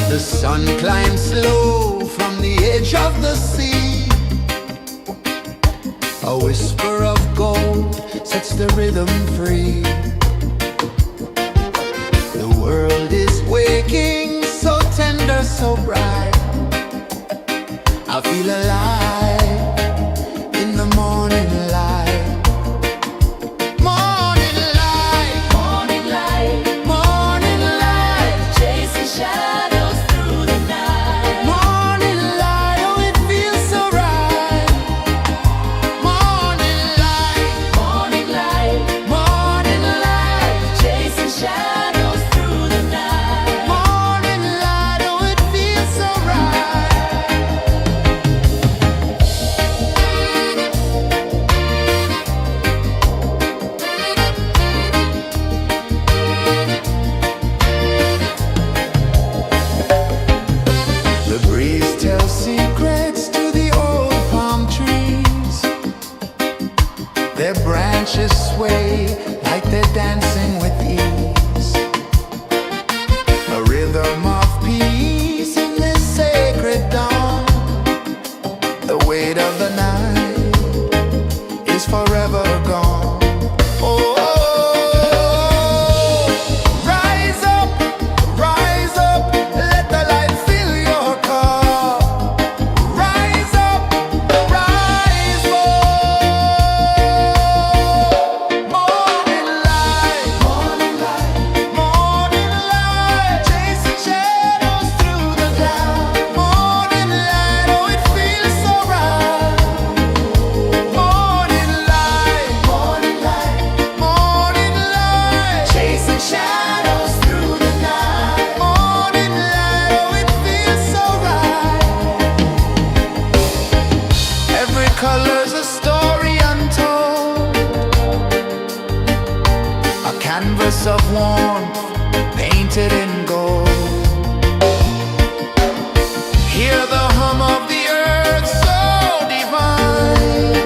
The sun climbs slow from the edge of the sea. A whisper of gold sets the rhythm free. The world is waking, so tender, so bright. I feel alive in the morning light. Morning light, morning light, morning light, chasing shadows through the night. Morning light, oh it feels so right. Morning light, morning light, morning light, chasing shadows through the night. Morning light, oh it feels so right. The breeze tells secrets to the old palm trees. Their branches sway like they're dancing with ease. A rhythm of peace in this sacred dawn. The weight of the night is forever gone. Oh, rise up, let the light fill your cup. Rise up, rise up. Morning light, morning light, morning light, chasing shadows through the cloud. Morning light, oh it feels so right. Morning light, morning light, morning light, chasing shadows through the night. Morning light, oh it feels so right. Every color's a story untold, a canvas of warmth painted in gold. Hear the hum of the earth so divine.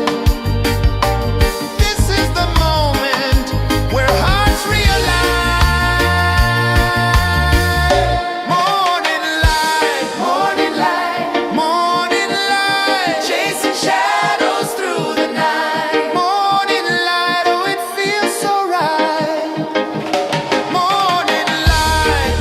This is the moment where hearts realign. Morning light, morning light, morning light, chasing shadows through the night. Morning light, oh it feels so right. Morning light,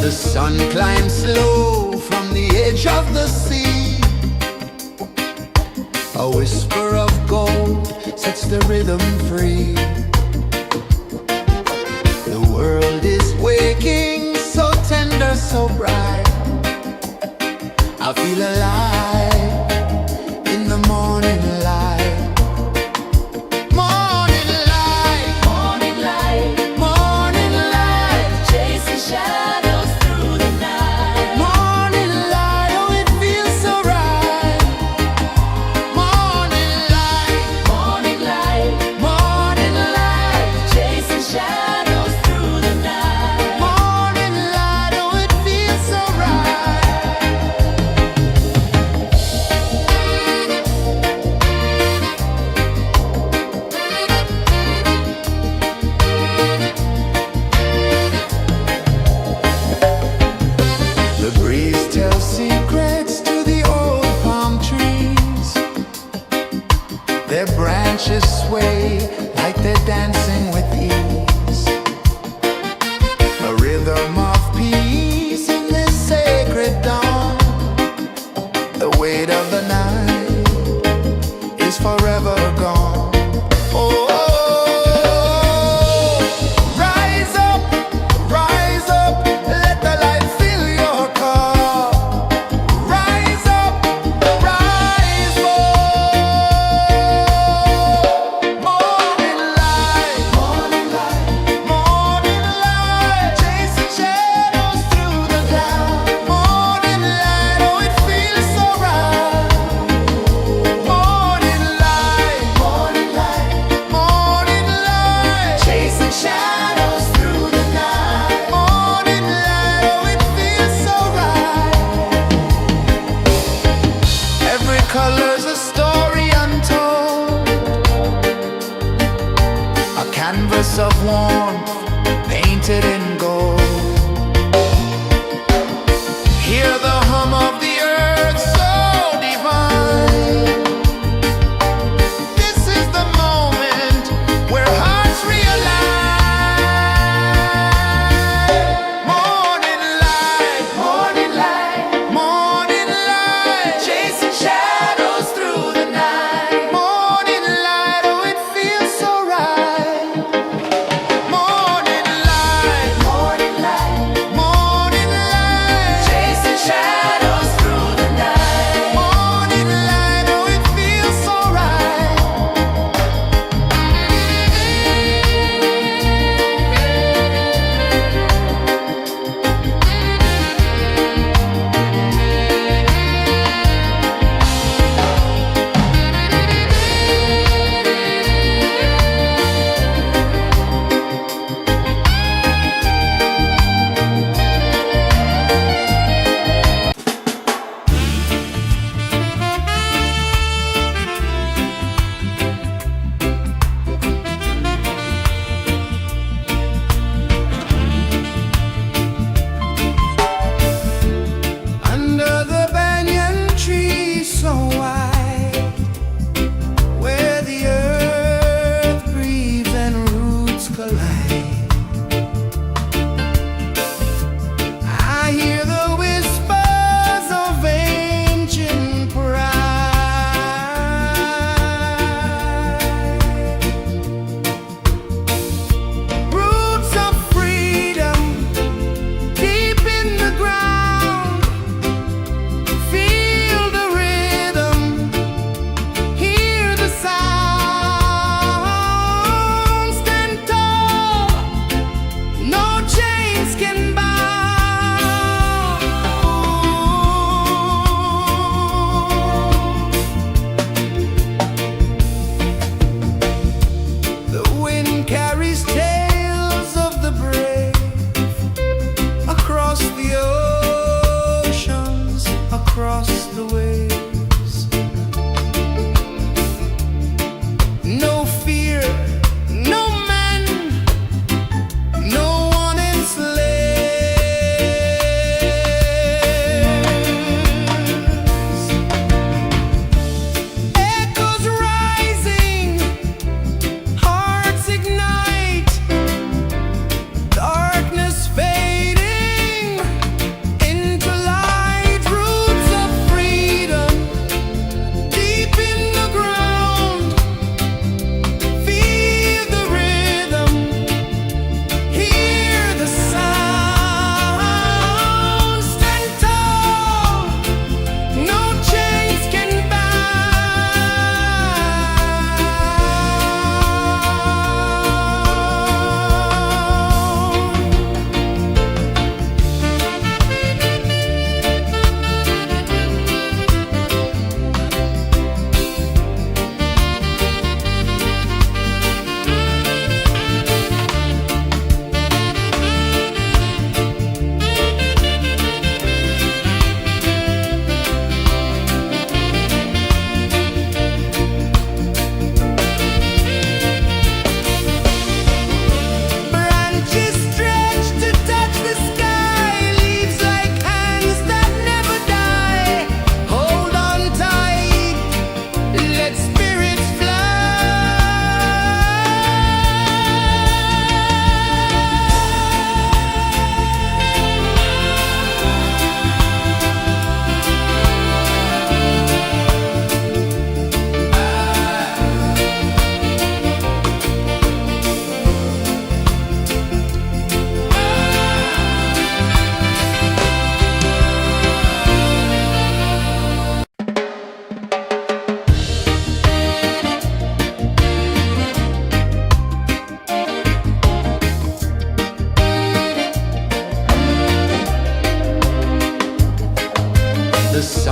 The sun climbs slow from the edge of the sea. A whisper of gold sets the rhythm free. The world is waking, so tender, so bright. I feel alive in the morning light. Morning light, morning light, morning light, chasing shadows through the night. Morning light, oh it feels so right. Morning light, morning light, morning light, chasing shadows through the night. Morning light, oh it feels so right.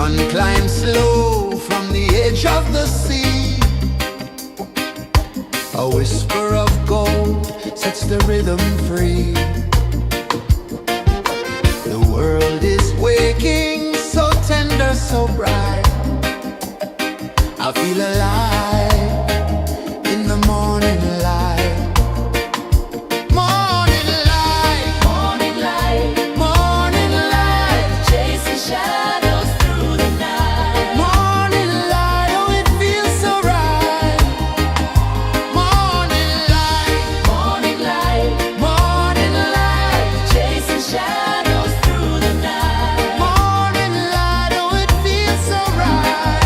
sun climbs slow from the edge of the sea. A whisper of gold sets the rhythm free. The world is waking, so tender, so bright. I feel alive in the morning light. Morning light, morning light, morning light, chasing shadows through the night. Morning light, oh it feels so right. Morning light, morning light, morning light, chasing shadows through the night. Morning light, oh it feels so right.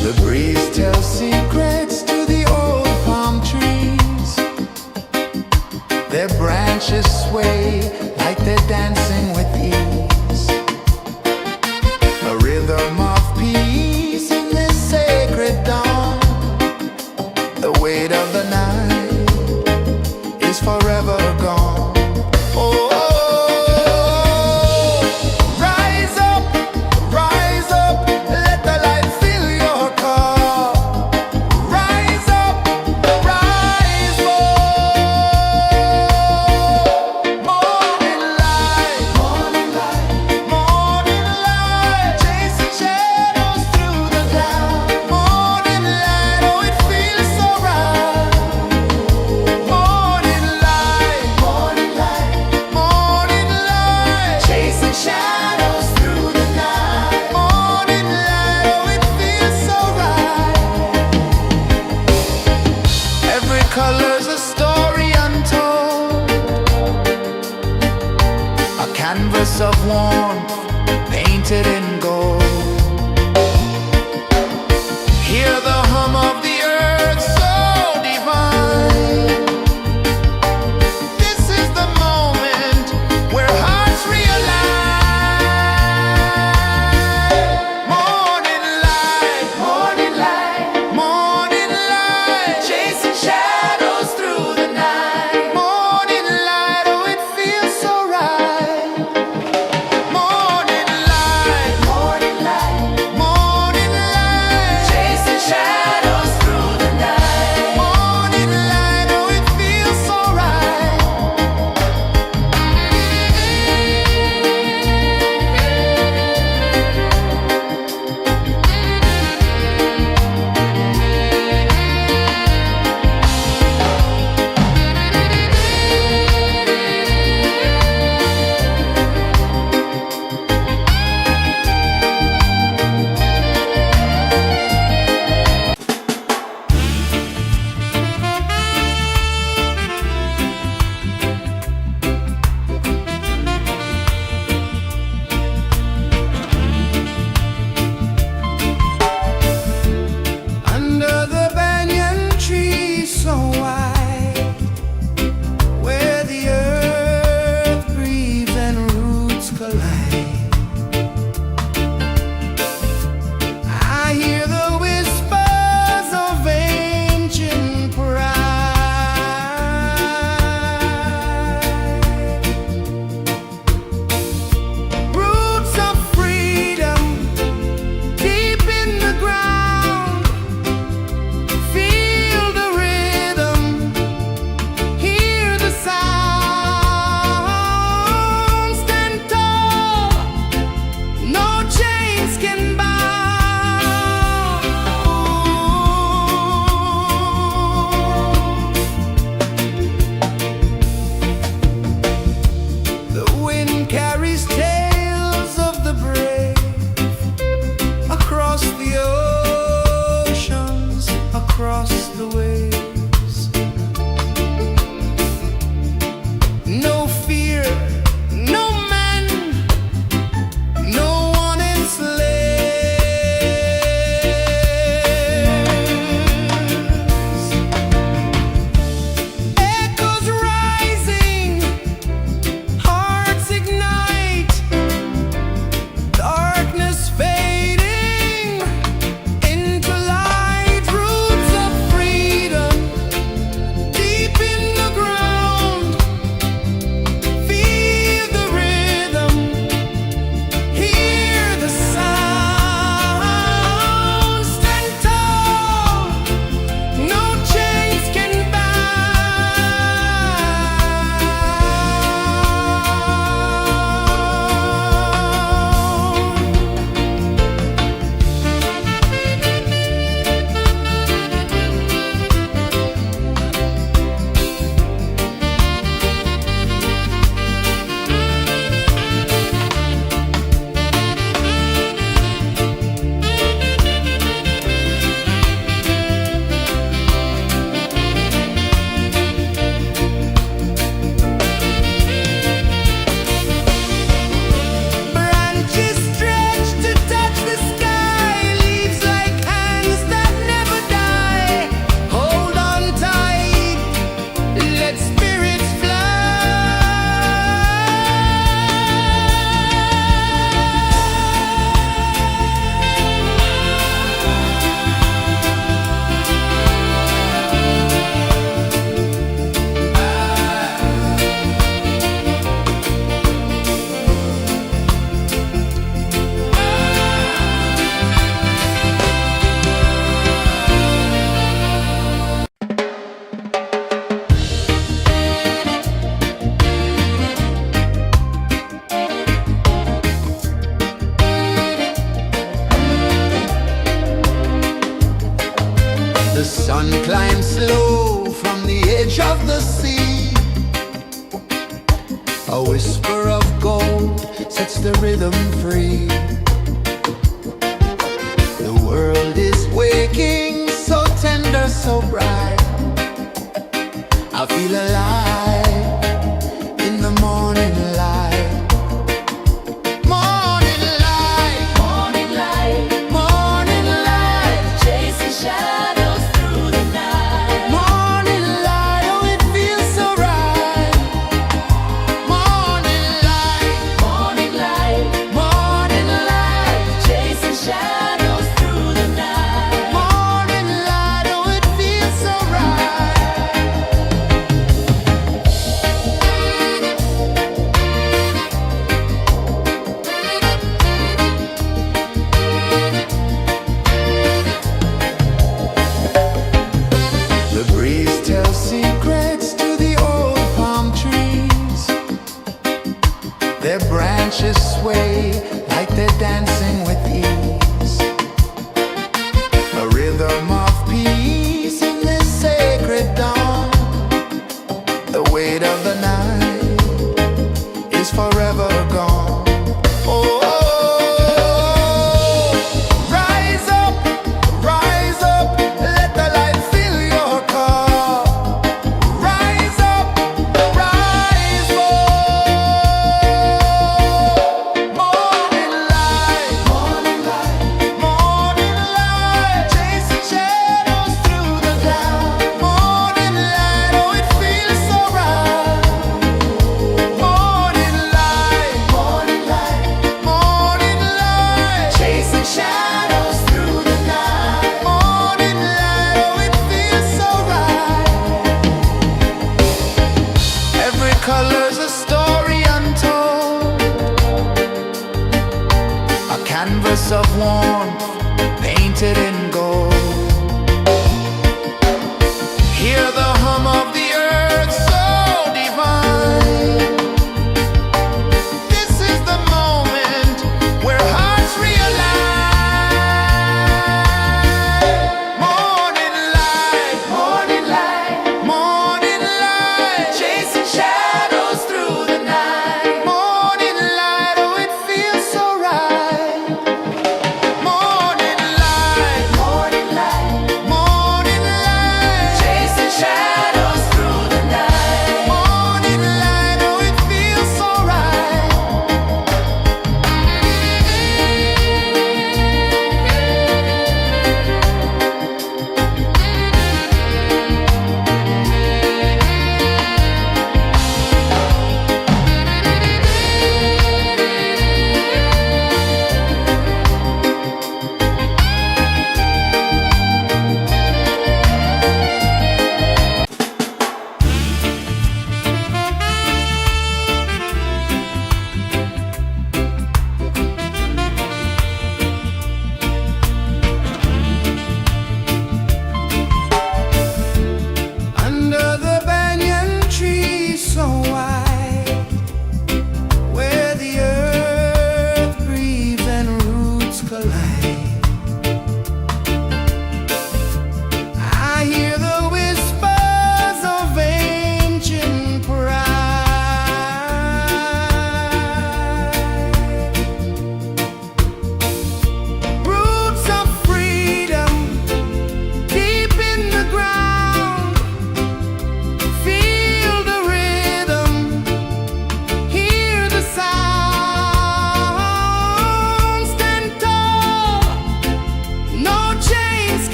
The breeze tells secrets to the old palm trees. Their branches sway like they're dancing with ease. A rhythm of peace in this sacred dawn. The weight of the night is forever gone. Oh, rise up, let the light fill your car. Rise up, rise up. Morning light, morning light, morning light, chasing shadows through the cloud. Morning light, oh it feels so right. Morning light, morning light, morning light, chasing shadows through the night. Morning light, oh it feels so right. Every color's a story untold, a canvas of warmth painted in gold. Hear the hum of the earth so divine. This is the moment where hearts realign. Morning light, morning light, morning light, chasing shadows through the night. Morning light, oh it feels so right. Morning light, morning light, morning light, chasing shadows through the night. Morning light, oh it feels so right. Under the banyan tree so wide, where the earth breathes and roots collide, I hear the whispers of ancient pride. Roots of freedom deep in the ground. Feel the rhythm, hear the sound. Stand tall, no chains can bound. The wind carries tales of the brave across the oceans, across the waves. No fear, no man, no one enslaves. Echoes rising, hearts ignite. Sun climbs slow from the edge of the sea. A whisper of gold sets the rhythm free. The world is waking, so tender, so bright. I feel alive in the morning light. Morning light, Morning light, morning light, chasing shadows through the night. morning light, oh it feels so right. Morning light, Morning light, morning light, chasing shadows through the night. morning light, oh it feels so right. The breeze tells secrets to the old palm trees. Their branches sway like they're dancing with ease. A rhythm of peace in this sacred dawn. The weight of the night is forever gone. Oh, rise up, let the light fill your cup. Rise up, rise up. Morning light, morning light, morning light, chasing shadows through the cloud. Morning light, oh it feels so right. Morning light, morning light, morning light, chasing shadows through the night. Morning light, oh it feels so right. Every color's a story untold, a canvas of warmth painted in gold. Hear the hum of the earth so divine. This is the moment where hearts realign. Morning light, morning light, morning light, chasing shadows through the night. Morning light, oh it feels so right. Morning light,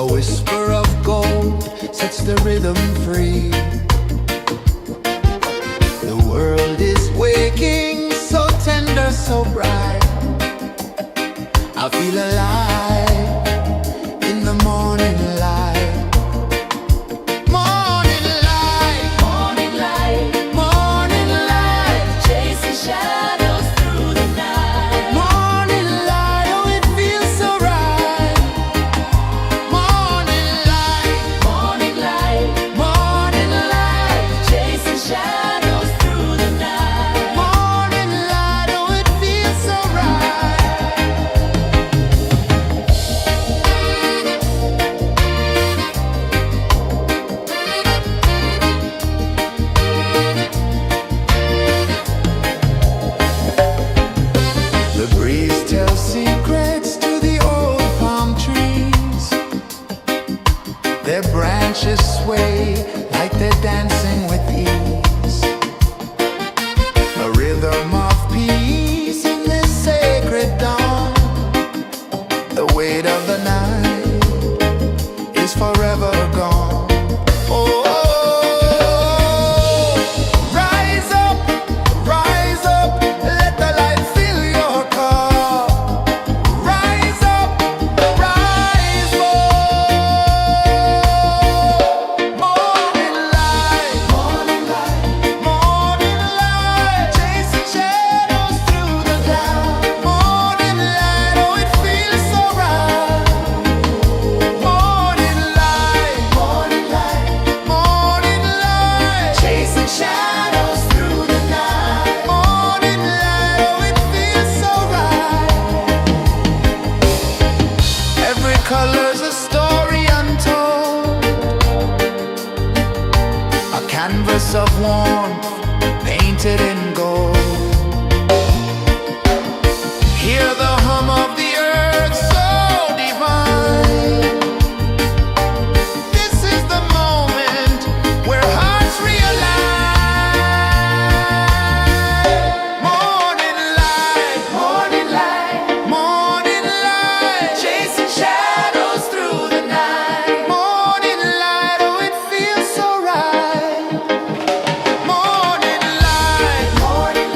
A whisper of gold sets the rhythm free. The world is waking, so tender, so bright. I feel alive in the morning light. Morning light, Morning light, morning light, chasing shadows through the night. morning light, oh it feels so right. Morning light, Morning light, morning light, chasing shadows through the night. morning light, oh it feels so right. The breeze tells secrets to the old palm trees. Their branches sway like they're dancing with ease. A rhythm of peace in this sacred dawn. The weight of the night is forever gone. Oh, rise up, let the light fill your cup. Rise up, rise more. Morning light, morning light, morning light, chasing shadows through the cloud. Morning light, oh it feels so right. Morning light, morning light, morning light, chasing shadows through the night. Morning light, oh it feels so right. Every color's a story untold, a canvas of warmth painted in gold. Hear the hum of the earth so divine. This is the moment where hearts realign. Morning light, morning light, morning light, chasing shadows through the night. Morning light, oh it feels so right. Morning light, morning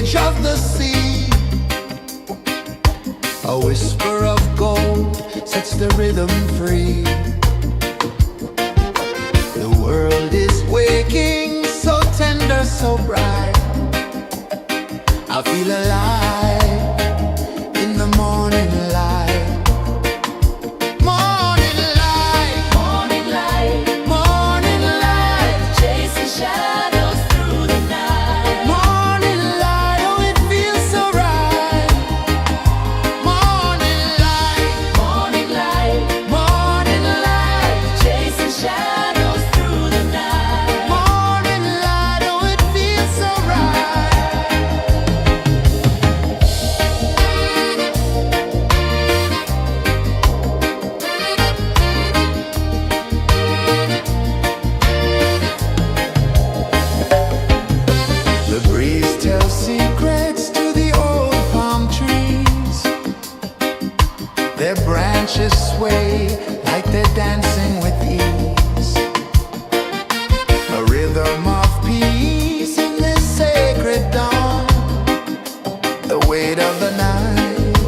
edge of the sea. A whisper of gold sets the rhythm free. The world is waking, so tender, so bright. I feel alive in the morning light. Morning light, Morning light, morning light, chasing shadows through the night. morning light, oh it feels so right. Morning light, Morning light, morning light, chasing shadows through the night. morning light, oh it feels so right. The breeze tells secrets to the old palm trees. Their branches sway like they're dancing with ease. A rhythm of peace in this sacred dawn. The weight of the night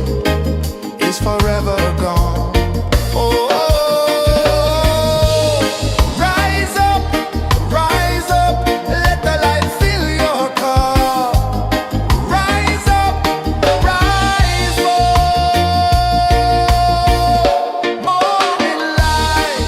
is forever gone. Oh, rise up, let the light fill your cup. Rise up, rise more. Morning light,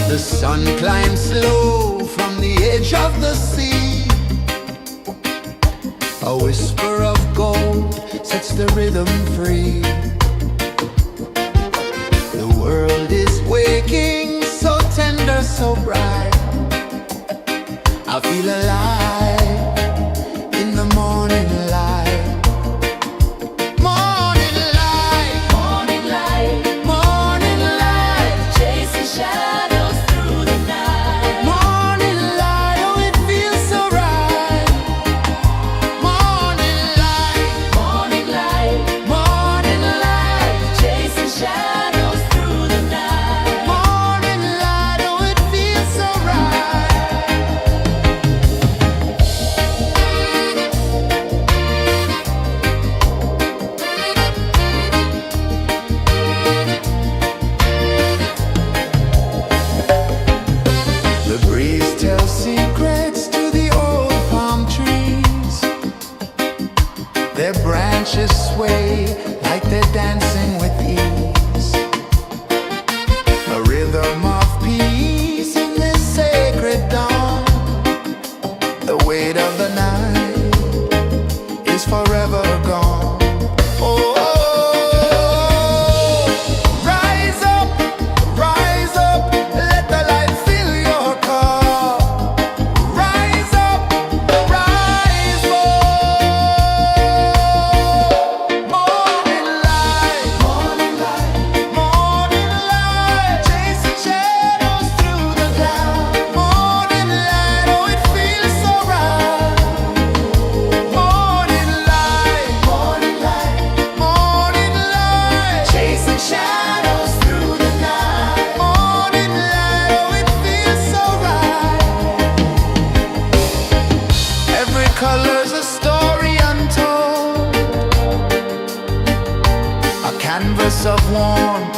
The sun climbs slow from the edge of the sea. A whisper of gold sets the rhythm free. The world is waking, so tender, so bright. I feel alive in the morning light. Morning light, Morning light, morning light, chasing shadows through the night. morning light, oh it feels so right. Morning light, Morning light, morning light, chasing shadows through the night. morning light, oh it feels so right. The breeze tells secrets to the old palm trees. Their branches sway like they're dancing with ease. A rhythm of peace in this sacred dawn. The weight of the night is forever gone. Oh, rise up, let the light fill your cup. Rise up, rise up. Morning light, morning light, morning light, chasing shadows through the cloud. Morning light, oh it feels so right. Morning light, morning light, morning light, chasing shadows through the night. Morning light, oh it feels so right. Every color's a story untold, a canvas of warmth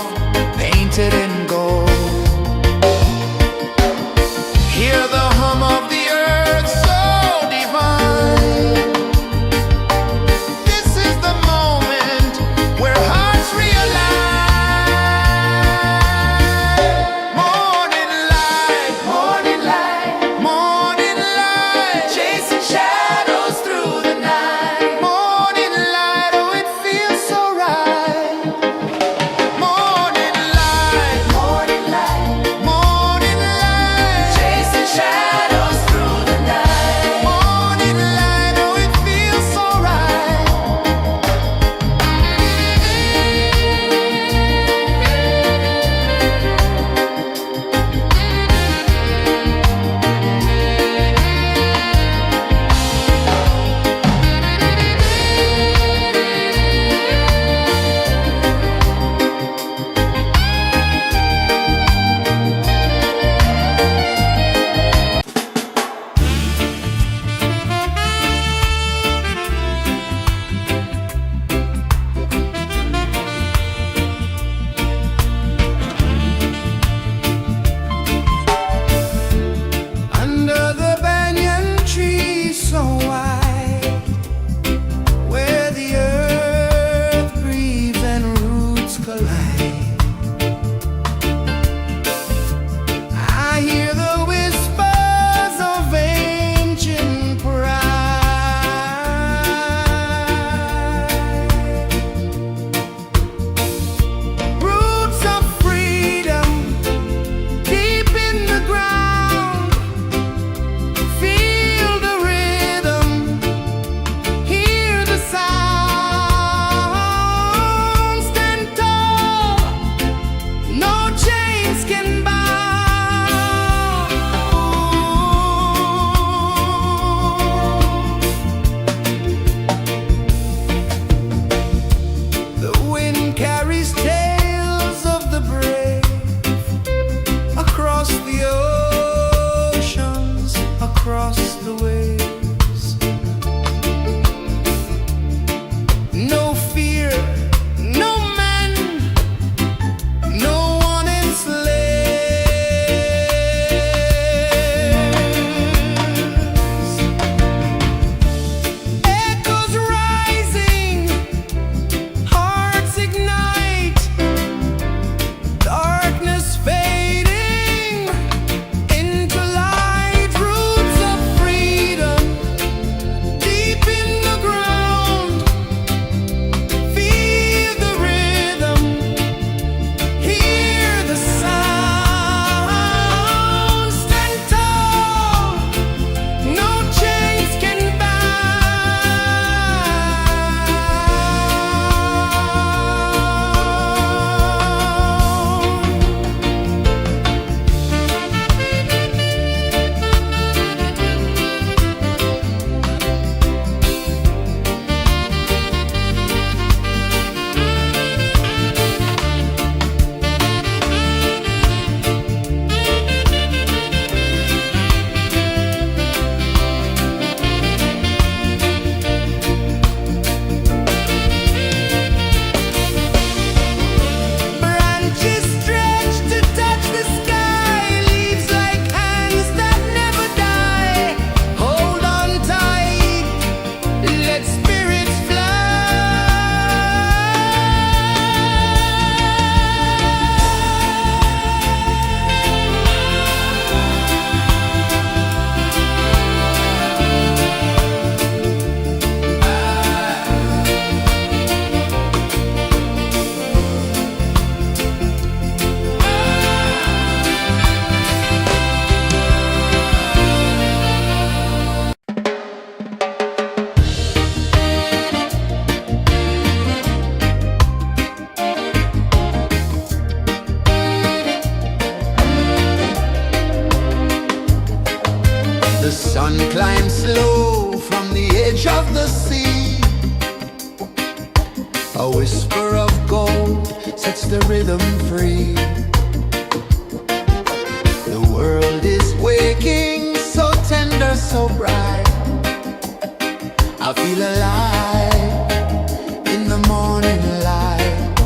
painted in gold. Hear the hum of the earth so divine. This is the moment where hearts realign. Morning light, morning light, morning light, chasing shadows through the night. Morning light, oh it feels so right. Morning The sun climbs slow from the edge of the sea. A whisper of gold sets the rhythm free. The world is waking, so tender, so bright. I feel alive in the morning light.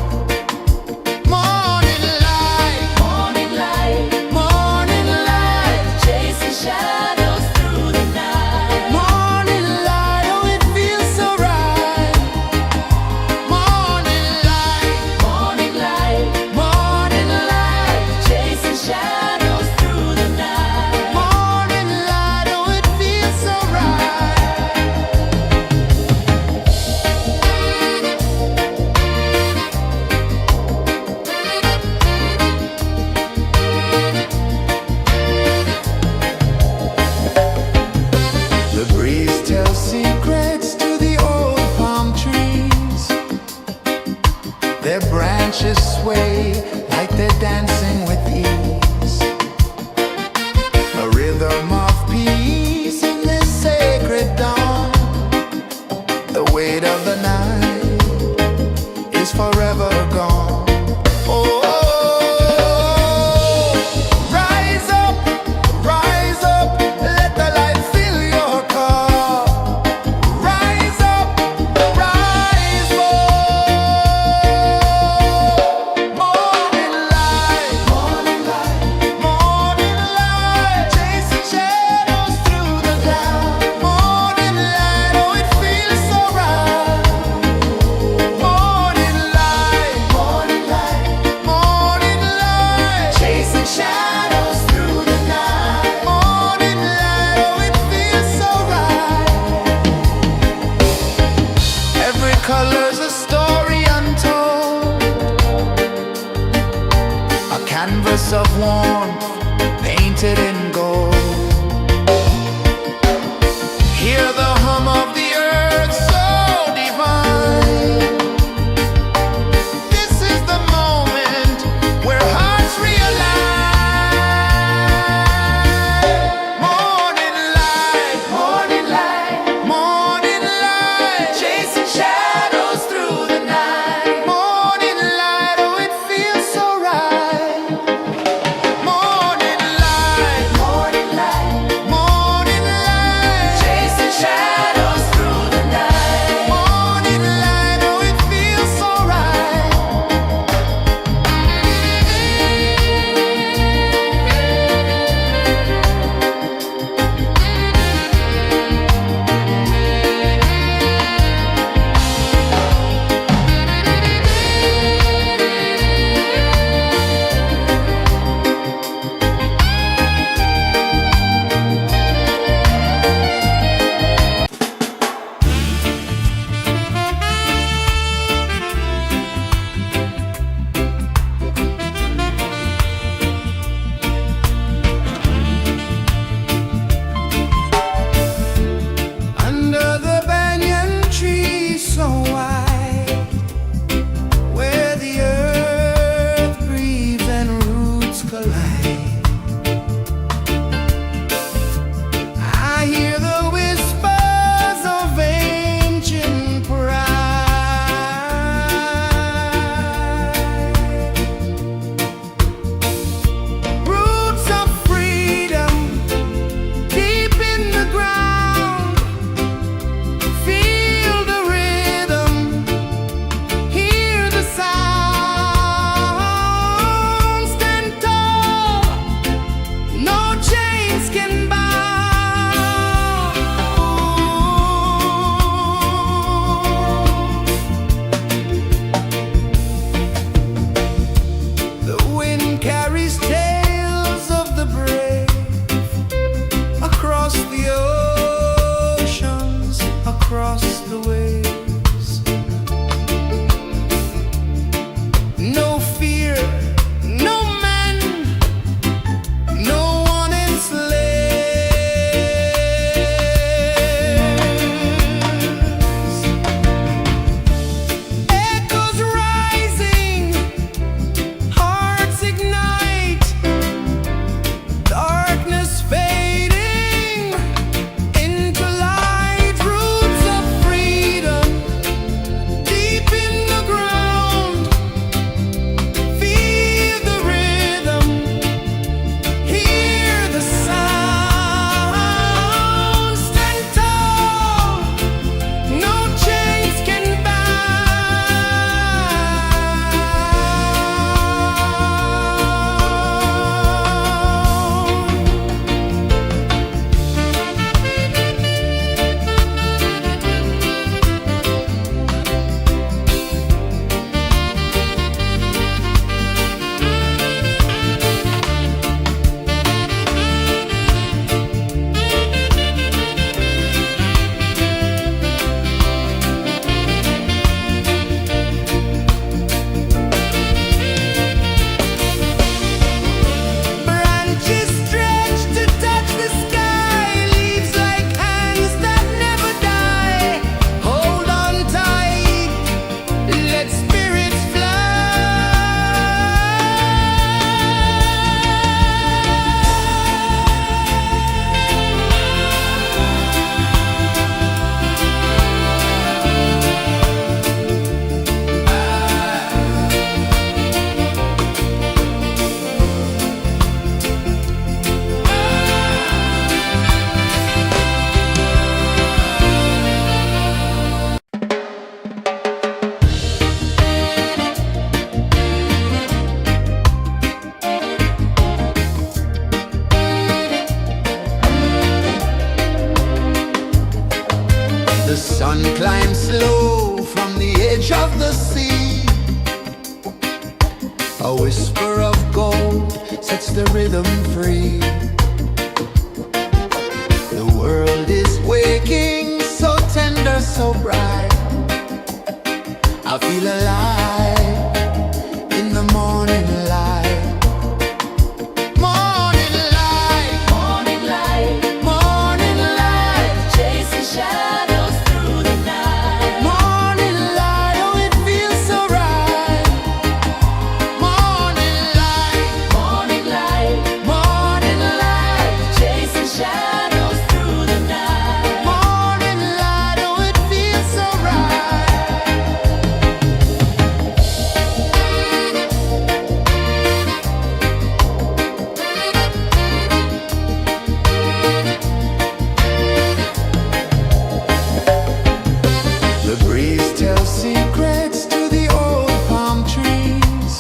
Morning light, Morning light, morning light, chasing shadows through the night. morning light, oh it feels so right. Morning light, Morning light, morning light, chasing shadows through the night. morning light, oh it feels so right. The breeze tells secrets to the old palm trees. Their branches sway like they're dancing with ease. A rhythm of peace in this sacred dawn. The weight of the night is forever gone. Oh, rise up, let the light fill your cup. Rise up, rise up. Morning light, morning light, chasing shadows through the cloud. Morning light, oh it feels so right. Morning light, chasing shadows through the night. Morning light, oh it feels so right. Every color's a story untold, a canvas of warmth painted in gold. Hear the hum of the earth so divine. This is the moment where hearts realign. Morning light, morning light, chasing shadows through the night. Morning light, oh it feels so right. Morning light, The sun climbs slow from the edge of the sea. A whisper of gold sets the rhythm free. The world is waking, so tender, so bright. I feel alive in the morning light. Morning light, Morning light, morning light, chasing shadows through the night. morning light, oh it feels so right. Morning light, Morning light, morning light, chasing shadows through the night. morning light, oh it feels so right. The breeze tells secrets to the old palm trees.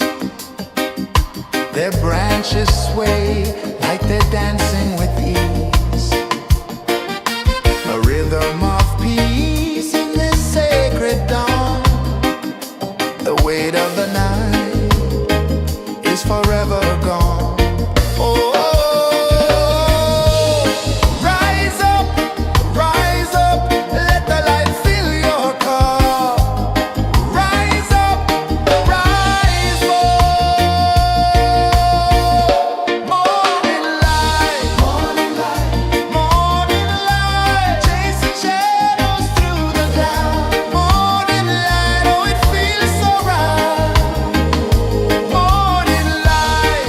Their branches sway like they're dancing with ease. A rhythm of peace in this sacred dawn. The weight of the night is forever gone. Oh, rise up, let the light fill your cup. Rise up, rise more. Morning light, morning light, chasing shadows through the cloud. Morning light, oh it feels so right. Morning light,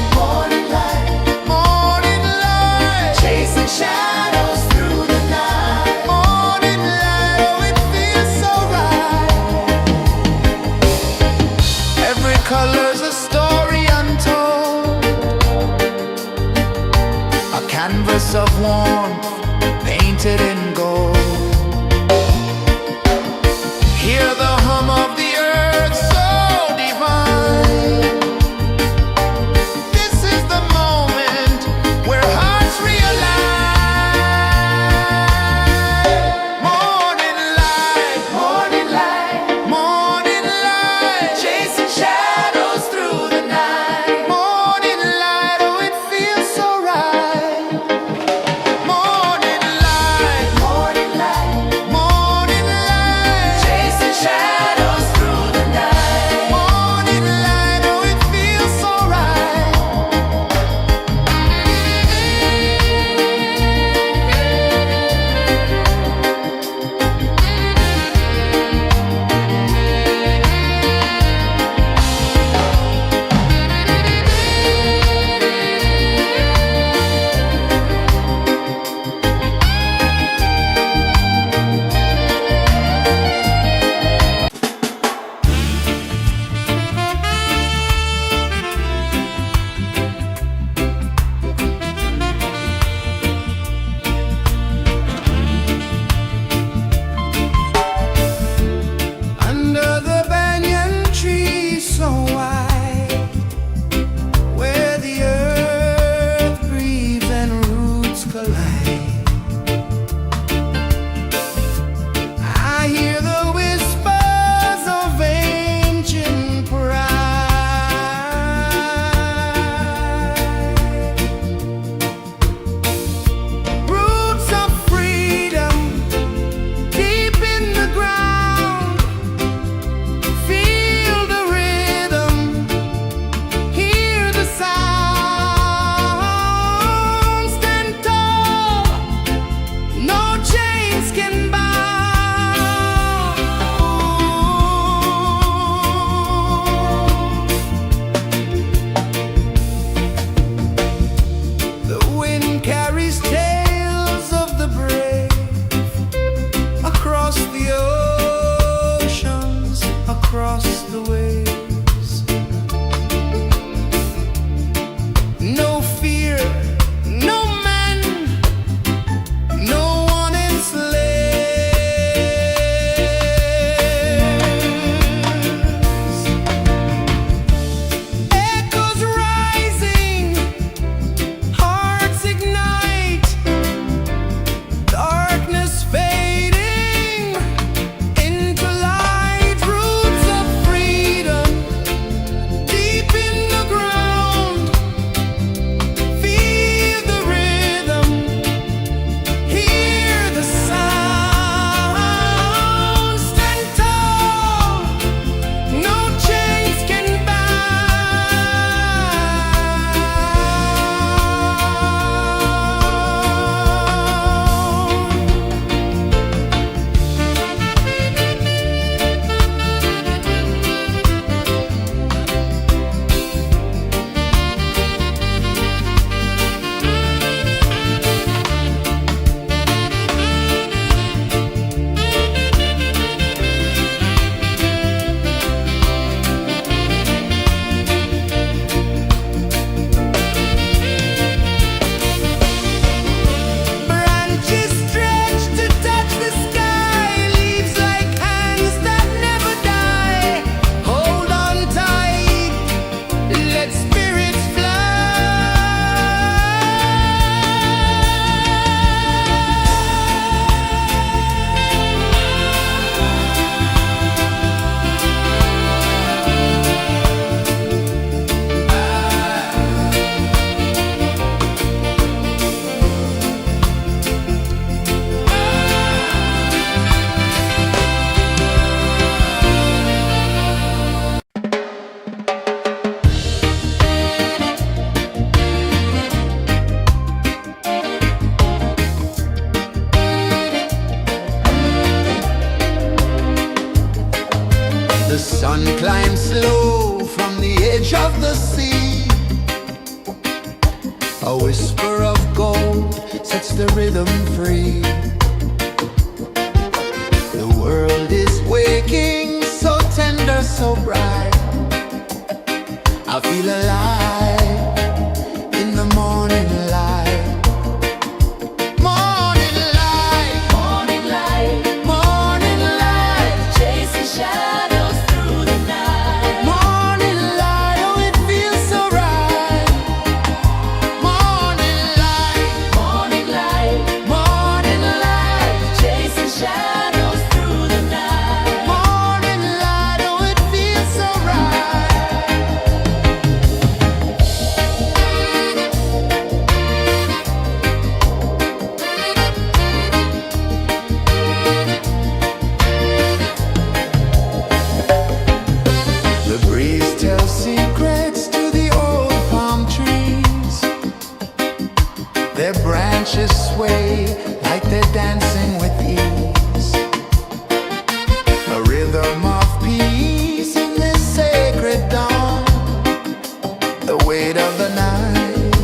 morning light, chasing shadows through the night. Morning light, oh it feels so right. Every color's a story untold, a canvas of warmth painted in gold. Hear the hum of the earth so divine. This is the moment where hearts realign. Morning light, morning light, chasing shadows through the night. Morning light, oh it feels so right. Morning light, sun climbs slow from the edge of the sea. A whisper of gold sets the rhythm free. The world is waking, so tender, so bright. I feel alive in the morning light. Morning light, Morning light, morning light, chasing shadows through the night. morning light, oh it feels so right. Morning light, Morning light, morning light, chasing shadows through the night. morning light, oh it feels so right. The breeze tells secrets to the old palm trees. Their branches sway like they're dancing with ease. A rhythm of peace in this sacred dawn. The weight of the night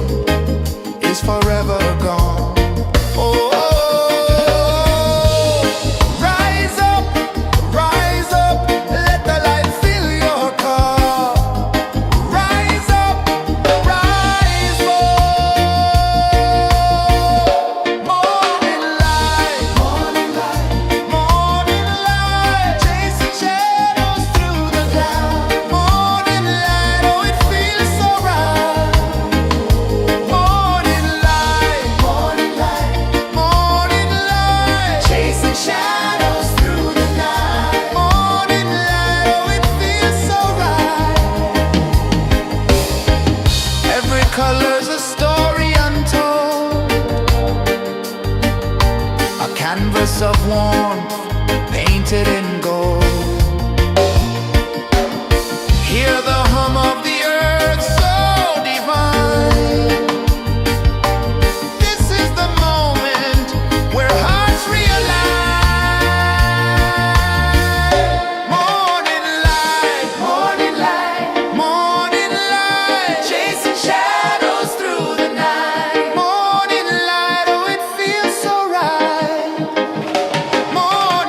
is forever gone. Oh, rise up, let the light fill your cup. Rise up, rise more. Morning light, morning light, chasing shadows through the cloud. Morning light, oh it feels so right. Morning light, chasing shadows through the night. Morning light, oh it feels so right. Every color's a story untold, a canvas of warmth painted in gold. Hear the hum of the earth so divine. This is the moment where hearts realign. Morning light, morning light, chasing shadows through the night. Morning light, oh it feels so right. Morning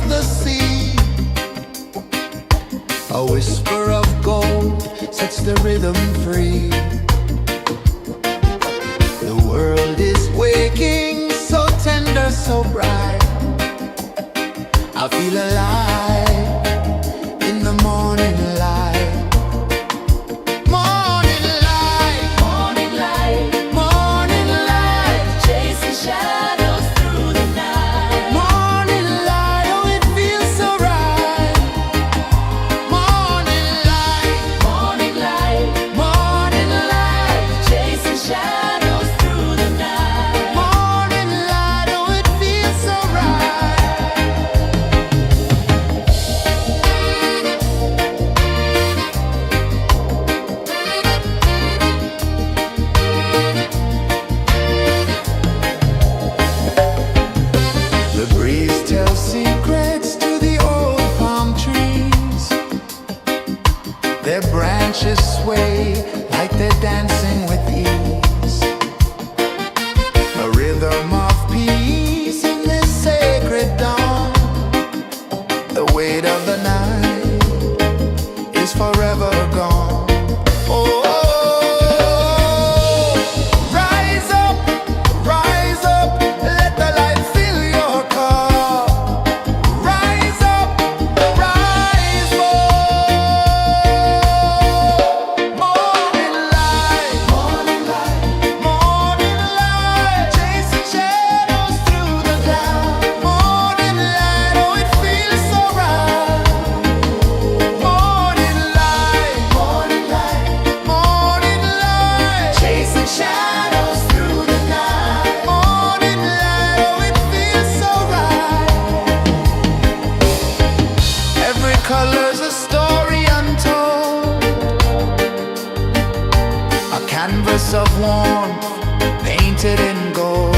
of the sea. A whisper of gold sets the rhythm free. The world is waking, so tender, so bright. I feel alive in the morning light. Morning light, Morning light, morning light, chasing shadows through the night. morning light, oh it feels so right. Morning light, Morning light, morning light, chasing shadows through the night. morning light, oh it feels so right. The breeze tells secrets to the old palm trees. Their branches sway like they're dancing with ease. A rhythm of peace in this sacred dawn. The weight of the night is forever gone. Oh, rise up, let the light fill your cup. Rise up, rise up. Morning light, morning light, chasing shadows through the cloud. Morning light, oh it feels so right. Morning light, chasing shadows through the night. Morning light, oh it feels so right. Every color's a story untold, a canvas of warmth painted in gold.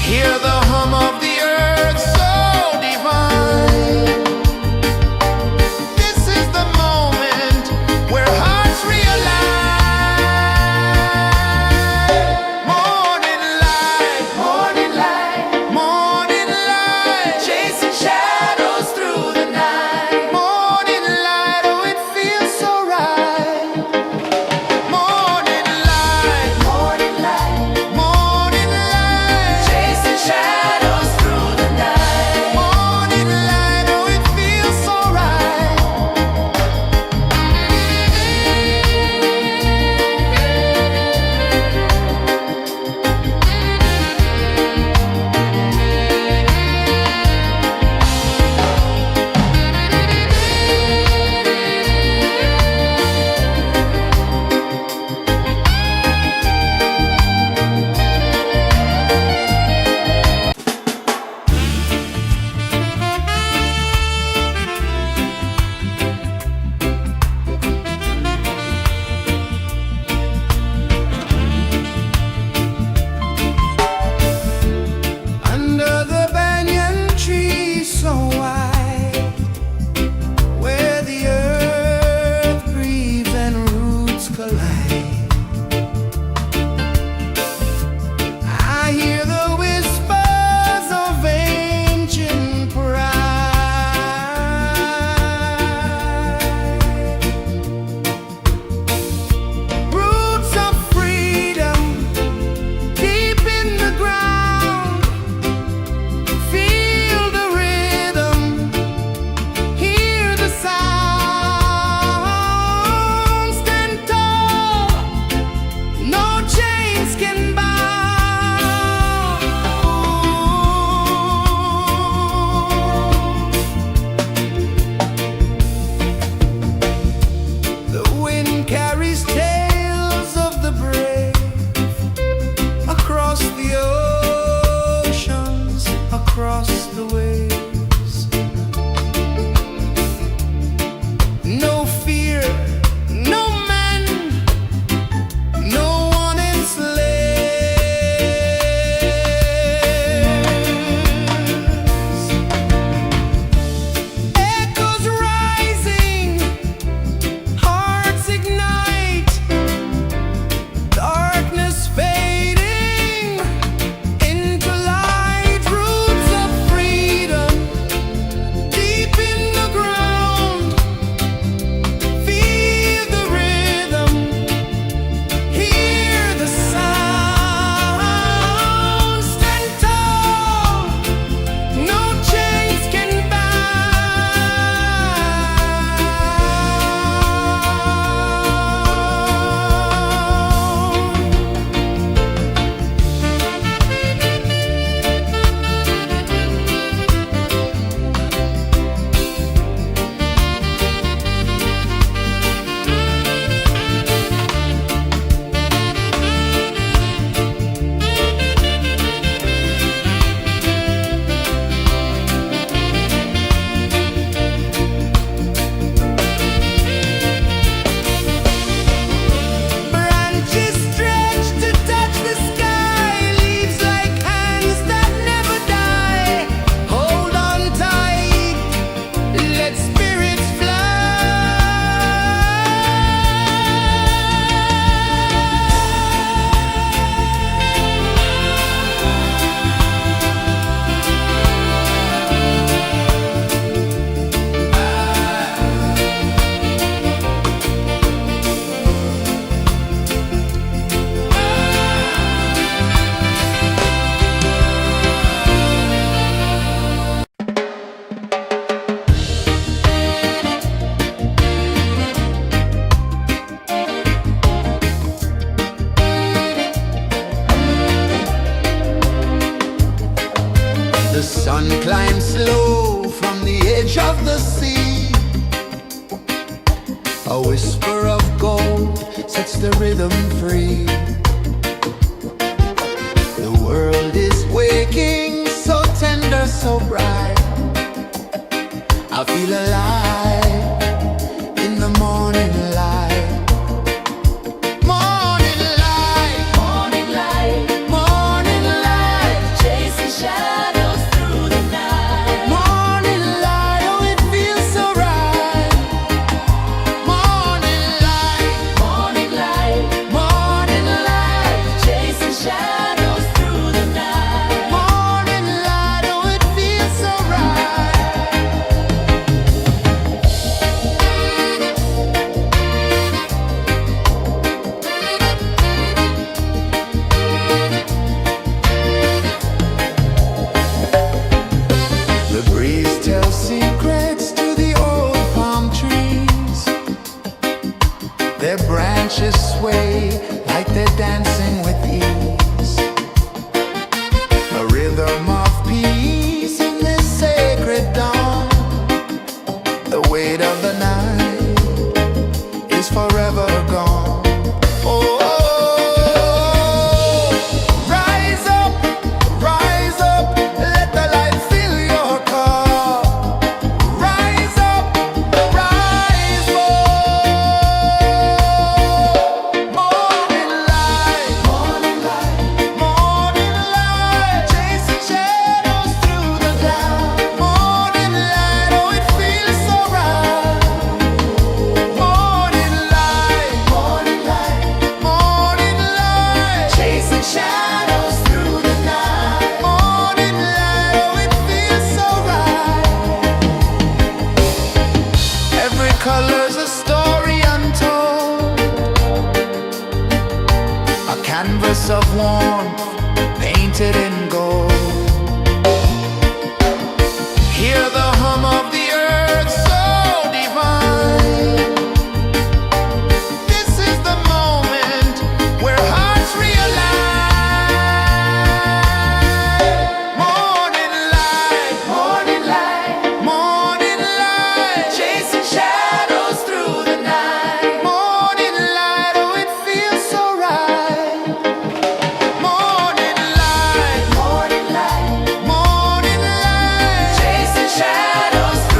Hear the hum of the earth so divine. This is the moment where hearts realign. Morning light, morning light, chasing shadows through the night. Morning light, oh it feels so right. Morning light, edge of the sea. A whisper of gold sets the rhythm free. The world is waking, so tender, so bright. I feel alive in the morning light. Morning light, Morning light, morning light, chasing shadows through the night. morning light, oh it feels so right. Morning light, Morning light, morning light, chasing shadows through the night. morning light, oh it feels so right. The breeze tells secrets to the old palm trees. Their branches sway like they're dancing with ease. A rhythm of peace in this sacred dawn. The weight of the night is forever gone. Oh, rise up, let the light fill your cup. Rise up, rise up. Morning light, morning light, morning light, chasing shadows through the cloud. Morning light, oh it feels so right. Morning light, morning light, morning light, chasing shadows through the night. Morning light, oh it feels so right. Every color's a story untold, a canvas of warmth painted in gold. Hear the hum of the earth so divine. This is the moment where hearts realign. Morning light, morning light, morning light, chasing shadows through the night. Morning light, oh it feels so right. Morning light, morning light, morning light, chasing shadows through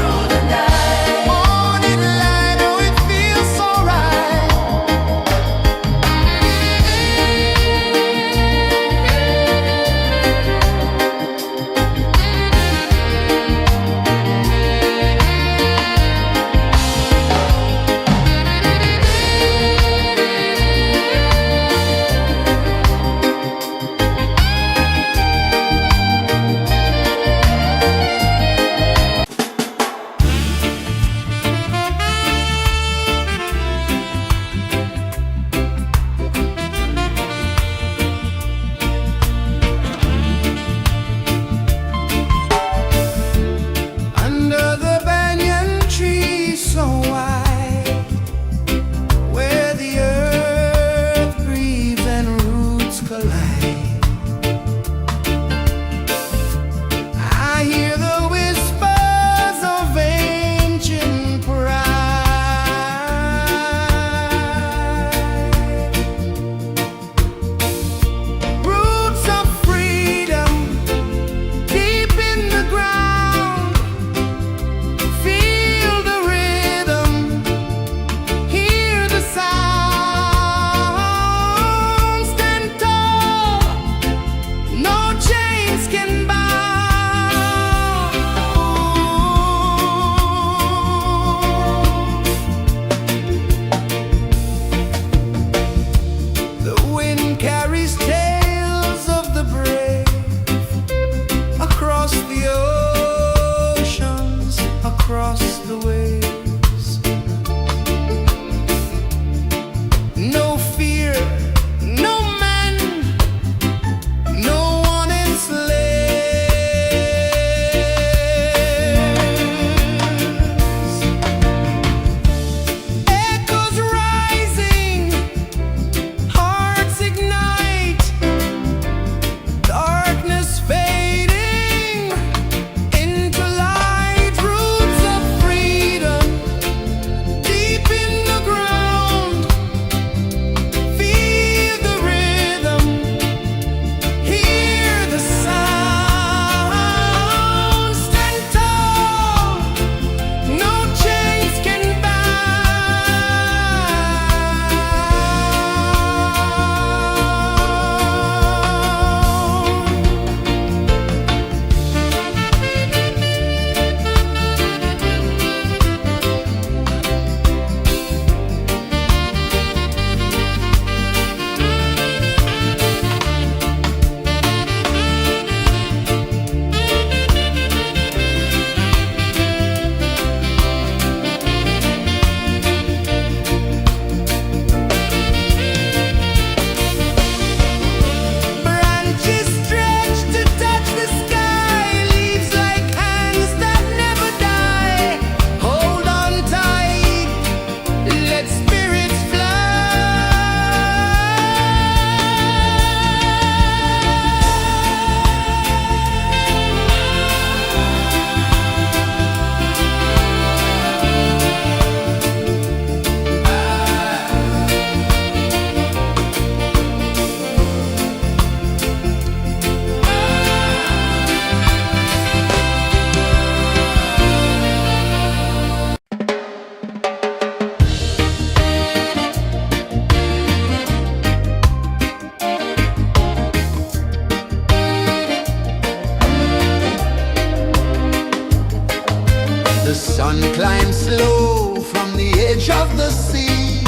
The sun climbs slow from the edge of the sea.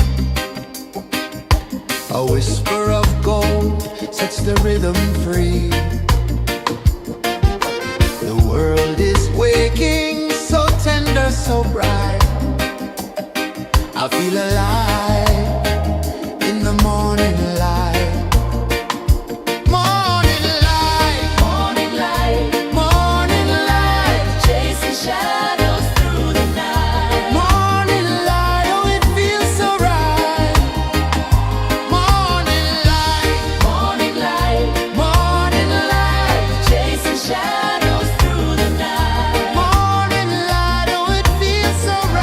A whisper of gold sets the rhythm free. The world is waking, so tender, so bright. I feel alive in the morning light. Morning light, Morning light, morning light, chasing shadows through the night. morning light, oh it feels so right. Morning light, Morning light, morning light, chasing shadows through the night. morning light, oh it feels so right.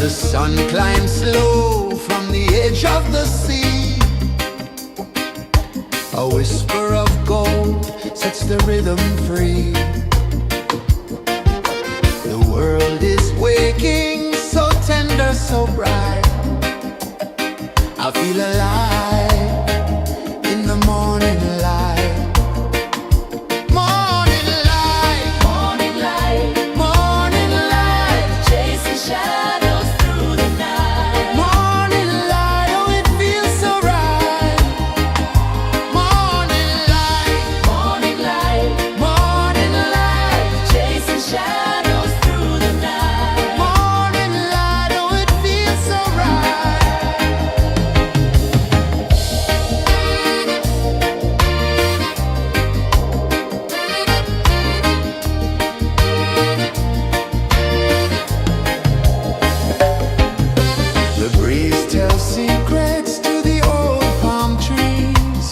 The sun climbs slow from the edge of the sea. A whisper of gold sets the rhythm free. The world is waking, so tender, so bright. I feel alive in the morning light. Morning light, Morning light, morning light, chasing shadows through the night. morning light, oh it feels so right. Morning light, Morning light, morning light, chasing shadows through the night. morning light, oh it feels so right. The breeze tells secrets to the old palm trees.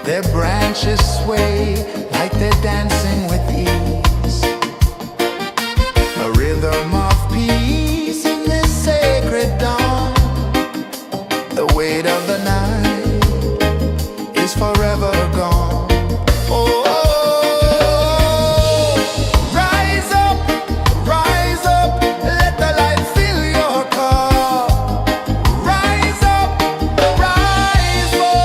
Their branches sway like they're dancing with ease. A rhythm of peace in this sacred dawn. The weight of the night is forever gone. Oh, rise up, let the light fill your cup. Rise up, rise up.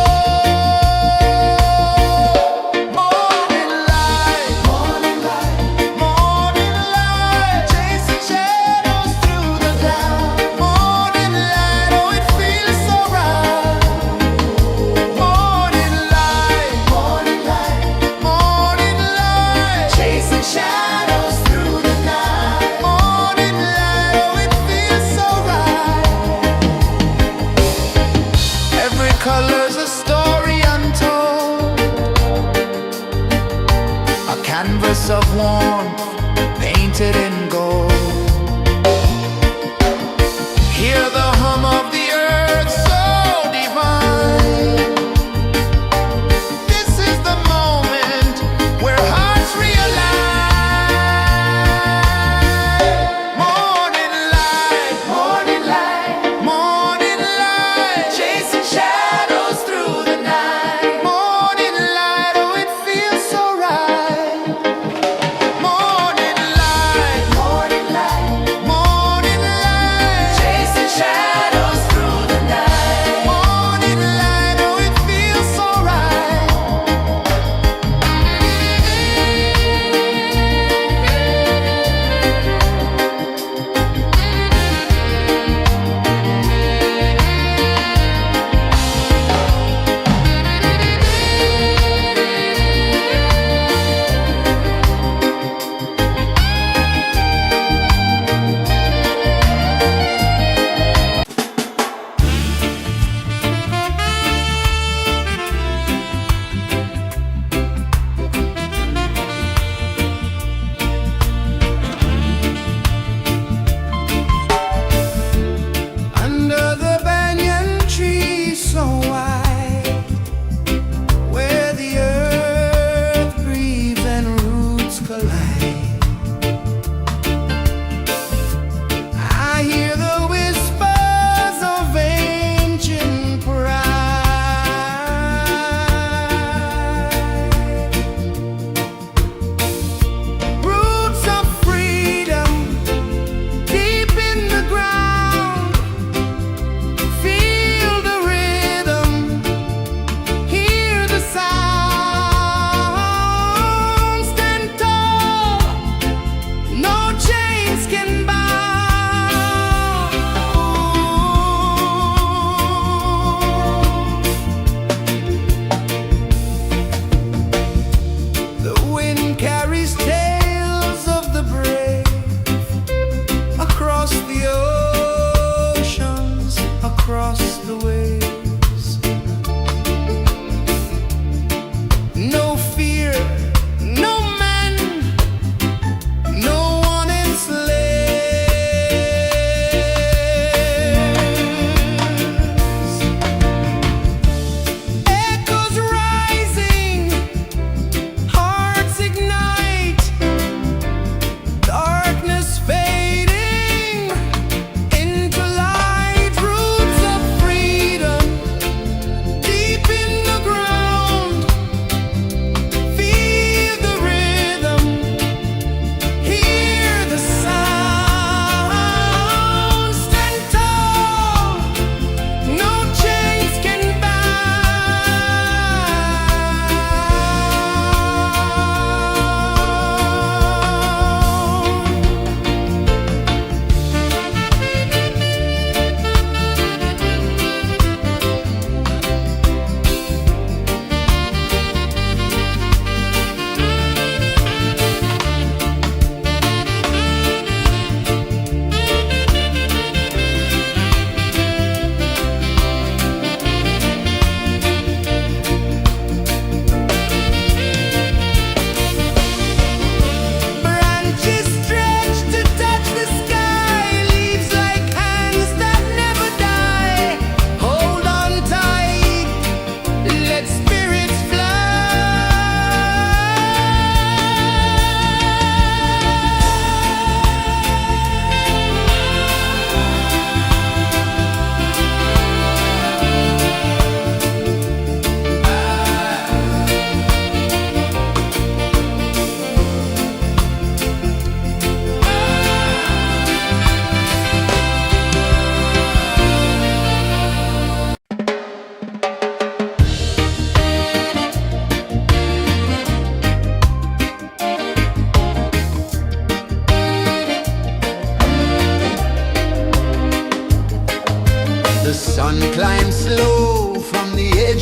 Morning light, morning light, morning light, chasing shadows through the cloud. Morning light, oh it feels so right. Morning light, morning light, morning light, chasing shadows through the night. Morning light, oh it feels so right. Every color's a story untold, a canvas of warmth painted in gold. Hear the hum of the earth so divine. This is the moment where hearts realign. Morning light, morning light, morning light, chasing shadows through the night. Morning light, oh it feels so right. Morning light, morning light,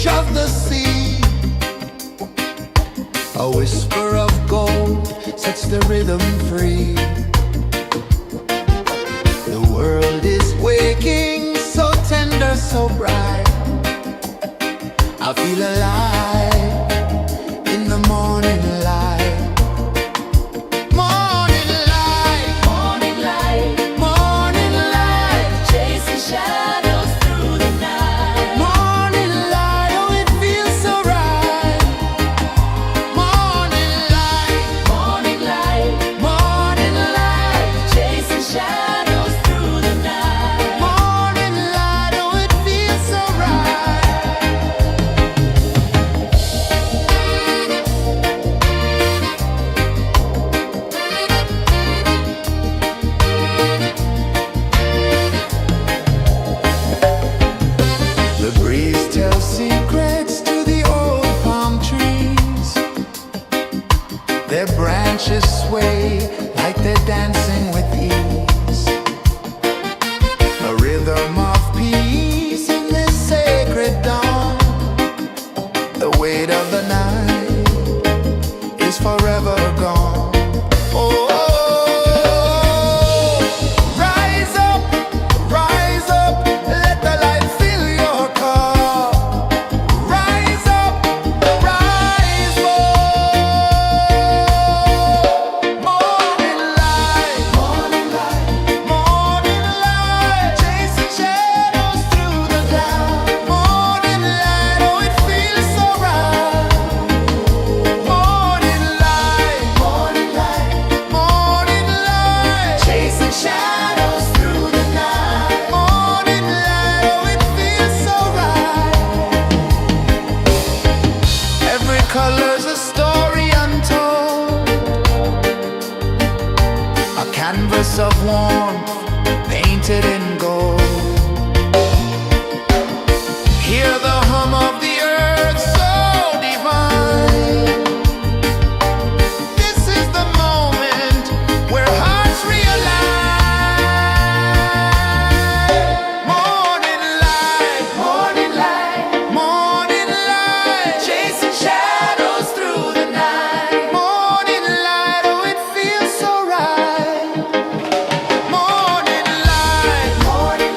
edge of the sea. A whisper of gold sets the rhythm free. The world is waking, so tender, so bright. I feel alive in the morning light. Morning light, Morning light, morning light, chasing shadows through the night. morning light, oh it feels so right. Morning light, Morning light, morning light, chasing shadows through the night. morning light, oh it feels so right. The breeze tells secrets to the old palm trees. Their branches sway like they're dancing with ease. A rhythm of peace in this sacred dawn. The weight of the night is forever gone. Oh, rise up, let the light fill your cup. Rise up, rise up. Morning light, morning light, morning light, chasing shadows through the cloud. Morning light, oh it feels so right. Morning light, morning light, morning light, chasing shadows through the night. Morning light, oh it feels so right. Every color's a story untold, a canvas of warmth painted in gold. Hear the hum of the earth so divine. This is the moment where hearts realign. Morning light, morning light, morning light, chasing shadows through the night. Morning light, oh it feels so right. Morning light, morning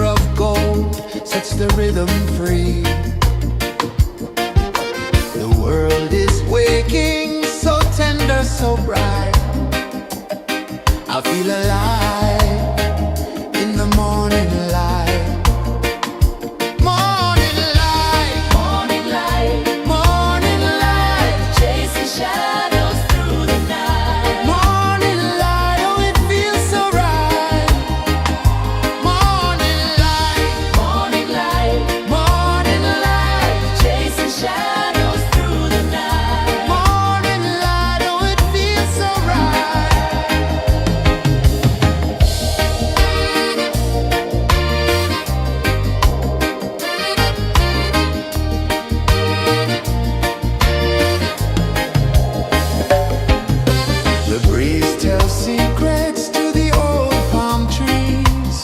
fire of gold sets the rhythm free. The world is waking, so tender, so bright. I feel alive in the morning light. Morning light, Morning light, morning light, chasing shadows through the night. morning light, oh it feels so right. Morning light, Morning light, morning light, chasing shadows through the night. morning light, oh it feels so right. The breeze tells secrets to the old palm trees.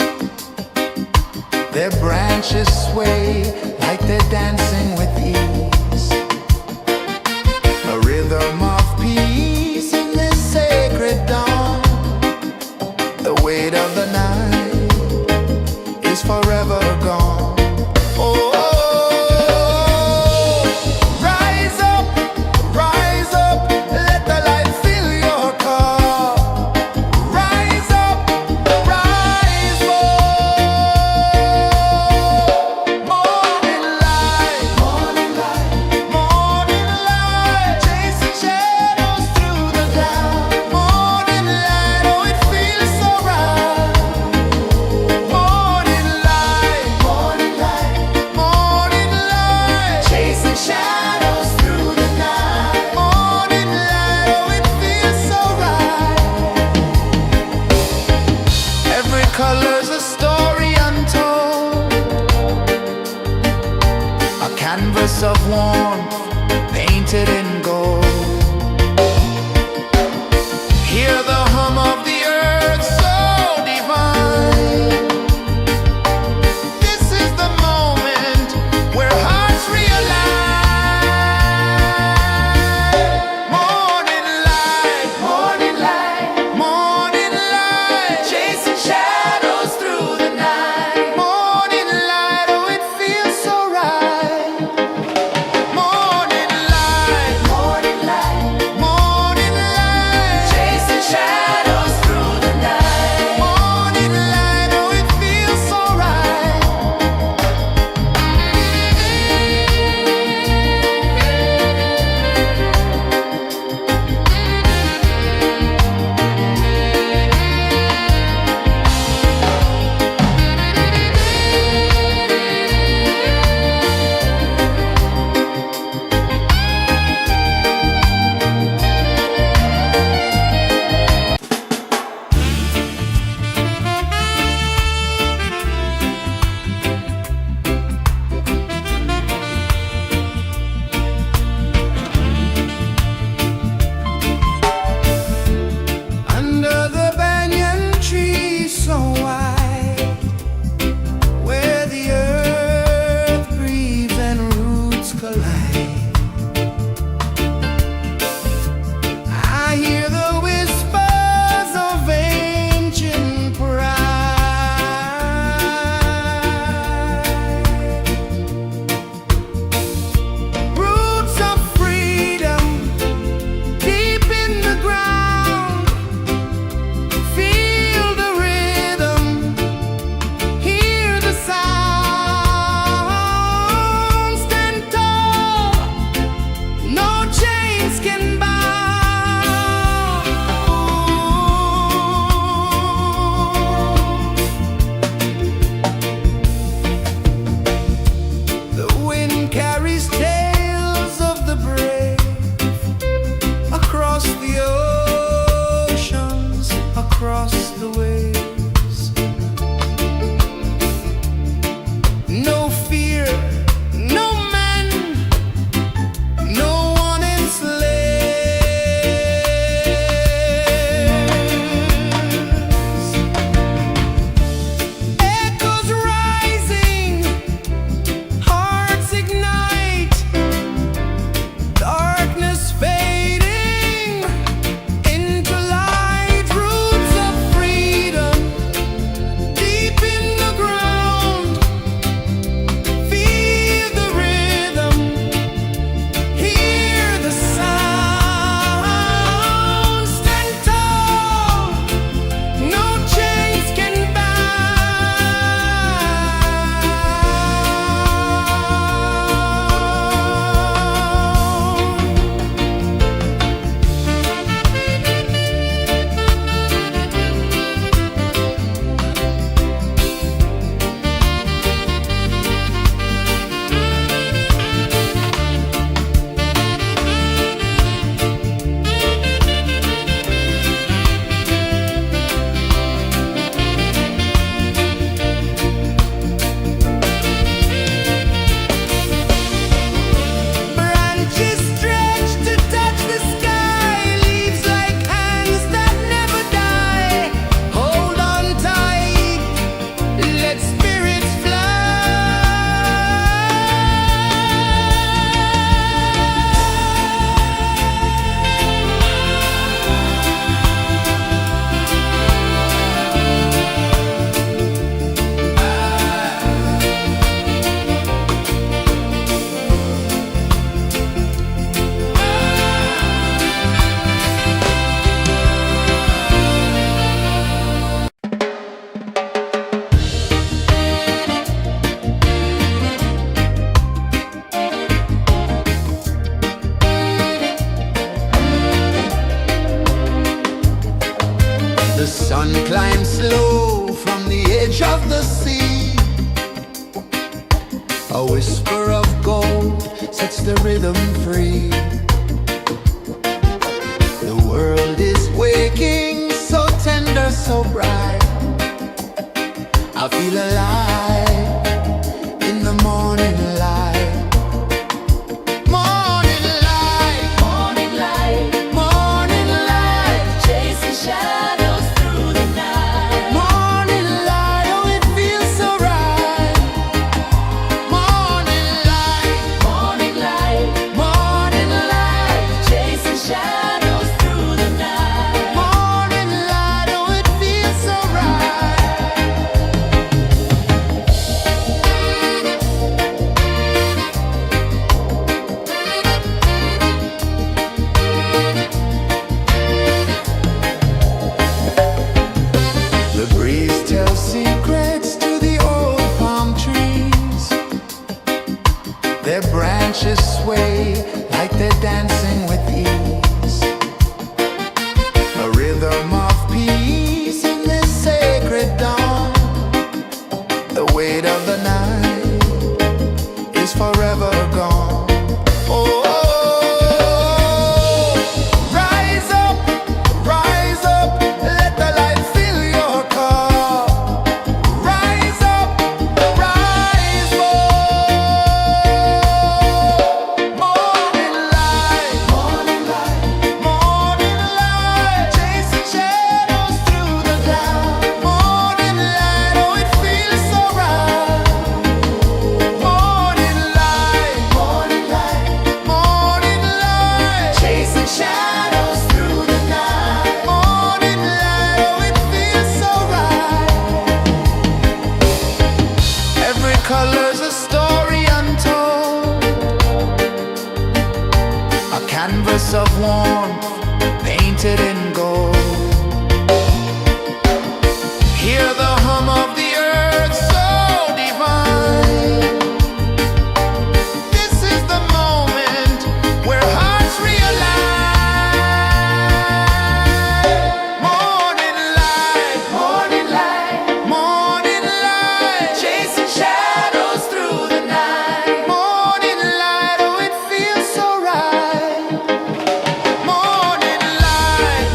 Their branches sway like they're dancing with ease. A rhythm of peace in this sacred dawn. The weight of the night is forever gone. Oh, rise up, let the light fill your cup. Rise up, rise more. Morning light, morning light, chasing shadows through the cloud. Morning light, oh it feels so right. Morning light, morning light, morning sun climbs slow from the edge of the sea. A whisper of gold sets the rhythm free. The world is waking, so tender, so bright. I feel alive in the morning light. Morning light, Morning light, morning light, chasing shadows through the night. morning light, oh it feels so right. Morning light, Morning light, morning light, chasing shadows through the night. morning light, oh it feels so right. The breeze tells secrets to the old palm trees. Their branches sway like they're dancing with ease. A rhythm of peace in this sacred dawn. The weight of the night is forever gone. Oh, rise up, let the light fill your cup. Rise up, rise up. Morning light, morning light, morning light, chasing shadows through the cloud. Morning light, oh it feels so right. Morning light, morning light, morning light, chasing shadows through the night. Morning light, oh it feels so right. Every color's a story untold, a canvas of warmth painted in gold. Hear the hum of the earth so divine. This is the moment where hearts realign. Morning light, morning light, morning light, chasing shadows through the night. Morning light, oh it feels so right. Morning light,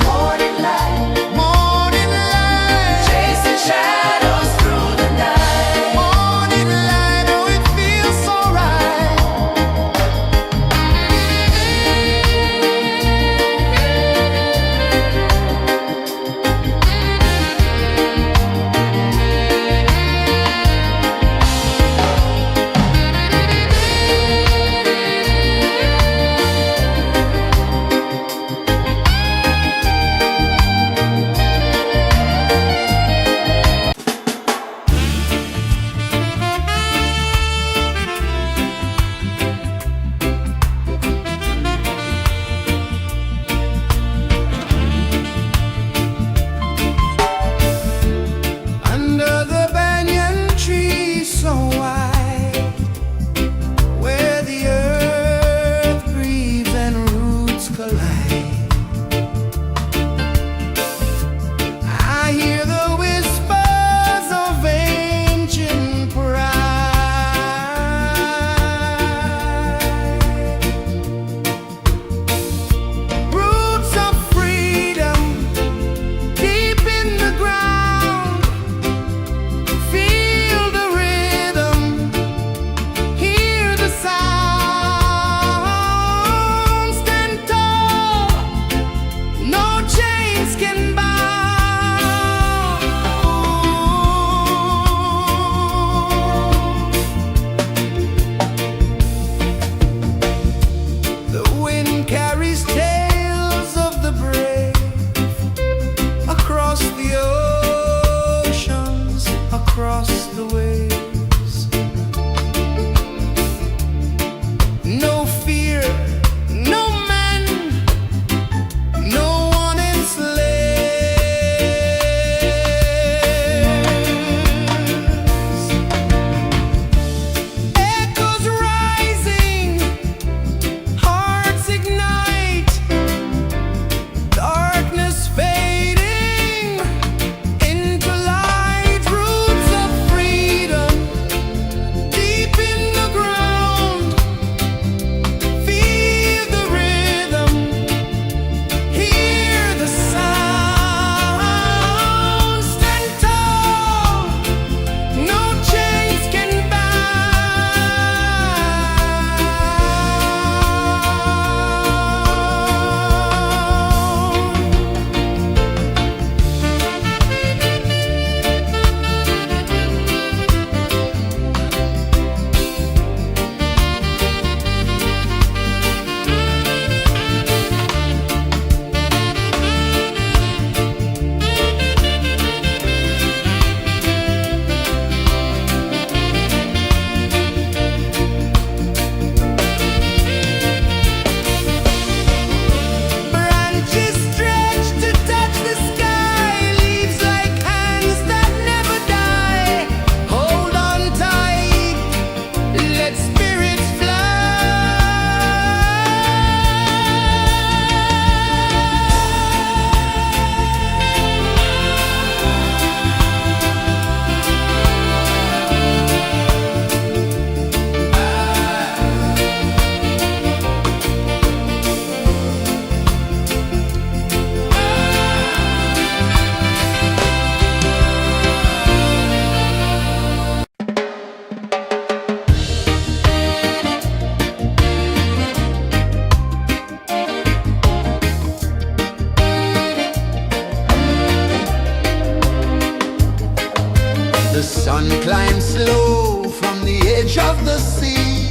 the sea.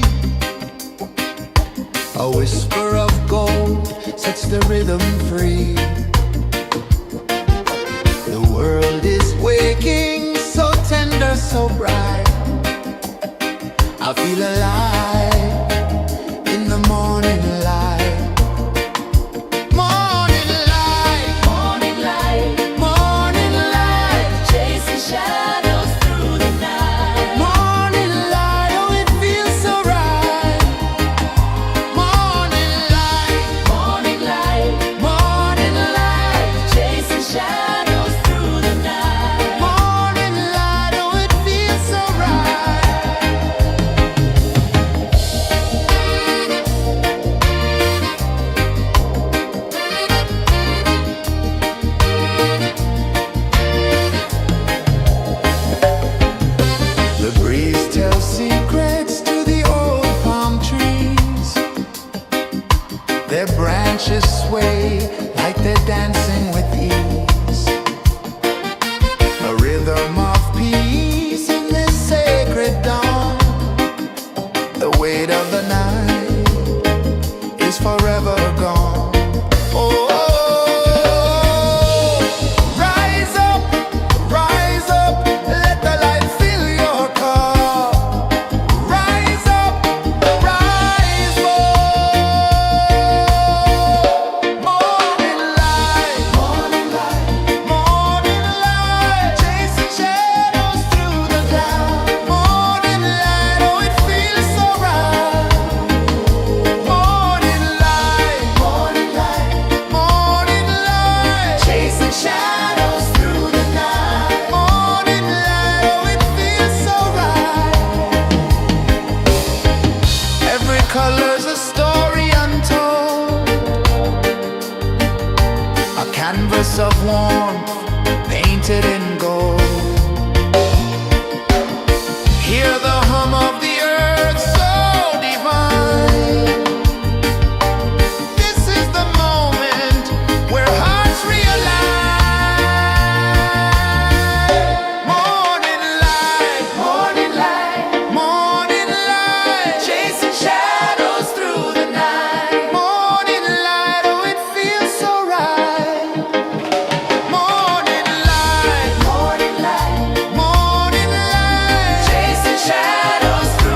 A whisper of gold sets the rhythm free. The world is waking, so tender, so bright. I feel alive in the morning light. Morning light, Morning light, morning light, chasing shadows through the night. morning light, oh it feels so right. Morning light, Morning light, morning light, chasing shadows through the night. morning light, oh it feels so right. The breeze tells secrets to the old palm trees. Their branches sway like they're dancing with ease. A rhythm of peace in this sacred dawn. The weight of the night is forever gone. Oh, rise up, let the light fill your cup. Rise up, rise more. Morning light, morning light, chasing shadows through the cloud. Morning light, oh it feels so right. Morning light, chasing shadows through the night. Morning light, oh it feels so right. Every color's a story untold, a canvas of warmth painted in gold. Hear the hum of the earth so divine. This is the moment where hearts realign. Morning light, chasing shadows through the night. Morning light, oh it feels so right. Morning light, chasing shadows through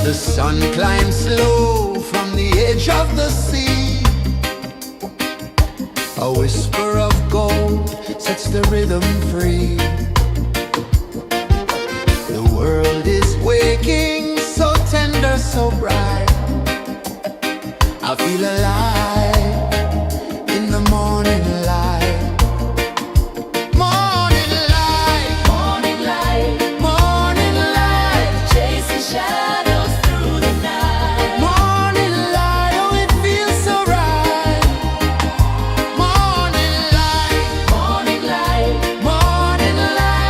The sun climbs slow from the edge of the sea. A whisper of gold sets the rhythm free. The world is waking, so tender, so bright. I feel alive in the morning light. Morning light, Morning light, morning light, chasing shadows through the night. morning light, oh it feels so right. Morning light, Morning light, morning light.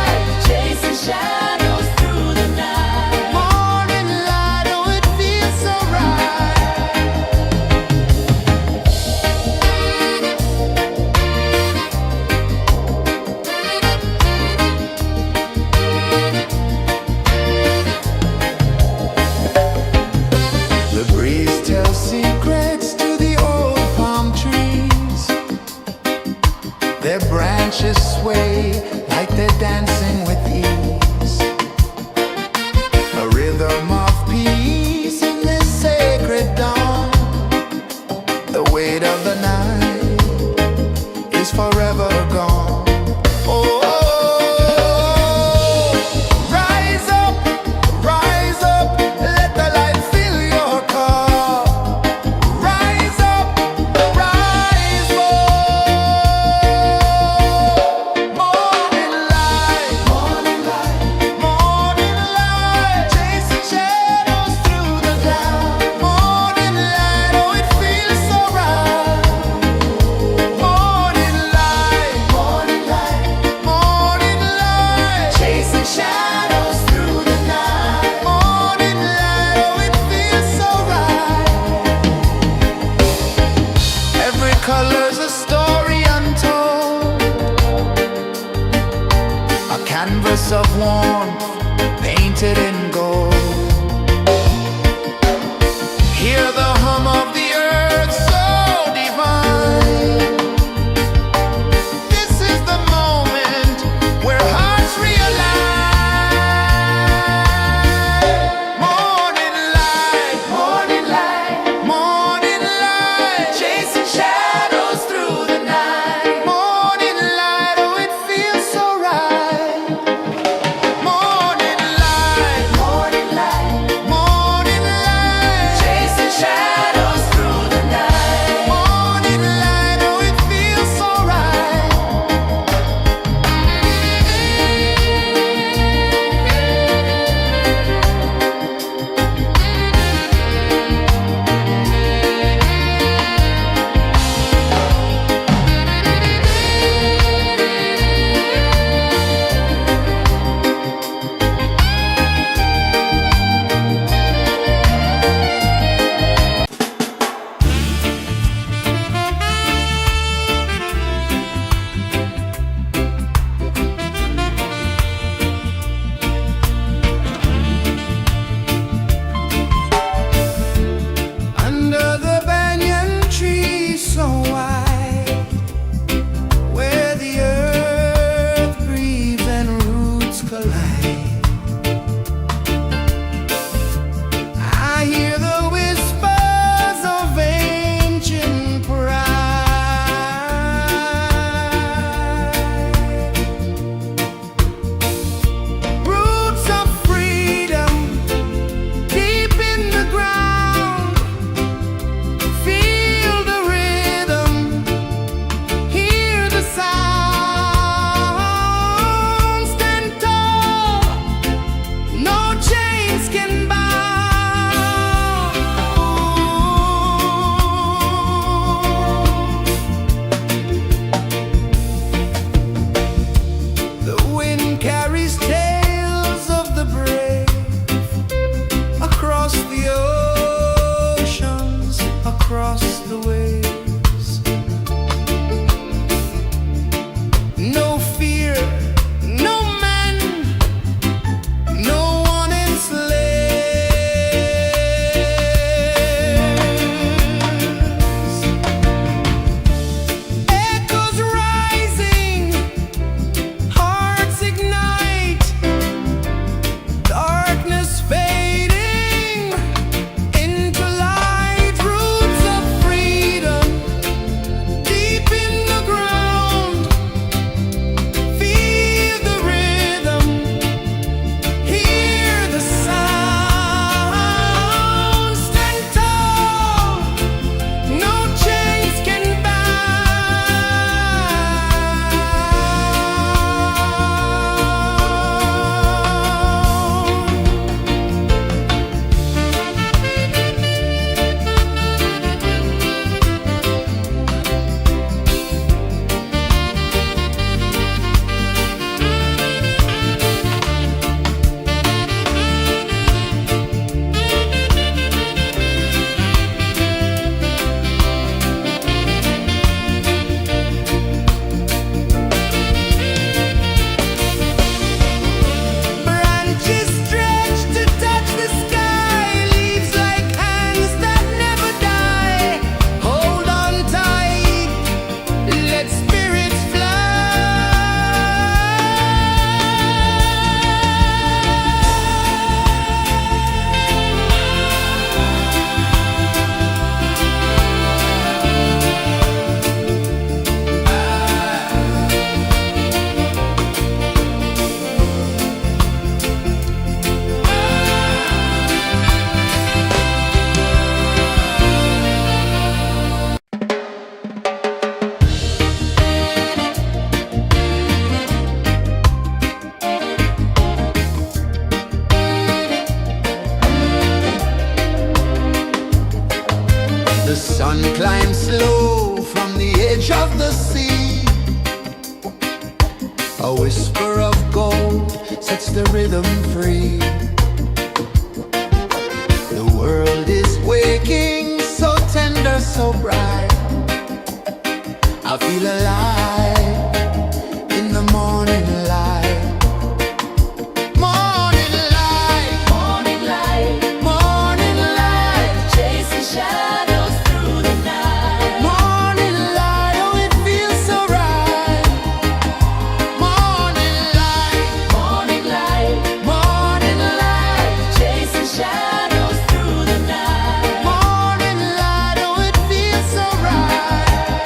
The sun climbs slow from the edge of the sea. A whisper of gold sets the rhythm free. The world is waking, so tender, so bright. I feel alive in the morning light. Morning light, Morning light, morning light, chasing shadows through the night. morning light, oh it feels so right. Morning light, Morning light, morning light, chasing shadows through the night. morning light, oh it feels so right.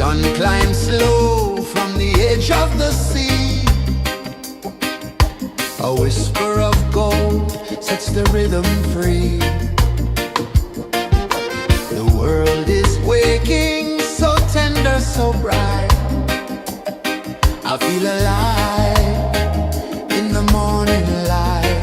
sun climbs slow from the edge of the sea. A whisper of gold sets the rhythm free. The world is waking, so tender, so bright. I feel alive in the morning light.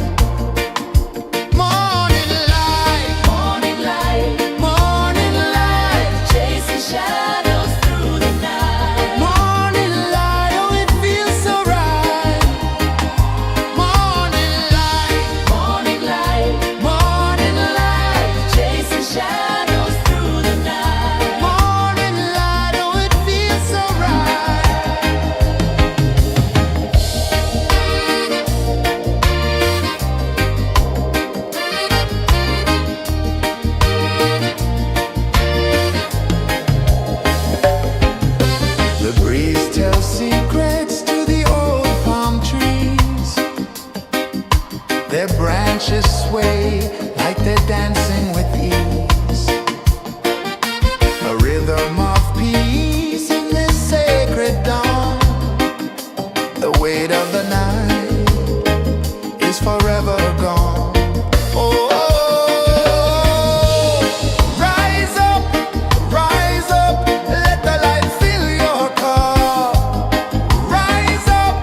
Morning light, Morning light, morning light, chasing shadows through the night. morning light, oh it feels so right. Morning light, Morning light, morning light, chasing shadows through the night. morning light, oh it feels so right. The breeze tells secrets to the old palm trees. Their branches sway like they're dancing with ease. A rhythm of peace in this sacred dawn. The weight of the night is forever gone. Oh, rise up, let the light fill your cup. Rise up,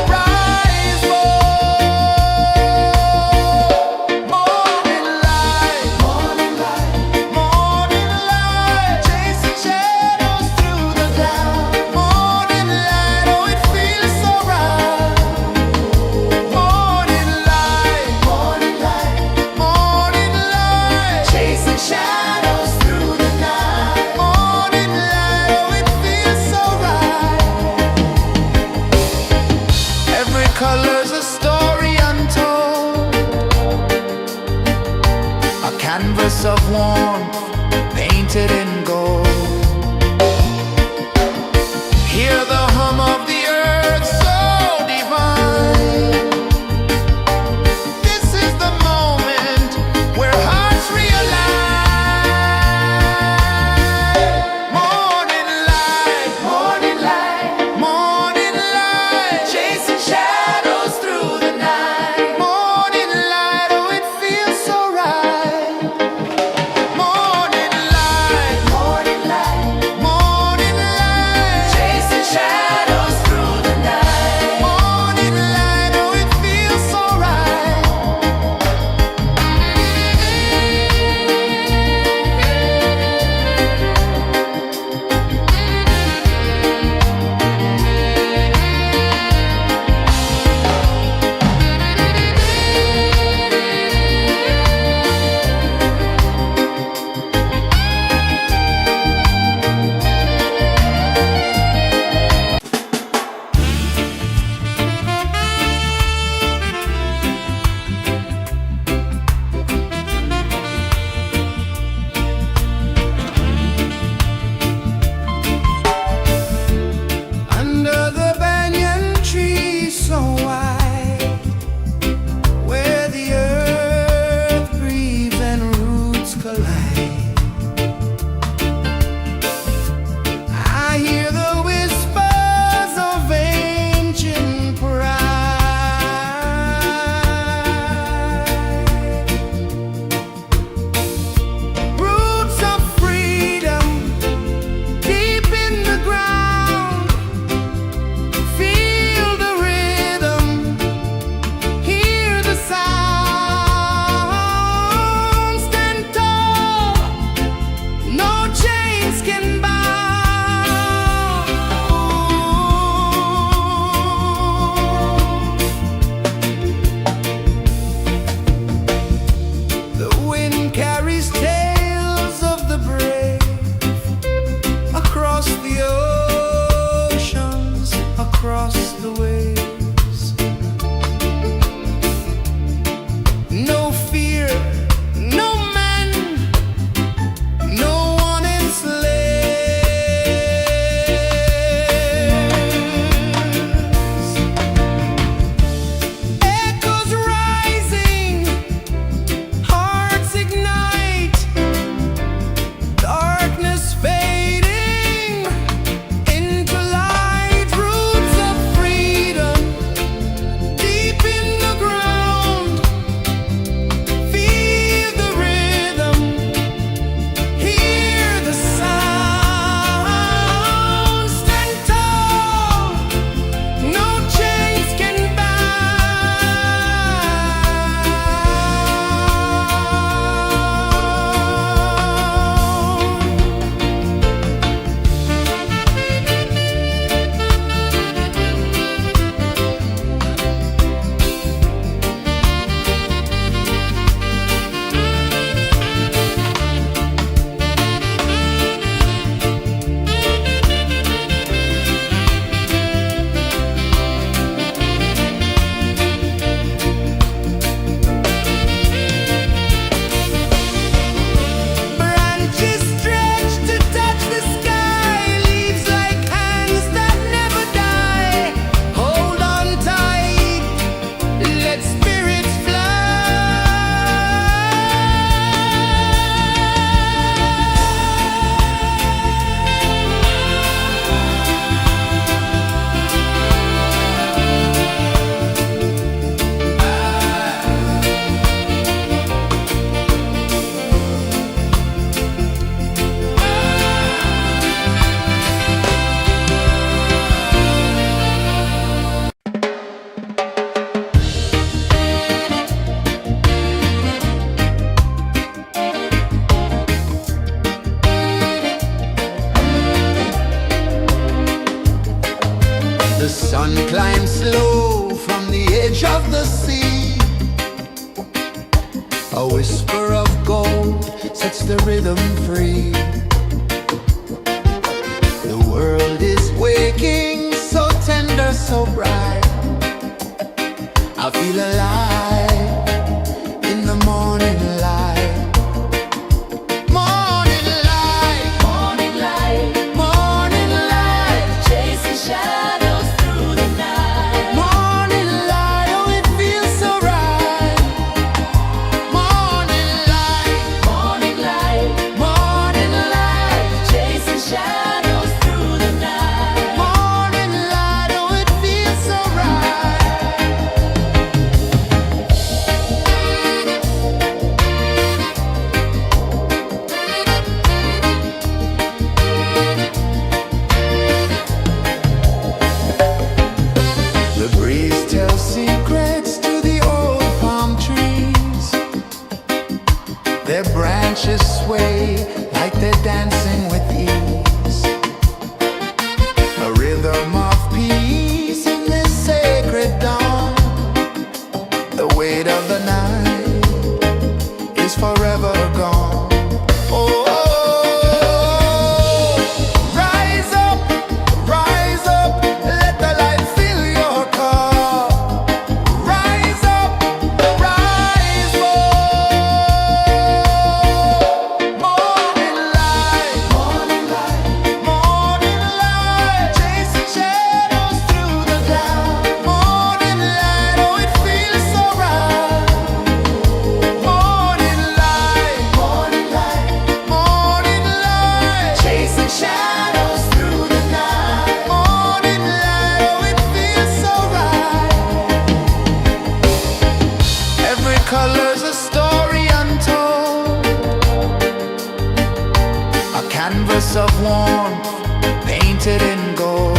rise up. Morning light, morning light, morning light, chasing shadows through the cloud. Morning light, oh it feels so right. Morning light, morning light, morning light, chasing shadows through the night. Morning light, oh it feels so right. Every color's a story untold, a canvas of warmth painted in gold. Hear the hum of the earth so divine. This is the moment where hearts realign. Morning light, morning light, morning light, chasing shadows through the night. Morning light, oh it feels so right. Morning light, morning whisper of gold sets the rhythm free. The world is waking, so tender, so bright. I feel alive in the morning light. Morning light, Morning light, morning light, chasing shadows through the night. morning light, oh it feels so right. Morning light, Morning light, morning light, chasing shadows through the night. morning light, oh it feels so right. The breeze tells secrets to the old palm trees. Their branches sway like they're dancing with ease. A rhythm of peace in this sacred dawn. The weight of the night is forever gone. Oh, rise up, let the light fill your cup. Rise up, rise up. Morning light, morning light, morning light, chasing shadows through the cloud. Morning light, oh it feels so right. Morning light, morning light, morning light, chasing shadows through the night. Morning light, oh it feels so right. Every color's a story untold, a canvas of warmth painted in gold.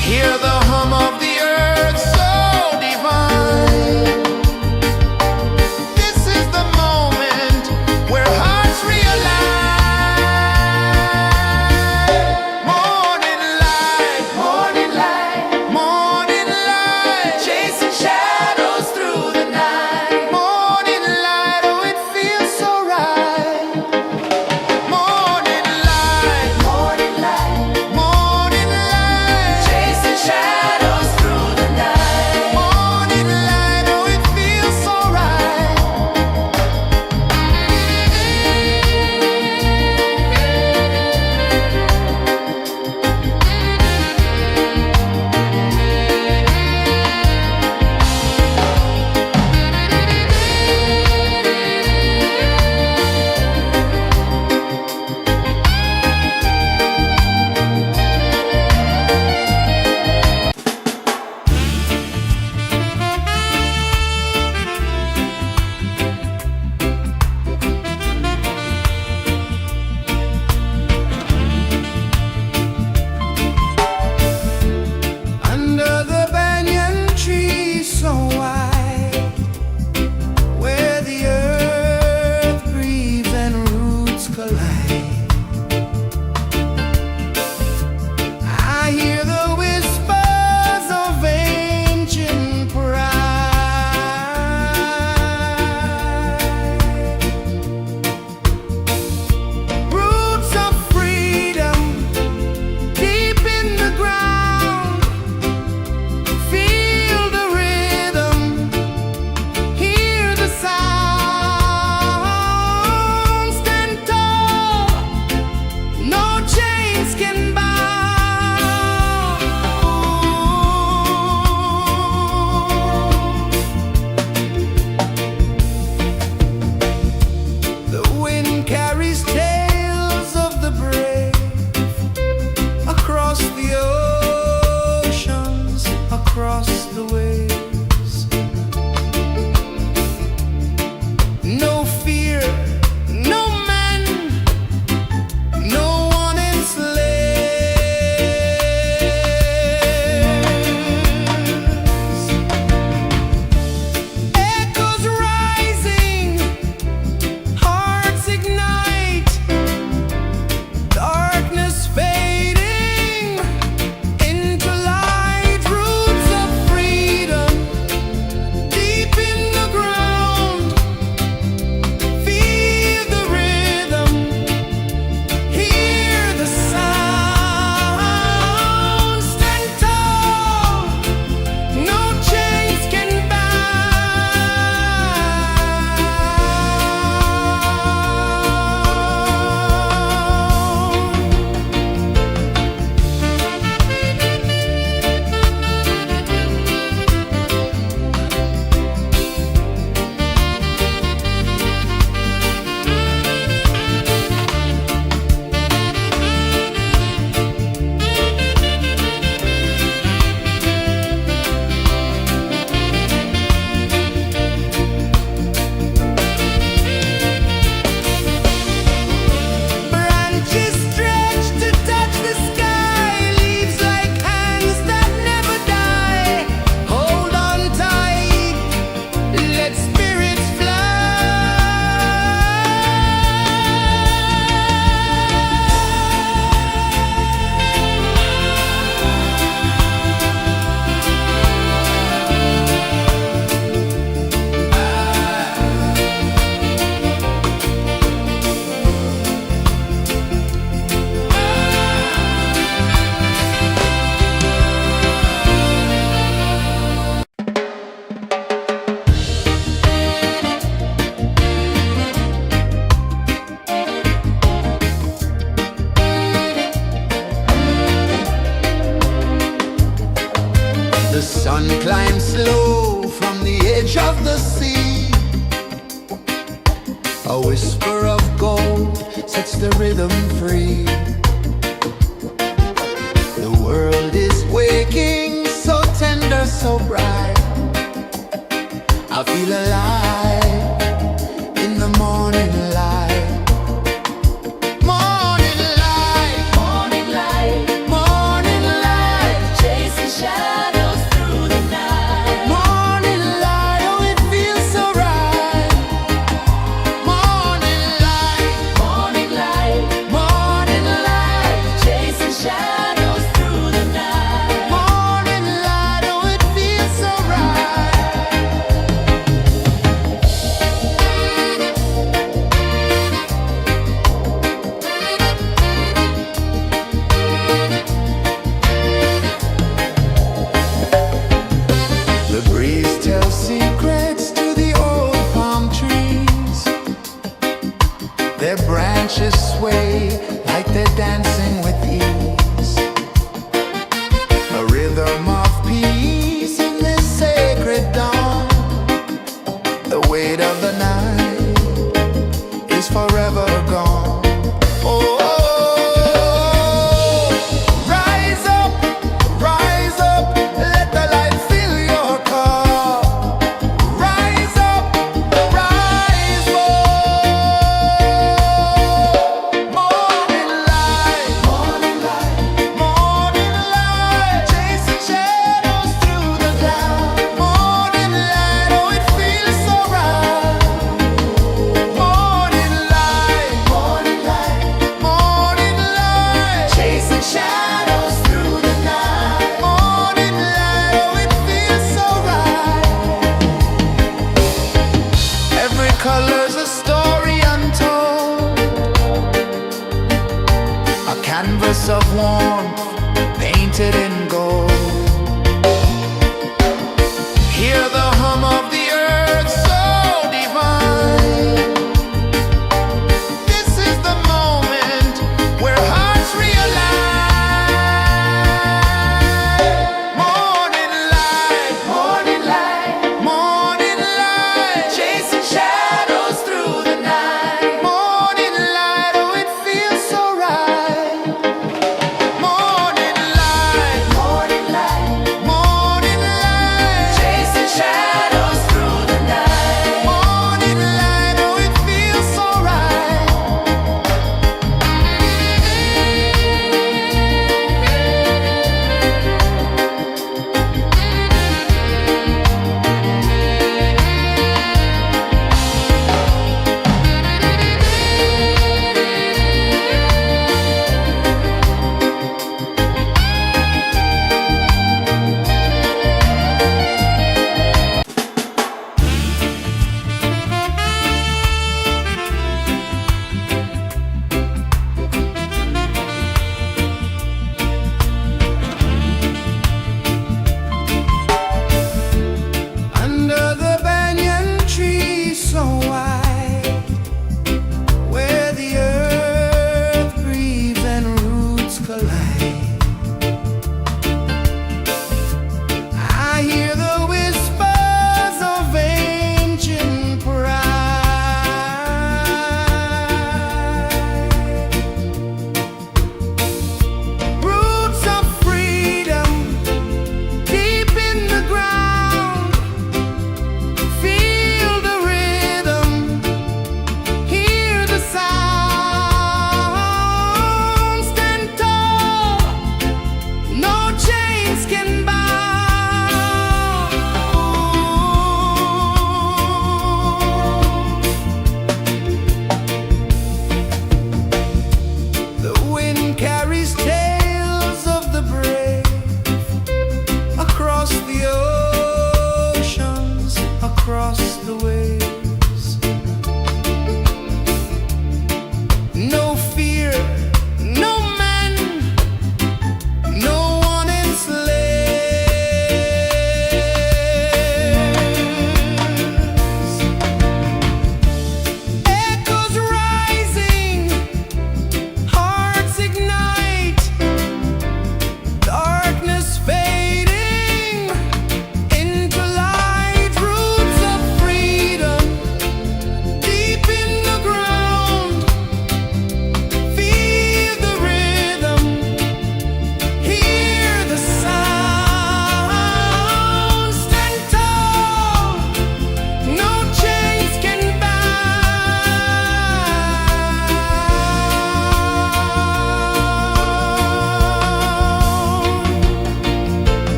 Hear the hum of the earth so divine. This is the moment where hearts realign. Morning light, morning light, morning light, chasing shadows through the night. Morning light, oh it feels so right. Morning makes the rhythm free. The world is waking, so tender, so bright. I feel alive in the morning light. Morning light, Morning light, morning light, chasing shadows through the night. morning light, oh it feels so right. Morning light, Morning light, morning light, chasing shadows through the night. morning light, oh it feels so right. The breeze tells secrets to the old palm trees. Their branches sway like they're dancing with ease. A rhythm of peace in this sacred dawn. The weight of the night is forever gone. Oh, rise up, let the light fill your cup. Rise up, rise up. Morning light, morning light, morning light, chasing shadows through the cloud. Morning light, oh it feels so right. Morning light, morning light, morning light, chasing shadows through the night. Morning light, oh it feels so right. Every color's a story untold, a canvas of warmth painted in gold. Hear the hum of the earth so divine. This is the moment where hearts realign. Morning light, morning light, morning light, chasing shadows through the night. Morning light, oh it feels so right. Morning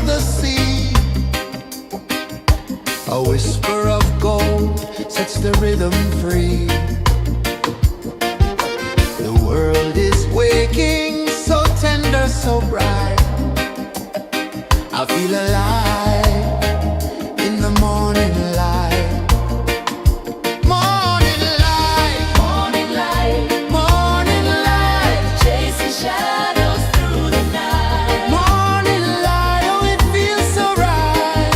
the sea. A whisper of gold sets the rhythm free. The world is waking, so tender, so bright. I feel alive in the morning light. Morning light, Morning light, morning light, chasing shadows through the night. morning light, oh it feels so right.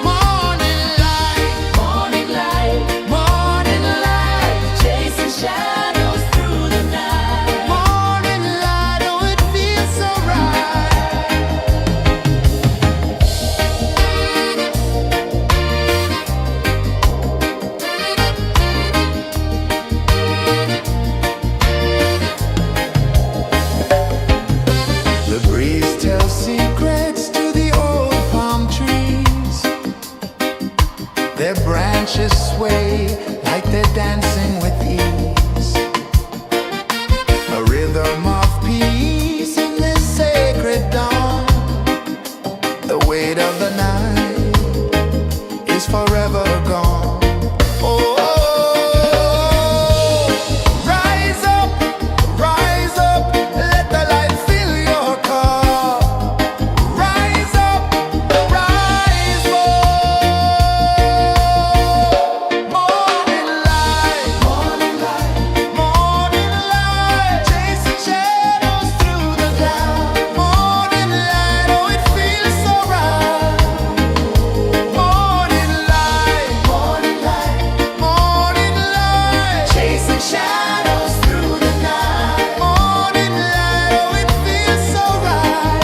Morning light, Morning light, morning light, chasing shadows through the night. morning light, oh it feels so right. The breeze tells secrets to the old palm trees. Their branches sway like they're dancing with ease. A rhythm of peace in this sacred dawn. The weight of the night is forever gone. Oh, rise up, let the light fill your cup. Rise up, rise up. Morning light, morning light, morning light, chasing shadows through the cloud. Morning light, oh it feels so right. Morning light, morning light, morning light, chasing shadows through the night. Morning light, oh it feels so right.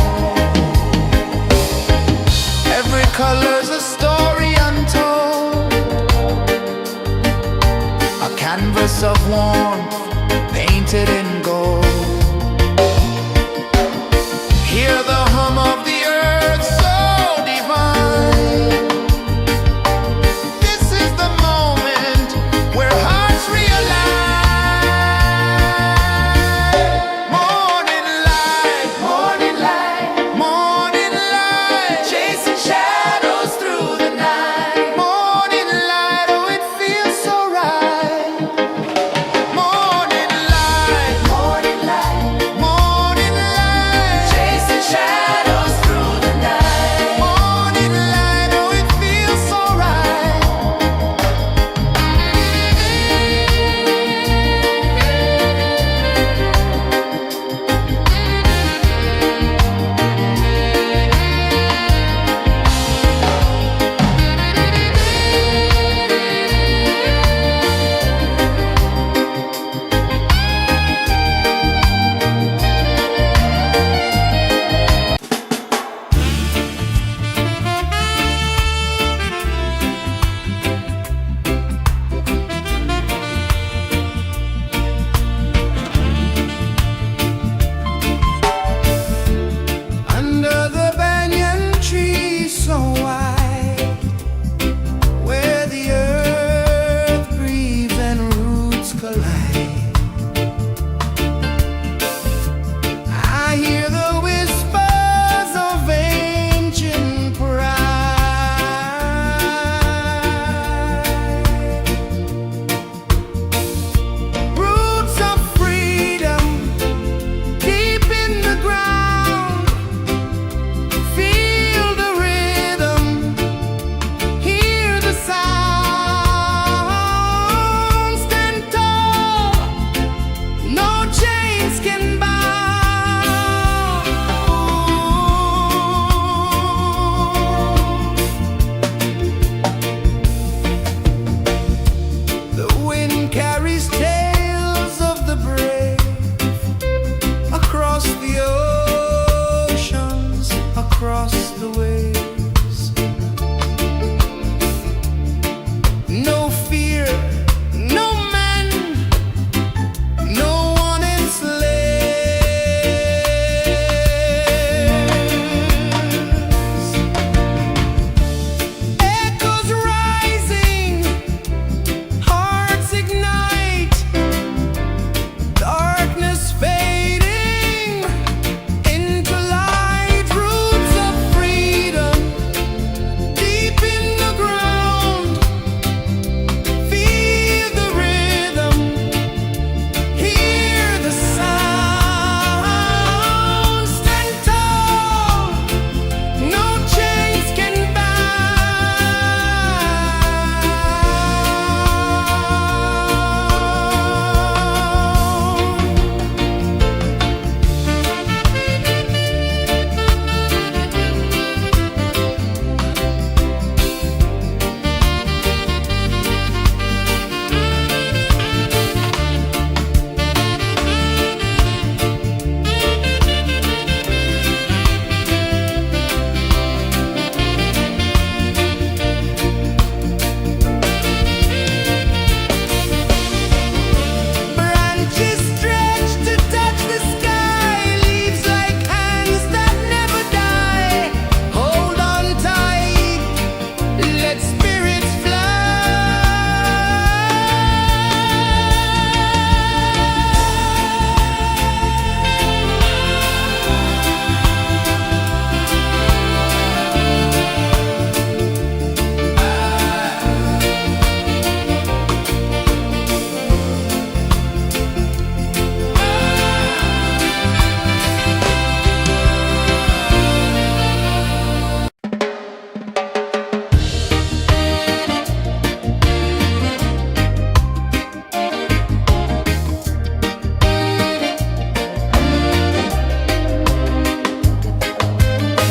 Every color's a story untold, a canvas of warmth painted in gold. Hear the hum of the earth so divine. This is the moment where hearts realign. Morning light, morning light, morning light, chasing shadows through the night. Morning light, oh it feels so right. Morning light, morning light, morning light, chasing shadows.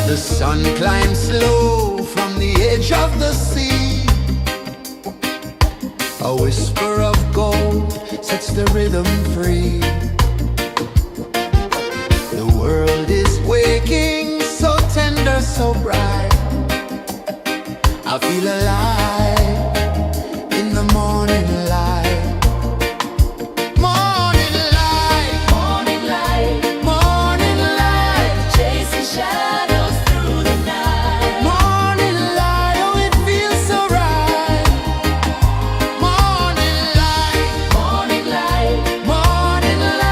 The sun climbs slow from the edge of the sea. A whisper of gold sets the rhythm free. The world is waking, so tender, so bright. I feel alive in the morning light. Morning light, Morning light, morning light, chasing shadows through the night. morning light, oh it feels so right. Morning light, Morning light, morning light.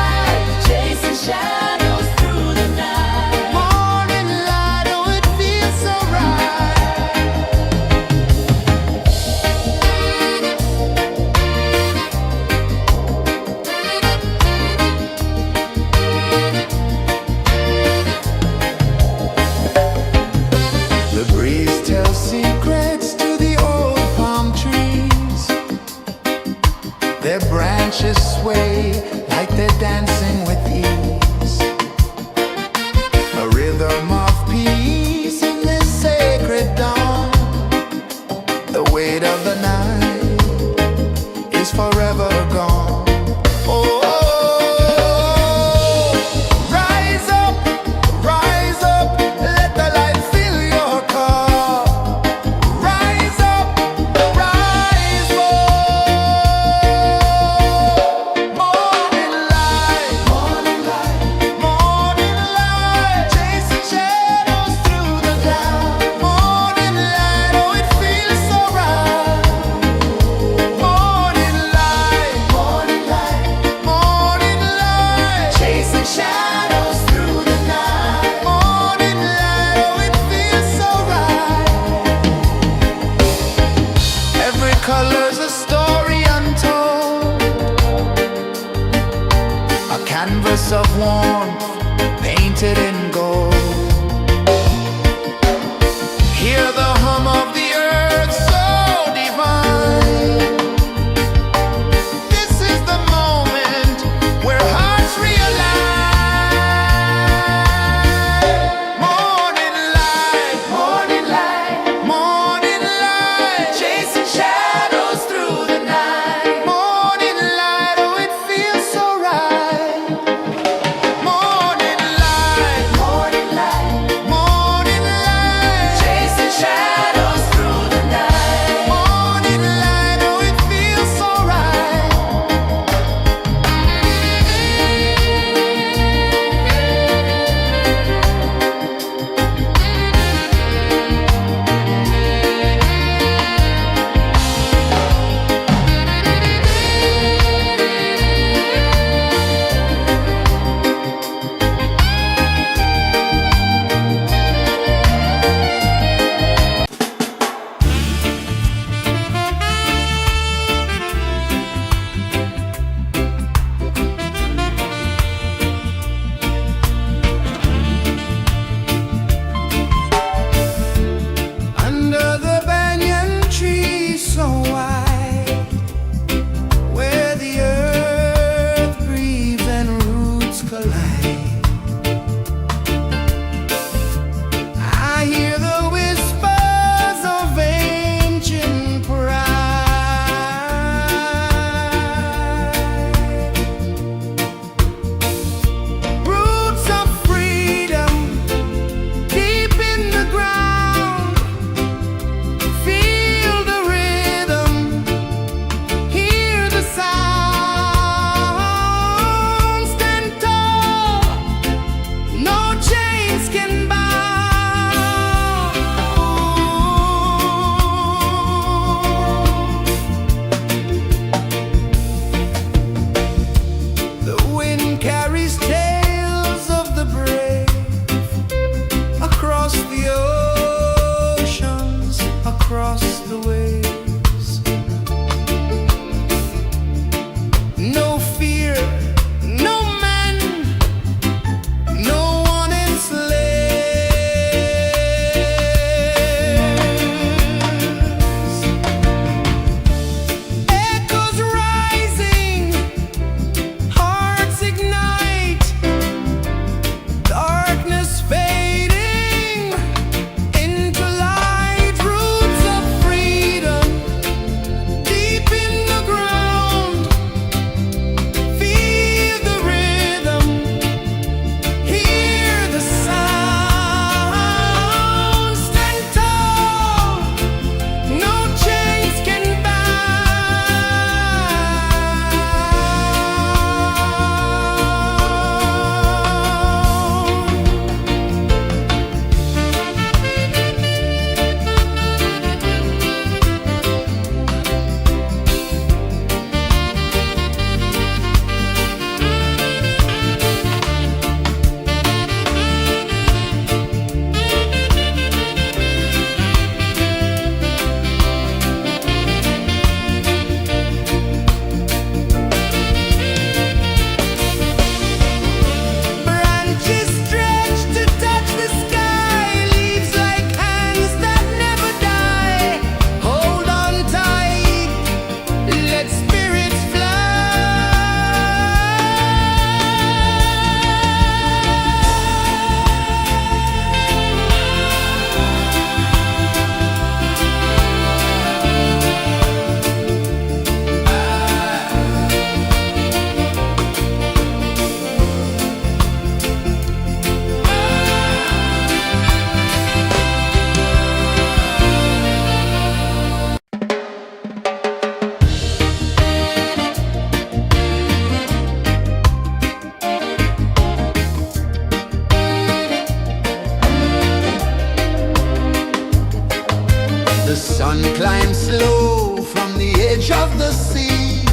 Sun climbs slow from the edge of the sea.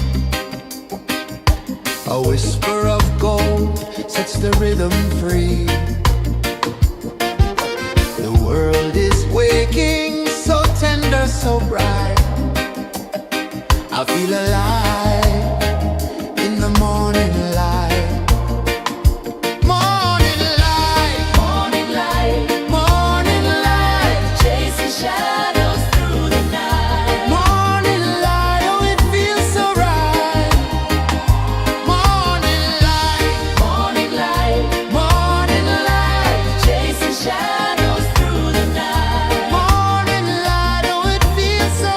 A whisper of gold sets the rhythm free. The world is waking, so tender, so bright. I feel alive in the morning light. Morning light, Morning light, morning light, chasing shadows through the night. morning light, oh it feels so right. Morning light, Morning light, morning light, chasing shadows through the night. morning light, oh it feels so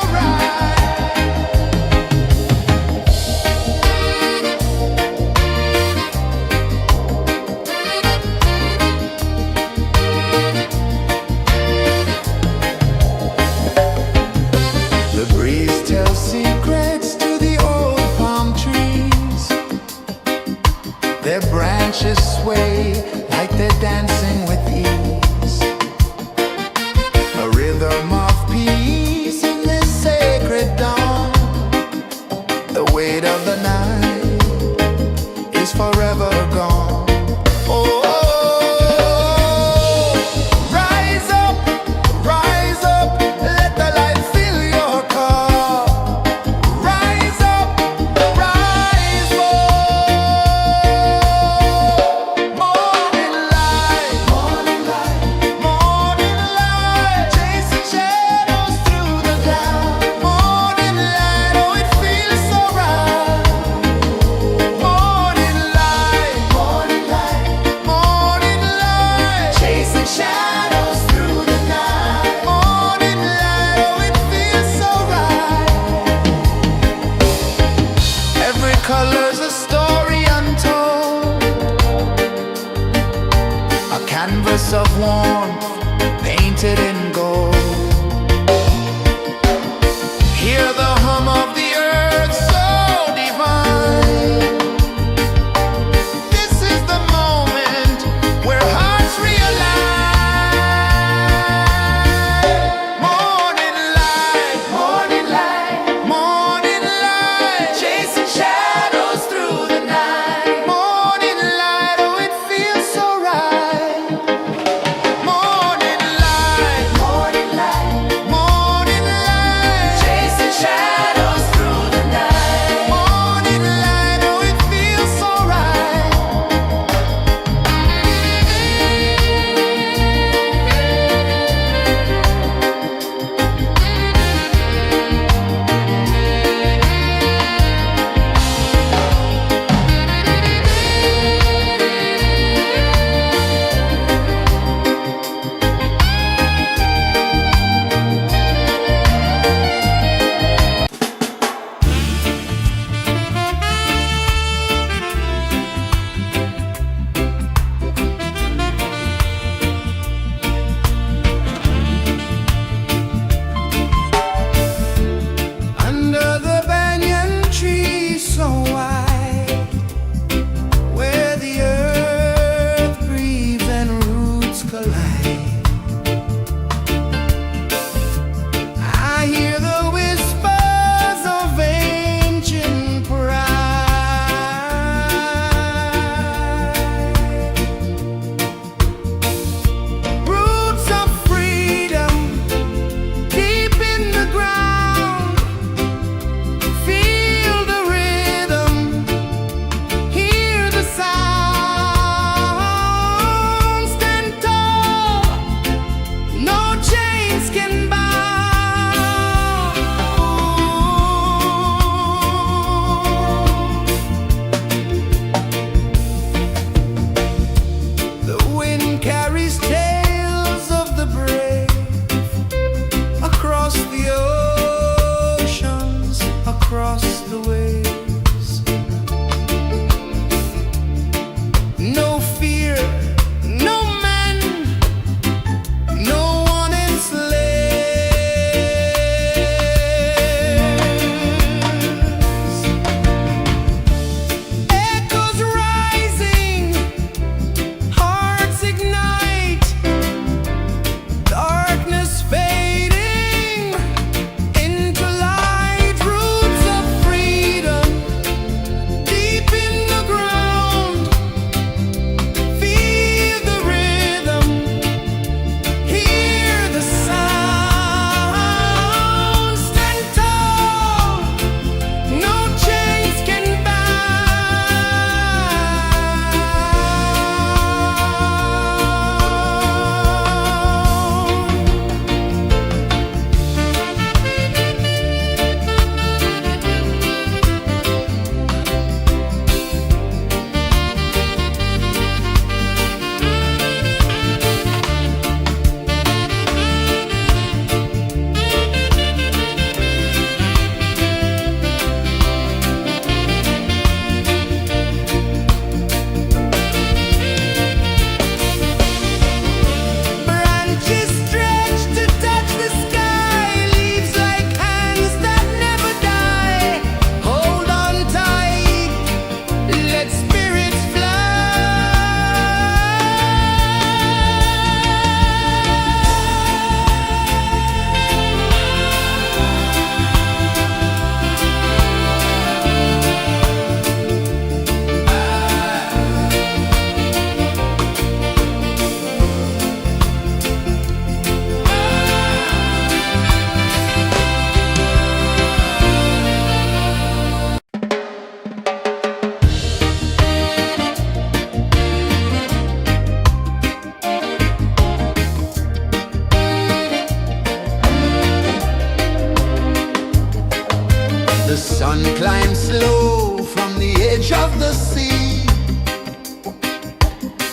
The sun climbs slow from the edge of the sea.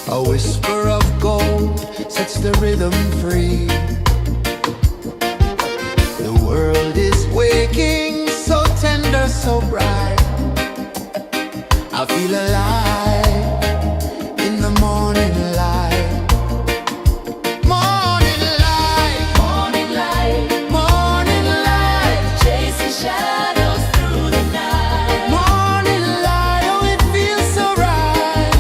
A whisper of gold sets the rhythm free. The world is waking, so tender, so bright. I feel alive in the morning light. Morning light, Morning light, morning light, chasing shadows through the night. morning light, oh it feels so right.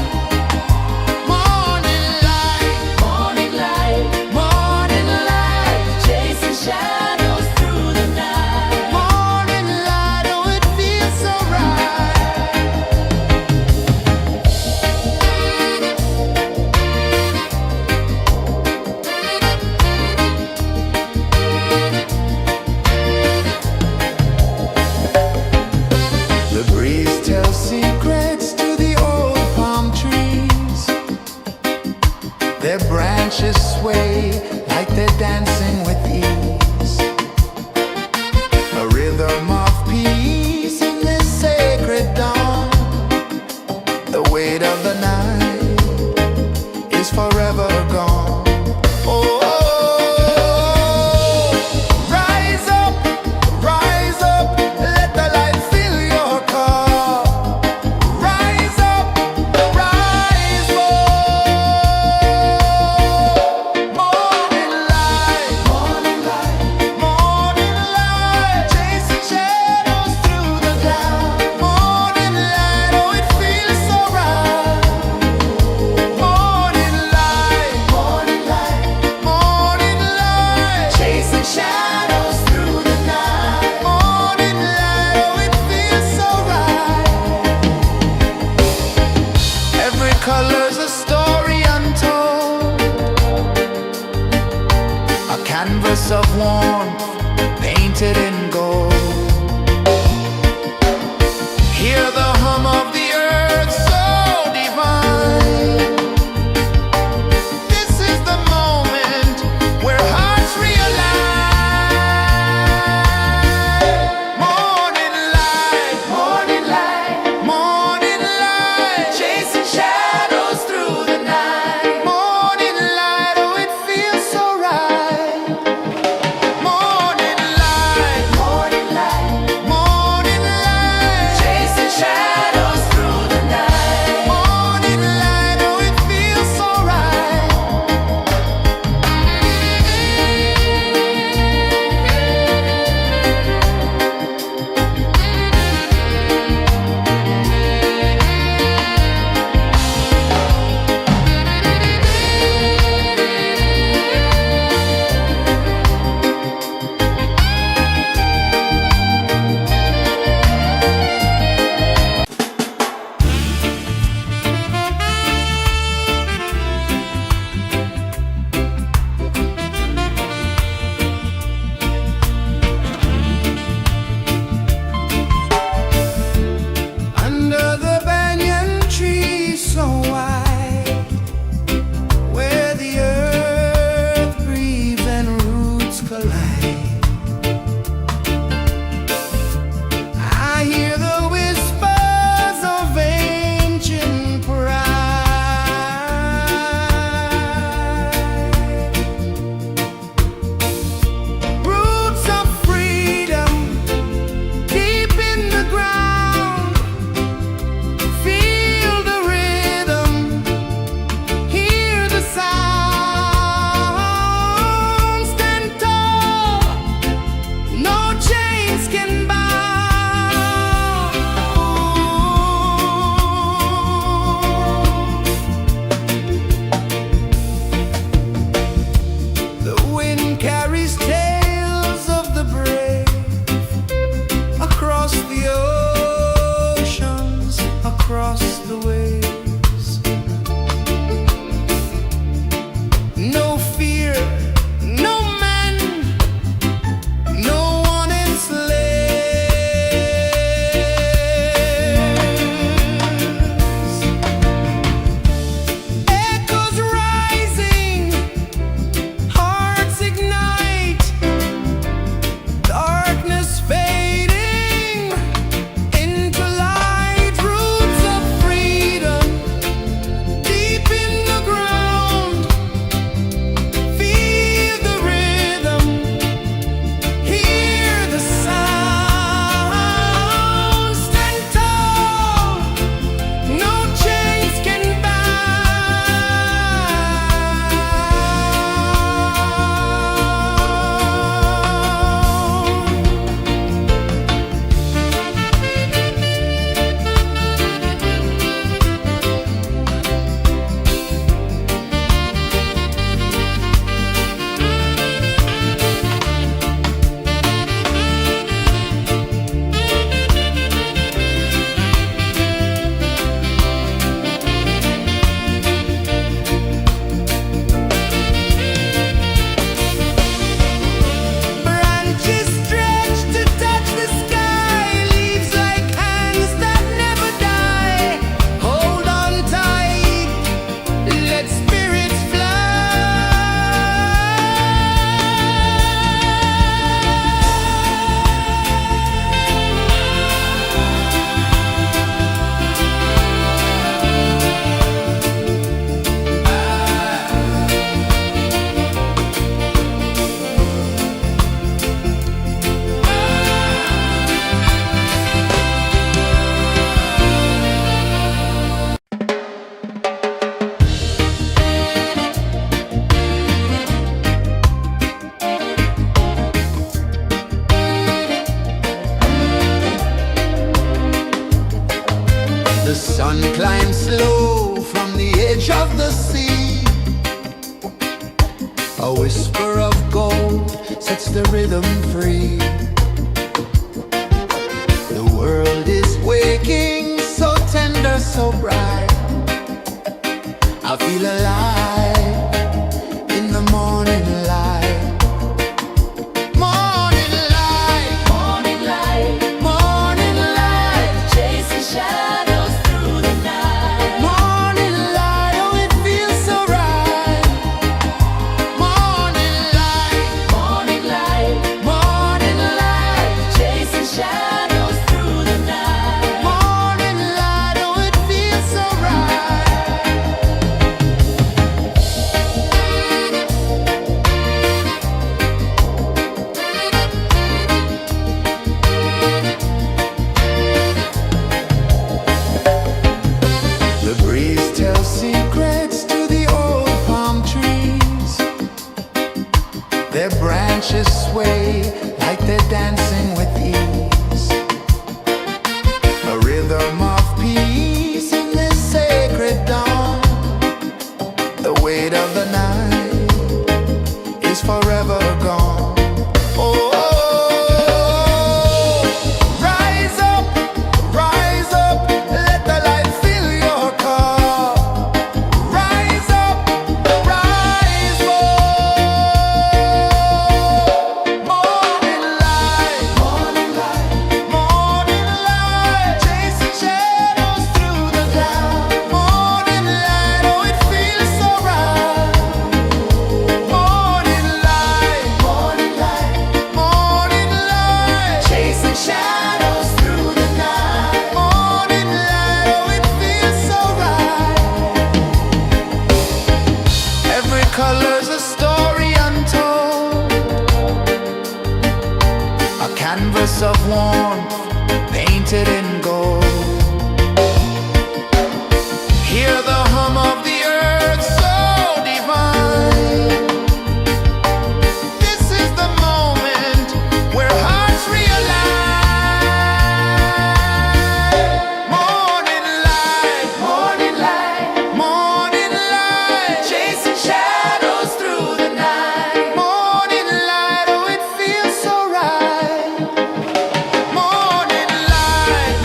Morning light, Morning light, morning light, chasing shadows through the night. morning light, oh it feels so right. The breeze tells secrets to the old palm trees. Their branches sway like they're dancing with ease. A rhythm of peace in this sacred dawn. The weight of the night is forever gone. Oh, rise up, let the light fill your cup. Rise up, rise up. Morning light, morning light, morning light, chasing shadows through the cloud. Morning light, oh it feels so right. Morning light, morning light, morning light, chasing shadows through the night. Morning light, oh it feels so right. Every color's a story untold, a canvas of warmth painted in gold. Hear the hum of the earth so divine. This is the moment where hearts realign. Morning light, morning light, morning light, chasing shadows through the night. Morning light, oh it feels so right. Morning light, morning A whisper of gold sets the rhythm free. The world is waking, so tender, so bright. I feel alive in the morning light. Morning light, Morning light, morning light, chasing shadows through the night. morning light, oh it feels so right. Morning light, Morning light, morning light, chasing shadows through the night. morning light, oh it feels so right. The breeze tells secrets to the old palm trees. Their branches sway like they're dancing with ease. A rhythm of peace in this sacred dawn. The weight of the night is forever gone. Oh, rise up, let the light fill your cup. Rise up, rise up. Morning light, morning light, chasing shadows through the cloud. Morning light, oh it feels so right. Morning light, chasing shadows through the night. Morning light, oh it feels so right. Every color's a story untold, a canvas of warmth painted in gold. Hear the hum of the earth so divine. This is the moment where hearts realign. Morning light, morning light, chasing shadows through the night. Morning light, oh it feels so right. Morning light,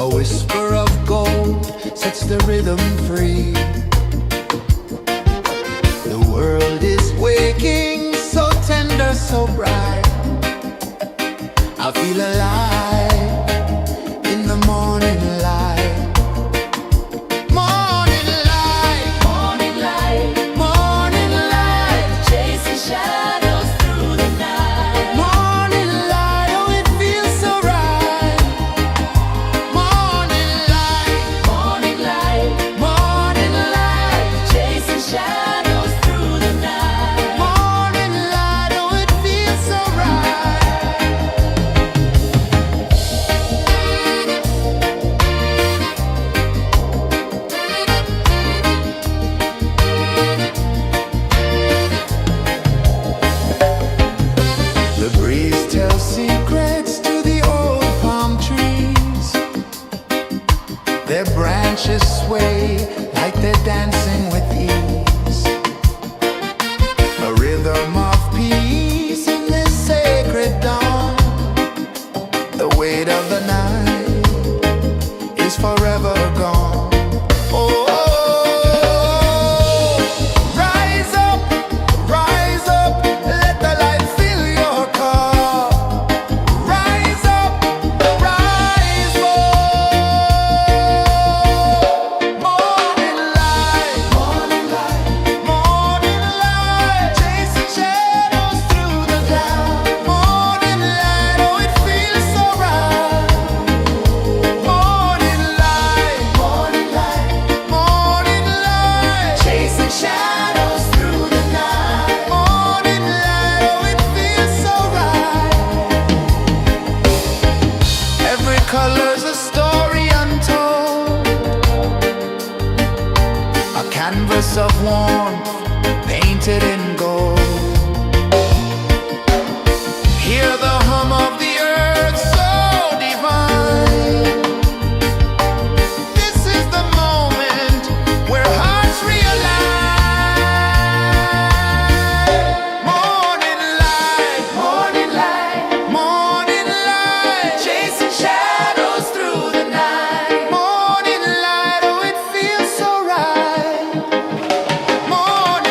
A whisper of gold sets the rhythm free. The world is waking, so tender, so bright. I feel alive in the morning light. Morning light, Morning light, morning light, chasing shadows through the night. morning light, oh it feels so right. Morning light, Morning light, morning light, chasing shadows through the night. morning light, oh it feels so right. The breeze tells secrets to the old palm trees. Their branches sway like they're dancing with ease. A rhythm of peace in this sacred dawn. The weight of the night is forever gone. Oh, rise up, let the light fill your cup. Rise up, rise more. Morning light, morning light, chasing shadows through the cloud. Morning light, oh it feels so right. Morning light, morning light, chasing shadows through the night. Morning light, oh it feels so right. Every color's a story untold, a canvas of warmth painted in gold. Hear the hum of the earth so divine. This is the moment where hearts realign. Morning light, morning light, chasing shadows through the night. Morning light, oh it feels so right. Morning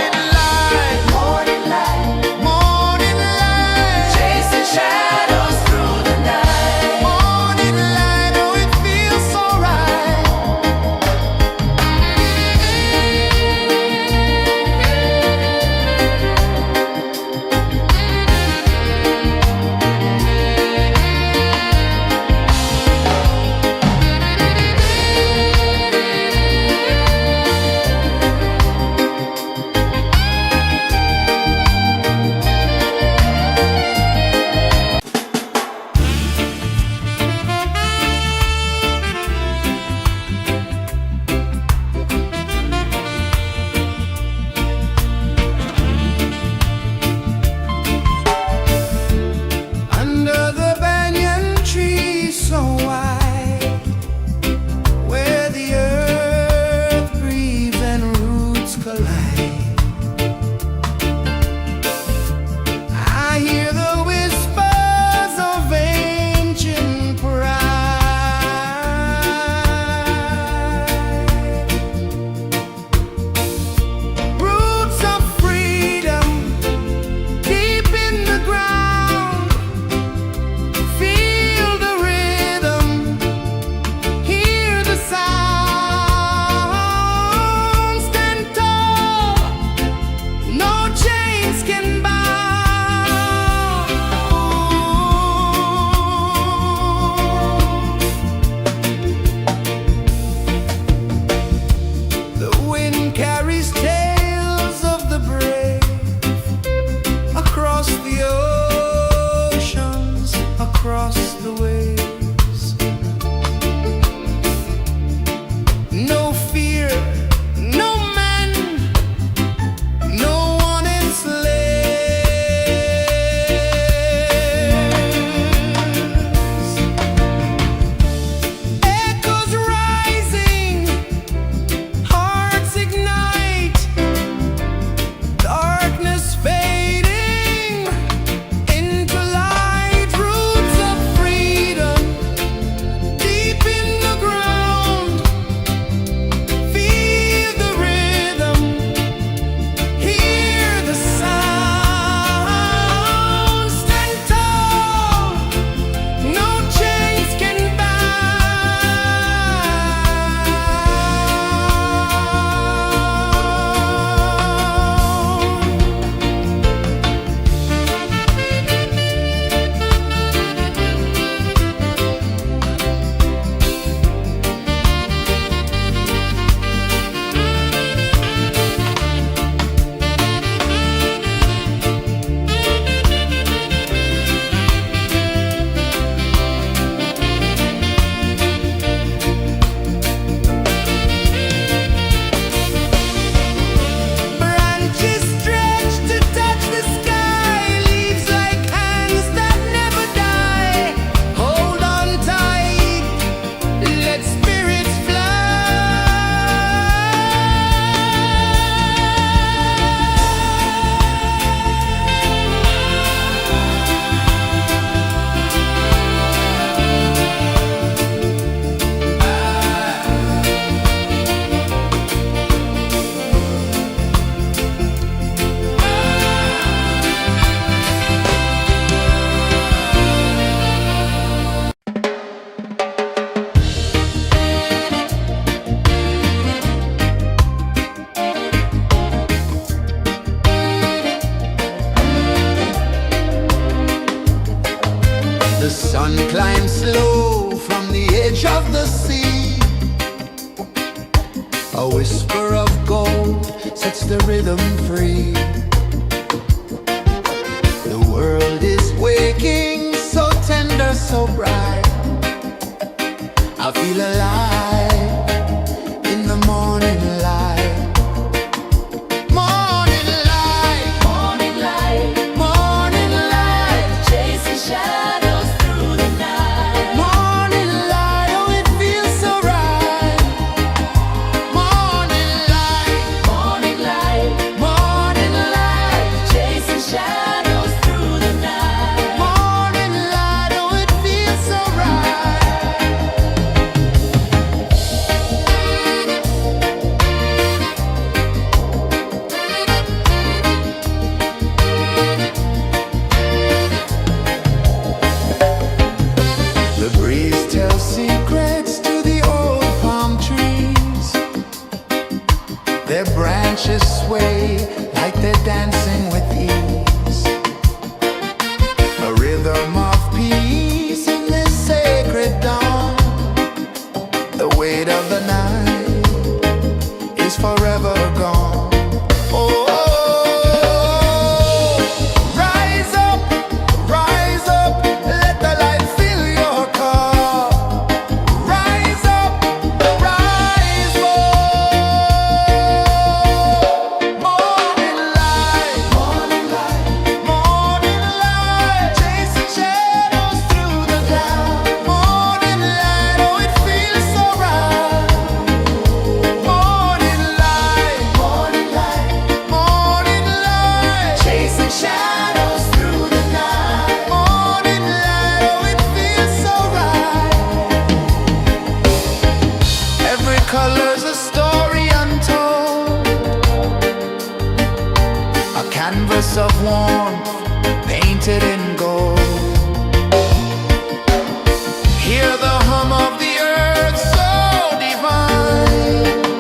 of the sea. A whisper of gold sets the rhythm free. The world is waking, so tender, so bright. I feel alive in the morning light. Morning light, Morning light, morning light, chasing shadows through the night. morning light, oh it feels so right. Morning light, Morning light, morning light, chasing shadows through the night. morning light, oh it feels so right. The breeze tells secrets to the old palm trees. Their branches sway like they're dancing with ease. A rhythm of peace in this sacred dawn. The weight of the night is forever gone. Oh, rise up, let the light fill your cup. Rise up, rise up. Morning light, morning light, chasing shadows through the cloud. Morning light, oh it feels so right. Morning light, chasing shadows through the night. Morning light, oh it feels so right. Every color's a story untold, a canvas of warmth painted in gold. Hear the hum of the earth so divine.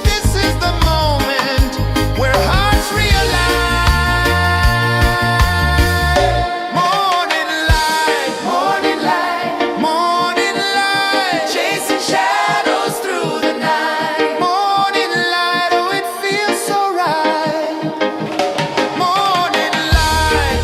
This is the moment where hearts realign. Morning light, morning light, chasing shadows through the night. Morning light, oh it feels so right. Morning light,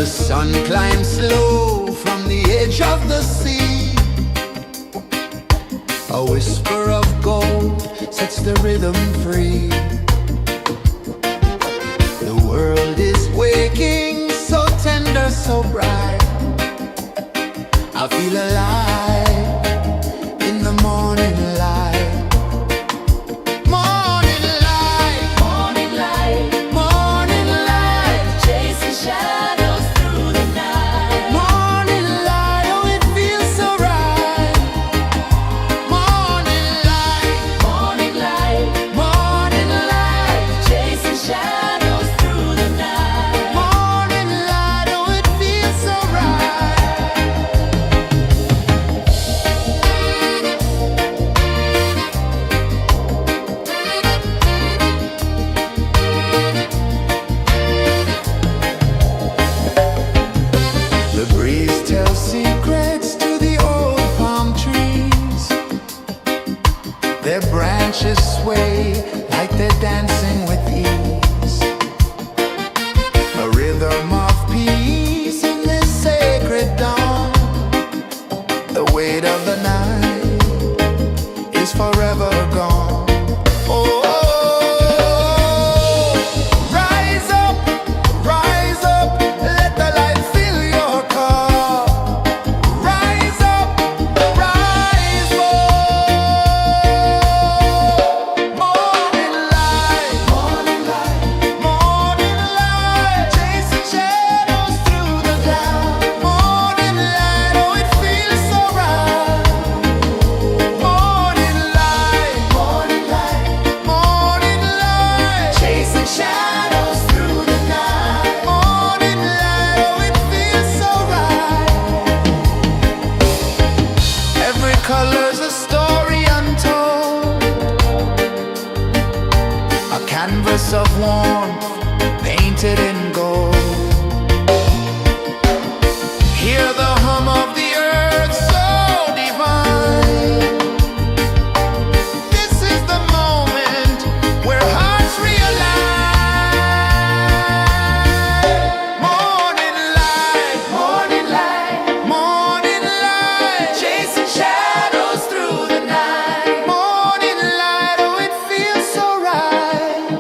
The sun climbs slow from the edge of the sea. A whisper of gold sets the rhythm free. The world is waking, so tender, so bright. I feel alive in the morning light. Morning light, Morning light, morning light, chasing shadows through the night. morning light, oh it feels so right. Morning light, Morning light, morning light, chasing shadows through the night. morning light, oh it feels so right. The breeze tells secrets to the old palm trees. Their branches sway like they're dancing with ease. A rhythm of peace in this sacred dawn. The weight of the night is forever gone. Oh, rise up, let the light fill your cup. Rise up, rise up. Morning light, morning light, morning light, chasing shadows through the cloud. Morning light, oh it feels so right. Morning light, morning light, morning light, chasing shadows through the night. Morning light, oh it feels so right. Every color's a story untold, a canvas of warmth painted in gold. Hear the hum of the earth so divine. This is the moment where hearts realign. Morning light, morning light, morning light, chasing shadows through the night. Morning light, oh it feels so right.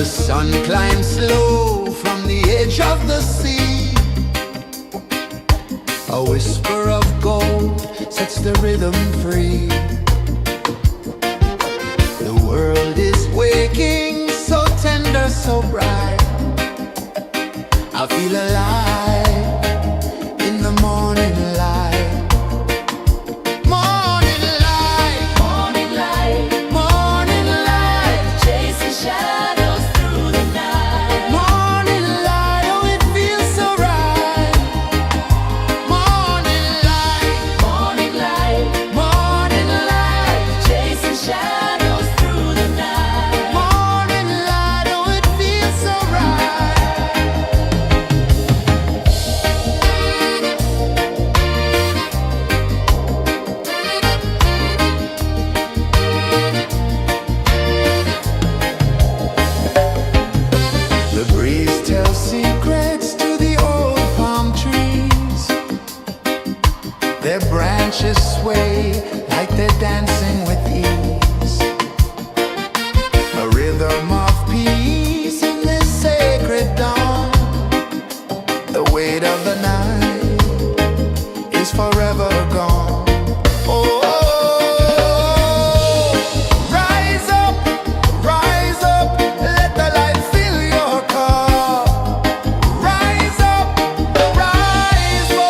The sun climbs slow from the edge of the sea. A whisper of gold sets the rhythm free. The world is waking, so tender, so bright. I feel alive in the morning light. Morning light, Morning light, morning light, chasing shadows through the night. morning light, oh it feels so right. Morning light, Morning light, morning light, chasing shadows through the night. morning light, oh it feels so right. The breeze tells secrets to the old palm trees. Their branches sway like they're dancing with ease. A rhythm of peace in this sacred dawn. The weight of the night is forever gone. Oh, rise up, let the light fill your cup. Rise up, rise up.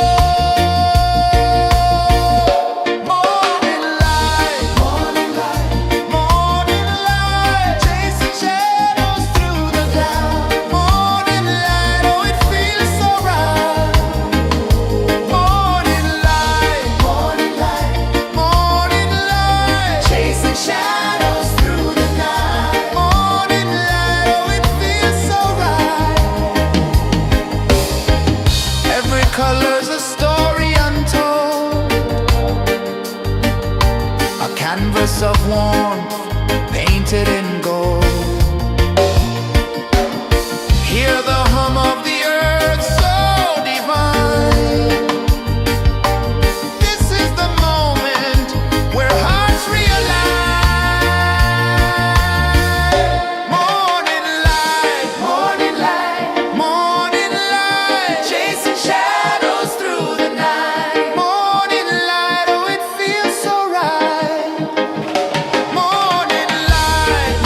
Morning light, morning light, morning light, chasing shadows through the cloud. Morning light, oh it feels so right. Morning light, morning light, morning light, chasing shadows through the night. Morning light, oh it feels so right. Every color's a story untold, a canvas of warmth painted in gold. Hear the hum of the earth so divine. This is the moment where hearts realign. Morning light, morning light, morning light, chasing shadows through the night. Morning light, oh it feels so right. Morning light,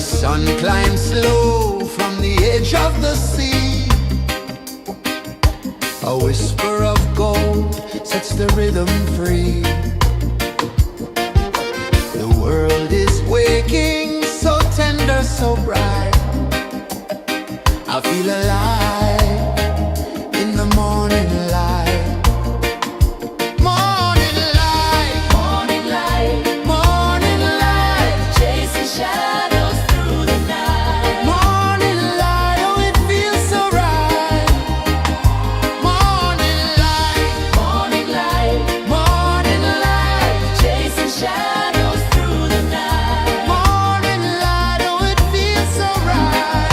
sun climbs slow from the edge of the sea. A whisper of gold sets the rhythm free. The world is waking, so tender, so bright. I feel alive in the morning light. Morning light, Morning light, morning light, chasing shadows through the night. morning light, oh it feels so right. Morning light, Morning light, morning light, chasing shadows through the night. morning light, oh it feels so right.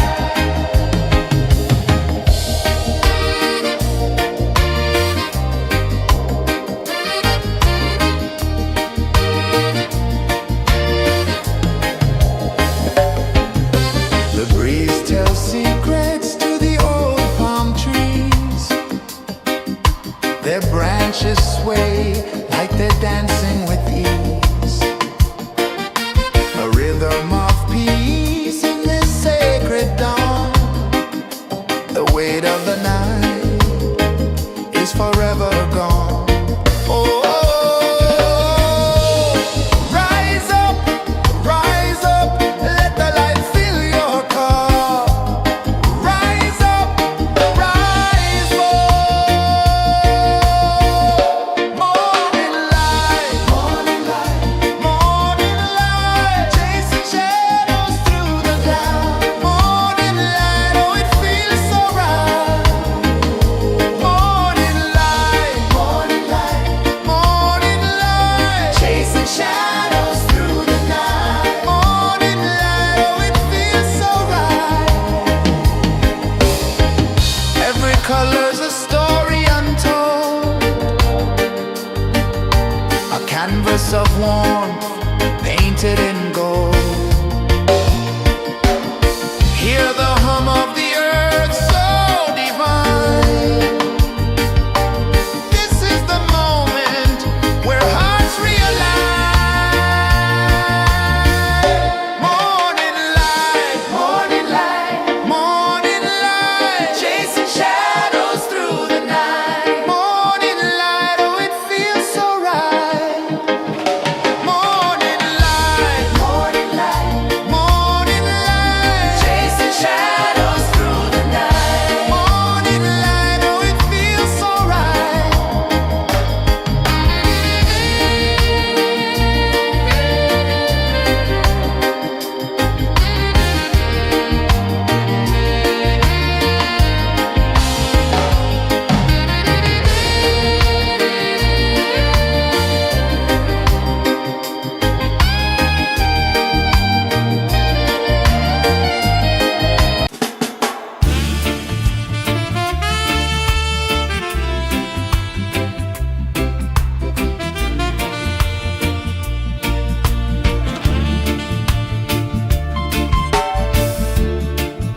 The breeze tells secrets to the old palm trees. Their branches sway like they're dancing with ease. A rhythm of peace in this sacred dawn. The weight of the night is forever gone. Oh, rise up, let the light fill your car. Rise up, rise up. Morning light, morning light, morning light, chasing shadows through the cloud. Morning light, oh it feels so right. Morning light, morning light, morning light, chasing shadows through the night. Morning light, oh it feels so right. Every color's a story untold, a canvas of warmth painted in gold. Hear the hum of the earth so divine. This is the moment where hearts realign. Morning light, morning light, morning light, chasing shadows through the night. Morning light, oh it feels so right. Morning light, morning light, morning light, chasing shadows through the night. Morning light, oh it feels so right.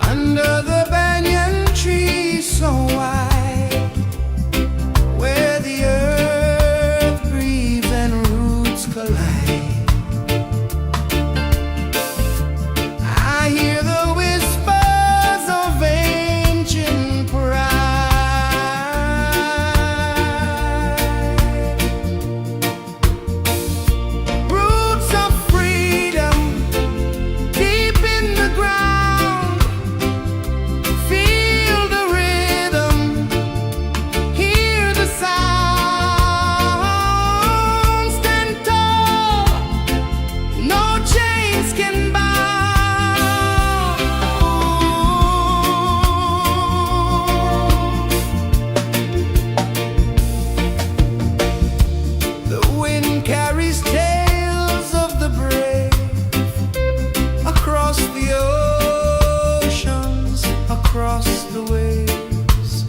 Under the banyan tree so wide, where the earth breathes and roots collide, I hear the whispers of ancient pride. Roots of freedom deep in the ground. Feel the rhythm, hear the sound. Stand tall, no chains can bound. The wind carries tales of the brave across the oceans, across the waves.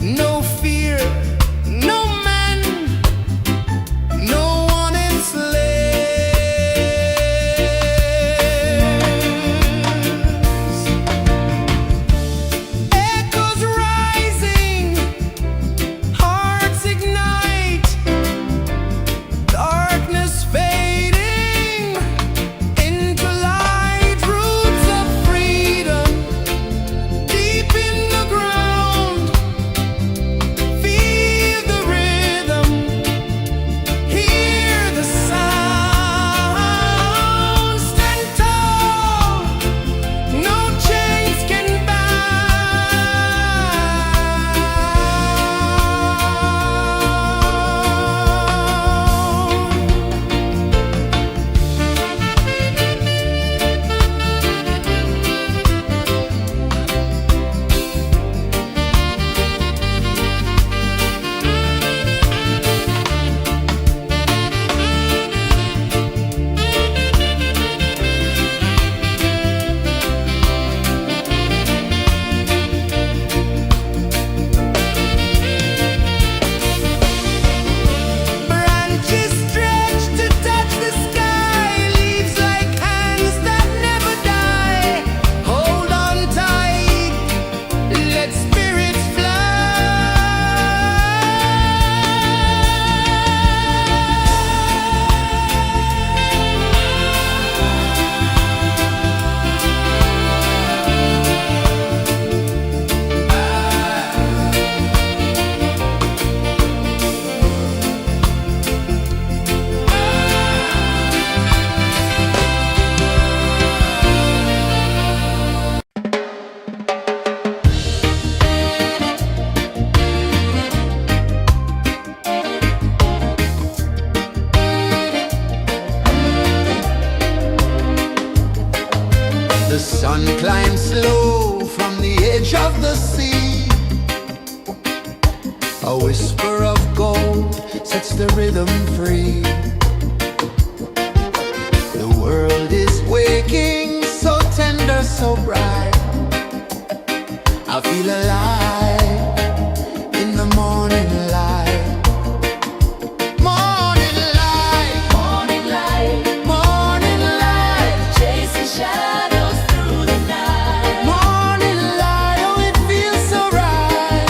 No fear, no man, no one enslaves. Echoes rising, hearts ignite. sun climbs slow from the edge of the sea. A whisper of gold sets the rhythm free. The world is waking, so tender, so bright. I feel alive in the morning light. Morning light, Morning light, morning light, chasing shadows through the night. morning light, oh it feels so right.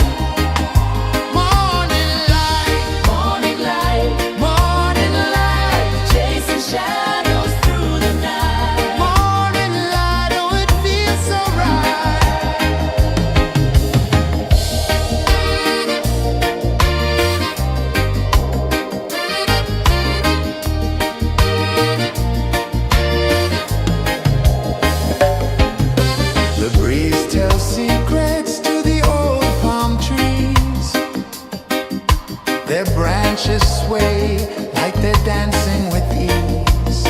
Morning light, Morning light, morning light, chasing shadows through the night. morning light, oh it feels so right. The breeze tells secrets to the old palm trees. Their branches sway like they're dancing with ease.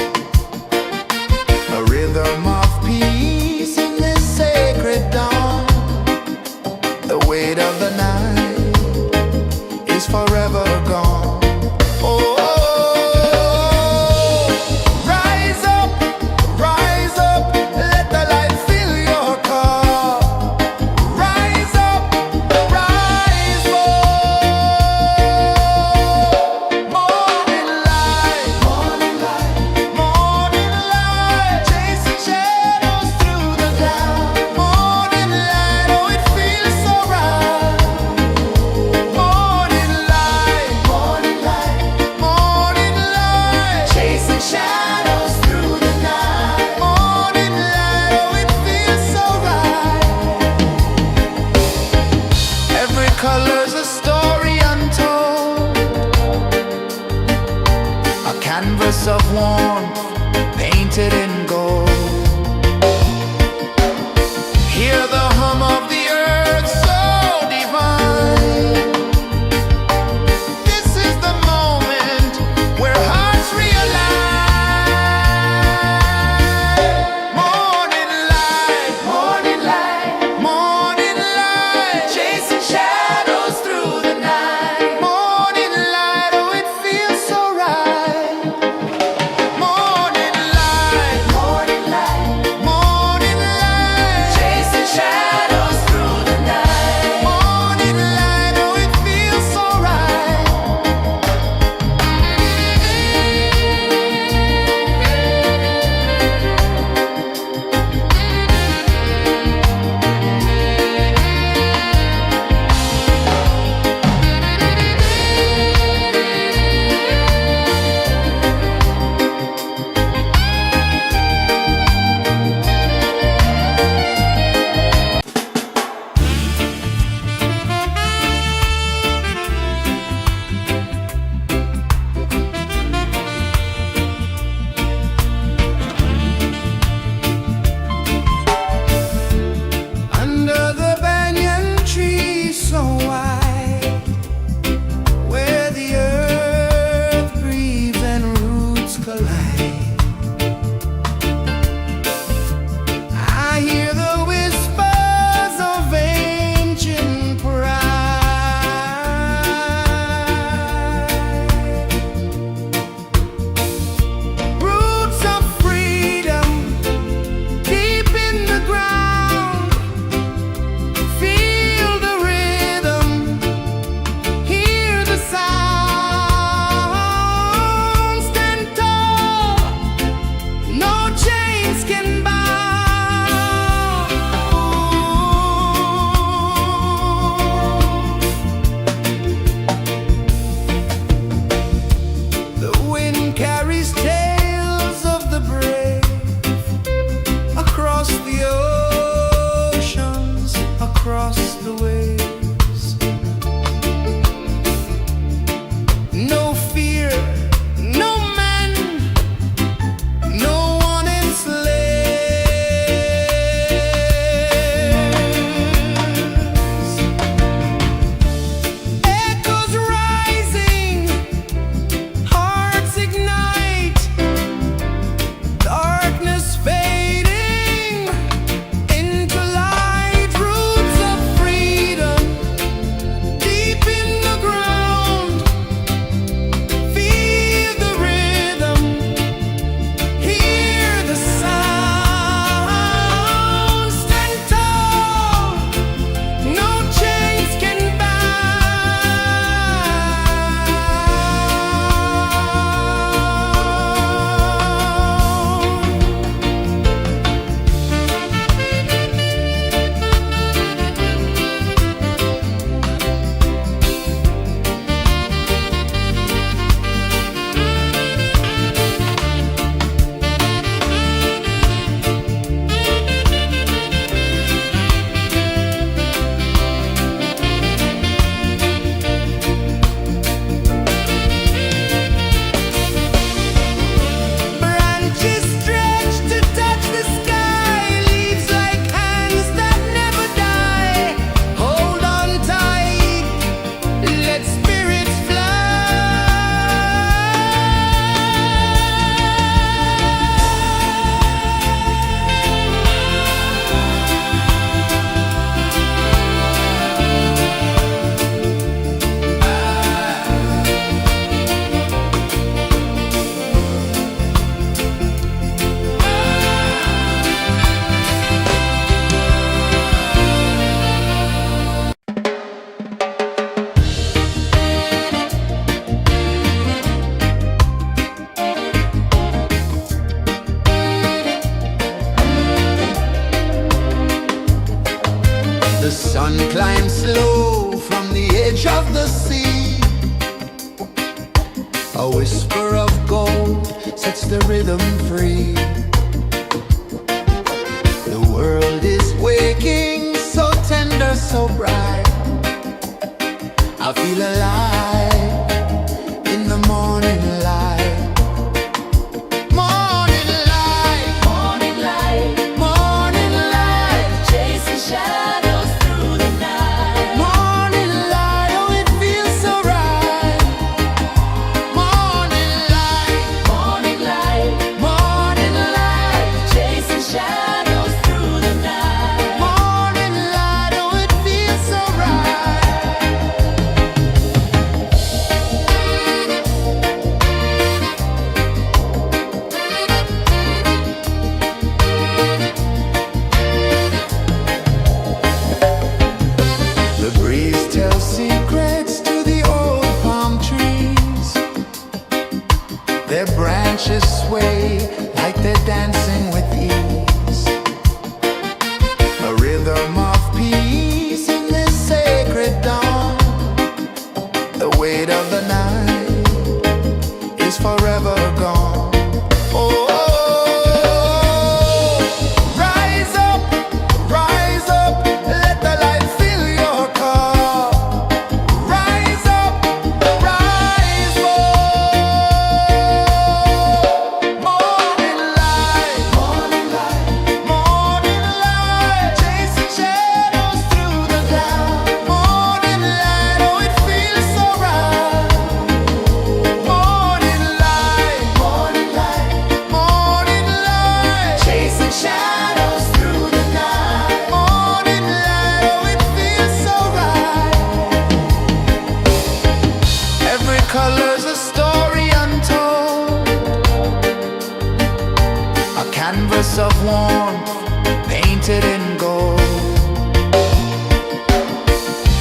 A rhythm of peace in this sacred dawn. The weight of the night is forever gone. Oh, rise up, let the light fill your cup. Rise up, rise up. Morning light, morning light, morning light, chasing shadows through the cloud. Morning light, oh it feels so right. Morning light, morning light, morning light, chasing shadows through the night. Morning light, oh it feels so right. Every color's a story untold, a canvas of warmth painted in gold. Hear the hum of the earth so divine. This is the moment where hearts realign. Morning light, morning light, morning light, chasing shadows through the night. Morning light, oh it feels so right. Morning light, A whisper of gold sets the rhythm free. The world is waking, so tender, so bright. I feel alive in the morning light. Morning light, Morning light, morning light, chasing shadows through the night. morning light, oh it feels so right. Morning light, Morning light, morning light, chasing shadows through the night. morning light, oh it feels so right. The breeze tells secrets to the old palm trees. Their branches sway like they're dancing with ease. A rhythm of peace in this sacred dawn. The weight of the night is forever gone. Oh, rise up, let the light fill your cup. Rise up, rise up. Morning light, morning light, morning light, chasing shadows through the cloud. Morning light, oh it feels so right. Morning light, morning light, morning light, chasing shadows through the night. Morning light, oh it feels so right. Every color's a story untold, a canvas of warmth painted in gold.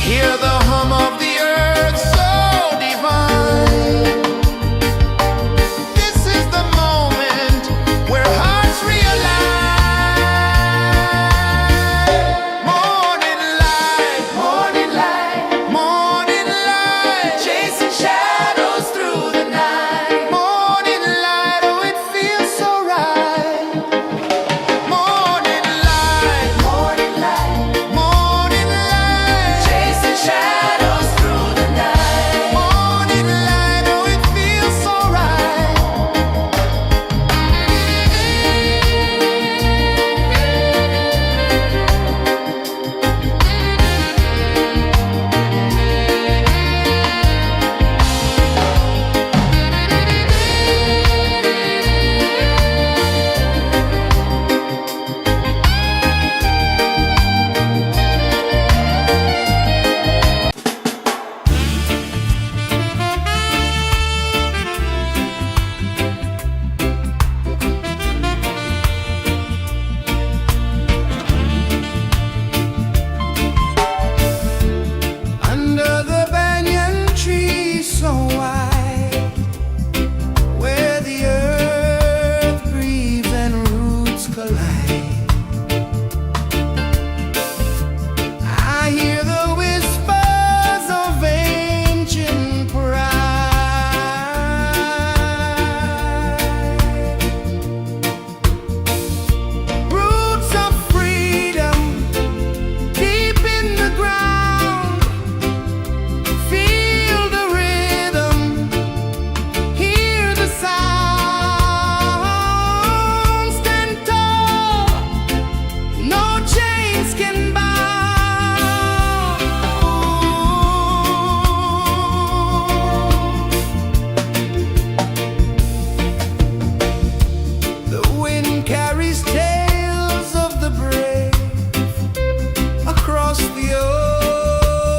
Hear the hum of the earth so divine. This is the moment where hearts realign. Morning light, morning light, morning light, chasing shadows through the night. Morning light, oh it feels so right. Morning light, morning light, morning light, chasing shadows through the night. Morning light, oh it feels so right. Under the banyan tree so wide, where the earth breathes and roots collide, I hear the whispers of ancient pride. Roots of freedom deep in the ground. Feel the rhythm, hear the sound. Stand tall, no chains can bound. The wind carries tales of the brave across the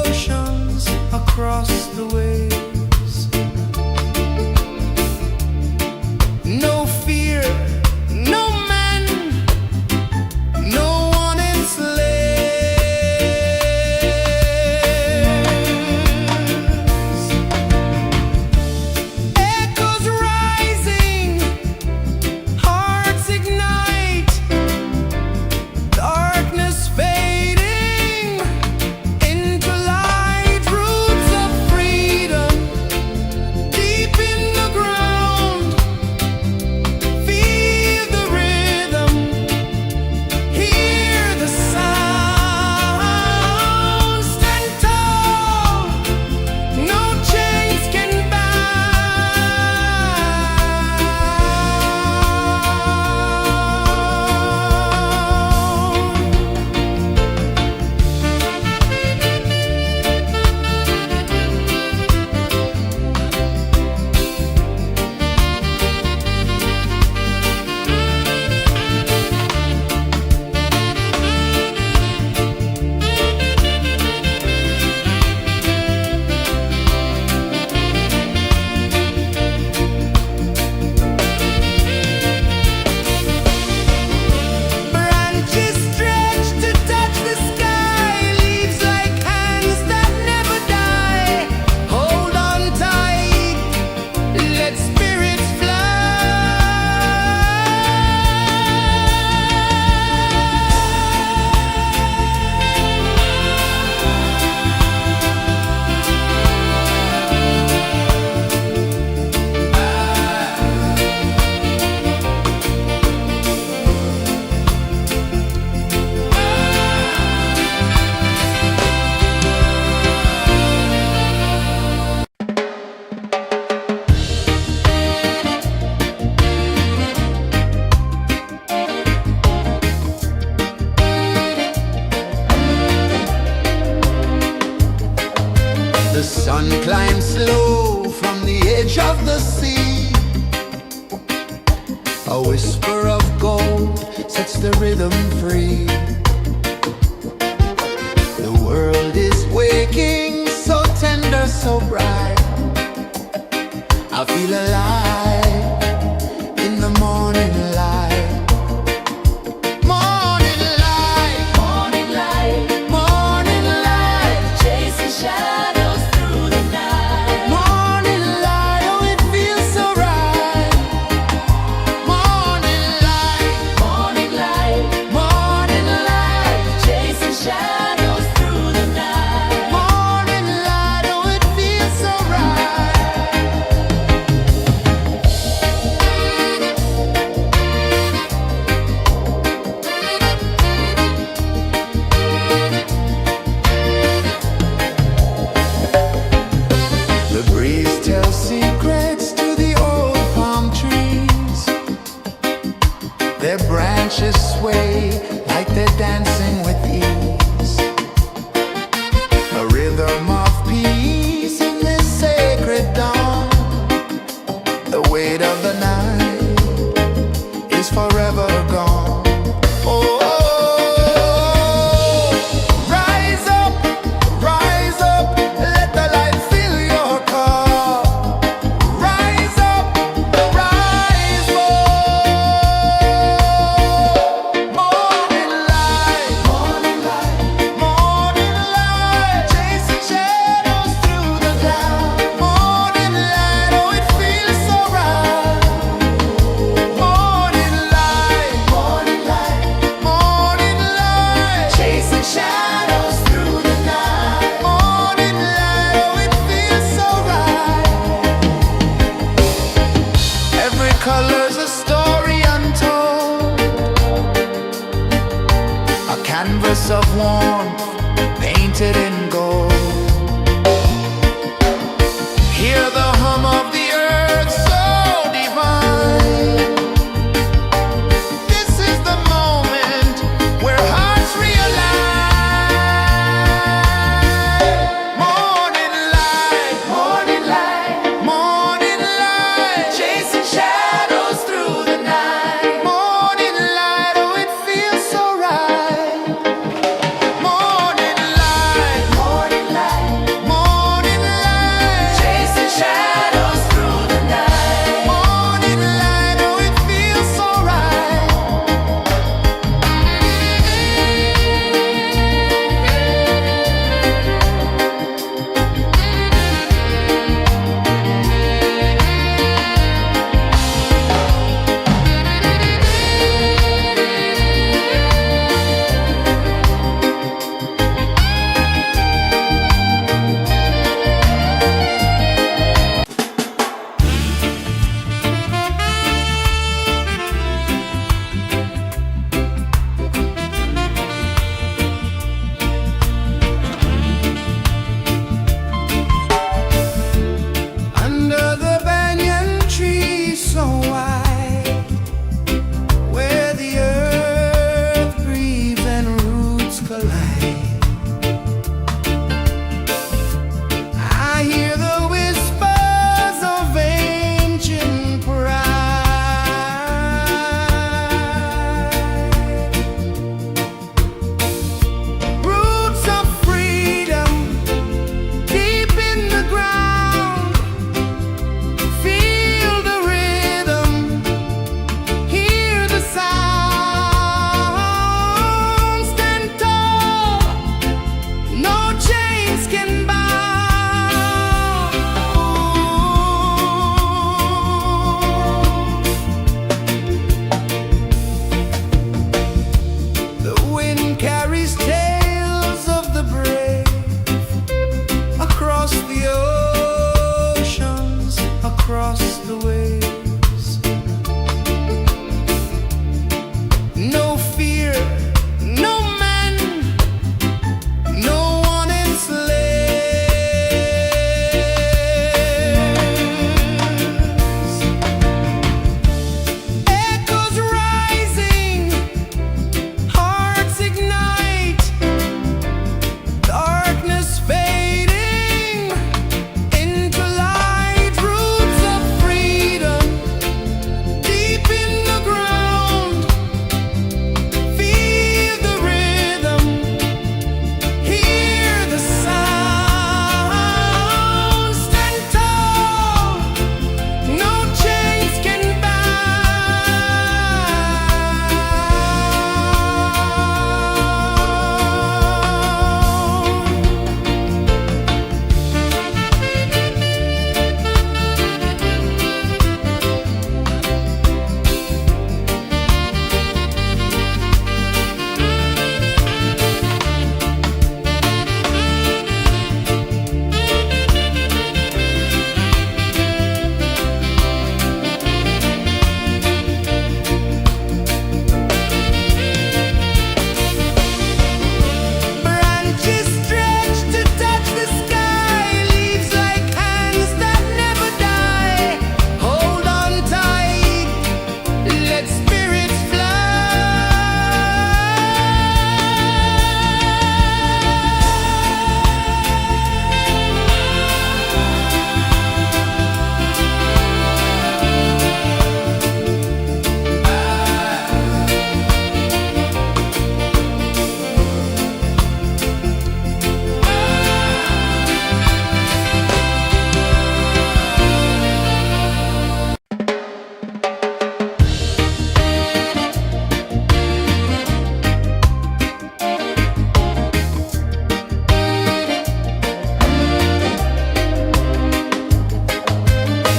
oceans, across the waves. No fear, no man, no one enslaves. Echoes rising, hearts ignite, darkness fading into light. Roots of freedom change of the sea. A whisper of gold sets the rhythm free. The world is waking, so tender, so bright. I feel alive in the morning light. Morning light, Morning light, morning light, chasing shadows through the night. morning light, oh it feels so right. Morning light, Morning light, morning light, chasing shadows through the night. morning light, oh it feels so right. The breeze tells secrets to the old palm trees. Their branches sway like they're dancing with ease. A rhythm of peace in this sacred dawn. The weight of the night is forever gone. Oh, rise up, let the light fill your cup. Rise up, rise up. Morning light, morning light, morning light, chasing shadows through the cloud. Morning light, oh it feels so right. Morning light, morning light, morning light, chasing shadows through the night. Morning light, oh it feels so right. Every color's a story untold, a canvas of warmth painted in gold. Hear the hum of the earth so divine. This is the moment where hearts realign. Morning light, morning light, morning light, chasing shadows through the night. Morning light, oh it feels so right. Morning light, morning light, morning light, chasing shadows.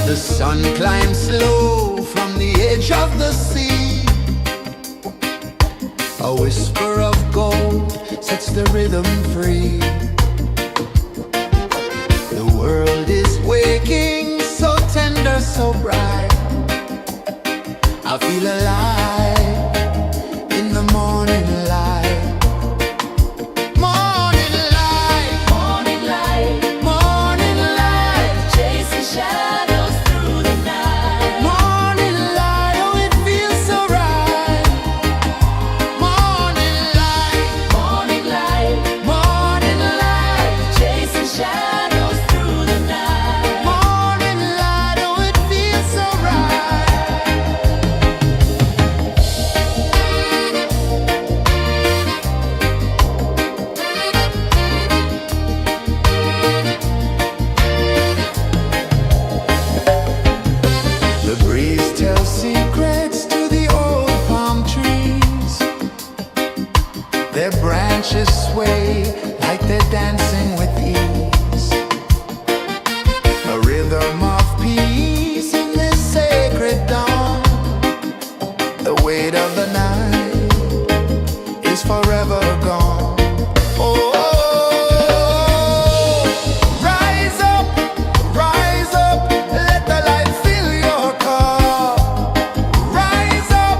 The sun climbs slow from the edge of the sea. A whisper of gold sets the rhythm free. The world is waking, so tender, so bright. I feel alive in the morning light. Morning light, Morning light, morning light, chasing shadows through the night. morning light, oh it feels so right. Morning light, Morning light, morning light, chasing shadows through the night. morning light, oh it feels so right. The breeze tells secrets to the old palm trees. Their branches sway like they're dancing with ease. A rhythm of peace in this sacred dawn. The weight of the night is forever gone. Oh, rise up, let the light fill your cup. Rise up,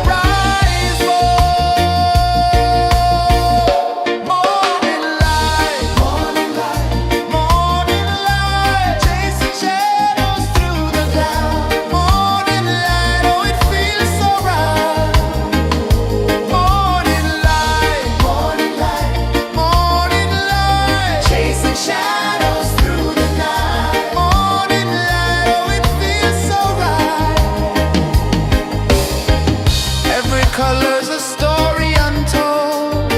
rise up. Morning light, morning light, morning light, chasing shadows through the cloud. Morning light, oh it feels so right. Morning light, morning light, morning light, chasing shadows through the night. Morning light, oh it feels so right. Every color's a story untold,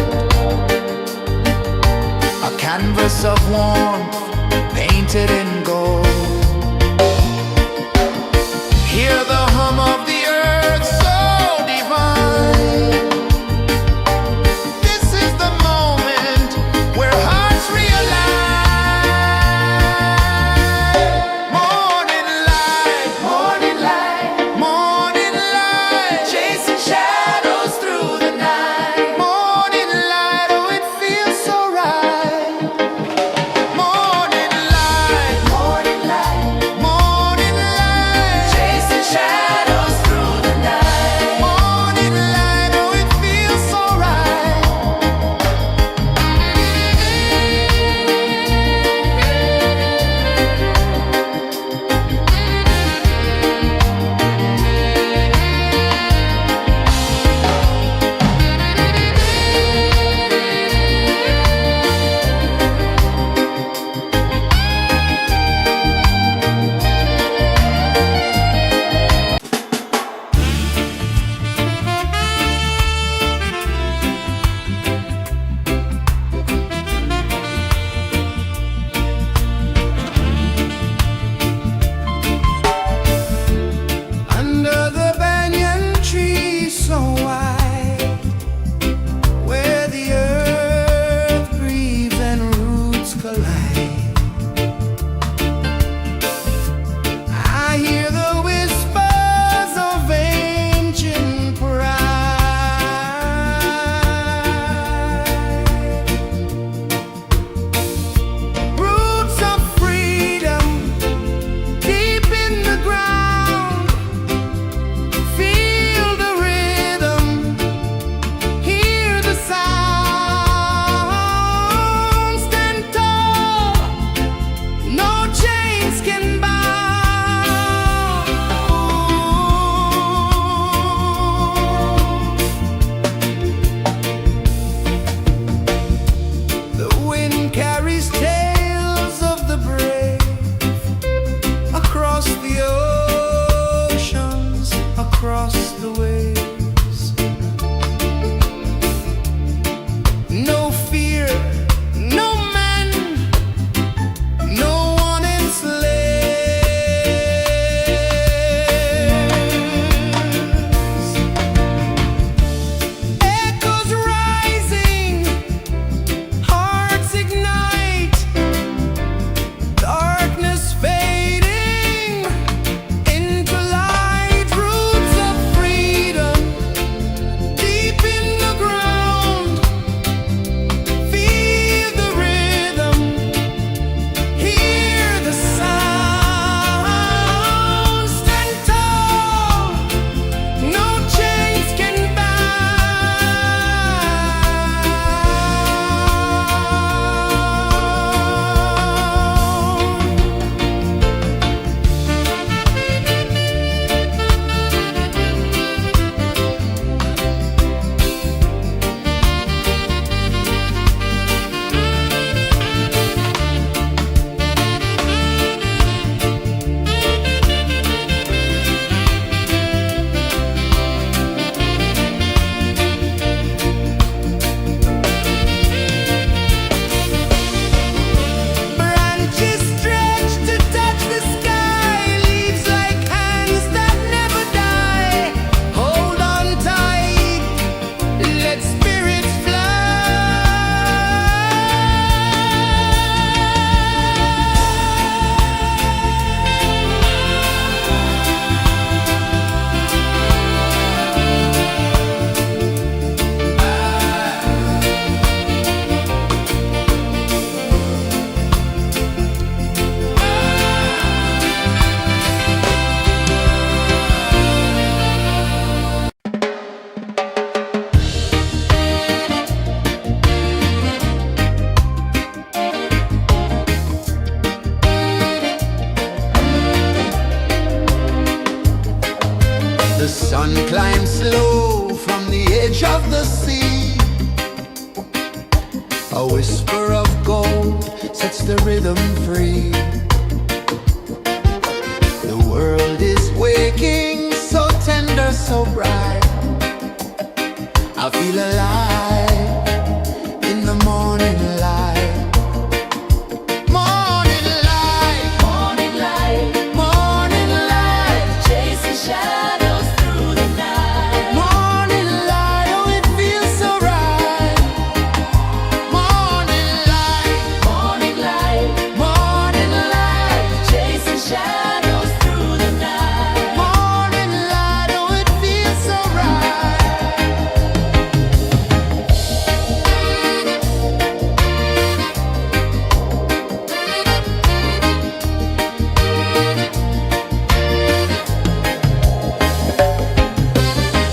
a canvas of warmth painted in gold. Hear the hum of the earth so divine. This is the moment where hearts realign. Morning light, morning light, morning light, chasing shadows through the night. Morning light, oh it feels so right. Morning light, The sun climbs slow from the edge of the sea. A whisper of gold sets the rhythm free. The world is waking, so tender, so bright. I feel alive in the morning light. Morning light, Morning light, morning light, chasing shadows through the night. morning light, oh it feels so right. Morning light, Morning light, morning light, chasing shadows through the night. morning light, oh it feels so right.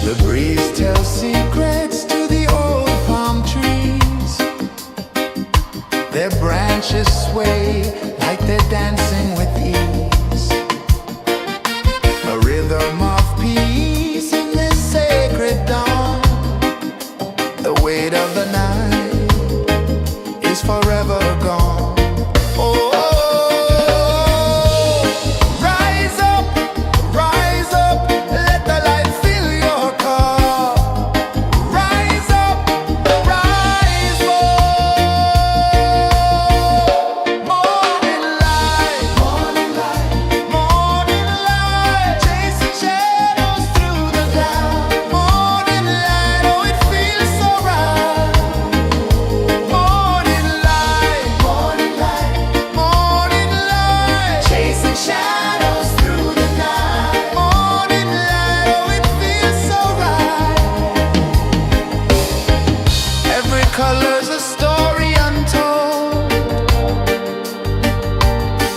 The breeze tells secrets to the old palm trees. Their branches sway like they're dancing with ease. A rhythm of peace in this sacred dawn. The weight of the night is forever gone. Oh, rise up, let the light fill your cup. Rise up, rise up. Morning light, morning light, morning light, chasing shadows through the cloud. Morning light, oh it feels so right. Morning light, morning light, morning light, chasing shadows through the night. Morning light, oh it feels so right. Every color's a story untold,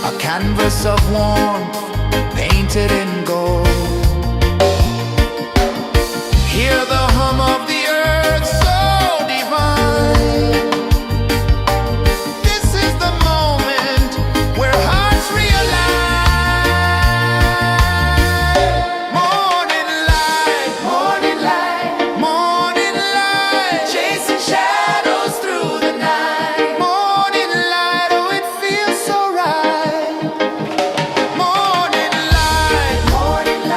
a canvas of warmth painted in gold. Hear the hum of the earth so divine. This is the moment where hearts realign. Morning light, morning light, morning light, chasing shadows through the night. Morning light, oh it feels so right. Morning light, morning light,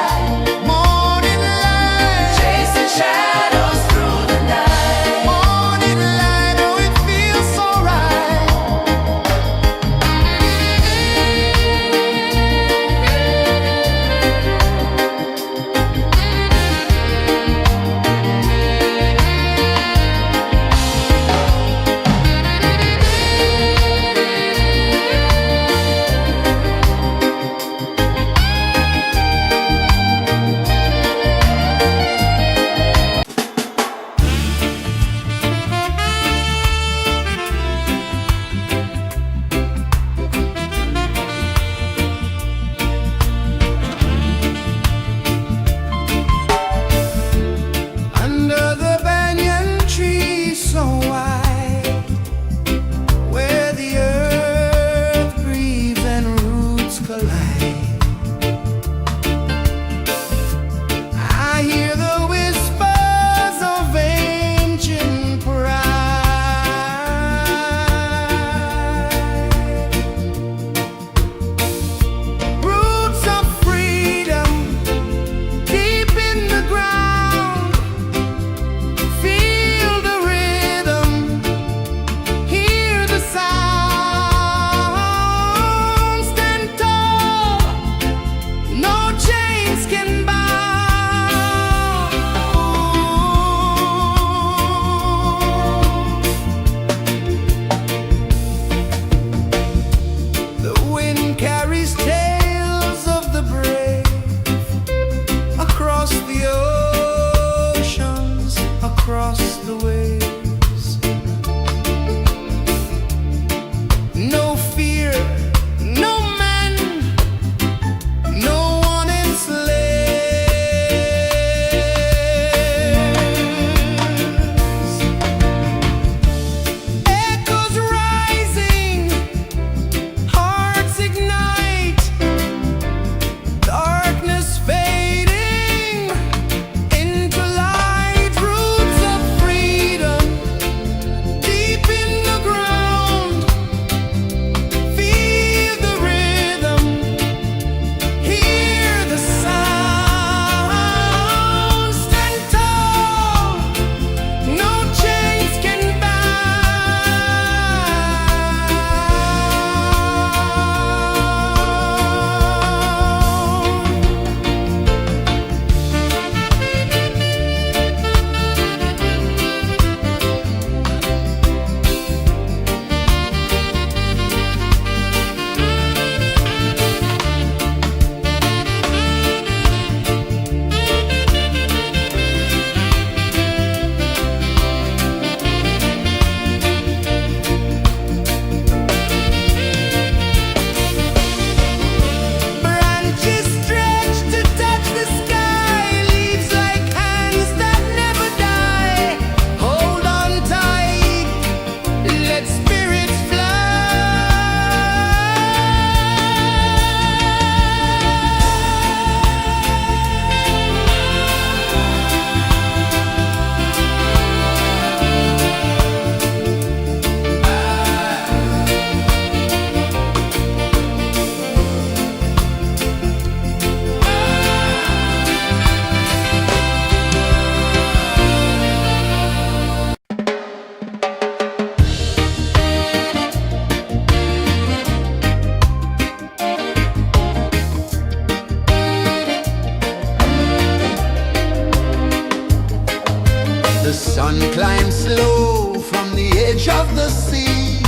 Sun climbs slow from the edge of the sea.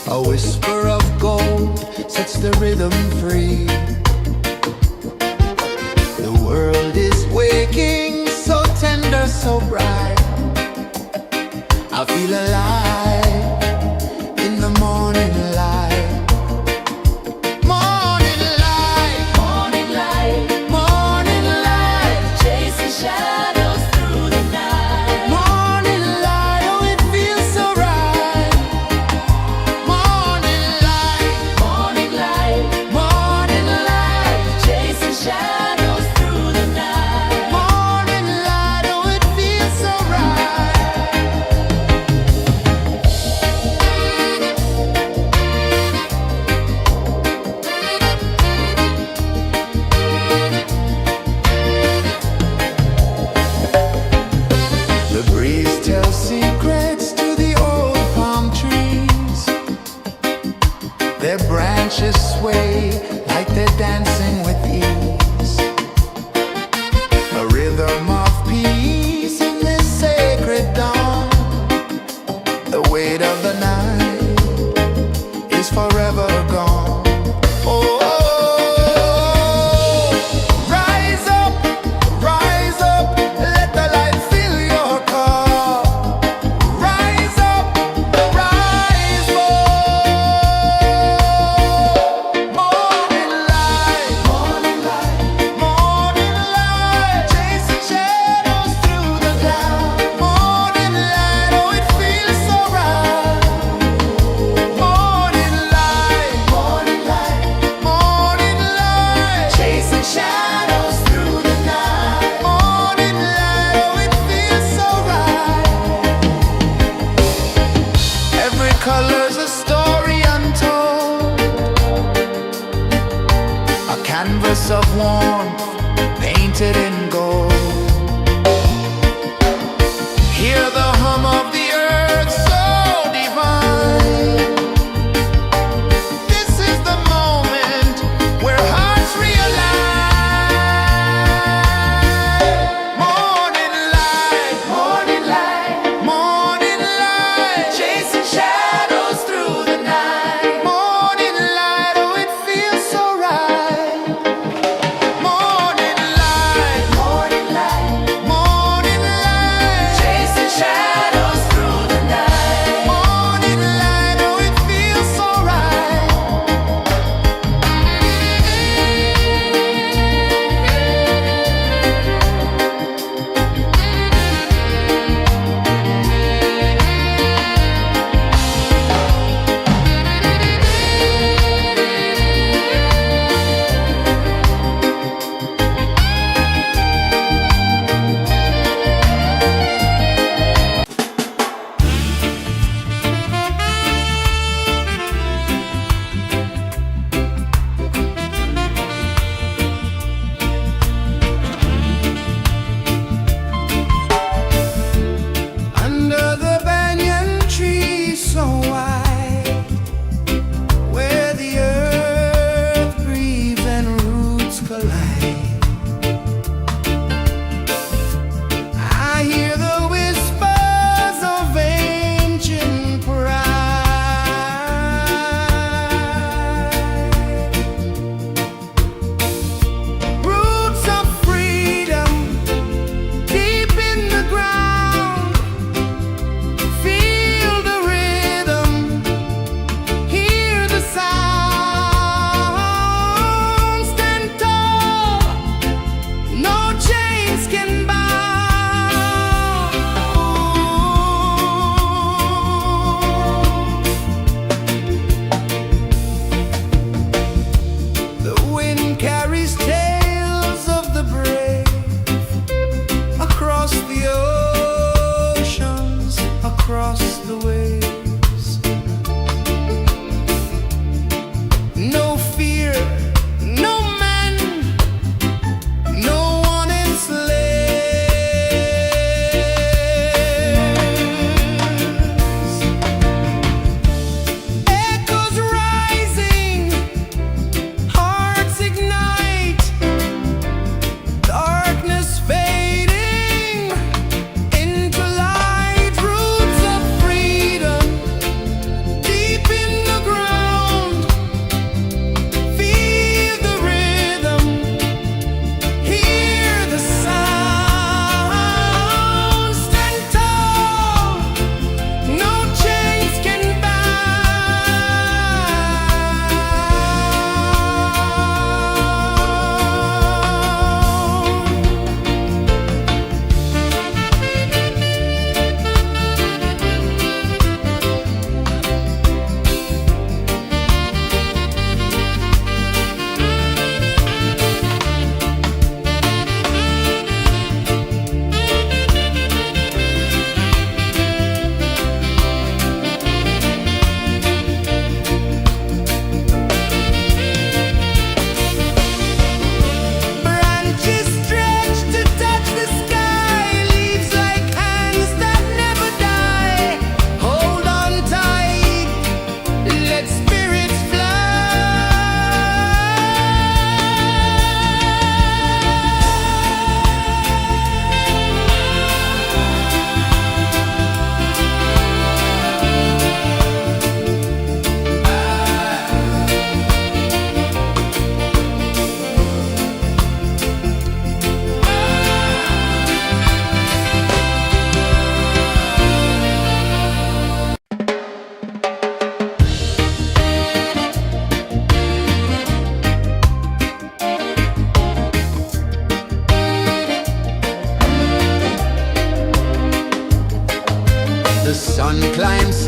A whisper of gold sets the rhythm free. The world is waking, so tender, so bright. I feel alive in the morning light. Morning light, Morning light, morning light, chasing shadows through the night. morning light, oh it feels so right. Morning light, Morning light, morning light, chasing shadows through the night. morning light, oh it feels so right. The breeze tells secrets to the old palm trees. Their branches sway like they're dancing with ease. A rhythm of peace in this sacred dawn. The weight of the night is forever gone. Oh, rise up, let the light fill your cup. Rise up, rise up. Morning light, morning light, chasing shadows through the cloud. Morning light, oh it feels so right. Morning light, morning light, chasing shadows through the night. Morning light, oh it feels so right. Every color's a story untold, a canvas of warmth painted in gold. Hear the hum of the earth so divine. This is the moment where hearts realign. Morning light, morning light, chasing shadows through the night. Morning light, oh it feels so right. Morning light,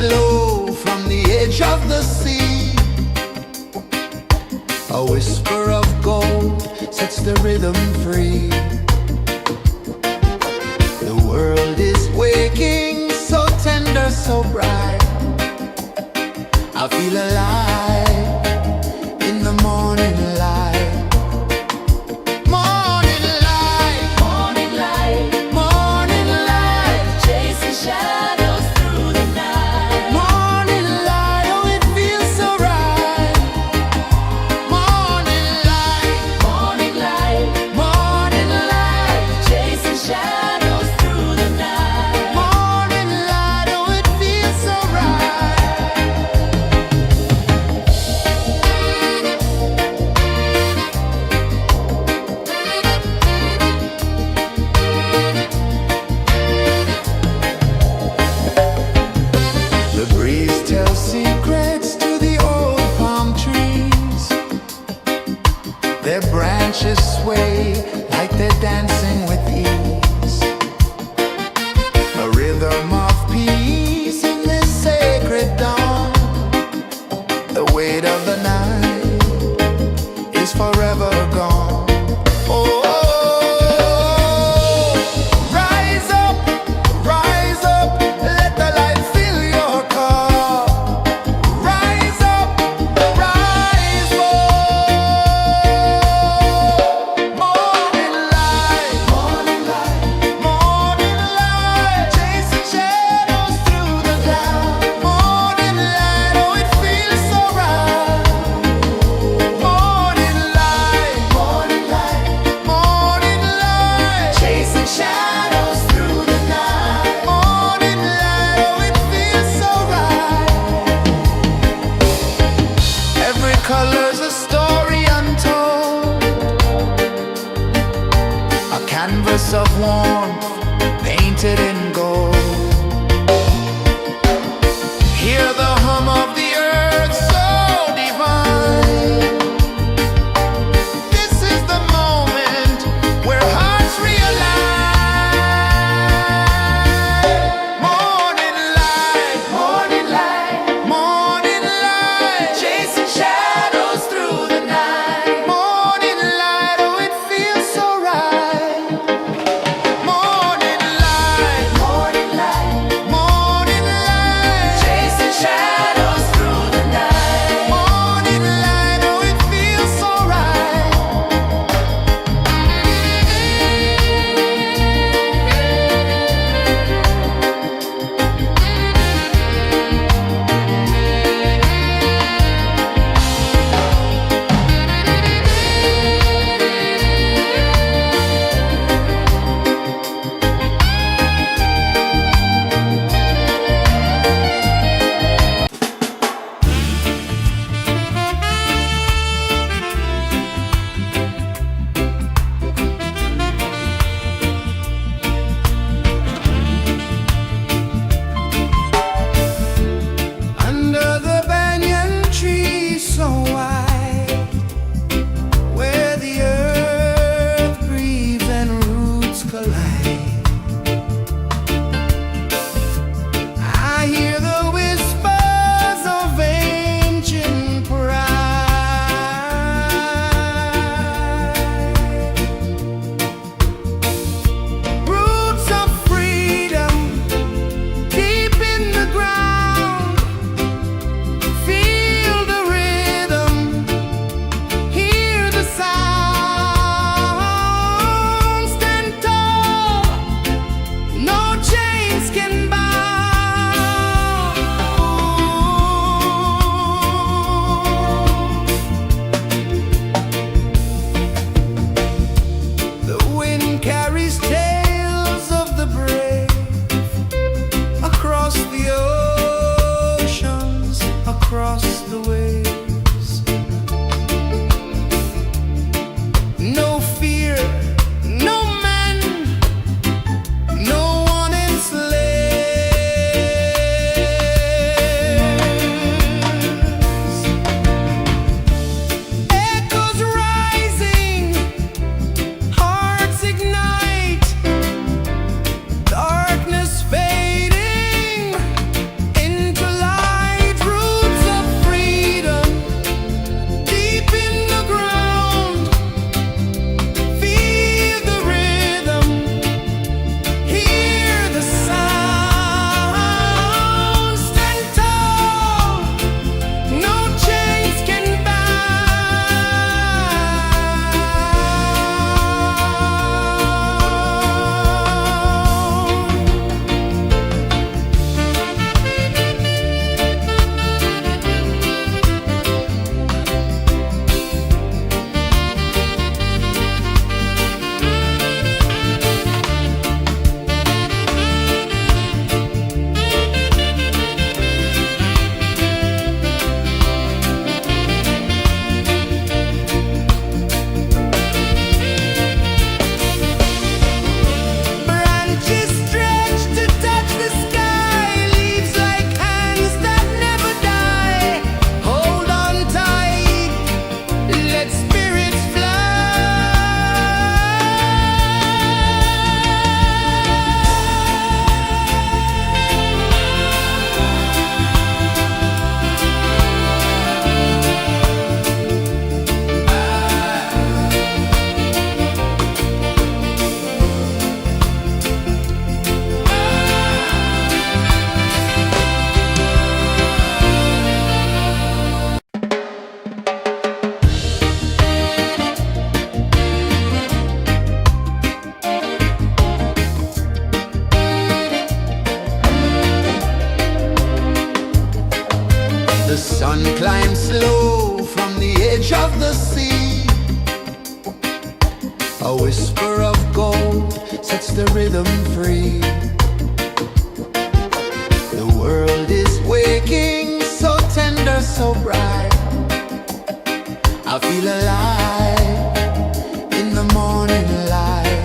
slow from the edge of the sea. A whisper of gold sets the rhythm free. The world is waking, so tender, so bright. I feel alive in the morning light. Morning light, Morning light, morning light, chasing shadows through the night. morning light, oh it feels so right. Morning light, Morning light, morning light, chasing shadows through the night. morning light, oh it feels so right. The breeze tells secrets to the old palm trees. Their branches sway like they're dancing with ease. A rhythm of peace in this sacred dawn. The weight of the night is forever gone. Oh, rise up, let the light fill your cup. Rise up, rise up. Morning light, morning light, morning light, chasing shadows through the cloud. Morning light, oh it feels so right. Morning light, morning light, morning light, chasing shadows through the night. Morning light, oh it feels so right. Every color's a story untold, a canvas of warmth painted in gold. Hear the hum of the earth so divine. This is the moment where hearts realign. Morning light, morning light, morning light, chasing shadows through the night. Morning light, oh it feels so right. Morning light, whisper of gold sets the rhythm free. The world is waking, so tender, so bright. I feel alive in the morning light.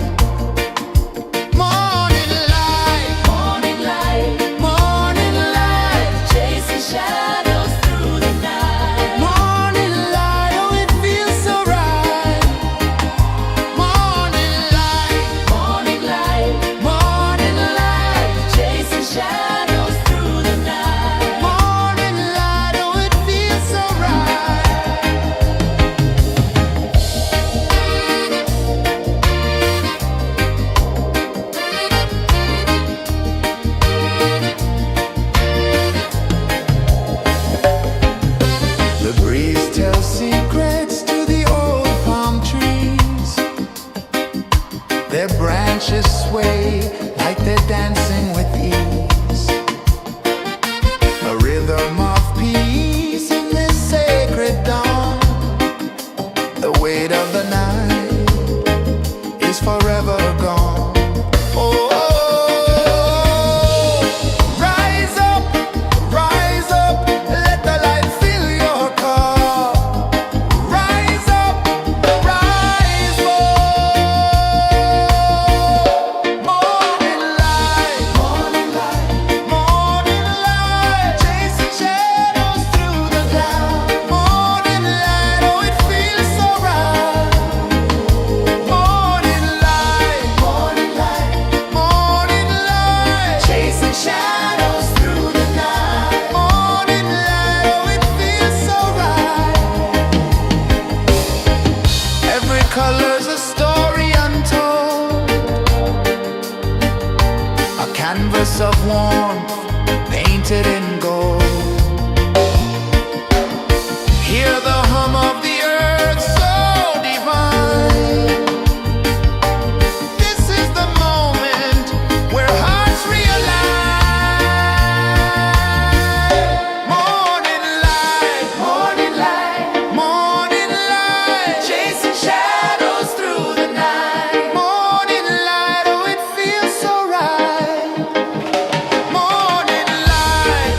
Morning light, Morning light, morning light, chasing shadows through the night. morning light, oh it feels so right. Morning light, Morning light, morning light, chasing shadows through the night. morning light, oh it feels so right. The breeze tells secrets to the old palm trees. Their branches sway like they're dancing with ease. A rhythm of peace in this sacred dawn. The weight of the night is forever gone. Oh, rise up, let the light fill your cup. Rise up, rise up. Morning light, morning light, morning light, chasing shadows through the cloud. Morning light, oh it feels so right. Morning light, morning light, morning light, chasing shadows through the night. Morning light, oh it feels so right. Every color's a story untold, a canvas of warmth painted in gold. Hear the hum of the earth so divine. This is the moment where hearts realign. Morning light, morning light, morning light, chasing shadows through the night. Morning light, oh it feels so right. Morning light,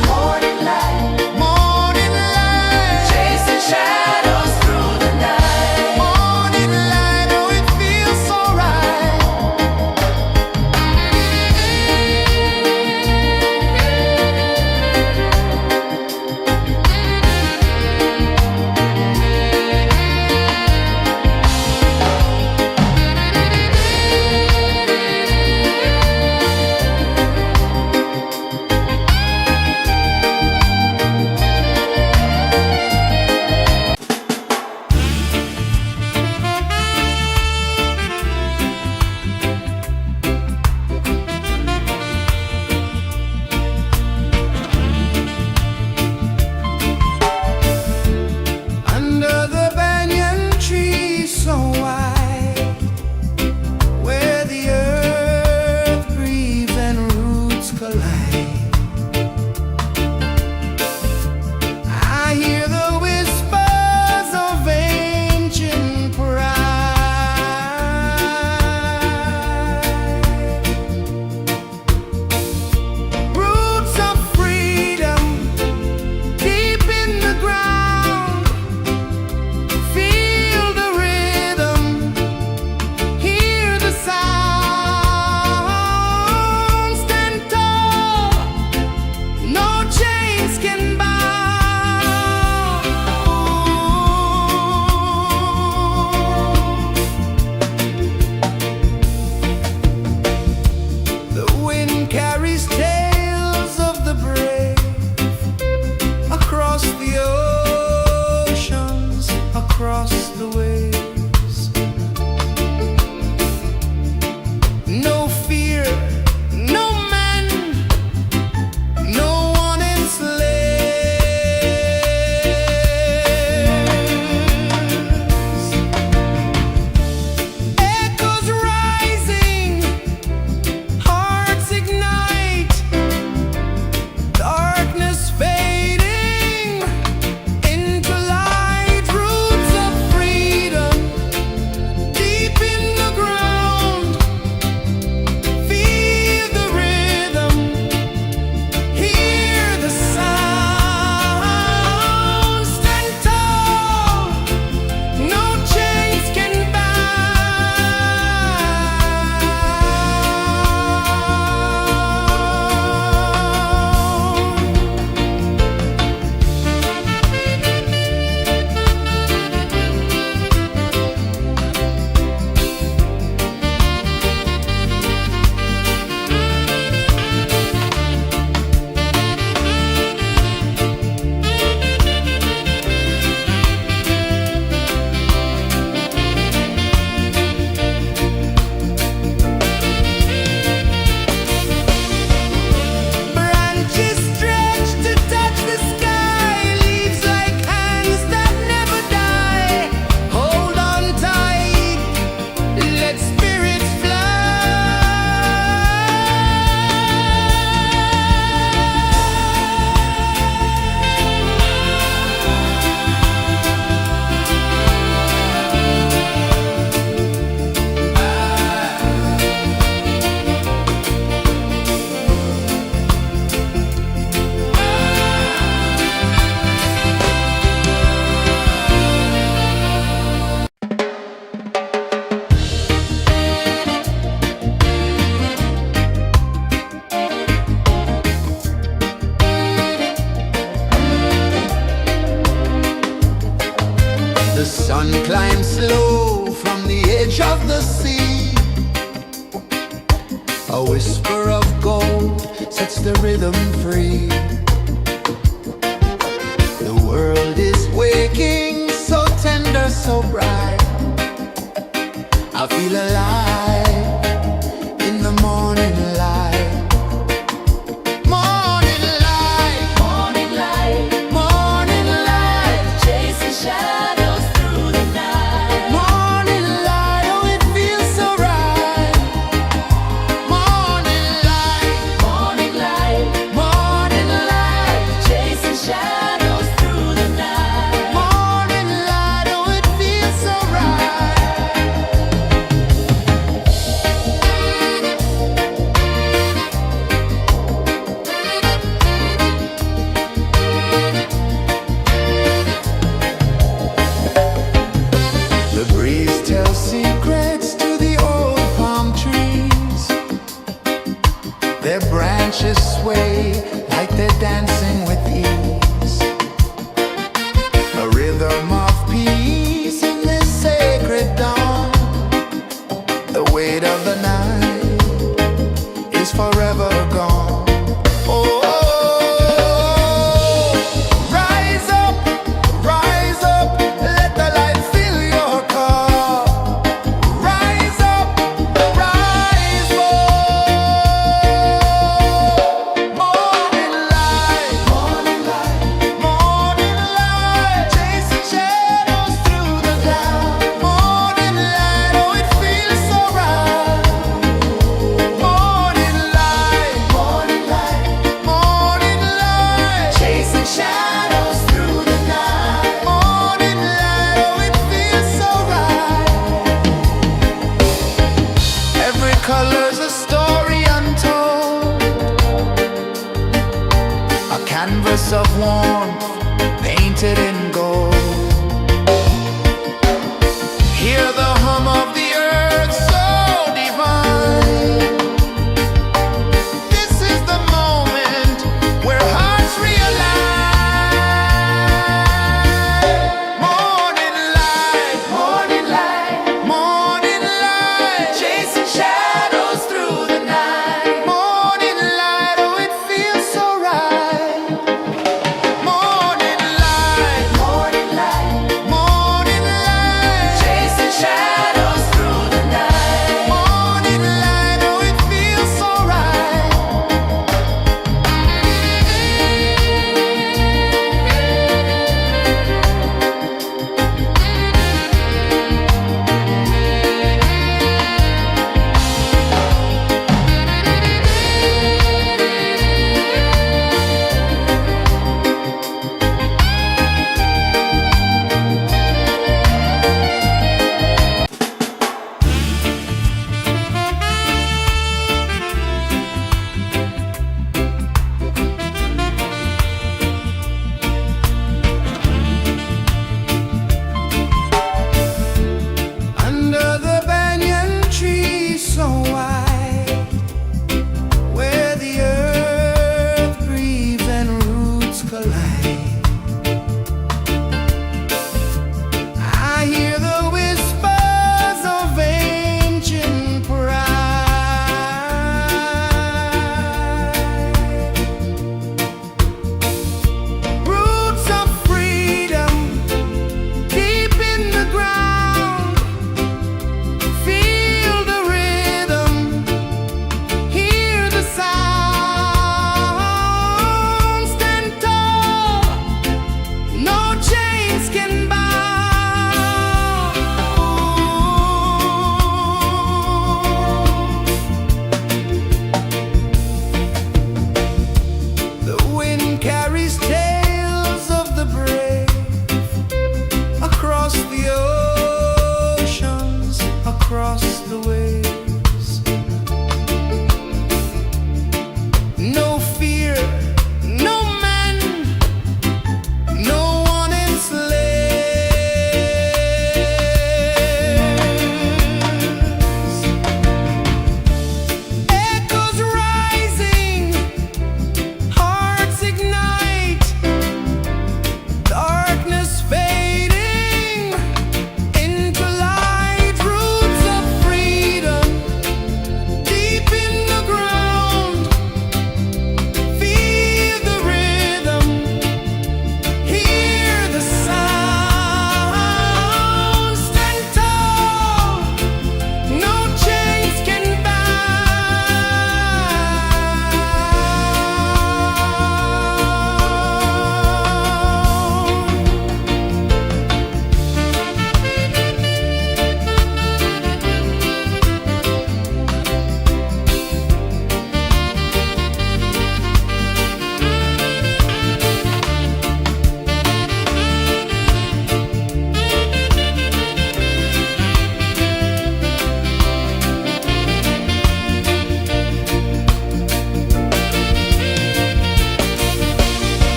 and slow from the edge of the sea. A whisper of gold sets the rhythm free. The world is waking, so tender, so bright. I feel alive in the morning light. Morning light, Morning light, morning light, chasing shadows through the night. morning light, oh it feels so right. Morning light, Morning light, morning light, chasing shadows through the night. morning light, oh it feels so right. The breeze tells secrets to the old palm trees. Their branches sway like they're dancing with ease. A rhythm of peace in this sacred dawn. The weight of the night is forever gone. Oh, rise up, let the light fill your car. Rise up, rise up. Morning light, morning light, morning light, chasing shadows through the cloud. Morning light, oh it feels so right. Morning light, morning light, morning light, chasing shadows through the night. Morning light, oh it feels so right. Every color's a story untold, a canvas of warmth painted in gold. Hear the hum of the earth so divine. This is the moment where hearts realign. Morning light, morning light, morning light, chasing shadows through the night. Morning light, oh it feels so right. Morning light, morning light, morning light, chasing shadows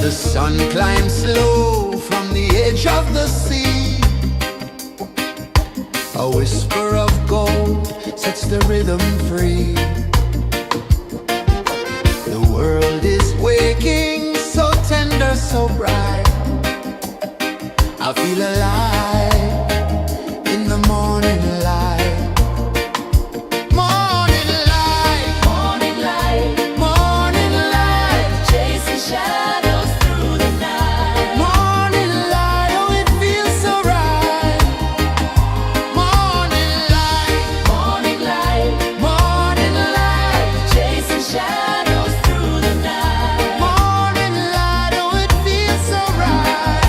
The sun climbs slow from the edge of the sea. A whisper of gold sets the rhythm free. The world is waking, so tender, so bright. I feel alive in the morning light. Morning light, Morning light, morning light, chasing shadows through the night. morning light, oh it feels so right. Morning light, Morning light, morning light, chasing shadows through the night. morning light, oh it feels so right.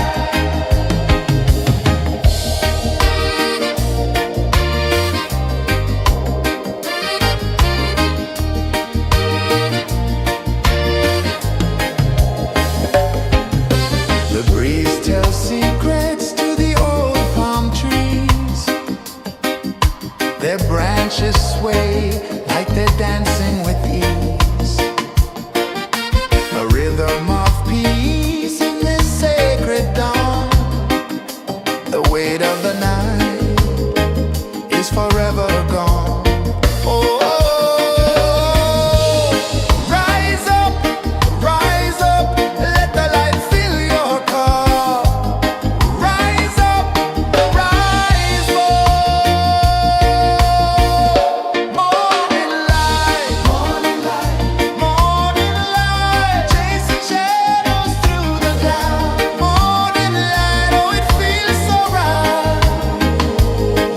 The breeze tells secrets to the old palm trees. Their branches sway like they're dancing with ease. A rhythm of peace in this sacred dawn. The weight of the night is forever gone. Oh, rise up, let the light fill your car. Rise up, rise up. Morning light, morning light, morning light, chasing shadows through the cloud. Morning light, oh it feels so right.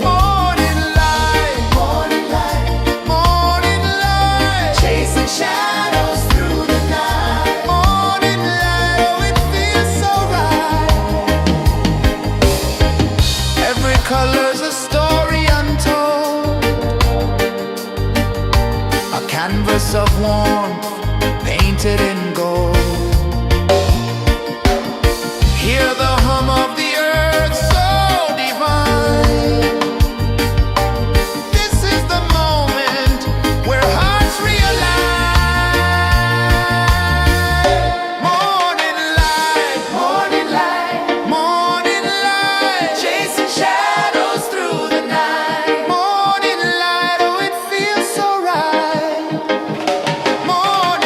Morning light, morning light, morning light, chasing shadows through the night. Morning light, oh it feels so right. Every color's a story untold, a canvas of warmth painted in gold. Hear the hum of the earth so divine. This is the moment where hearts realign. Morning light, morning light, morning light, chasing shadows through the night. Morning light, oh it feels so right. Morning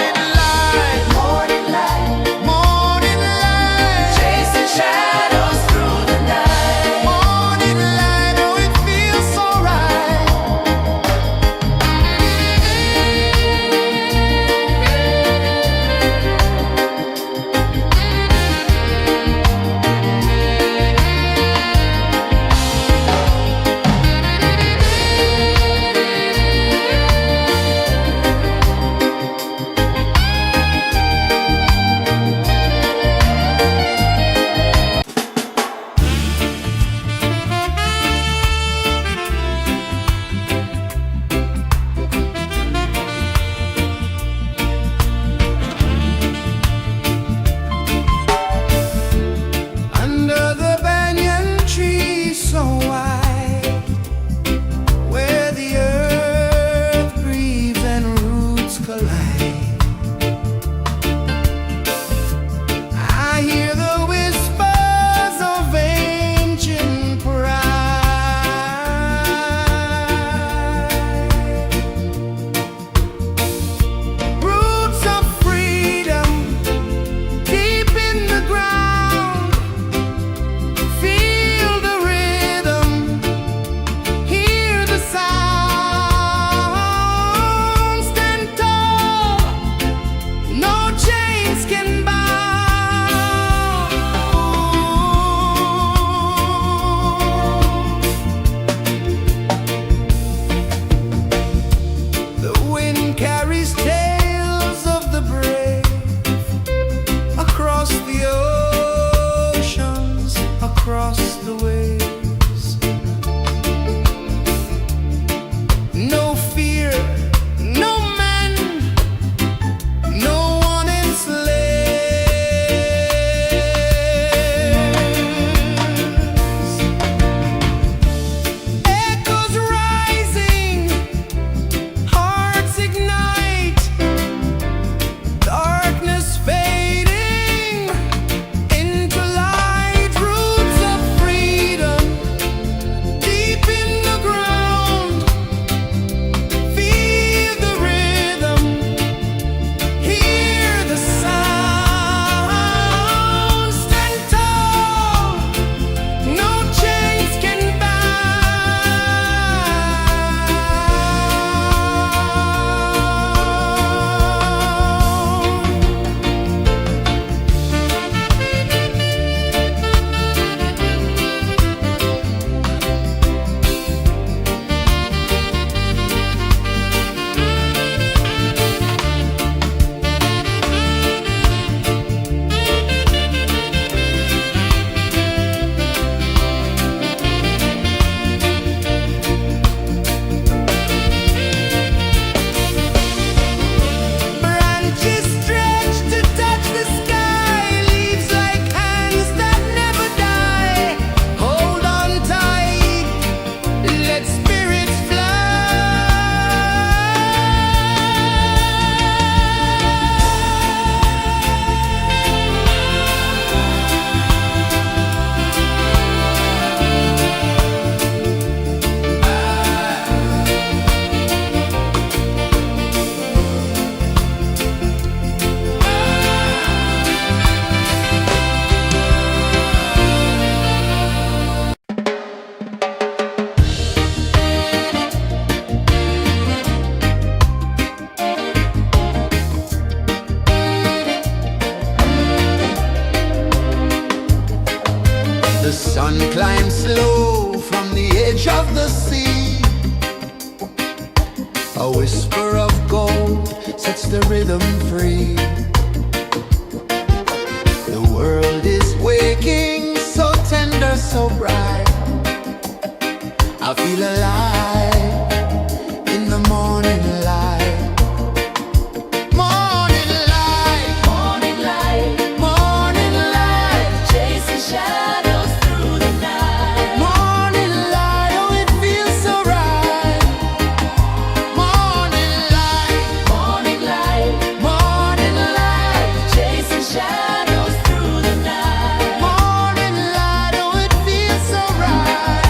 The sun climbs slow from the edge of the sea. A whisper of gold sets the rhythm free. The world is waking, so tender, so bright. I feel alive in the morning light. Morning light, Morning light, morning light, chasing shadows through the night. morning light, oh it feels so right. Morning light, Morning light, morning light, chasing shadows through the night. morning light, oh it feels so right.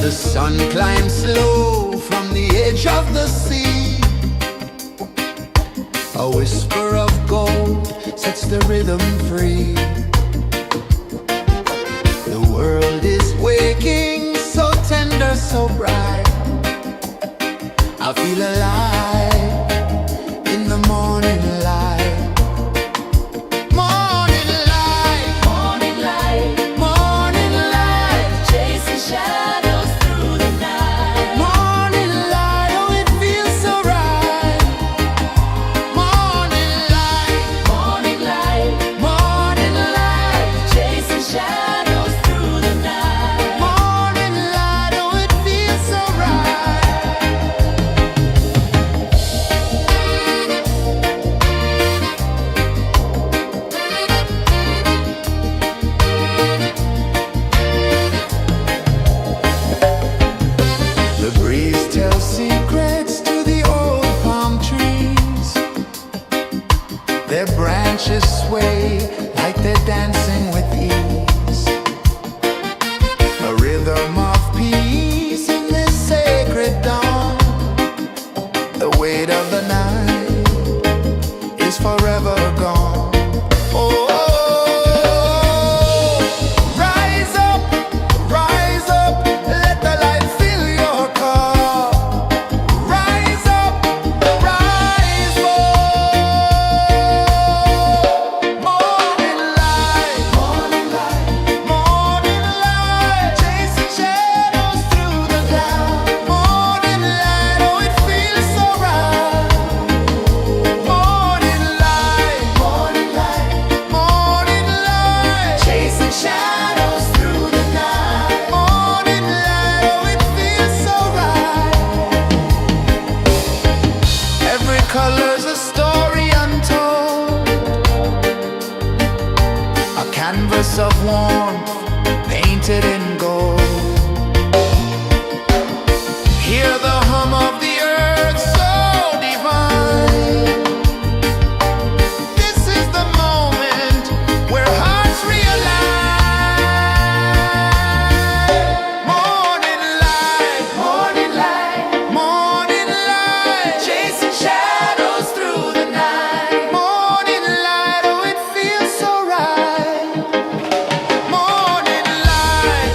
The sun climbs slow from the edge of the sea. A whisper of gold sets the rhythm free. The world is waking, so tender, so bright. I feel alive in the morning light. Morning light, Morning light, morning light, chasing shadows through the night. morning light, oh it feels so right. Morning light, Morning light, morning light, chasing shadows through the night. morning light, oh it feels so right. The breeze tells secrets to the old palm trees. Their branches sway like they're dancing with ease. A rhythm of peace in this sacred dawn. The weight of the night is forever gone. Oh, rise up, let the light fill your cup. Rise up, rise up. Morning light, morning light, morning light, chasing shadows through the cloud. Morning light, oh it feels so right. Morning light, morning light, morning light, chasing shadows through the night. Morning light, oh it feels so right. Every color's a story untold, a canvas of warmth painted in gold. Hear the hum of the earth so divine. This is the moment where hearts realign. Morning light, morning light, morning light, chasing shadows through the night. Morning light, oh it feels so right. Morning light,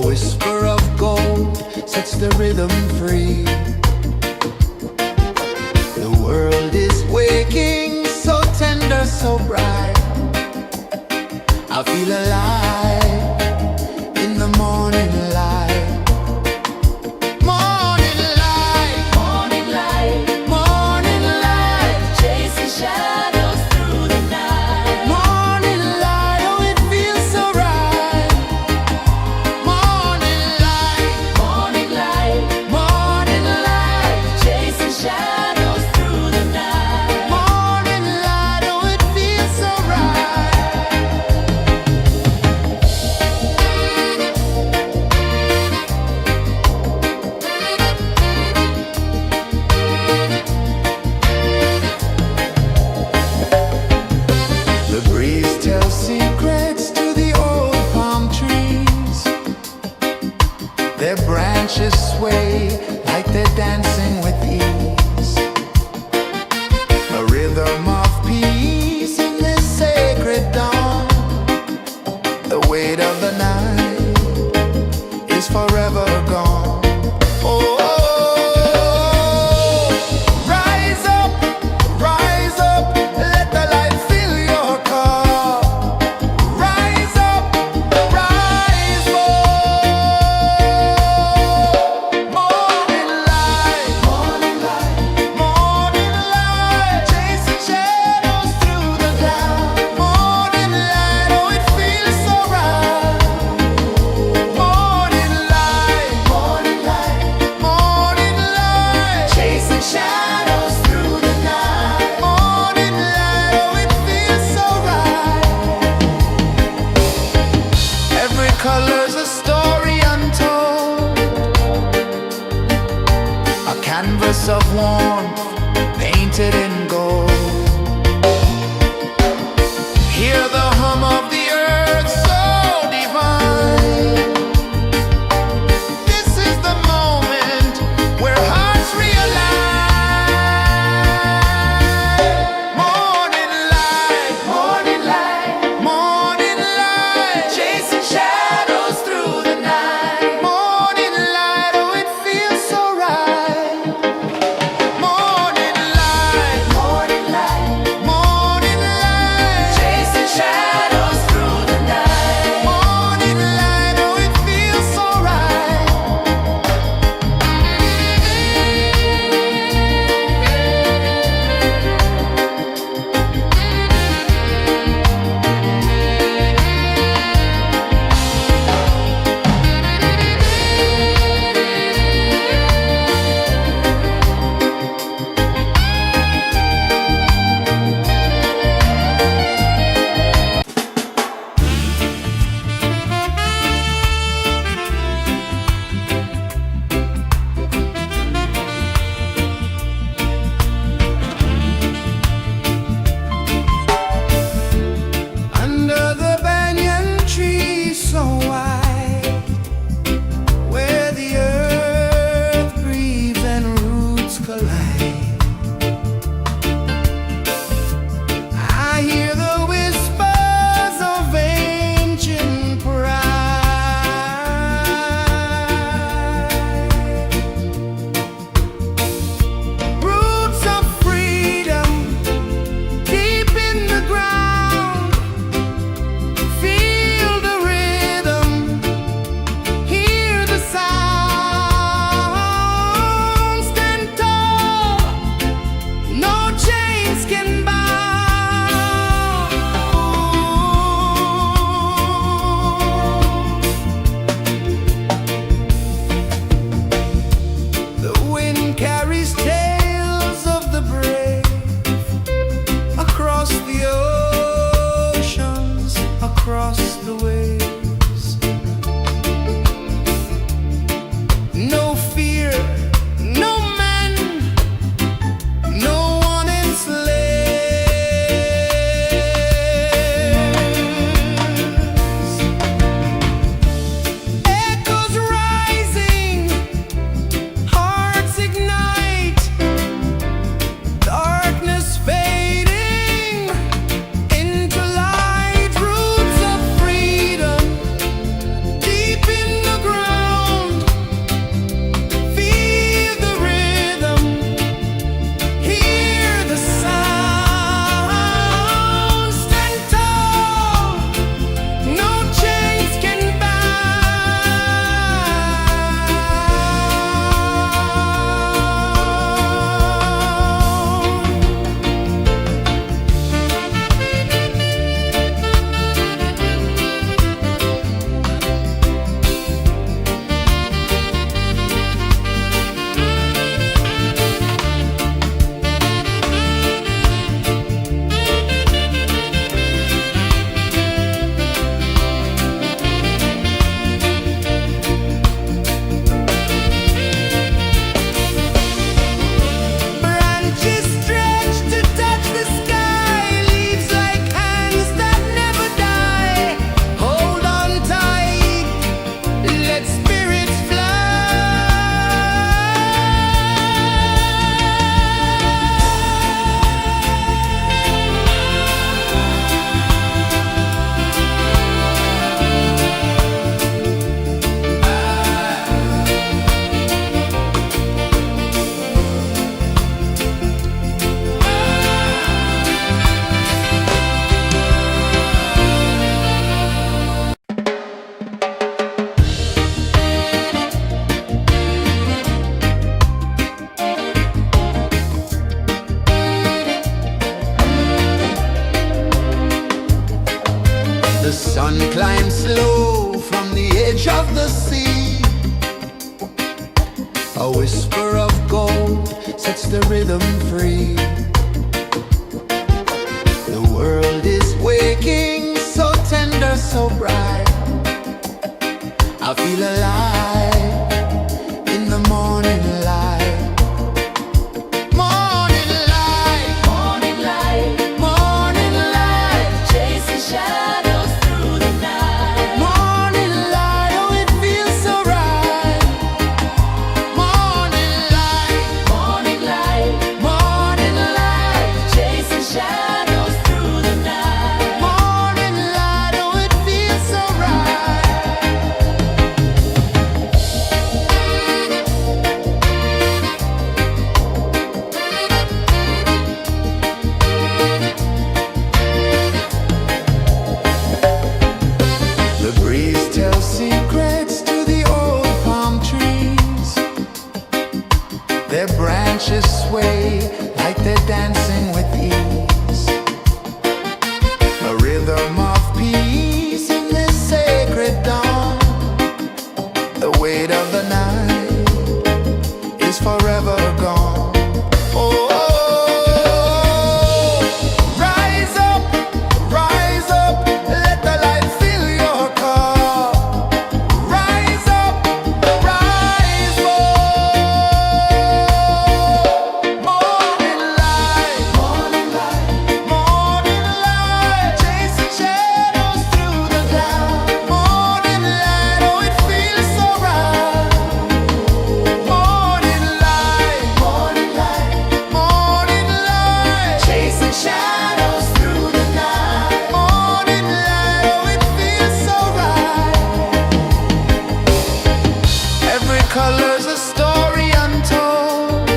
whisper of gold sets the rhythm free. The world is waking, so tender, so bright. I feel alive in the morning light. Morning light, Morning light, morning light, chasing shadows through the night. morning light, oh it feels so right. Morning light, Morning light, morning light, chasing shadows through the night. morning light, oh it feels so right. The breeze tells secrets to the old palm trees. Their branches sway like they're dancing with ease. A rhythm of peace in this sacred dawn. The weight of the night is forever gone. Oh, rise up, let the light fill your cup. Rise up, rise more. Morning light, morning light, chasing shadows through the cloud. Morning light, oh it feels so right. Morning light, morning light, chasing shadows through the night. Morning light, oh it feels so right. Every color's a story untold, a canvas of warmth painted in gold. Hear the hum of the earth so divine. This is the moment where hearts realign. Morning light, morning light, chasing shadows through the night. Morning light, oh it feels so right. Morning climb slow from the edge of the sea. A whisper of gold sets the rhythm free. The world is waking, so tender, so bright. I feel alive in the morning light. Morning light, Morning light, morning light, chasing shadows through the night. morning light, oh it feels so right. Morning light, Morning light, morning light, chasing shadows through the night. morning light, oh it feels so right. The breeze tells secrets to the old palm trees. Their branches sway like they're dancing with ease. A rhythm of peace in this sacred dawn. The weight of the night is forever gone. Oh, rise up, let the light fill your cup. Rise up, rise up. Morning light, morning light, chasing shadows through the cloud. Morning light, oh it feels so right. Morning light, chasing shadows through the night. Morning light, oh it feels so right. Every color's a story untold,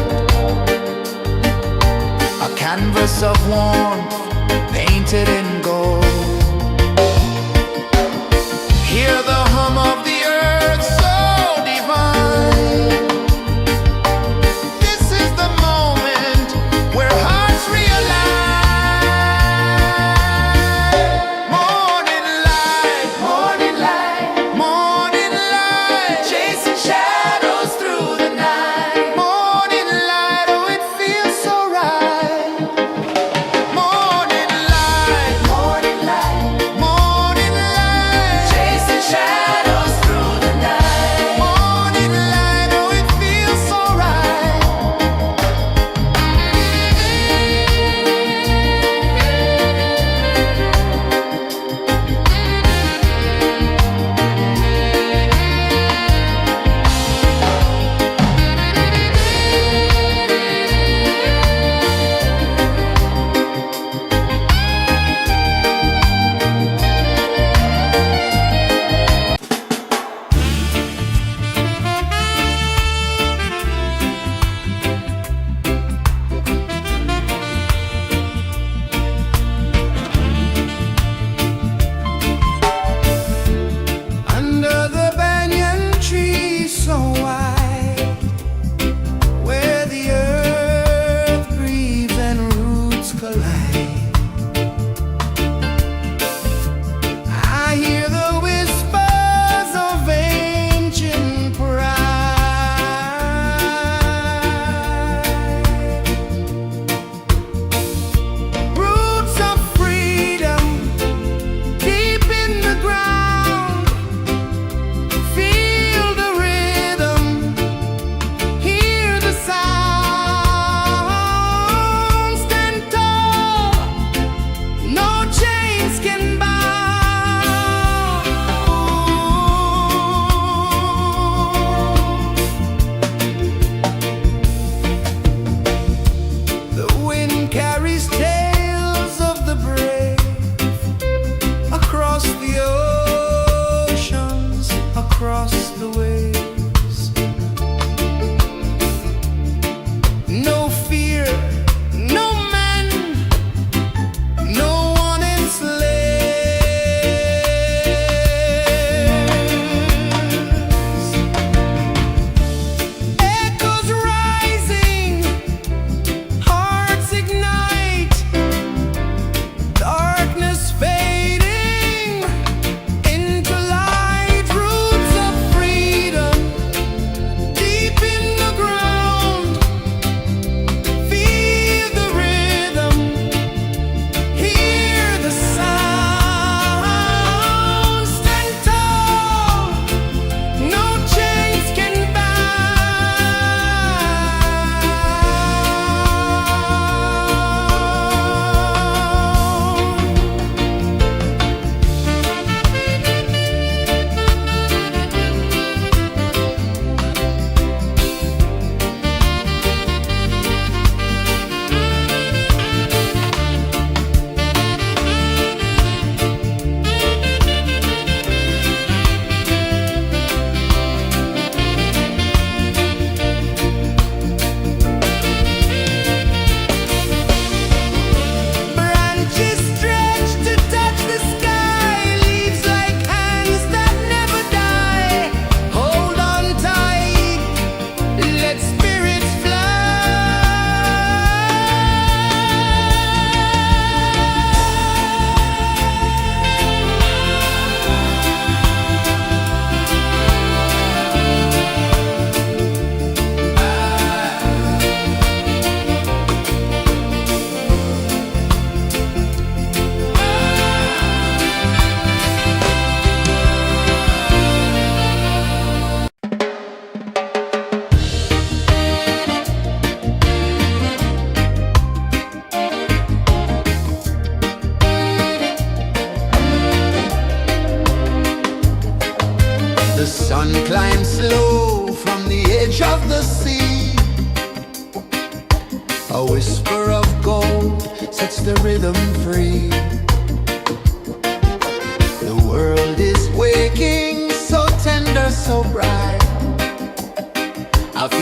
a canvas of warmth painted in gold. Hear the hum of the earth so divine. This is the moment where hearts realign. Morning light, morning light, chasing shadows through the night. Morning light, oh it feels so right. Morning light,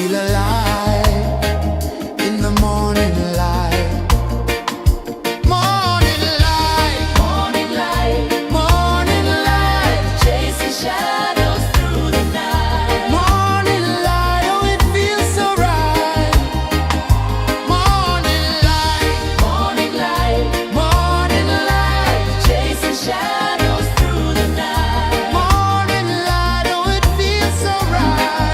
feel alive in the morning light. Morning light, Morning light, morning light, chasing shadows through the night. morning light, oh it feels so right. Morning light, Morning light, morning light, chasing shadows through the night. morning light, oh it feels so right.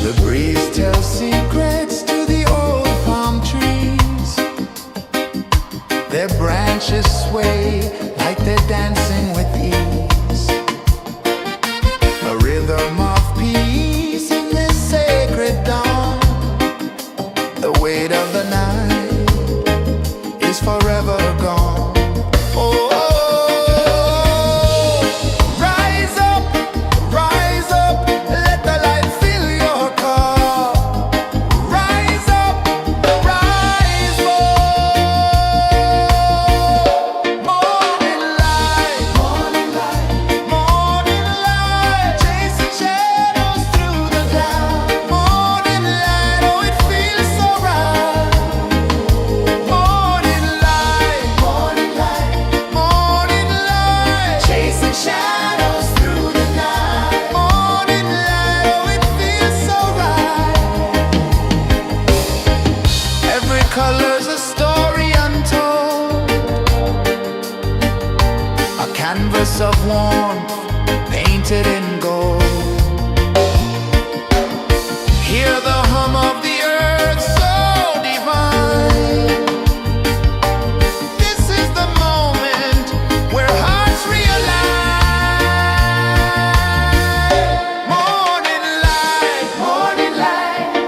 The breeze tells secrets to the old palm trees. Their branches sway like they're dancing with ease. A rhythm of peace in this sacred dawn. The weight of the night is forever gone. Oh, rise up, let the light fill your cup. Rise up, rise more. Morning light, morning light, chasing shadows through the cloud. Morning light, oh it feels so right. Morning light, morning light, chasing shadows through the night. Morning light, oh it feels so right. Every color's a story untold, a canvas of warmth painted in gold. Hear the hum of the earth so divine. This is the moment where hearts realign. Morning light,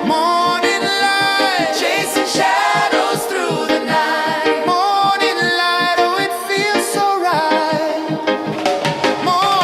morning light, chasing shadows through the night. Morning light, oh it feels so right. Morning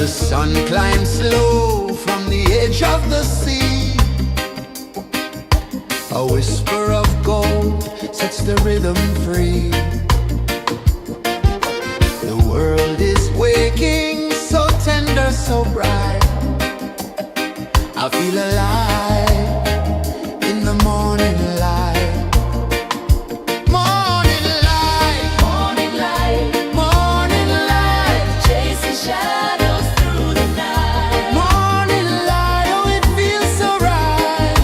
The sun climbs slow from the edge of the sea. A whisper of gold sets the rhythm free. The world is waking, so tender, so bright. I feel alive in the morning light. Morning light, Morning light, morning light, chasing shadows through the night. morning light, oh it feels so right.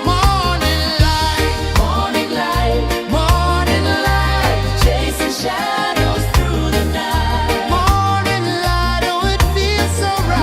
Morning light, Morning light, morning light, chasing shadows through the night. morning light, oh it feels so right.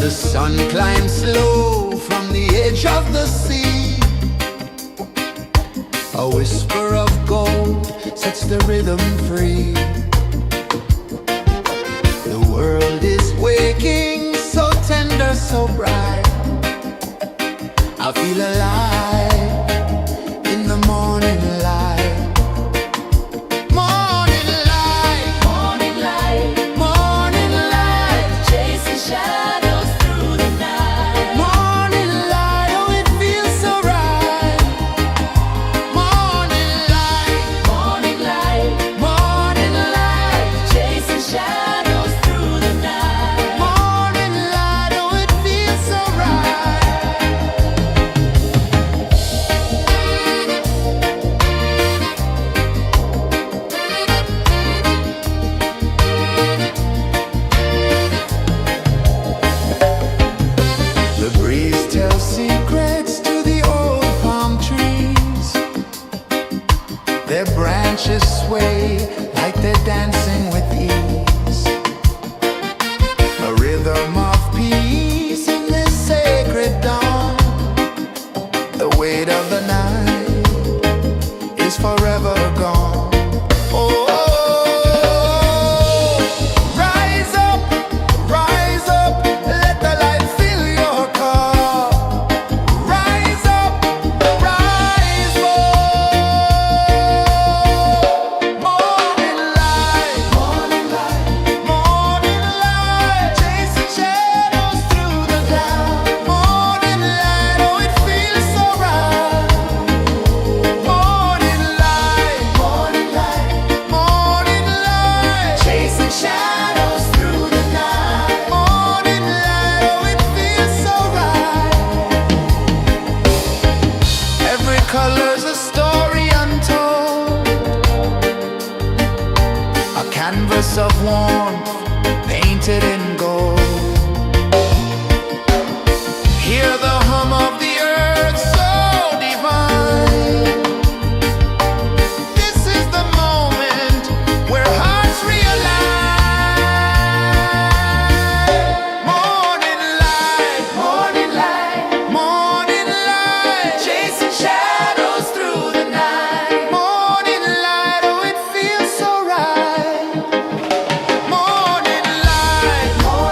The sun climbs slow from the edge of the sea. A whisper of gold sets the rhythm free. The world is waking, so tender, so bright. I feel alive in the morning light. Morning light, Morning light, morning light, chasing shadows through the night. morning light, oh it feels so right. Morning light, Morning light, morning light, chasing shadows through the night. morning light, oh it feels so right. The breeze tells secrets to the old palm trees. Their branches sway like they're dancing with ease. A rhythm of peace in this sacred dawn. The weight of the night is forever gone. Oh, rise up, let the light fill your cup. Rise up, rise up. Morning light, morning light, morning light, chasing shadows through the cloud. Morning light, oh it feels so right. Morning light, morning light, morning light, chasing shadows through the night. Morning light, oh it feels so right. Every color's a story untold, a canvas of warmth painted in gold. Hear the hum of the earth so divine. This is the moment where hearts realign. Morning light, morning light, morning light, chasing shadows through the night. Morning light, oh it feels so right. Morning light, morning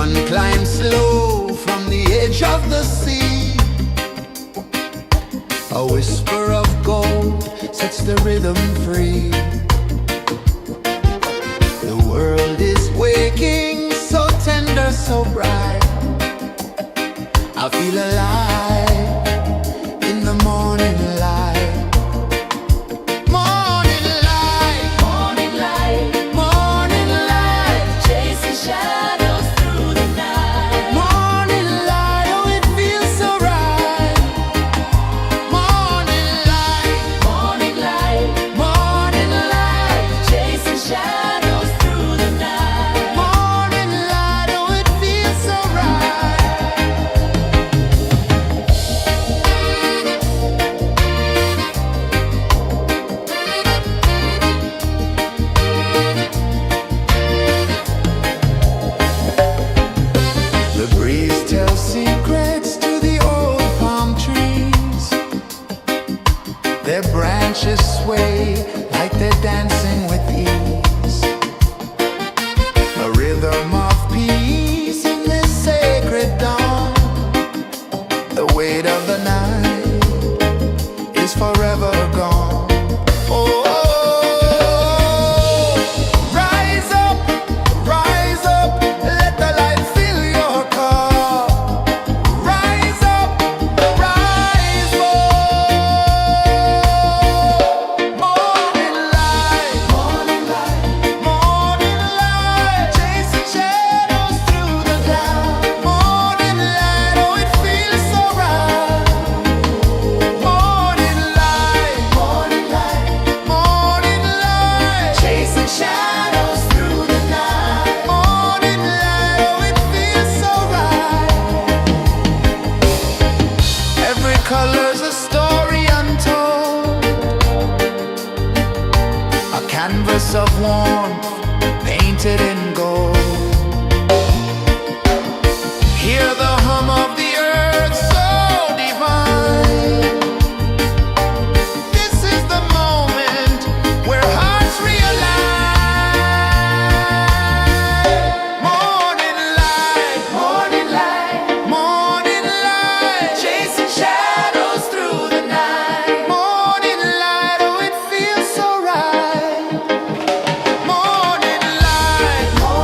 sun climbs slow from the edge of the sea. A whisper of gold sets the rhythm free. The world is waking, so tender, so bright. I feel alive in the morning light. Morning light, Morning light, morning light, chasing shadows through the night. morning light, oh it feels so right. Morning light, Morning light, morning light, chasing shadows through the night. morning light, oh it feels so right. The breeze tells secrets to the old palm trees. Their branches sway like they're dancing with ease. A rhythm of peace in this sacred dawn. The weight of the night is forever gone. Oh, rise up, let the light fill your cup. Rise up, rise up. Morning light, morning light, morning light, chasing shadows through the cloud. Morning light, oh it feels so right. Morning light, morning light, morning light, chasing shadows through the night. Morning light, oh it feels so right. Every color's a story untold, a canvas of warmth painted in gold. Hear the hum of the earth so divine. This is the moment where hearts realign. Morning light, morning light, morning light, chasing shadows through the night. Morning light, oh it feels so right. Morning light, morning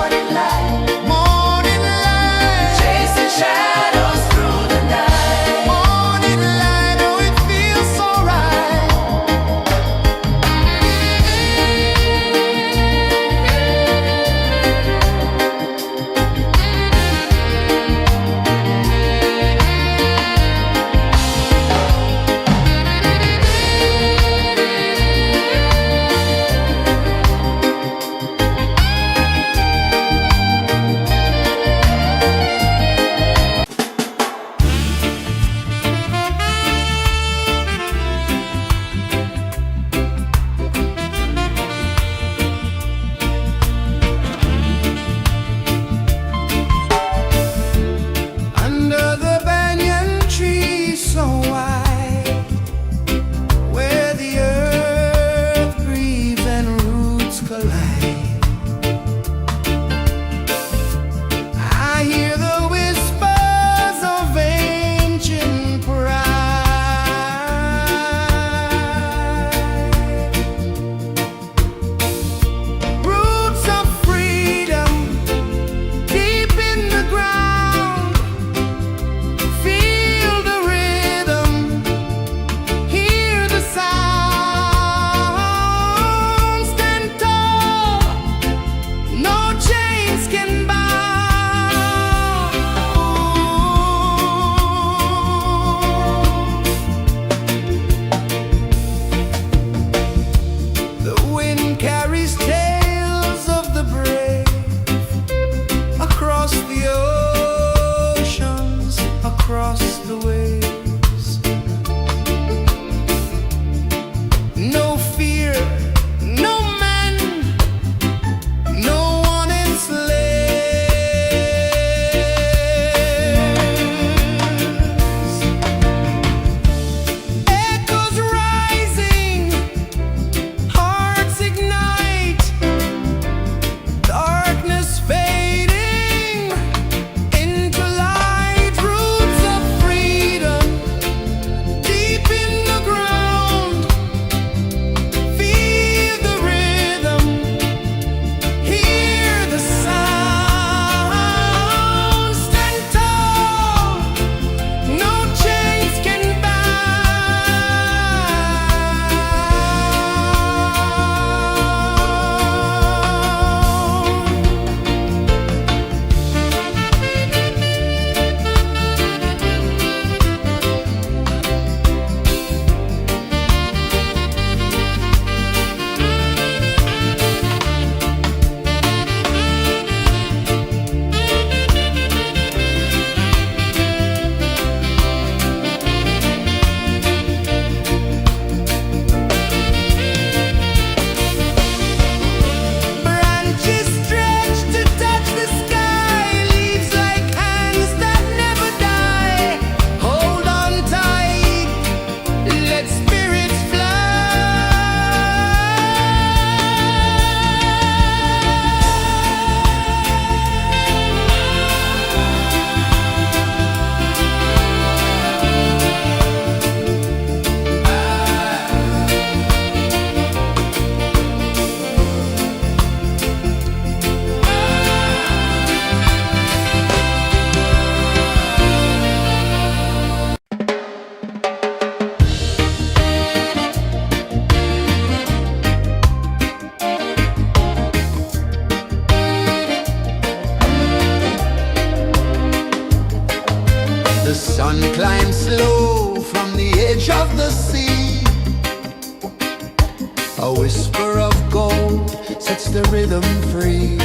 A whisper of gold sets the rhythm free.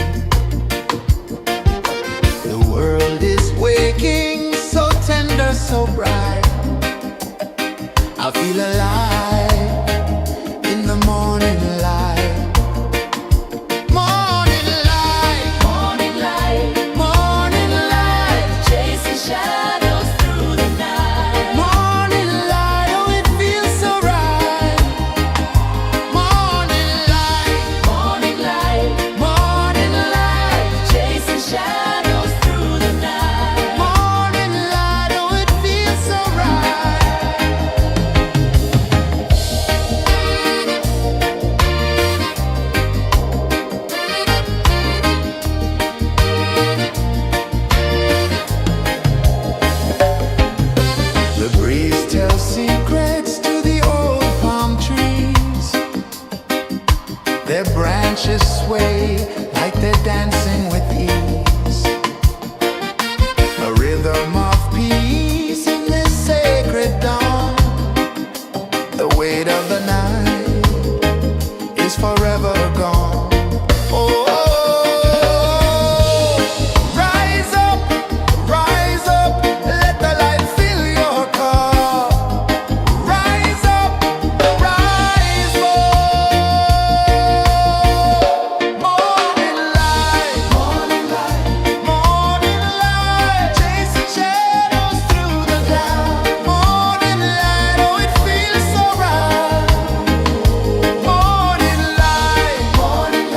The world is waking, so tender, so bright. I feel alive in the morning light. Morning light, Morning light, morning light, chasing shadows through the night. morning light. Oh, it feels so right. Morning light, Morning light, morning light, chasing shadows through the night. morning light. Oh, it feels so right. The breeze tells secrets to the old palm trees. Their branches sway like they're dancing with ease. A rhythm of peace in this sacred dawn. The weight of the night is forever gone. Oh, rise up, let the light fill your cup. Rise up, rise up. Morning light, morning light, morning light, chasing shadows through the cloud. Morning light, oh, it feels so right. Morning light, morning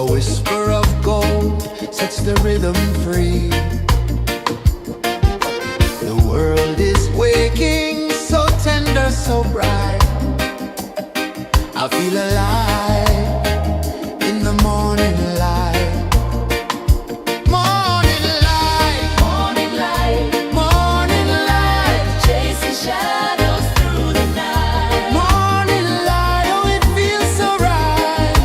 A whisper of gold sets the rhythm free. The world is waking, so tender, so bright. I feel alive in the morning light. Morning light, Morning light, morning light, chasing shadows through the night. morning light, oh it feels so right.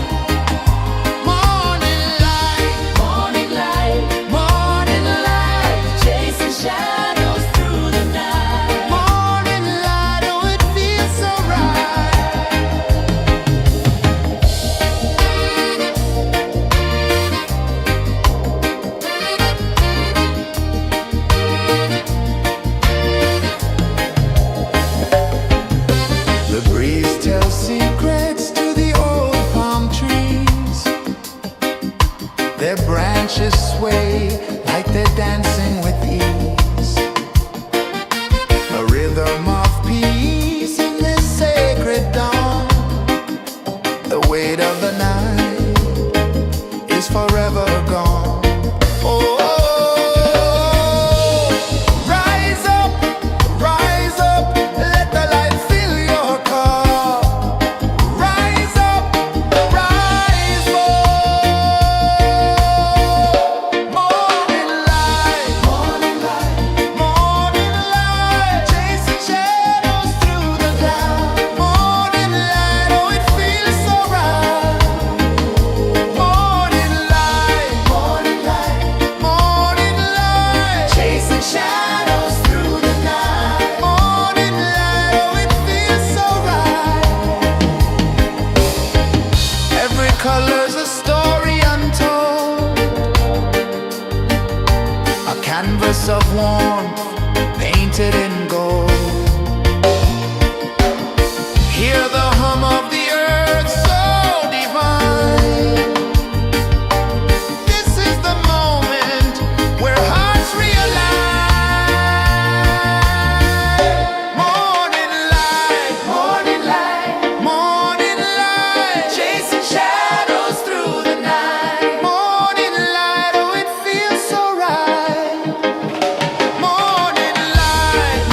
Morning light, Morning light, morning light, chasing shadows through the night. morning light, oh it feels so right. The breeze tells secrets to the old palm trees. Their branches sway like they're dancing with ease. A rhythm of peace in this sacred dawn. The weight of the night is forever gone. Oh, rise up, let the light fill your cup. Rise up, rise up. Morning light, morning light, morning light, chasing shadows through the cloud. Morning light, oh it feels so right. Morning light, morning light, morning light, chasing shadows through the night. Morning light, oh it feels so right. Every color's a story untold, a canvas of warmth painted in gold. Hear the hum of the earth so divine. This is the moment where hearts realign. Morning light, morning light, morning light, chasing shadows through the night. Morning light, oh it feels so right. Morning light,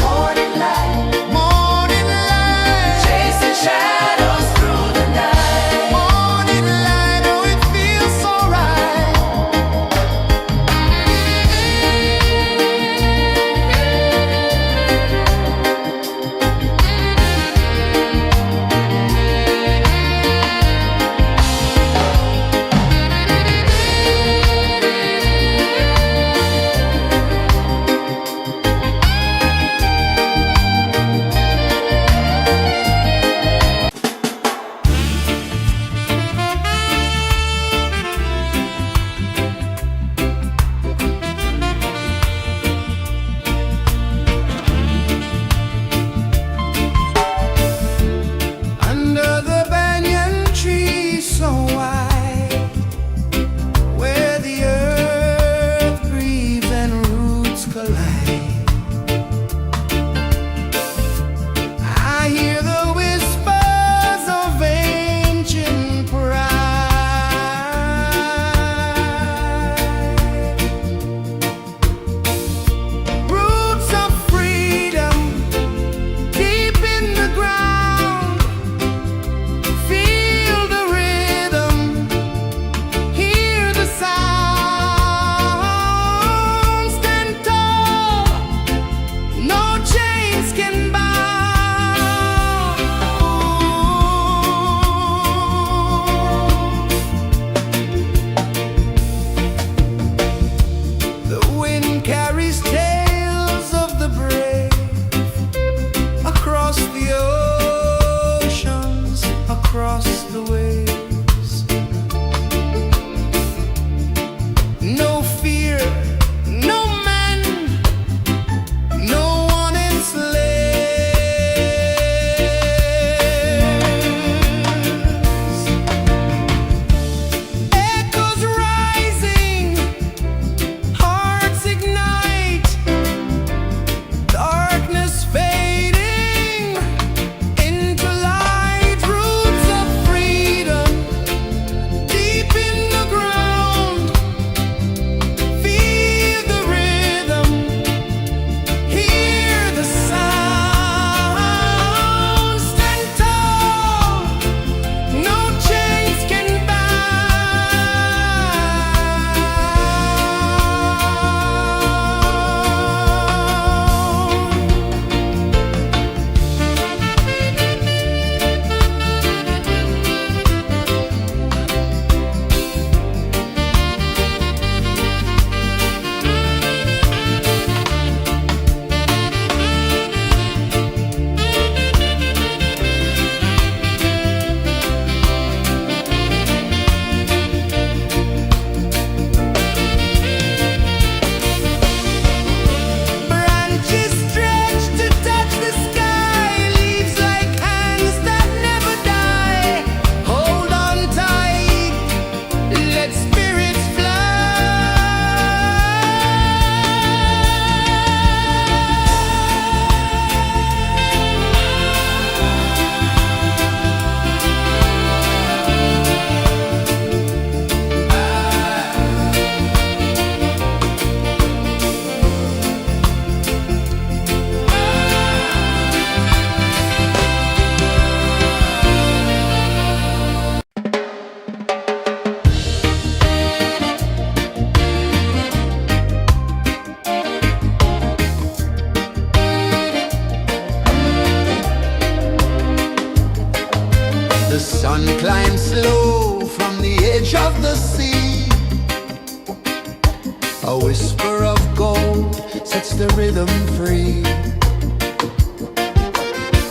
A whisper of gold sets the rhythm free.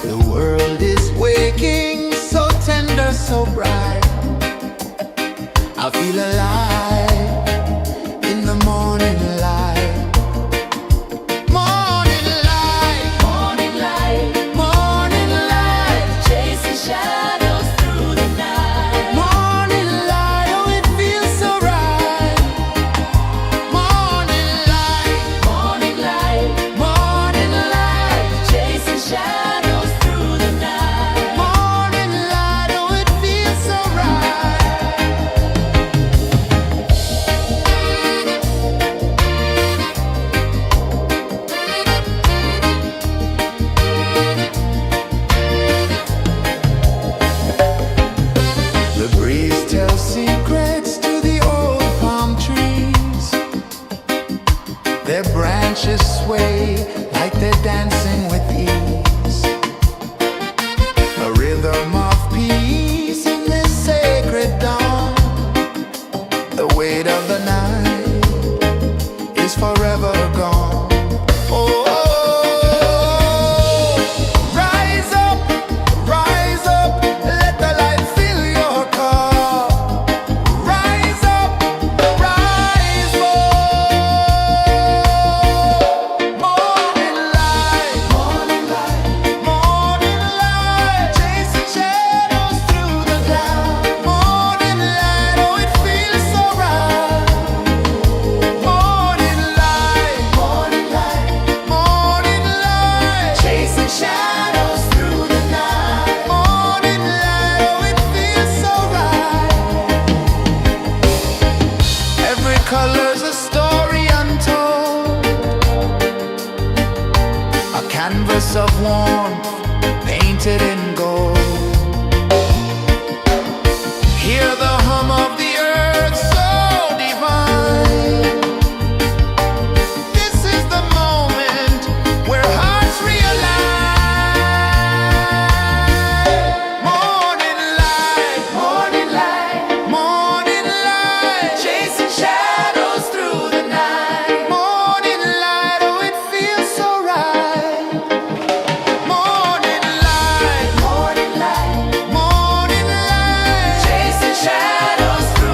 The world is waking, so tender, so bright. I feel alive in the morning light. Morning light, Morning light, morning light, chasing shadows through the night. morning light, oh it feels so right. Morning light, Morning light, morning light, chasing shadows through the night. morning light, oh it feels so right. The breeze tells secrets to the old palm trees. Their branches sway like they're dancing with ease. A rhythm of peace in this sacred dawn. The weight of the night is forever gone. Oh, rise up, let the light fill your cup. Rise up, rise more. Morning light, morning light, morning light, chasing shadows through the cloud. Morning light, oh it feels so right. Morning light, morning light, morning light, chasing shadows through the night. Morning light, oh it feels so right. Every color's a story untold, a canvas of warmth painted in gold. Hear the hum of the earth so divine. This is the moment where hearts realign. Morning light, morning light, morning light, chasing shadows through the night. Morning light, oh it feels so right. Morning light, Morning light, morning light, chasing shadows through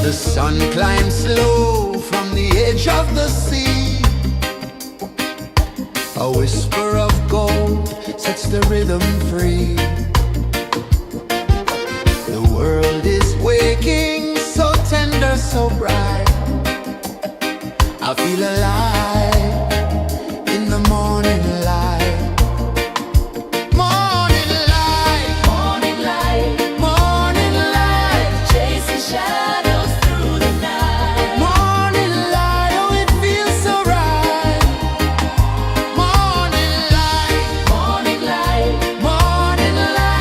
The sun climbs slow from the edge of the sea. A whisper of gold sets the rhythm free. The world is waking, so tender, so bright. I feel alive in the morning light. Morning light, Morning light, morning light, chasing shadows through the night. morning light, oh it feels so right. Morning light, Morning light, morning light.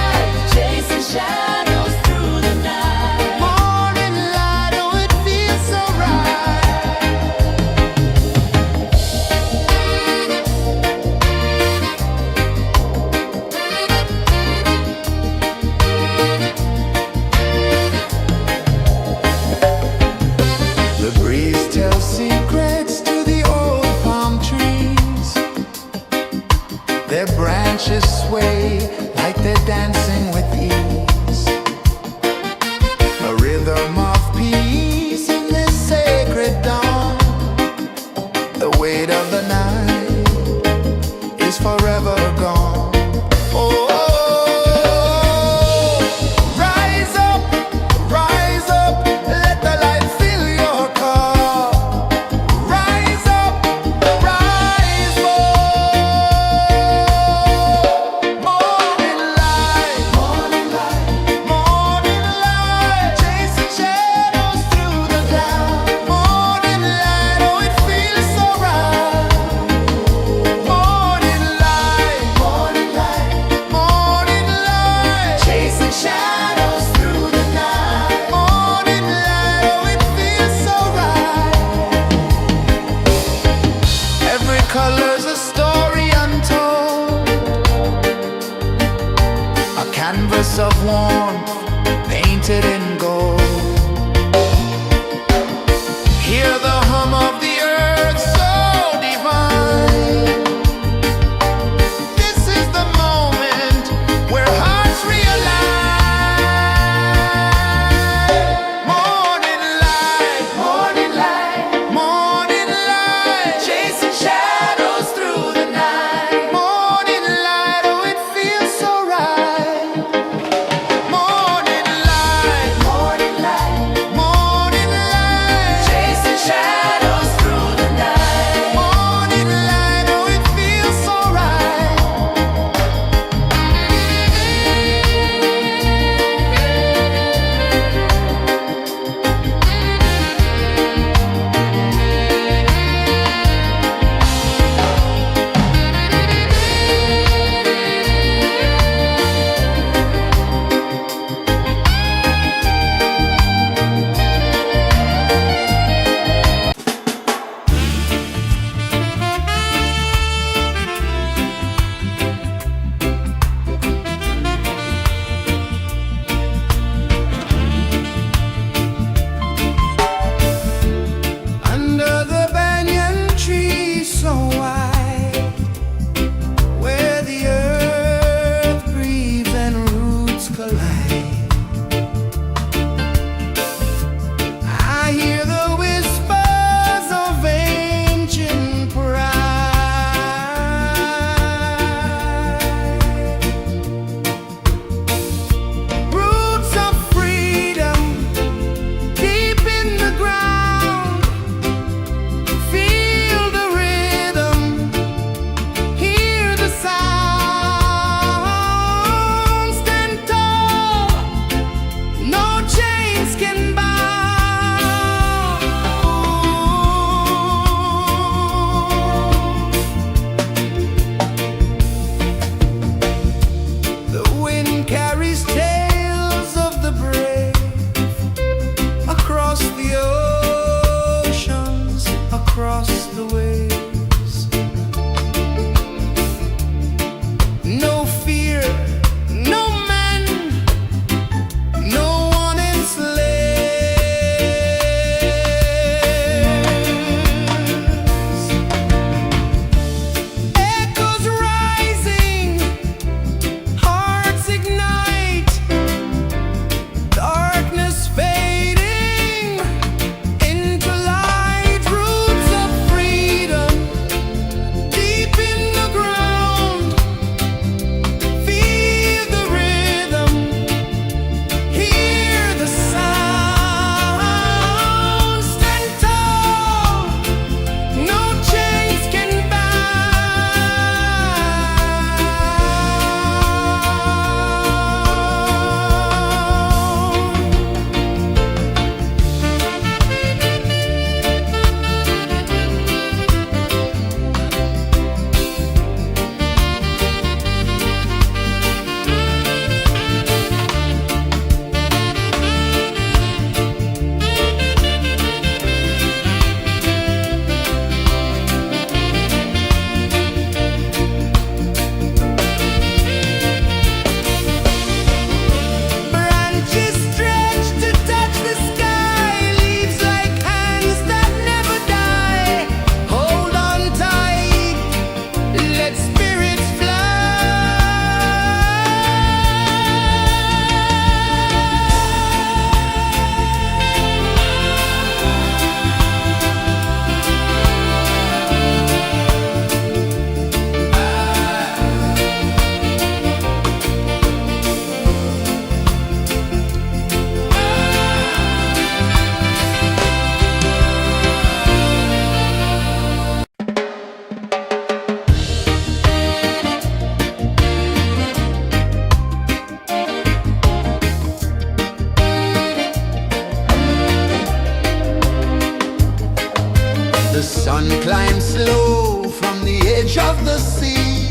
sun climbs slow from the edge of the sea.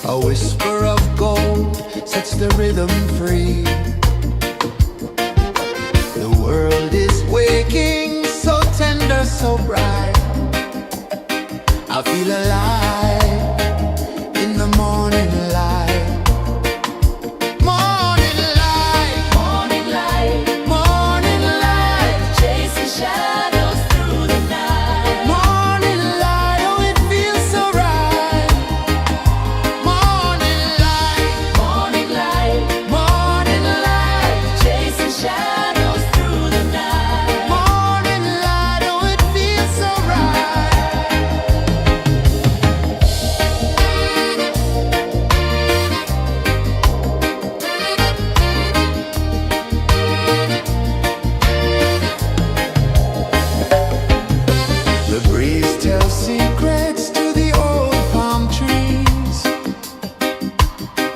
A whisper of gold sets the rhythm free. The world is waking, so tender, so bright. I feel alive in the morning light. Morning light, Morning light, morning light, chasing shadows through the night. morning light, oh it feels so right. Morning light, Morning light, morning light, chasing shadows through the night. morning light, oh it feels so right. The breeze tells secrets to the old palm trees.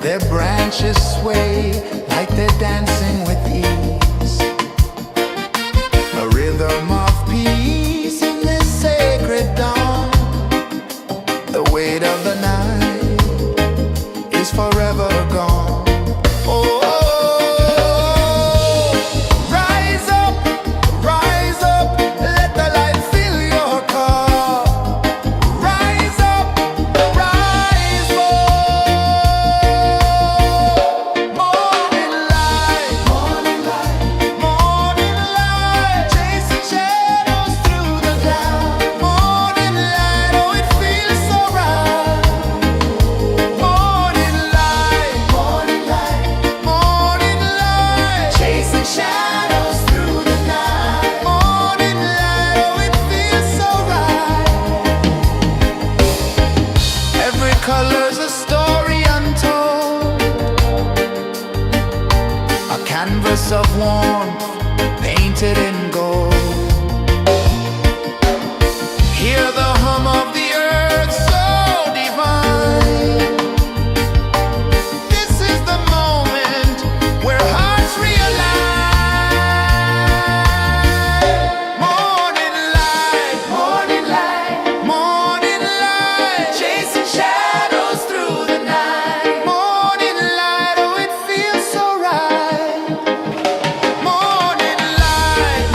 Their branches sway like they're dancing with ease. A rhythm of peace in this sacred dawn. The weight of the night is forever gone. Oh, rise up, let the light fill your cup. Rise up, rise up. Morning light, morning light, chasing shadows through the cloud. Morning light, oh it feels so right. Morning light, chasing shadows through the night. Morning light, oh it feels so right. Every color's a story untold, a canvas of warmth painted in gold. Hear the hum of the earth so divine. This is the moment where hearts realign. Morning light, morning light, chasing shadows through the night. Morning light, oh it feels so right. Morning light,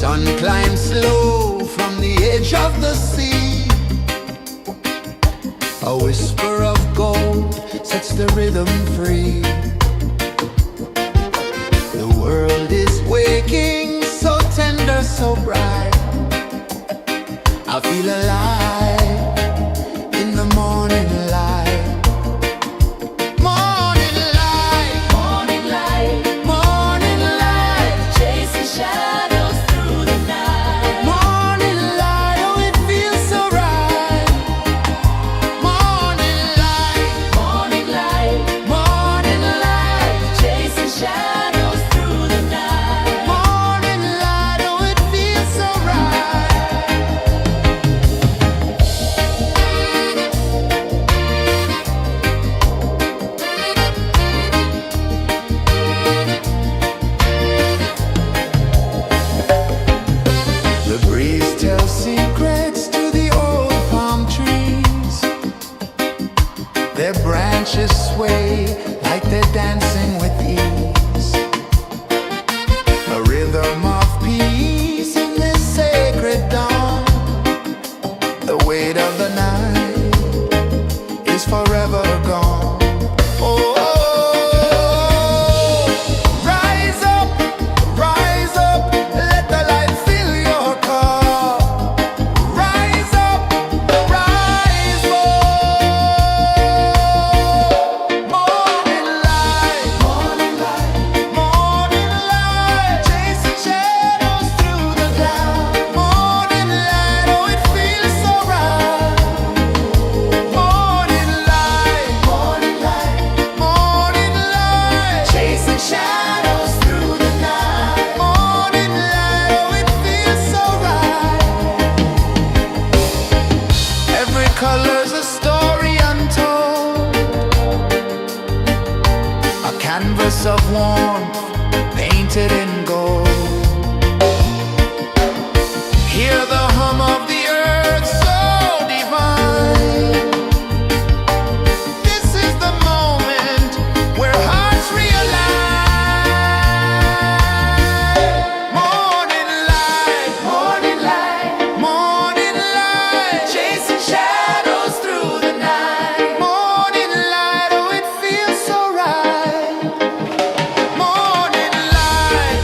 Sun climbs slow from the edge of the sea. A whisper of gold sets the rhythm free. The world is waking, so tender, so bright. I feel alive in the morning light. Morning light, Morning light, morning light, chasing shadows through the night. morning light, oh it feels so right. Morning light, Morning light, morning light, chasing shadows through the night. morning light, oh it feels so right. The breeze tells secrets to the old palm trees. Their branches sway like they're dancing with ease. A rhythm of peace in this sacred dawn. The weight of the night is forever gone. Oh, rise up, let the light fill your cup. Rise up, rise up. Morning light, morning light, chasing shadows through the cloud. Morning light, oh it feels so right. Morning light, chasing shadows through the night. Morning light, oh it feels so right. Every color's a story untold, a canvas of warmth painted in gold. Hear the hum of the earth so divine. This is the moment where hearts realign. Morning light, morning light, chasing shadows through the night. Morning light, oh it feels so right. Morning light,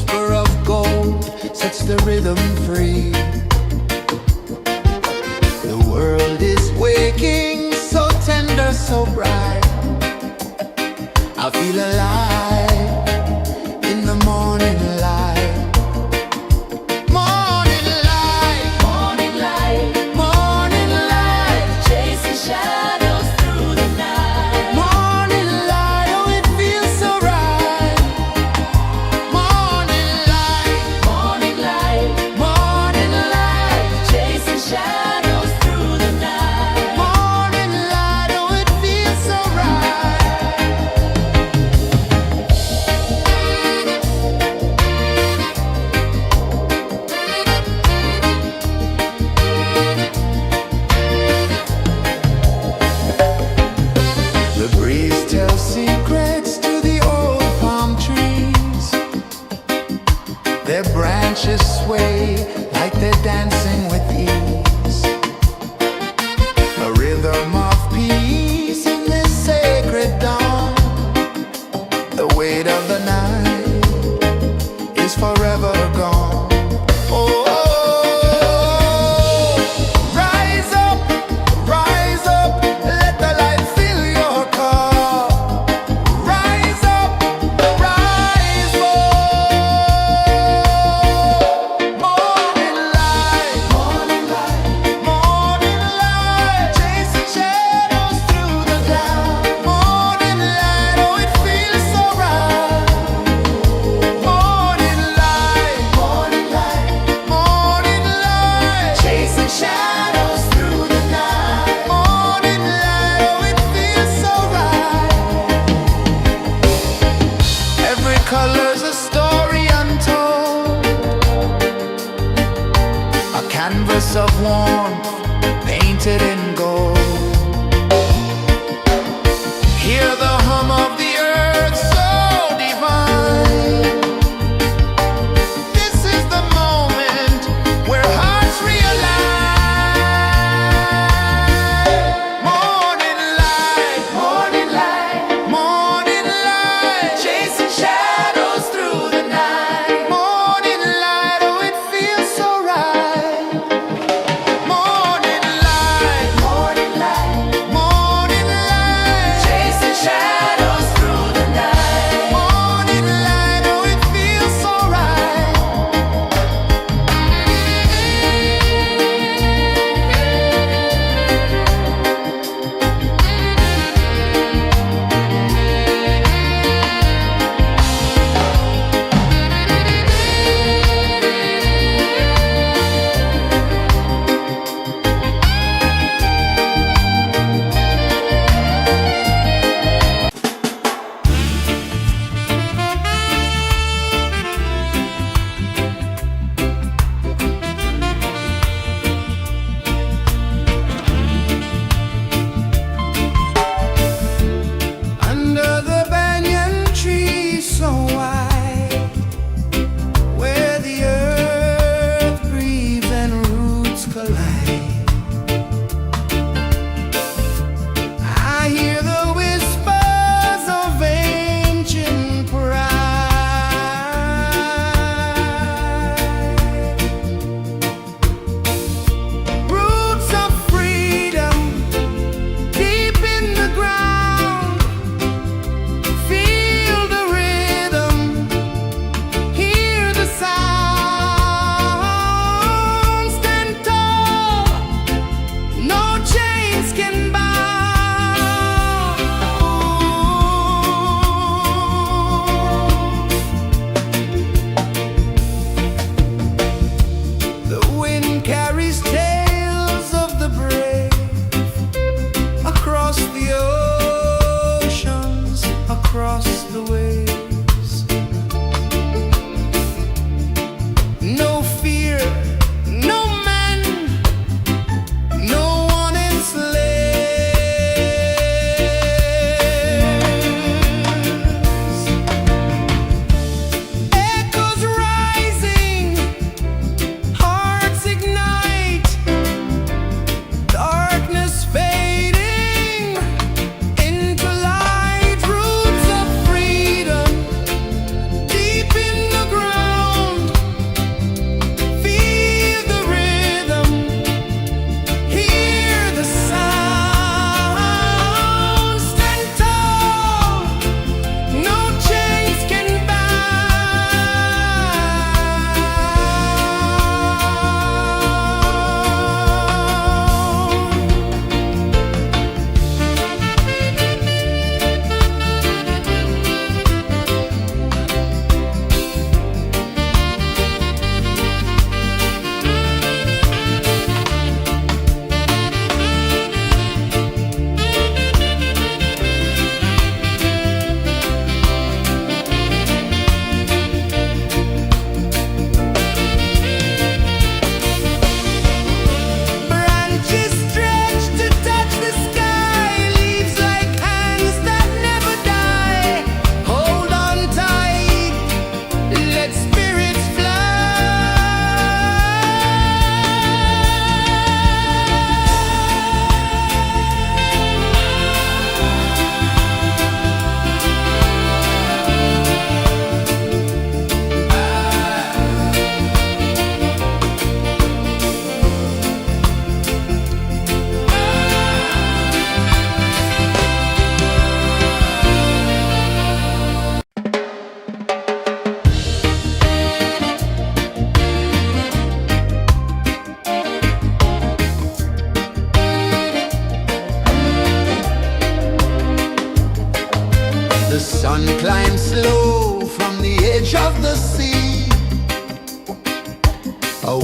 whisper of gold sets the rhythm free. The world is waking, so tender, so bright. I feel alive in the morning light. Morning light, Morning light, morning light, chasing shadows through the night. morning light, oh it feels so right. Morning light, Morning light, morning light, chasing shadows through the night. morning light, oh it feels so right. The breeze tells secrets to the old palm trees. Their branches sway like they're dancing with ease. A rhythm of peace in this sacred dawn. The weight of the night is forever gone. Oh, rise up, let the light fill your cup. Rise up, rise more. Morning light, morning light, chasing shadows through the cloud. Morning light, oh it feels so right. Morning light, morning light, chasing shadows through the night. Morning light, oh it feels so right. Every color's a story untold, a canvas of warmth painted in gold. Hear the hum of the earth so divine. This is the moment where hearts realign. Morning light, morning light, chasing shadows through the night. Morning light, oh it feels so right. Morning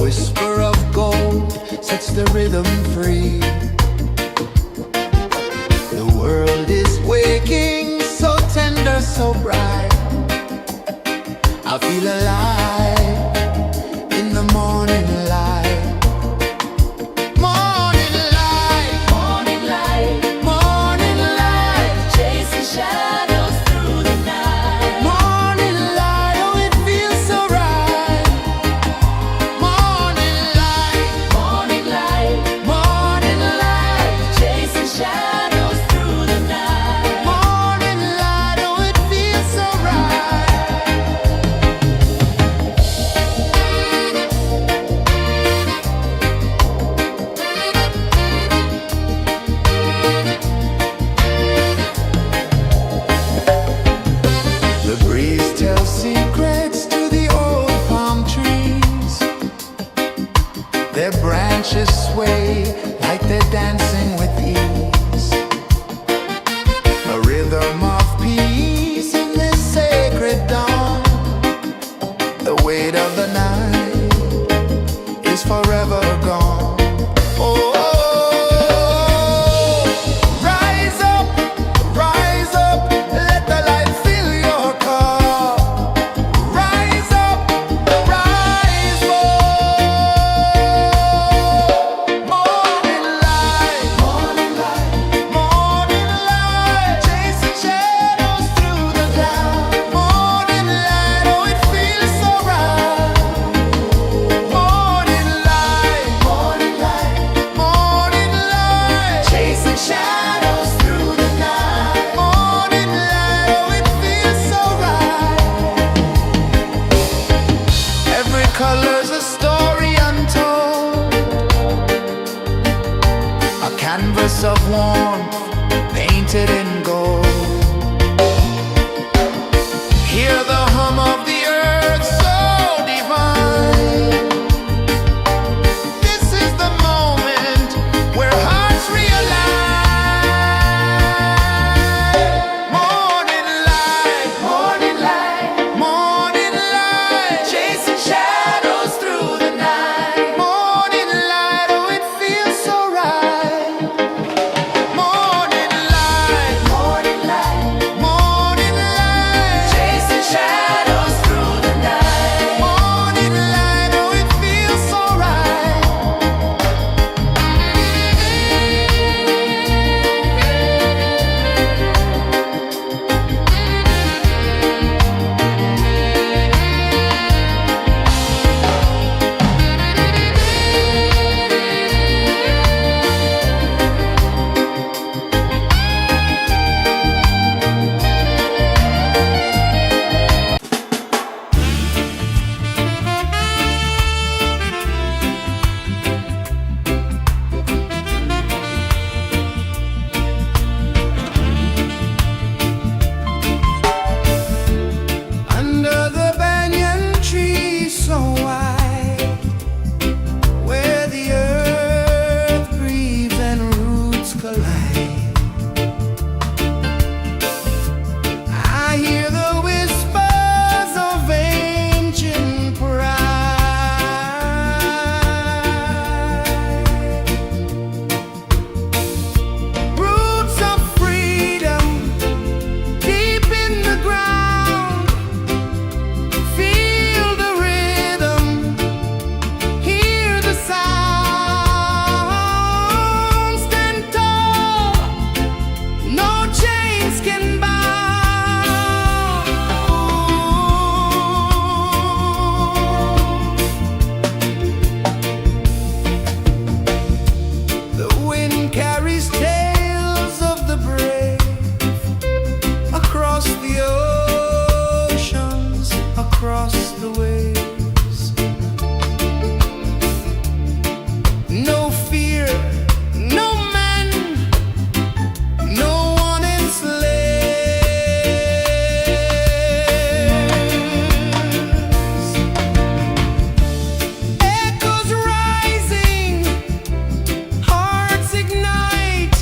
whisper of gold sets the rhythm free. The world is waking, so tender, so bright. I feel alive in the morning light. Morning light, Morning light, morning light, chasing shadows through the night. morning light. Oh, it feels so right. Morning light, Morning light, morning light, chasing shadows through the night. morning light. Oh, it feels so right. The breeze tells secrets to the old palm trees. Their branches sway like they're dancing with ease. A rhythm of peace in this sacred dawn. The weight of the night is forever gone. Oh, rise up, let the light fill your cup. Rise up, rise up. Morning light, morning light, morning light, chasing shadows through the cloud. Morning light, oh, it feels so right. Morning light, morning light, morning light, chasing shadows through the night. Morning light, oh, it feels so right. Every color's a story untold, a canvas of warmth painted in gold. Hear the hum of the earth so divine. This is the moment where hearts realign. Morning light, morning light, morning light, chasing shadows through the night. Morning light, oh, it feels so right. Morning light, morning light, morning light, chasing shadows through the night. Morning light, oh, it feels so right. Under the banyan tree so wide, where the earth breathes and roots collide, I hear the whispers of ancient pride. Roots of freedom deep in the ground. Feel the rhythm, hear the sound. Stand tall, no chains can bound. The wind carries tales of the brave across the oceans, across the waves. No fear, no man, no one enslaves. Echoes rising, hearts ignite,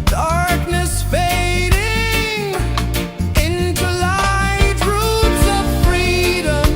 darkness fading into light. Roots of freedom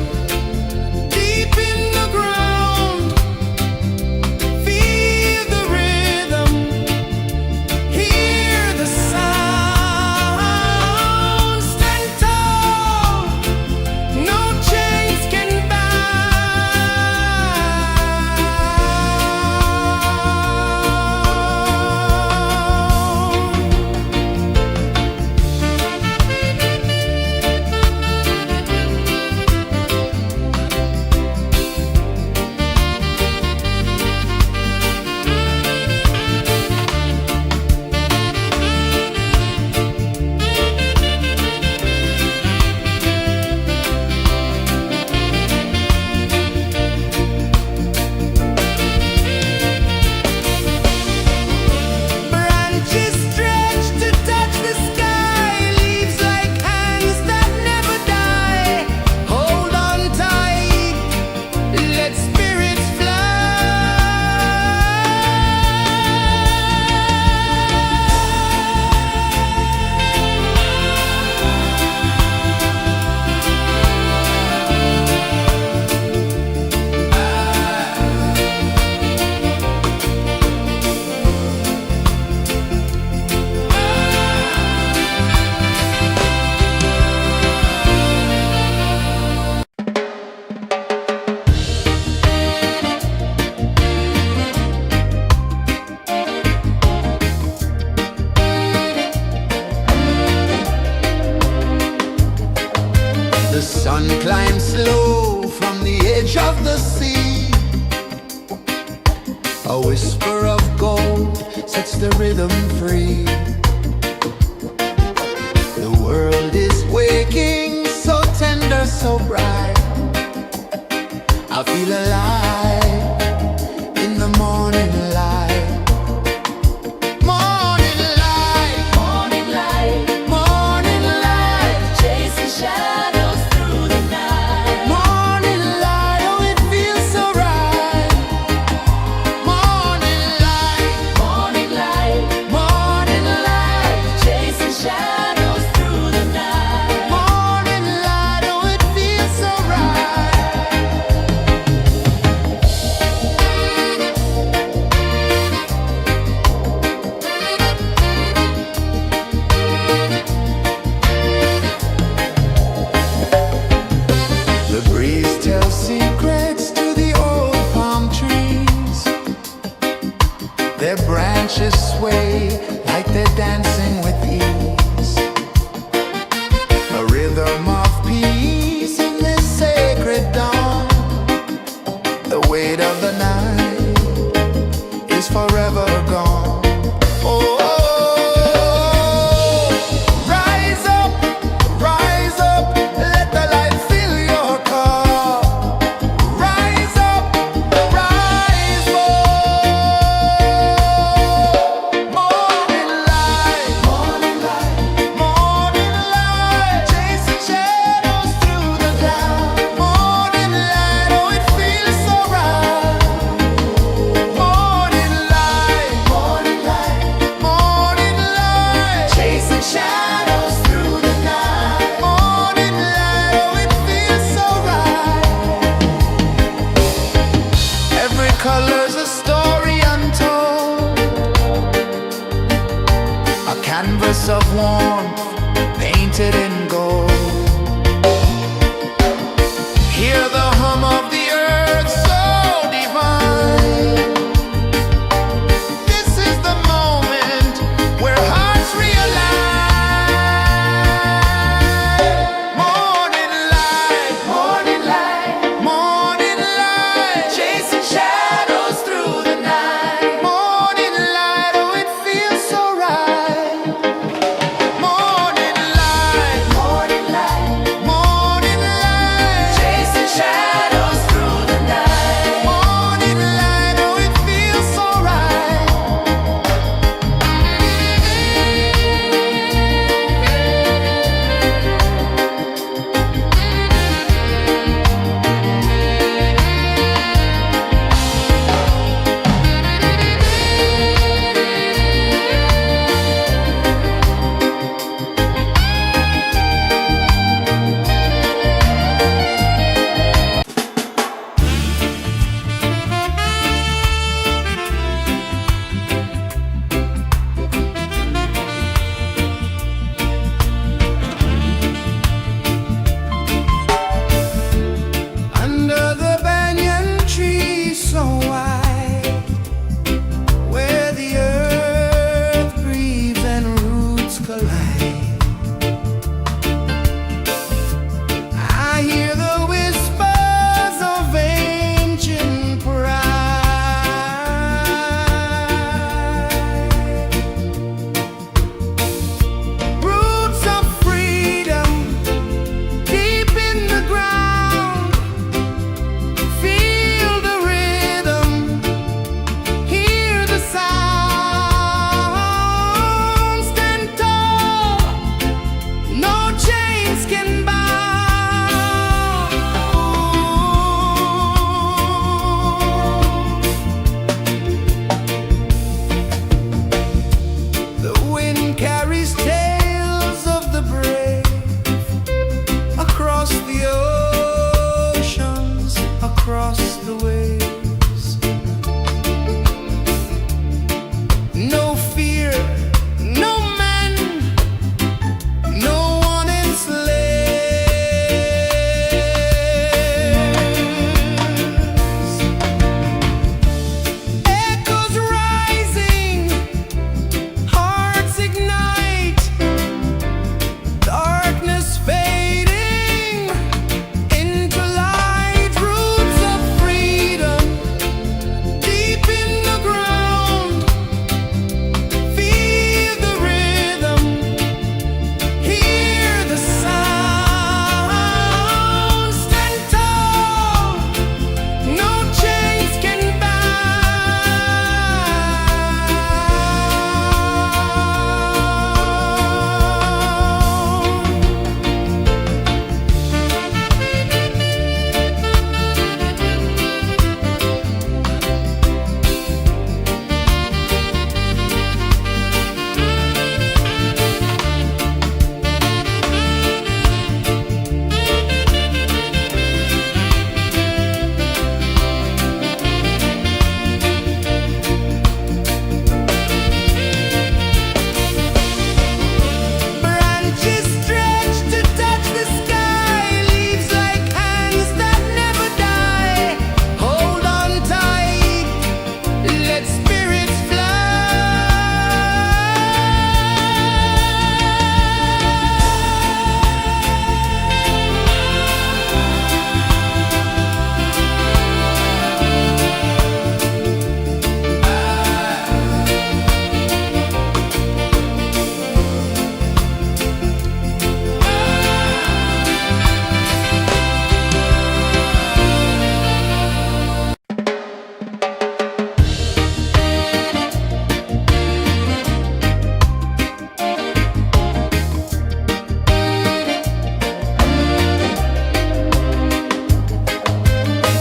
slow from the edge of the sea. A whisper of gold sets the rhythm free. The world is waking, so tender, so bright. I feel alive in the morning light. Morning light, Morning light, morning light, chasing shadows through the night. morning light, oh it feels so right. Morning light, Morning light, morning light, chasing shadows through the night. morning light, oh it feels so right. The breeze tells secrets to the old palm trees. Their branches sway like they're dancing with ease. A rhythm of peace in this sacred dawn. The weight of the night is forever gone. Oh, rise up, let the light fill your cup. Rise up, rise up. Morning light, morning light, morning light, chasing shadows through the cloud. Morning light, oh it feels so right. Morning light, morning light, morning light, chasing shadows through the night. Morning light, oh it feels so right. Every color's a story untold, a canvas of warmth painted in gold. Hear the hum of the earth so divine. This is the moment where hearts realign. Morning light, morning light, morning light, chasing shadows through the night. Morning light, oh it feels so right. Morning light,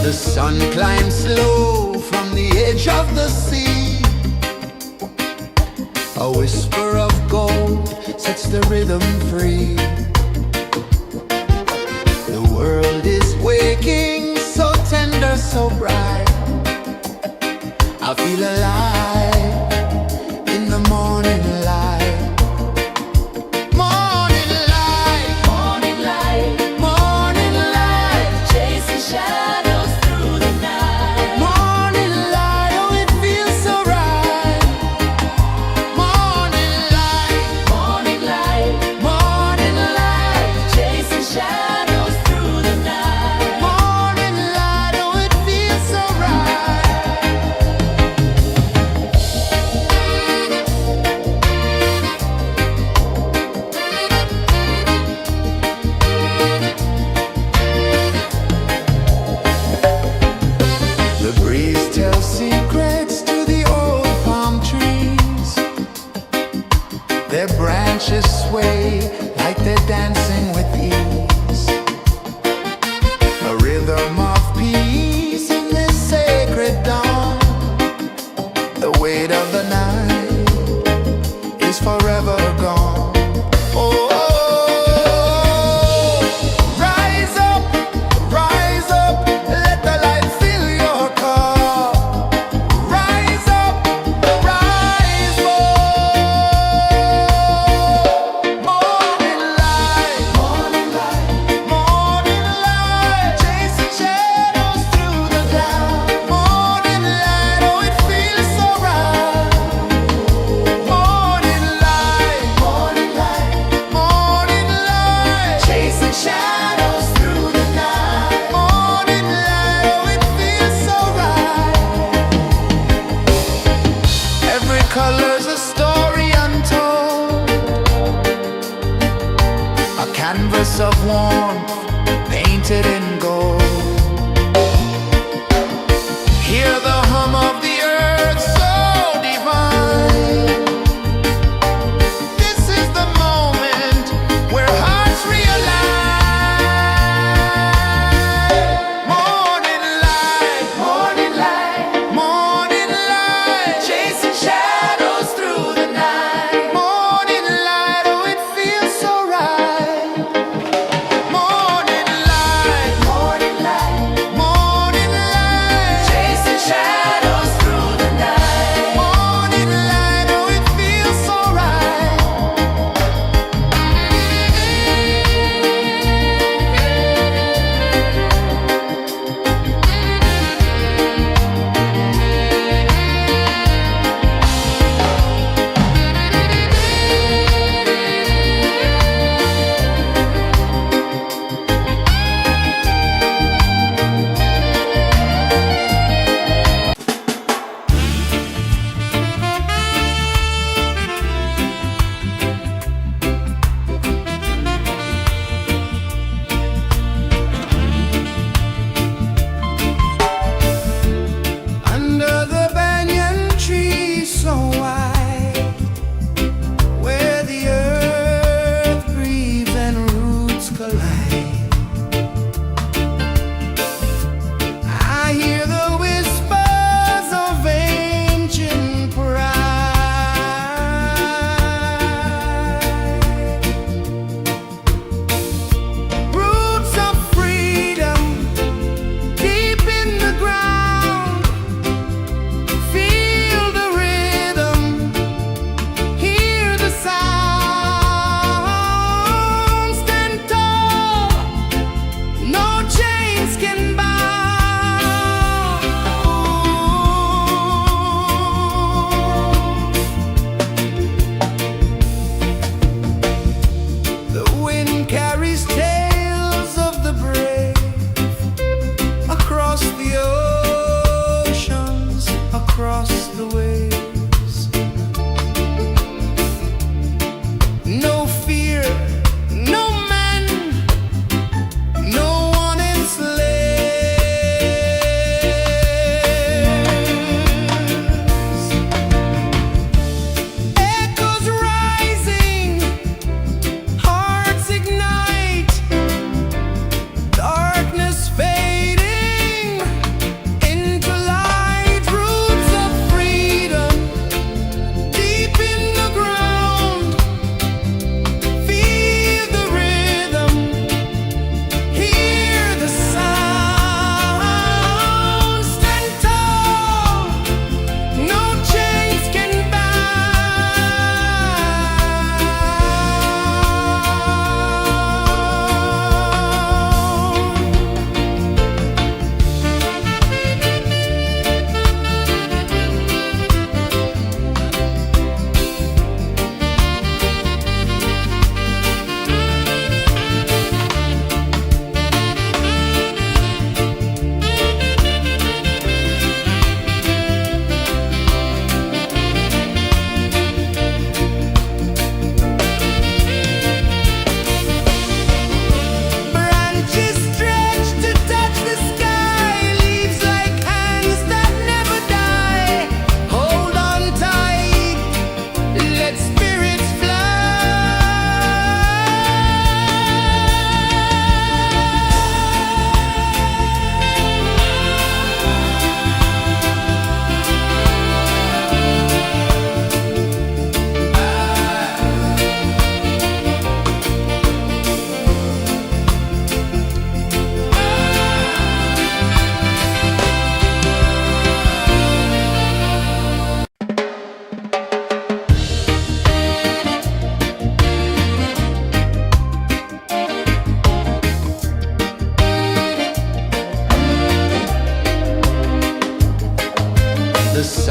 The sun climbs slow from the edge of the sea. A whisper of gold sets the rhythm free. The world is waking, so tender, so bright. I feel alive in the morning light. Morning light, Morning light, morning light, chasing shadows through the night. morning light, oh it feels so right. Morning light, Morning light, morning light.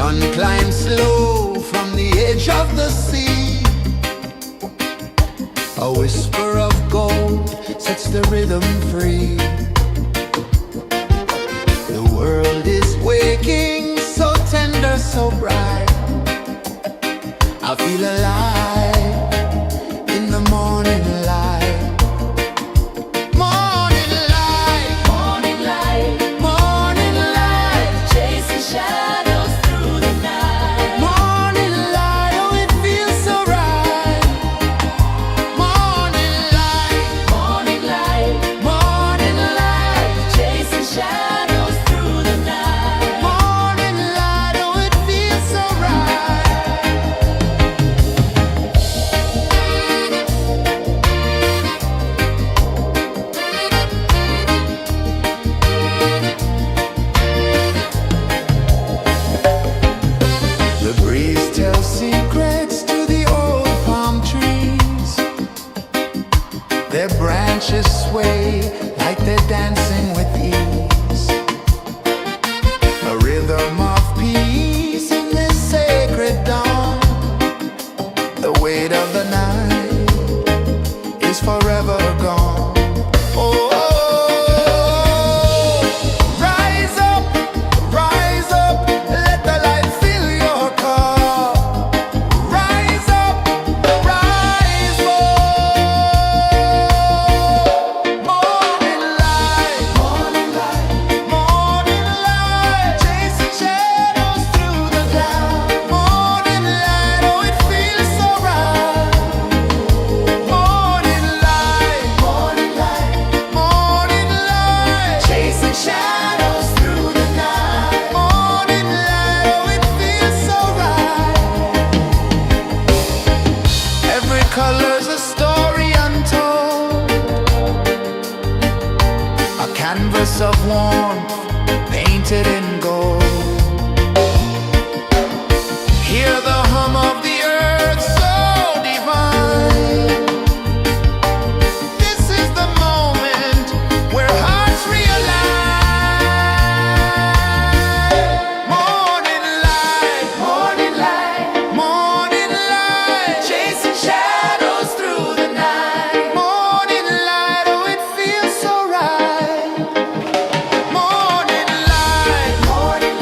sun climbs slow from the edge of the sea. A whisper of gold sets the rhythm free. The world is waking, so tender, so bright. I feel alive in the morning light. Morning light, Morning light, morning light, chasing shadows through the night. morning light, oh it feels so right. Morning light, Morning light, morning light, chasing shadows through the night. morning light, oh it feels so right. The breeze tells secrets to the old palm trees. Their branches sway like they're dancing with ease. A rhythm of peace in this sacred dawn. The weight of the night is forever gone. Oh, rise up, let the light fill your cup. Rise up, rise up. Morning light, morning light, morning light, chasing shadows through the cloud. Morning light, oh it feels so right. Morning light, morning light, morning light, chasing shadows through the night. Morning light, oh it feels so right. Every color's a story untold, a canvas of warmth painted in gold. Hear the hum of the earth so divine. This is the moment where hearts realign. Morning light, morning light, morning light, chasing shadows through the night. Morning light, oh it feels so right. Morning light, morning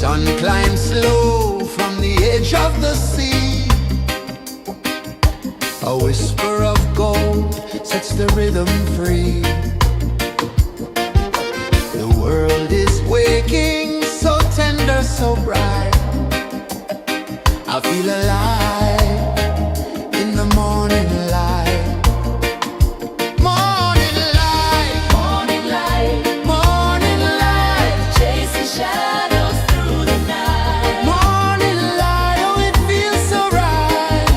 Sun climbs slow from the edge of the sea. A whisper of gold sets the rhythm free. The world is waking, so tender, so bright. I feel alive in the morning light. Morning light, Morning light, morning light, chasing shadows through the night. morning light, oh it feels so right.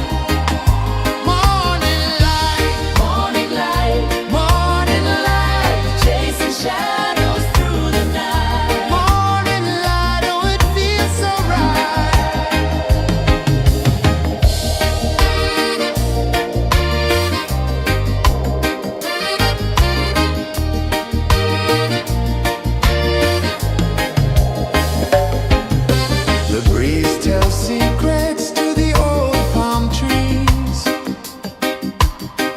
Morning light, Morning light, morning light, chasing shadows through the night. morning light, oh it feels so right. The breeze tells secrets to the old palm trees.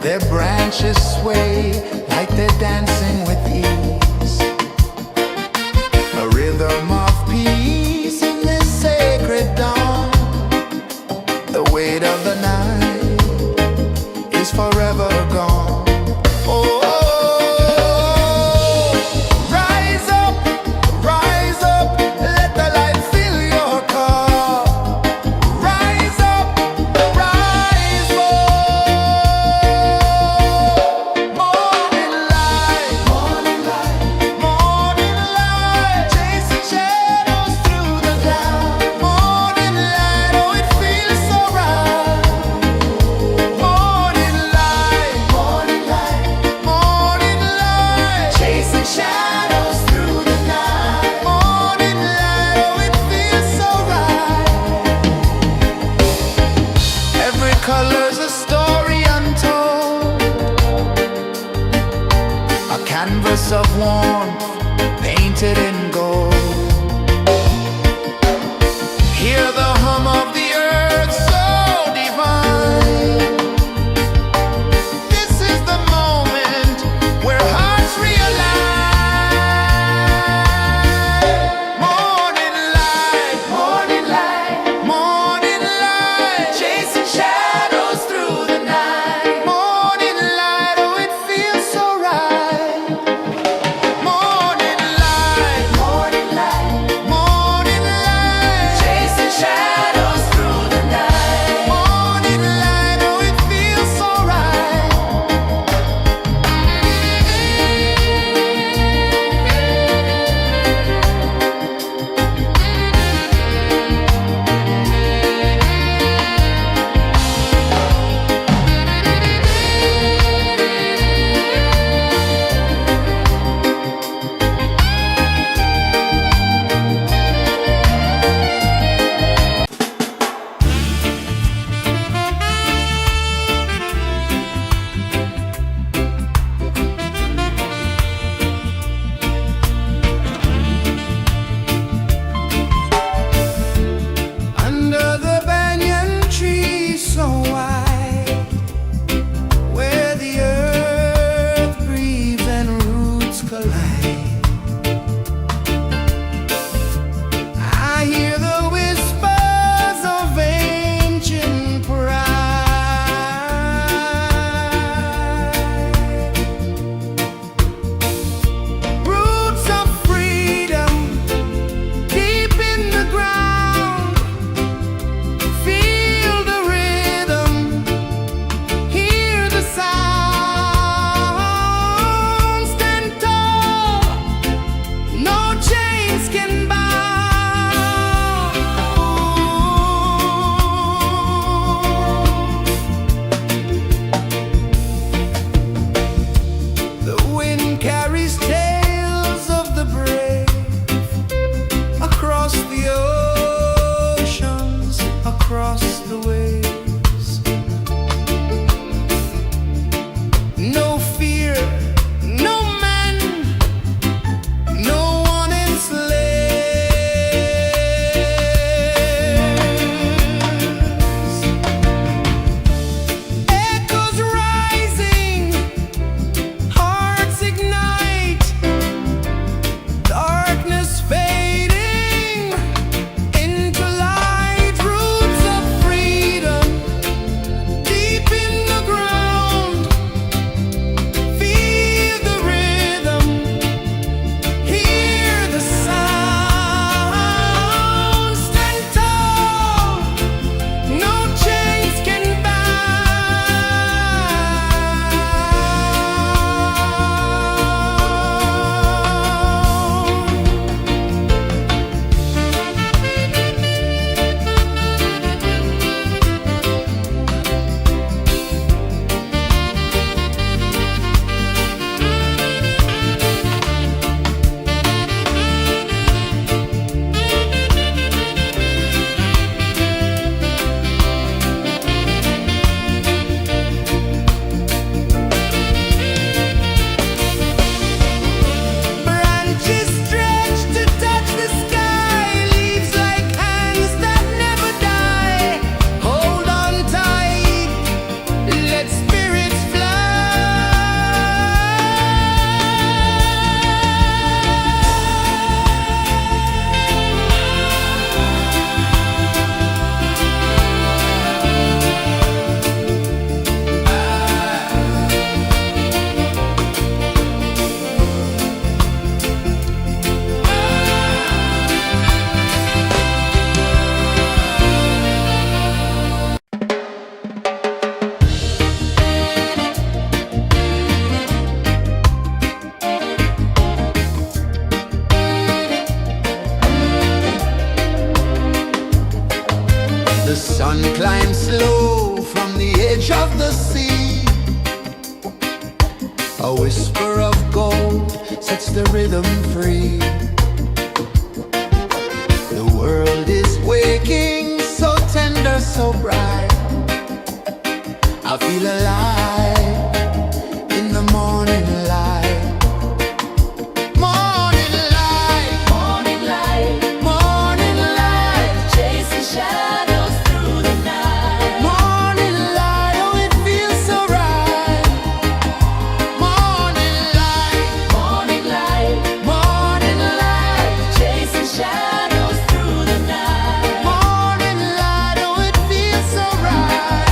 Their branches sway like they're dancing with ease. A rhythm of peace in this sacred dawn. The weight of the night is forever gone. Oh, rise up, let the light fill your cup. Rise up, rise up. Morning light, morning light, morning light, chasing shadows through the cloud. Morning light, oh it feels so right. Morning light, morning light, morning light, chasing shadows through the night. Morning light, oh it feels so right. Every color's a story untold, a canvas of warmth painted in gold. Hear the hum of the earth so divine. This is the moment where hearts realign. Morning light, morning light, morning light, chasing shadows through the night. Morning light, oh it feels so right. Morning light, morning whisper of gold sets the rhythm free. The world is waking, so tender, so bright. I feel alive in the morning light. Morning light, Morning light, morning light, chasing shadows through the night. morning light, oh it feels so right. Morning light, Morning light, morning light, chasing shadows through the night. morning light, oh it feels so right.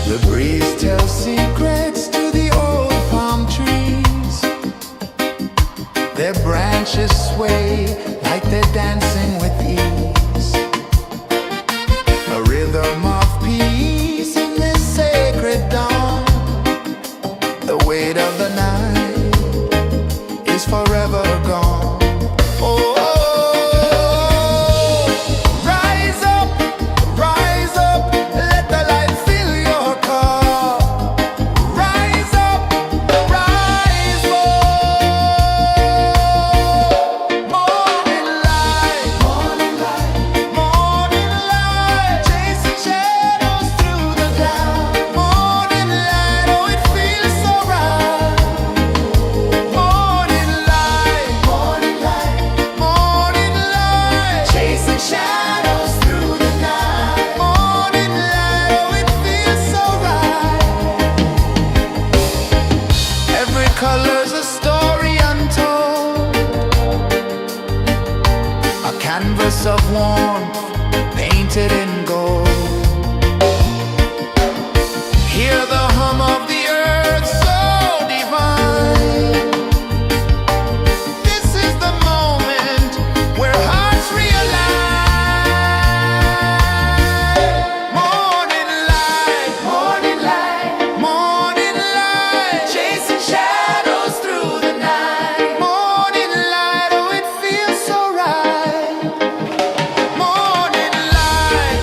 The breeze tells secrets to the old palm trees. Their branches sway like they're dancing with ease. A rhythm of peace in this sacred dawn. The weight of the night is forever gone. Oh, rise up, let the light fill your cup. Rise up, rise up. Morning light, morning light, morning light, chasing shadows through the cloud. Morning light, oh it feels so right. Morning light, morning light, morning light, chasing shadows through the night. Morning light, oh it feels so right. Every color's a story untold, a canvas of warmth painted in gold. Hear the hum of the earth so divine. This is the moment where hearts realign. Morning light, morning light, morning light, chasing shadows through the night. Morning light, oh it feels so right. Morning light,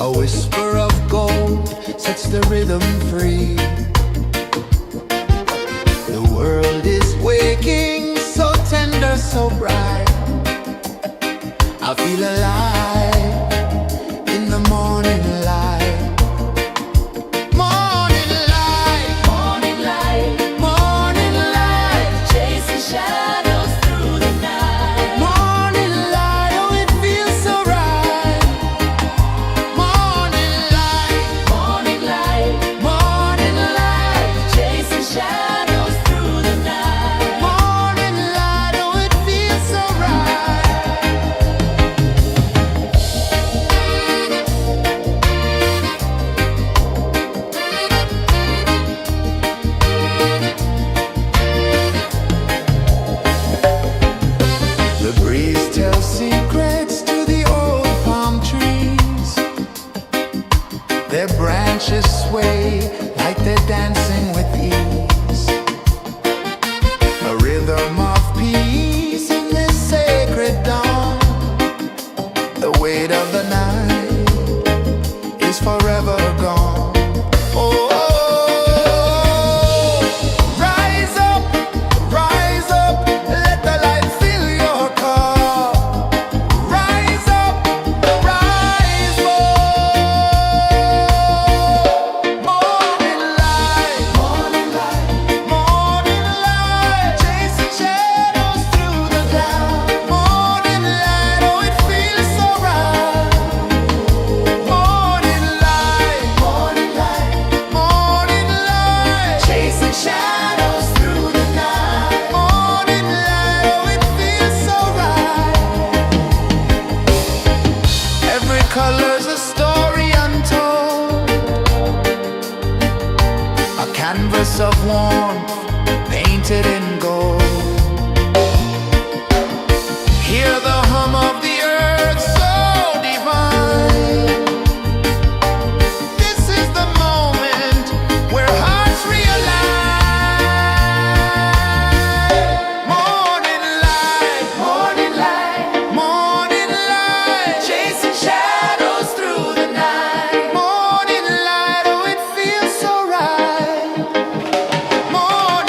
A whisper of gold sets the rhythm free. The world is waking, so tender, so bright. I feel alive in the morning light. Morning light, Morning light, morning light, chasing shadows through the night. morning light, oh it feels so right. Morning light, Morning light, morning light, chasing shadows through the night. morning light, oh it feels so right. The breeze tells secrets to the old palm trees. Their branches sway like they're dancing with ease. A rhythm of peace in this sacred dawn. The weight of the night is forever gone. Oh, rise up, let the light fill your cup. Rise up, rise more. Morning light, morning light, morning light, chasing shadows through the cloud. Morning light, oh it feels so right. Morning light, morning light, morning light, chasing shadows through the night. Morning light, oh it feels so right. Every color's a story untold, a canvas of warmth painted in gold. Hear the hum of the earth so divine. This is the moment where hearts realign. Morning light, morning light, morning light, chasing shadows through the night. Morning light, oh it feels so right. Morning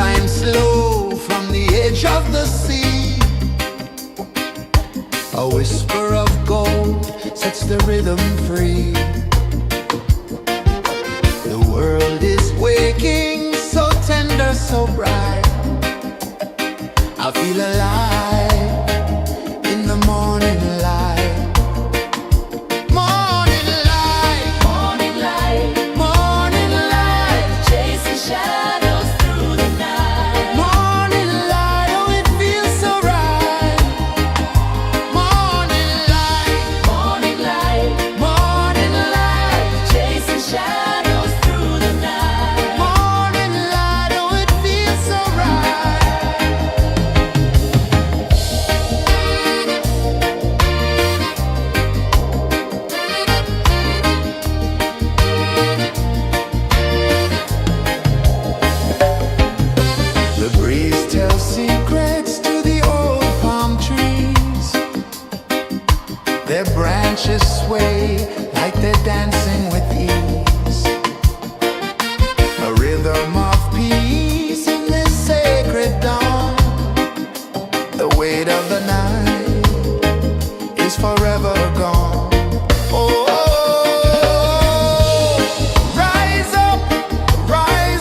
climb slow from the edge of the sea. A whisper of gold sets the rhythm free. The world is waking, so tender, so bright. I feel alive in the morning light. Morning light, Morning light, morning light, chasing shadows through the night. morning light, oh it feels so right. Morning light, Morning light, morning light, chasing shadows through the night. morning light, oh it feels so right. The breeze tells secrets to the old palm trees. Their branches sway like they're dancing with ease. A rhythm of peace in this sacred dawn. The weight of the night is forever gone. Oh, rise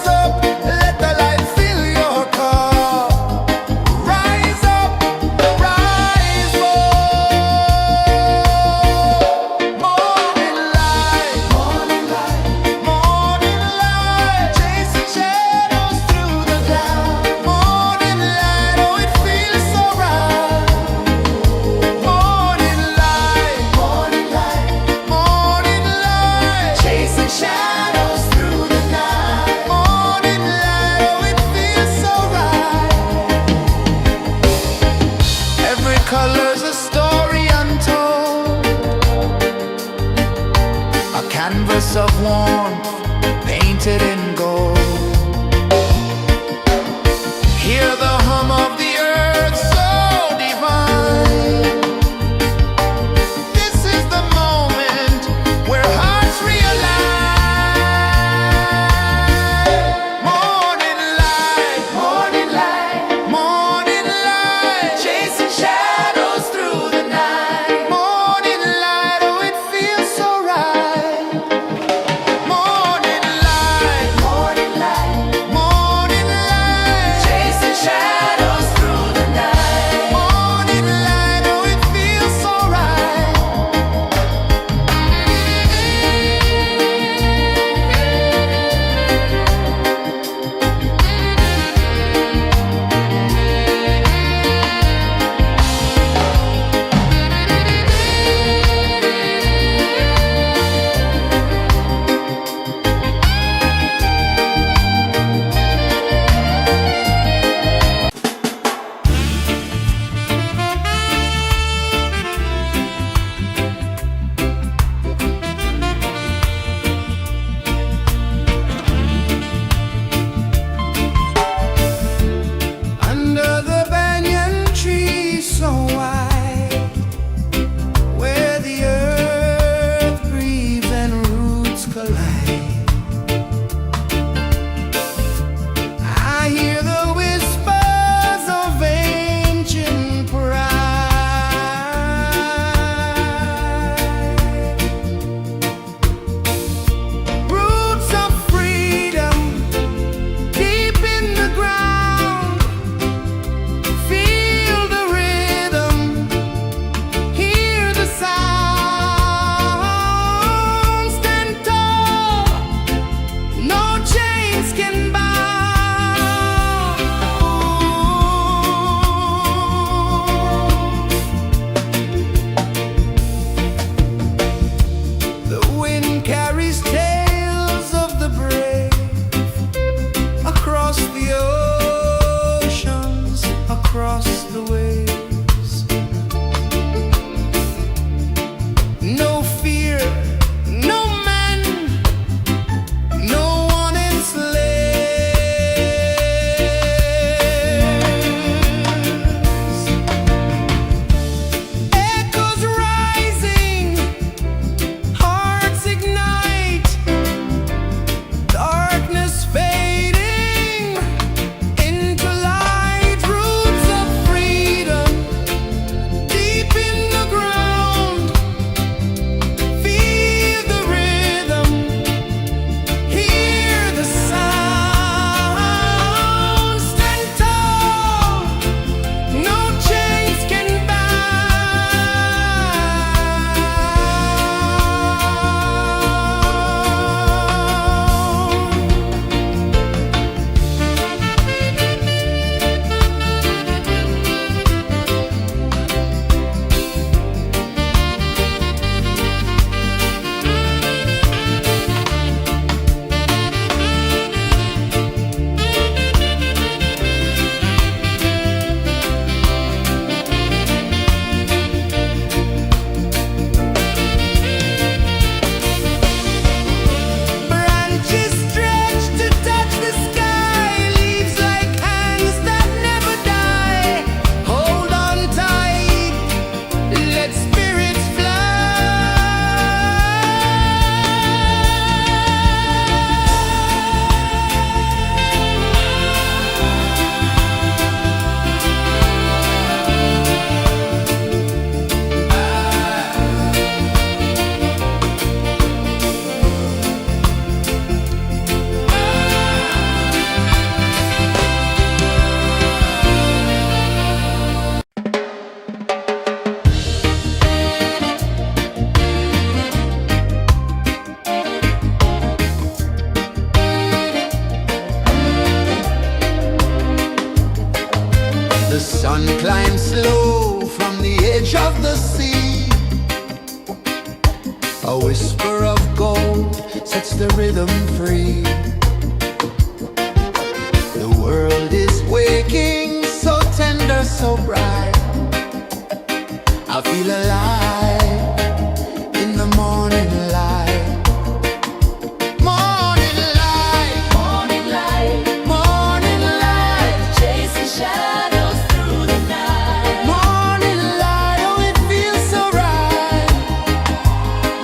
up, let the light fill your cup. Rise up, rise up. Morning light, morning light, morning light, chasing shadows through the cloud. Morning light, oh it feels so right. Morning light, morning light, morning light, chasing shadows through the night. Morning light, oh it feels so right. Every color's a story untold, a canvas of warmth painted in gold. Hear the hum of the earth so divine. This is the moment where hearts realign. Morning light, morning light, morning light, chasing shadows through the night. Morning light, oh it feels so right. Morning light, The sun climbs slow from the edge of the sea. A whisper of gold sets the rhythm free. The world is waking, so tender, so bright. I feel alive in the morning light. Morning light, Morning light, morning light, chasing shadows through the night. morning light, oh it feels so right.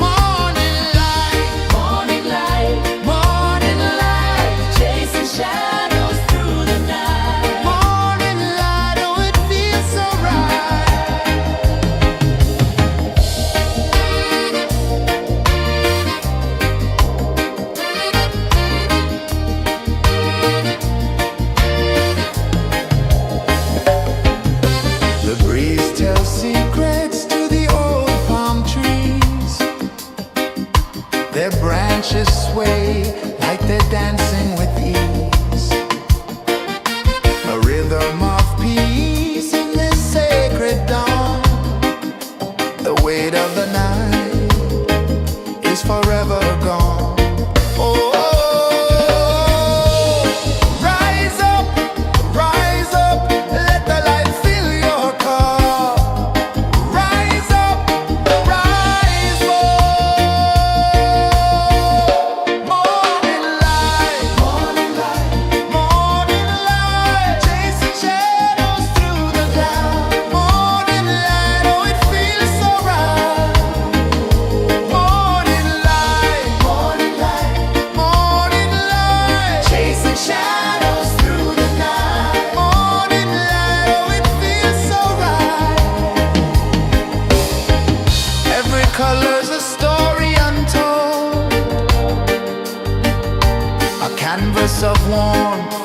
Morning light, Morning light, morning light, chasing shadows through the night. morning light, oh it feels so right. The breeze tells secrets to the old palm trees. Their branches sway like they're dancing with ease. A rhythm of peace in this sacred dawn. The weight of the night is forever gone. Oh, rise up, let the light fill your cup. Rise up, rise up. Morning light, morning light, chasing shadows through the cloud. Morning light, oh it feels so right. Morning light, morning light, chasing shadows through the night. Morning light, oh it feels so right. Every color's a story untold, a canvas of warmth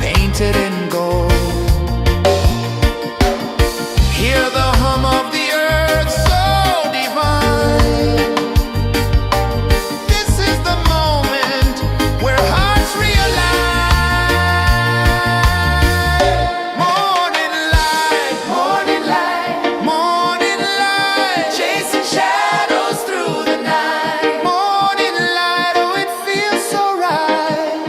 painted in gold. Hear the hum of the earth so divine. This is the moment where hearts realign. Morning light, morning light, chasing shadows through the night. Morning light, oh it feels so right.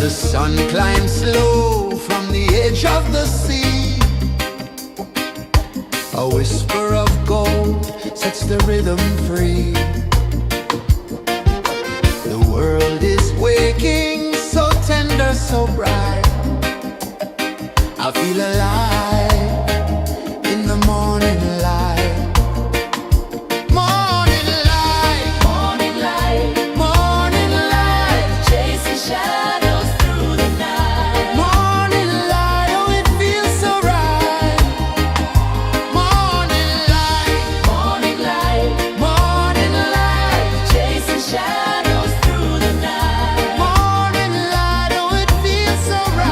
The sun climbs slow from the edge of the sea. A whisper of gold sets the rhythm free. The world is waking, so tender, so bright. I feel alive in the morning light. Morning light, Morning light, morning light, chasing shadows through the night. morning light, oh it feels so right. Morning light, Morning light, morning light, chasing shadows through the night. morning light, oh it feels so right.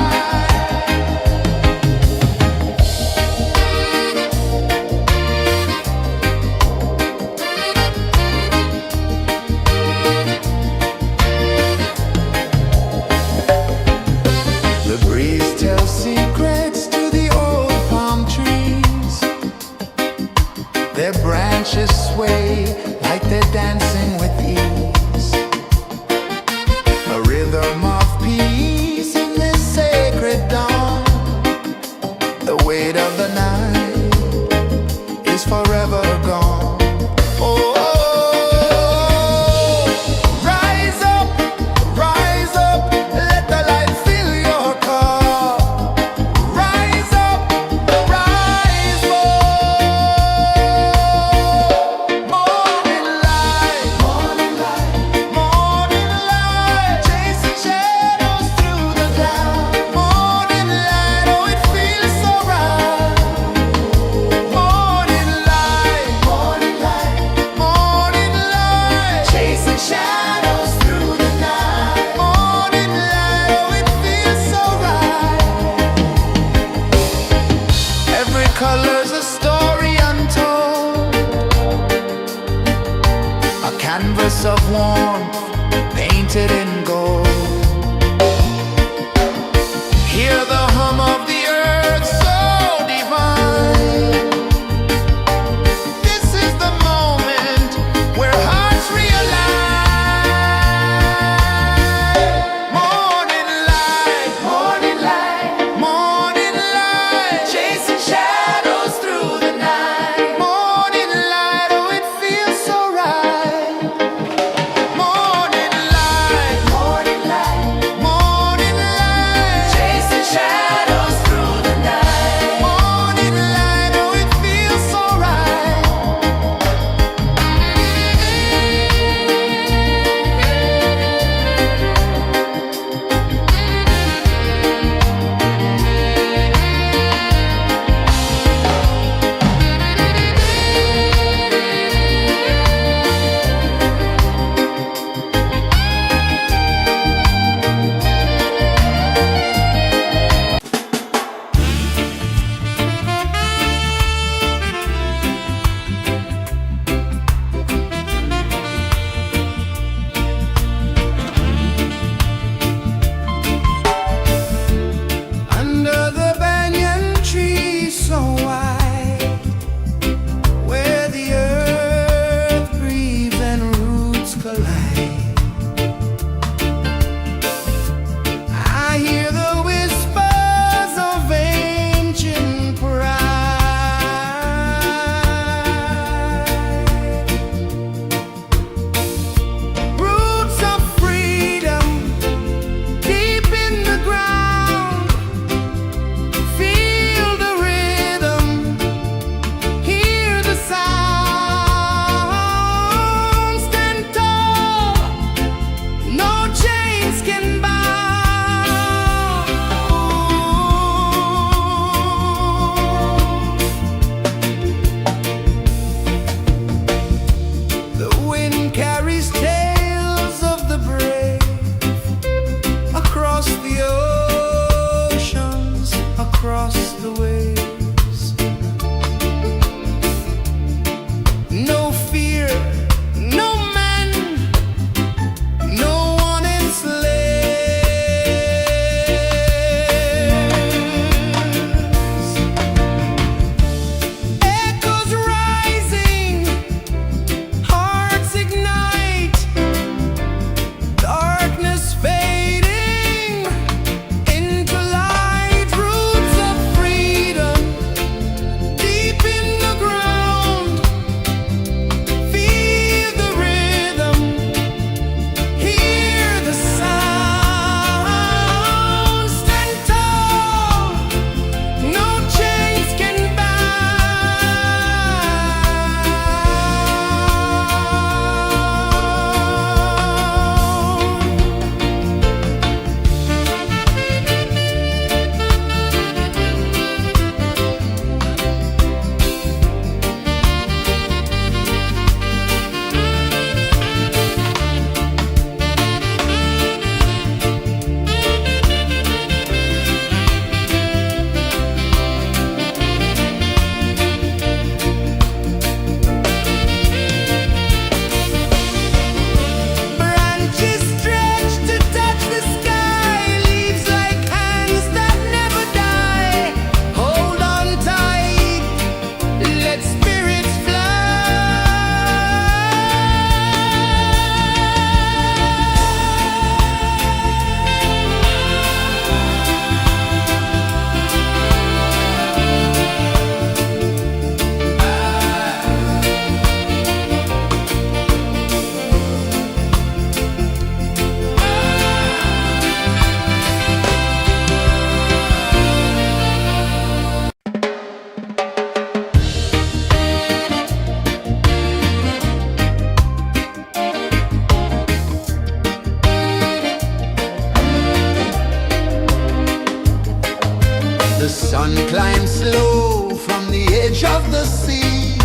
sun climbs slow from the edge of the sea.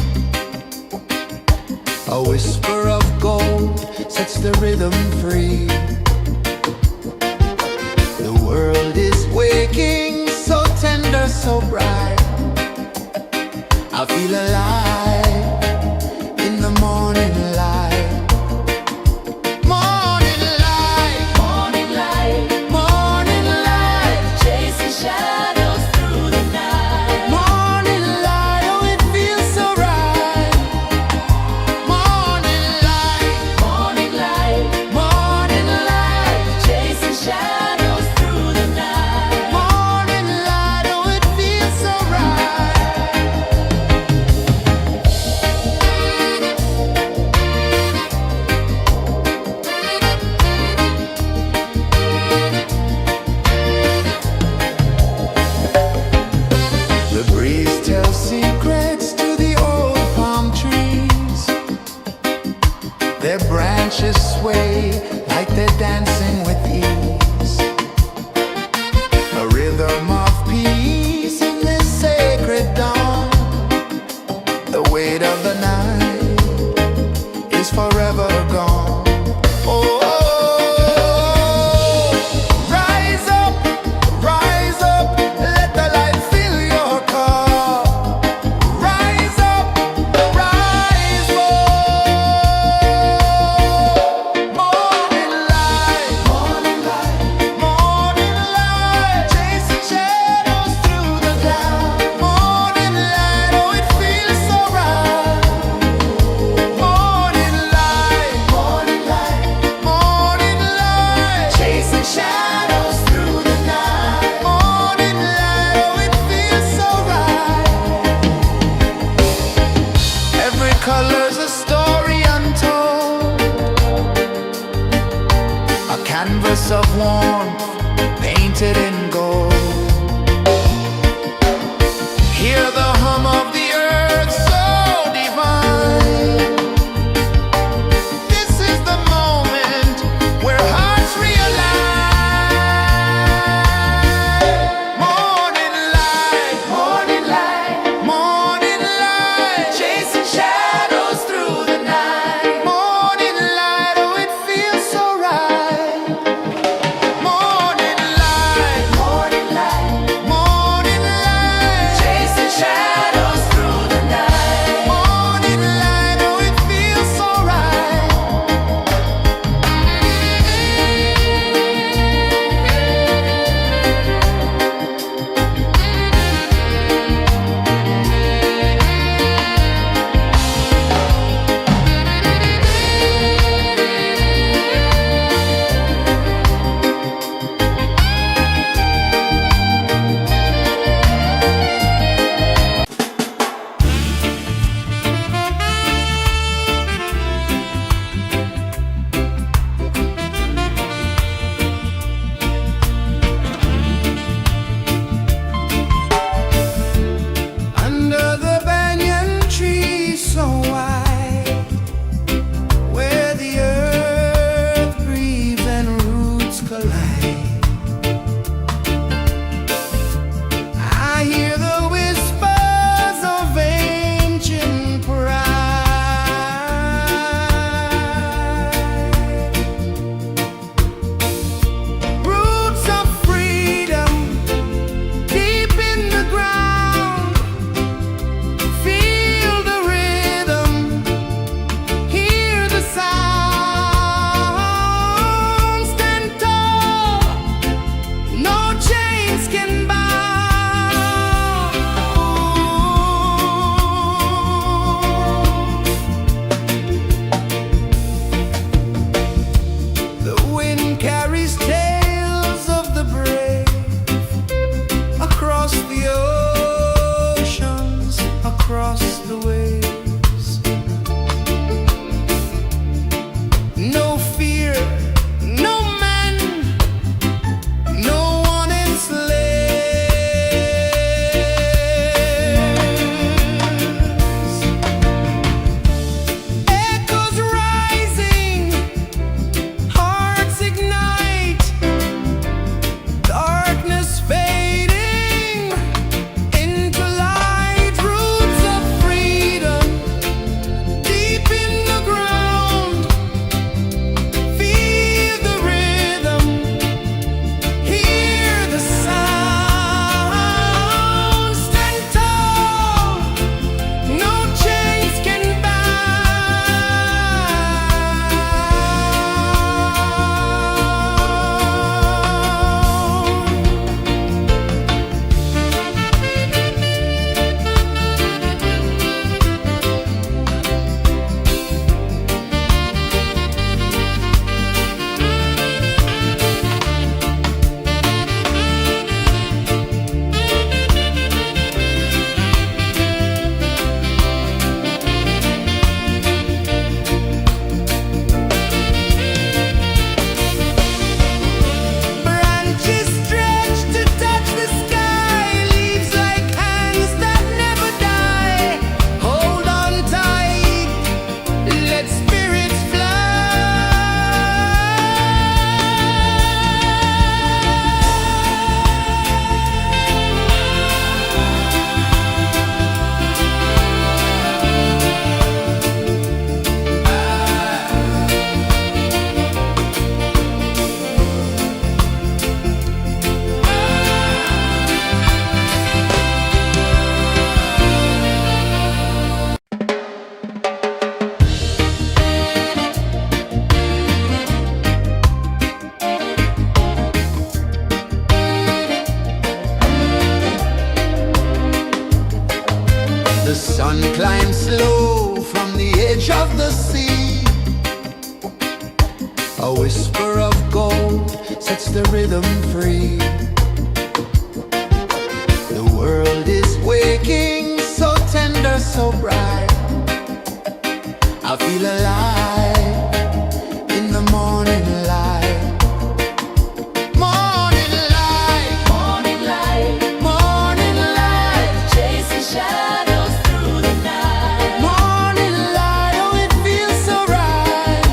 A whisper of gold sets the rhythm free. The world is waking, so tender, so bright. I feel alive in the morning light. Morning light, Morning light, morning light, chasing shadows through the night. morning light, oh it feels so right. Morning light, Morning light, morning light, chasing shadows through the night. morning light, oh it feels so right. The breeze tells secrets to the old palm trees. Their branches sway like they're dancing with ease. A rhythm of peace in this sacred dawn. The weight of the night is forever gone. Oh, rise up, let the light fill your cup. Rise up, rise up. Morning light, morning light, morning light, chasing shadows through the cloud. Morning light, oh it feels so right. Morning light, morning light, morning light, chasing shadows through the night. Morning light, oh it feels so right. Every color's a story untold, a canvas of warmth painted in gold. Hear the hum of the earth so divine. This is the moment where hearts realign. Morning light, morning light, morning light, chasing shadows through the night. Morning light, oh it feels so right. Morning light, morning light, morning light, chasing shadows through the night. Morning light, oh it feels so right. Under the banyan tree so wide, where the earth breathes and roots collide, I hear the whispers of ancient pride. Roots of freedom deep in the ground. Feel the rhythm, hear the sound. Stand tall, no chains can bound. The wind carries tales of the brave across the oceans, across the waves. No fear, no man, no one enslaves. Echoes rising, hearts ignite. sun climbs slow from the edge of the sea. A whisper of gold sets the rhythm free. The world is waking, so tender, so bright. I feel alive in the morning light. Morning light, Morning light, morning light, chasing shadows through the night. morning light, oh it feels so right.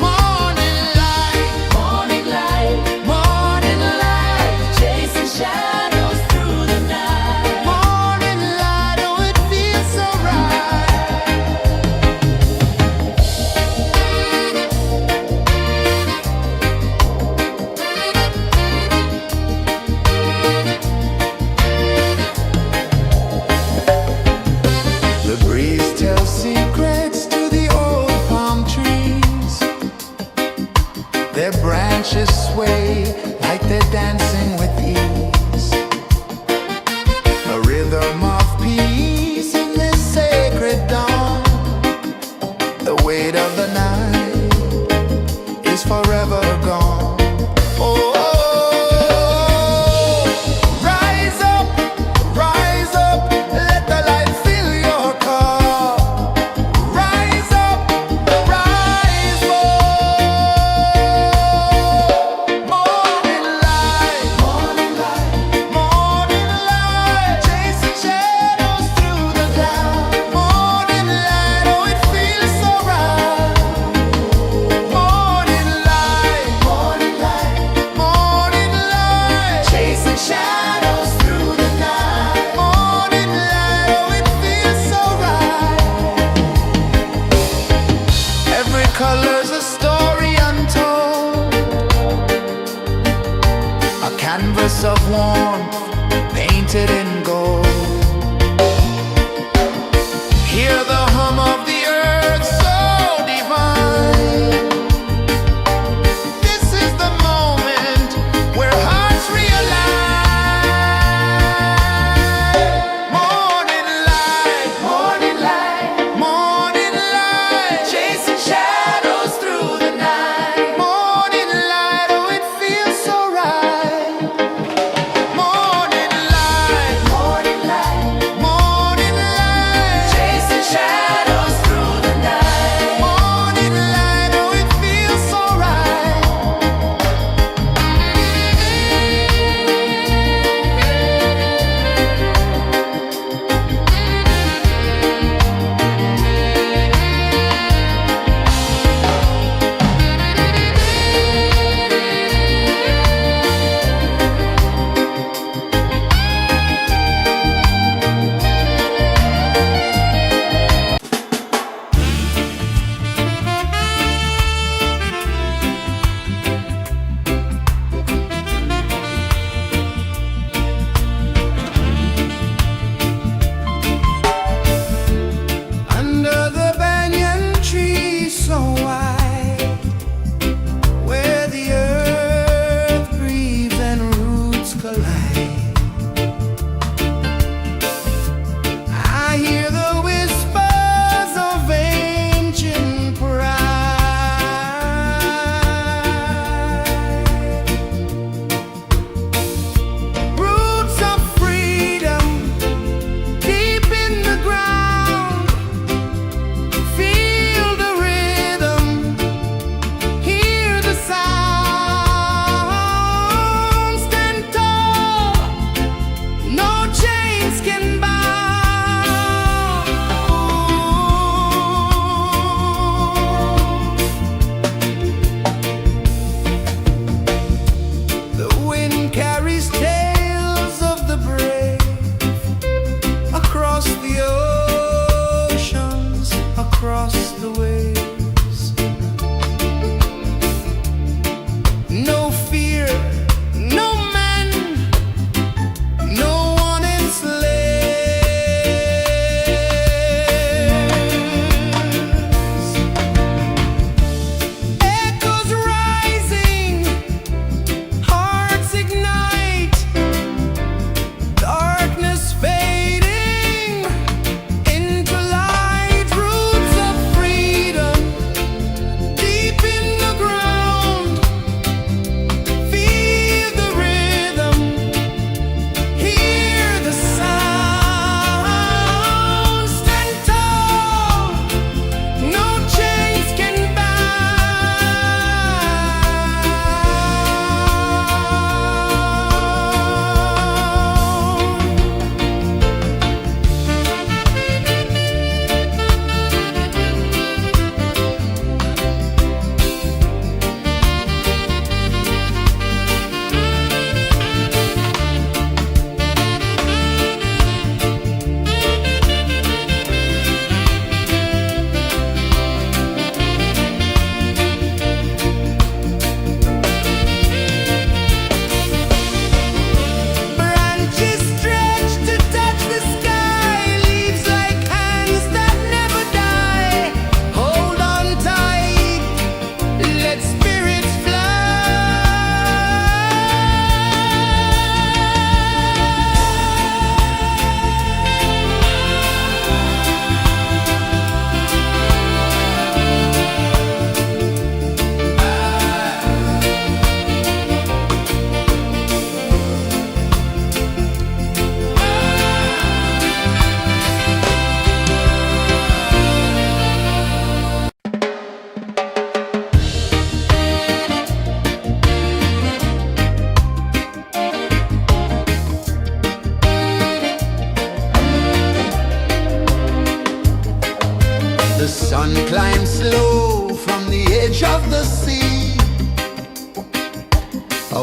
Morning light, Morning light, morning light, chasing shadows through the night. morning light, oh it feels so right. The breeze tells secrets to the old palm trees. Their branches sway like they're dancing with ease. A rhythm of peace in this sacred dawn. The weight of the night is forever gone. Oh, rise up, let the light fill your cup. Rise up, rise up. Morning light, morning light, morning light, chasing shadows through the cloud. Morning light, oh it feels so right. Morning light, morning light, morning light, chasing shadows through the night. Morning light, oh it feels so right. Every color's a story untold, a canvas of warmth painted in gold. Hear the hum of the earth so divine. This is the moment where hearts realign. Morning light, morning light, morning light, chasing shadows through the night. Morning light, oh it feels so right. Morning light,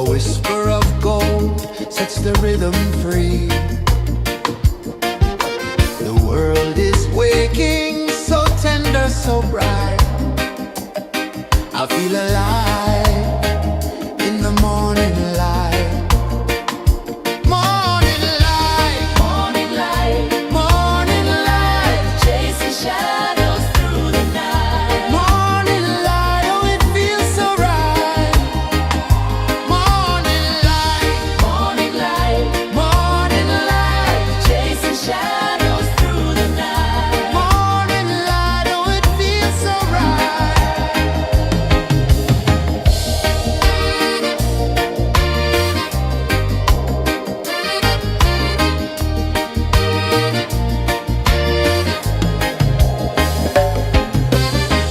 A whisper of gold sets the rhythm free. The world is waking, so tender, so bright. I feel alive in the morning light. Morning light, Morning light, morning light, chasing shadows through the night. morning light, oh it feels so right. Morning light, Morning light, morning light, chasing shadows through the night. morning light, oh it feels so right.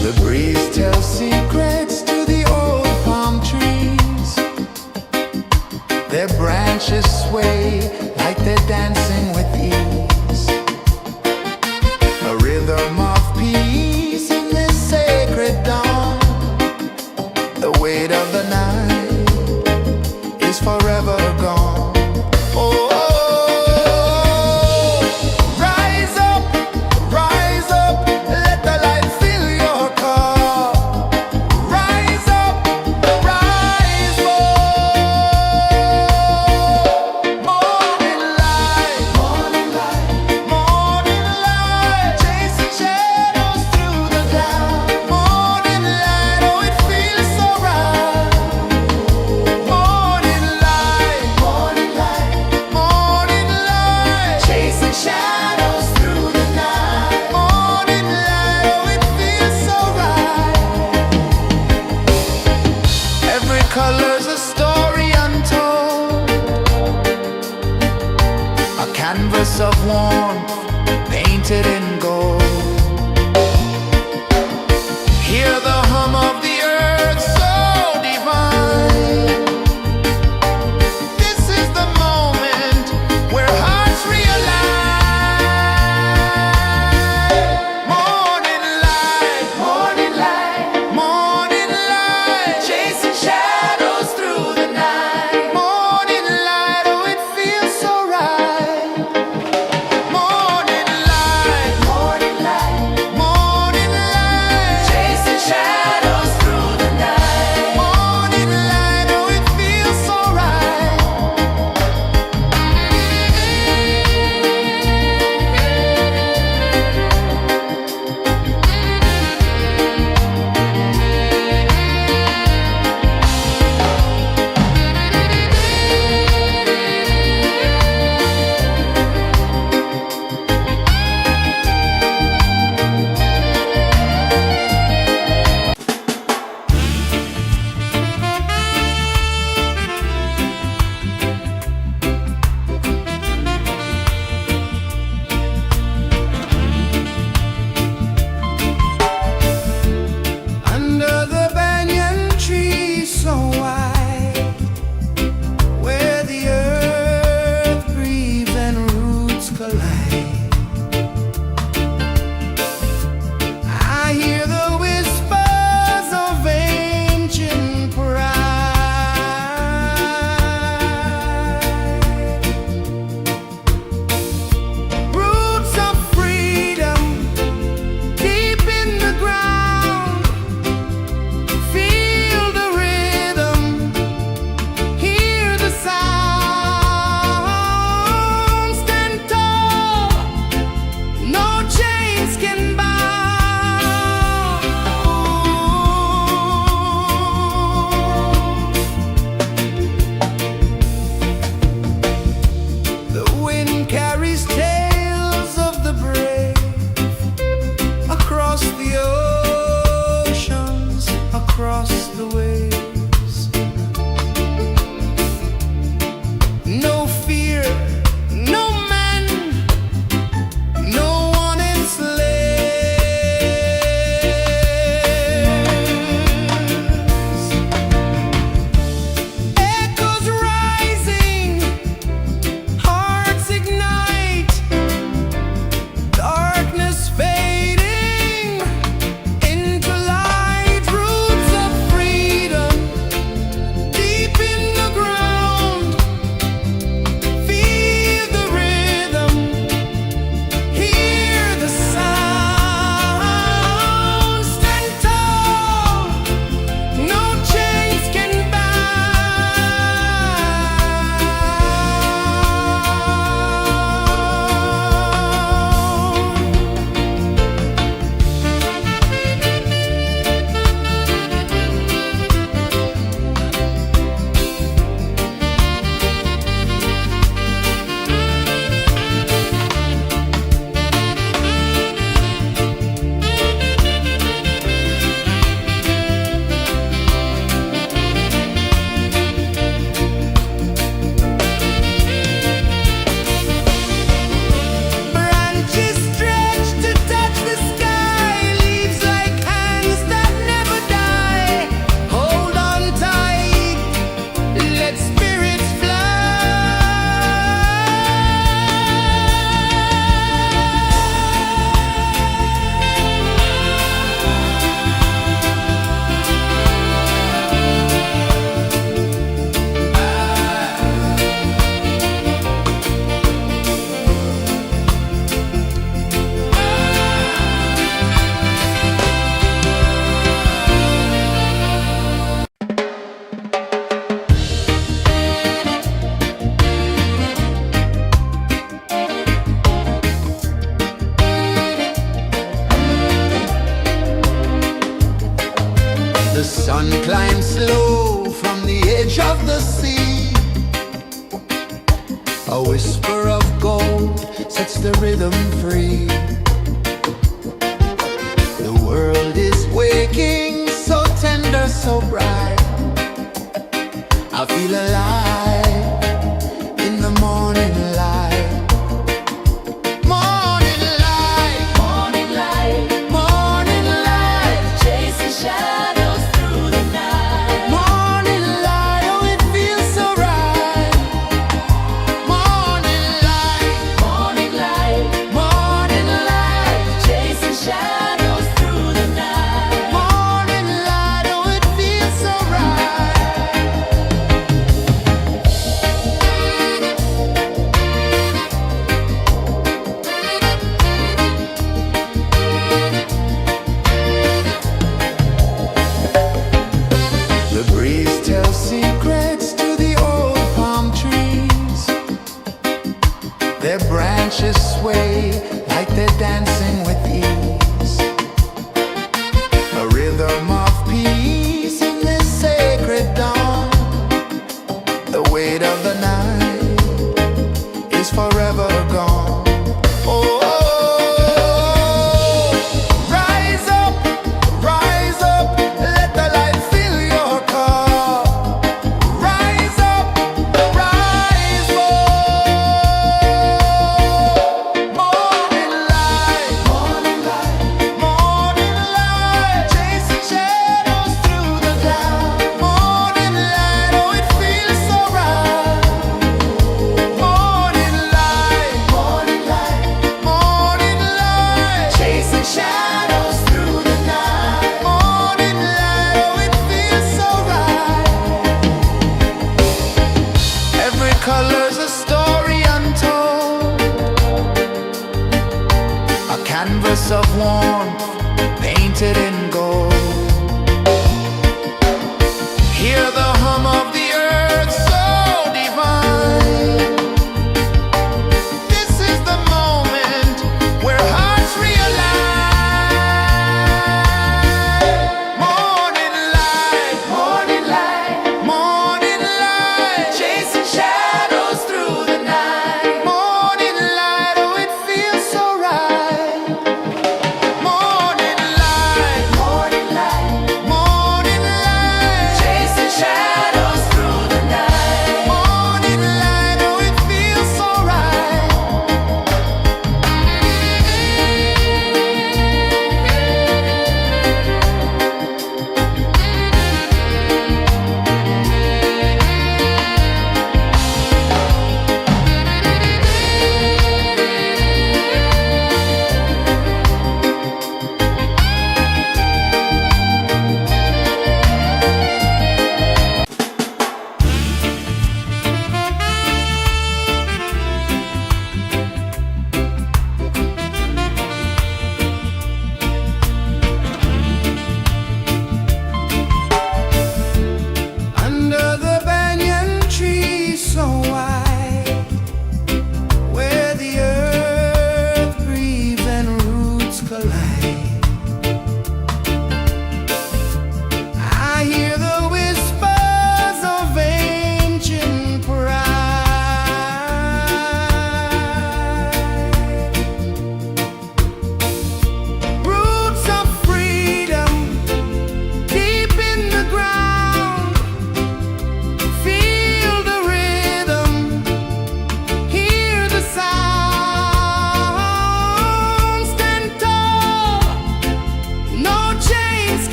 The breeze tells secrets to the old palm trees. Their branches sway like they're dancing with ease. A rhythm of peace in this sacred dawn. The weight of the night is forever gone. Oh, rise up, let the light fill your cup. Rise up, rise up. Morning light, morning light, morning light, chasing shadows through the cloud. Morning light, oh it feels so right. Morning light, morning light, morning light, chasing shadows through the night. Morning light, oh it feels so right. Every color's a story untold, a canvas of warmth painted in gold. Hear the hum of the earth so divine. This is the moment where hearts realign. Morning light, morning light, morning light, chasing shadows through the night. Morning light, oh it feels so right. Morning light, the sea. A whisper of gold sets the rhythm free. The world is waking, so tender, so bright. I feel alive in the morning light. Morning light, Morning light, morning light, chasing shadows through the night. morning light, oh it feels so right. Morning light, Morning light, morning light, chasing shadows through the night. morning light, oh it feels so right. The breeze tells secrets to the old palm trees. Their branches sway like they're dancing with ease. A rhythm of peace in this sacred dawn. The weight of the night is forever gone. Oh, rise up, let the light fill your cup. Rise up, rise up. Morning light,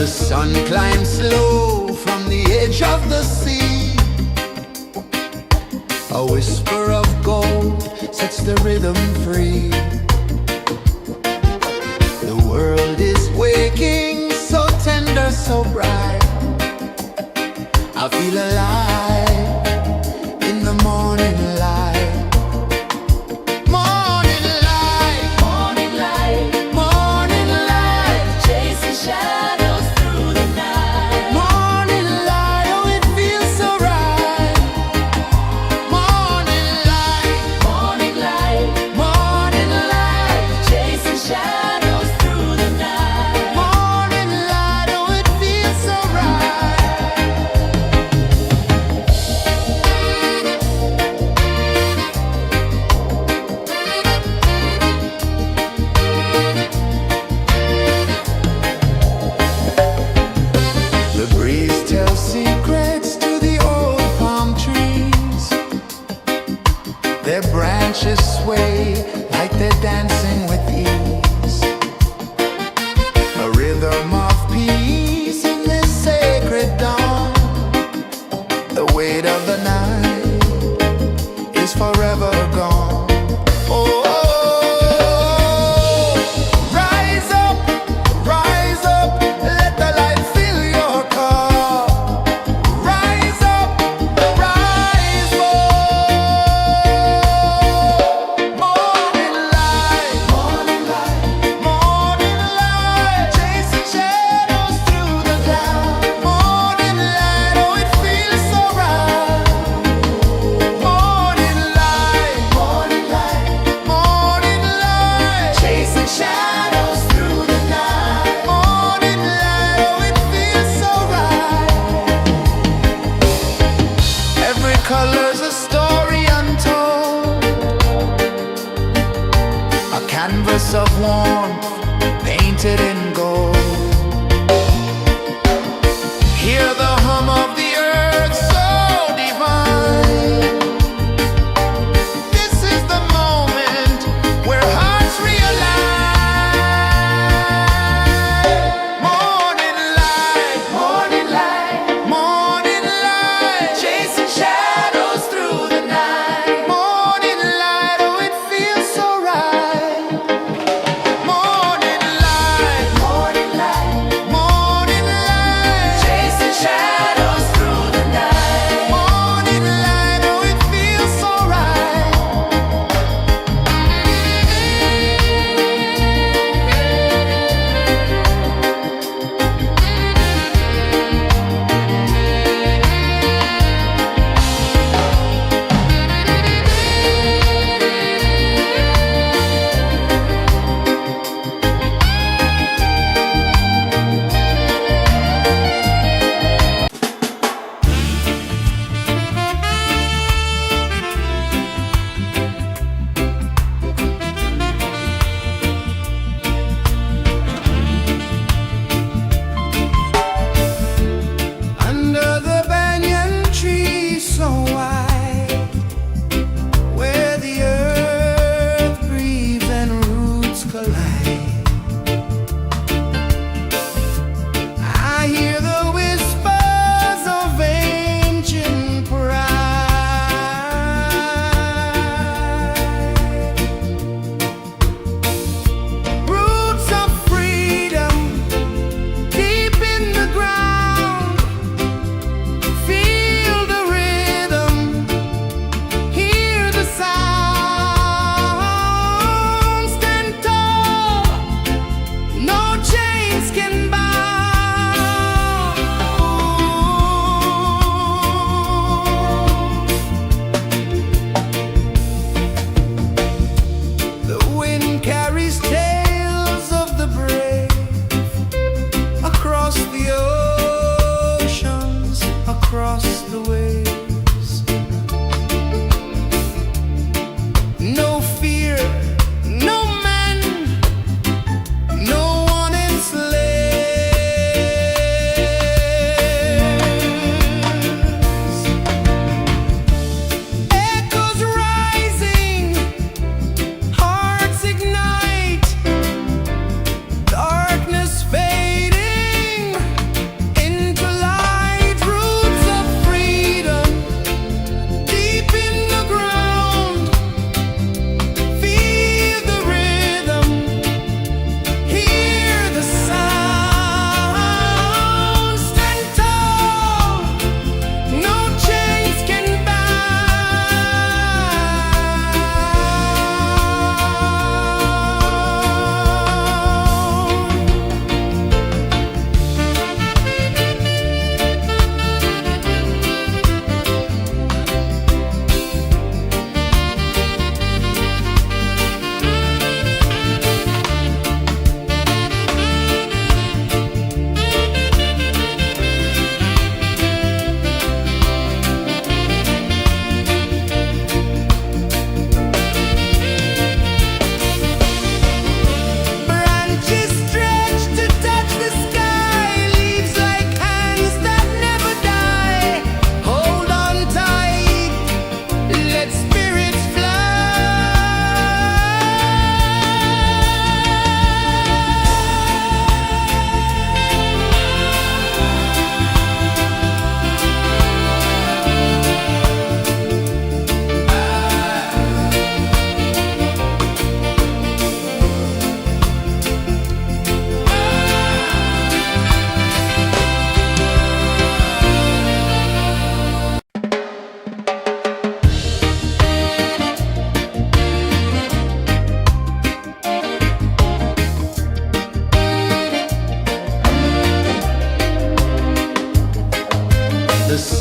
The sun climbs slow from the edge of the sea. A whisper of gold sets the rhythm free. The world is waking, so tender, so bright. I feel alive in the morning light. Morning light, Morning light, morning light, chasing shadows through the night. morning light, oh it feels so right. Morning light, Morning light, morning light, chasing shadows through the night. morning light, oh it feels so right. The breeze tells secrets to the old palm trees. Their branches sway like they're dancing with ease. A rhythm of peace in this sacred dawn. The weight of the night is forever gone. Oh, rise up, let the light fill your cup. Rise up, rise up. Morning light, morning light, morning light, chasing shadows through the cloud. Morning light, oh it feels so right. Morning light, morning light, morning light, chasing shadows through the night. Morning light, oh it feels so right. Every color's a story untold, a canvas of warmth painted in gold. Hear the hum of the earth so divine. This is the moment where hearts realign. Morning light, morning light, morning light, chasing shadows through the night. Morning light, oh it feels so right. Morning light,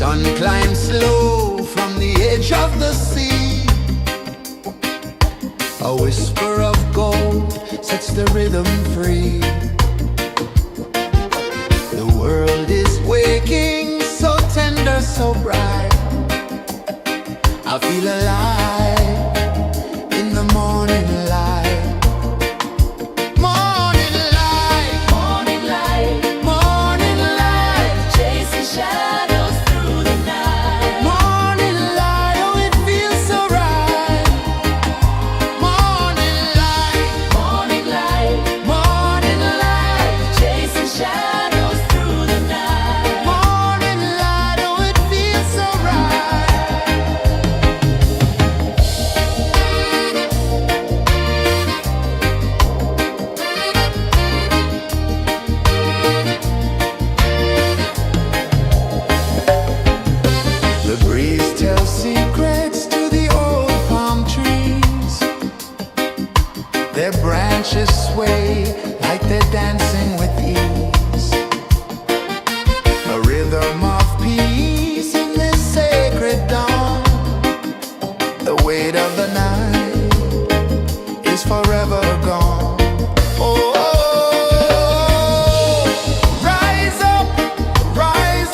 sun climbs slow from the edge of the sea. A whisper of gold sets the rhythm free. The world is waking, so tender, so bright. I feel alive in the morning light. Morning light, Morning light, morning light, chasing shadows through the night. morning light, oh it feels so right. Morning light, Morning light, morning light, chasing shadows through the night. morning light, oh it feels so right. The breeze tells secrets to the old palm trees. Their branches sway like they're dancing with ease. A rhythm of peace in this sacred dawn. The weight of the night is forever gone. Oh, rise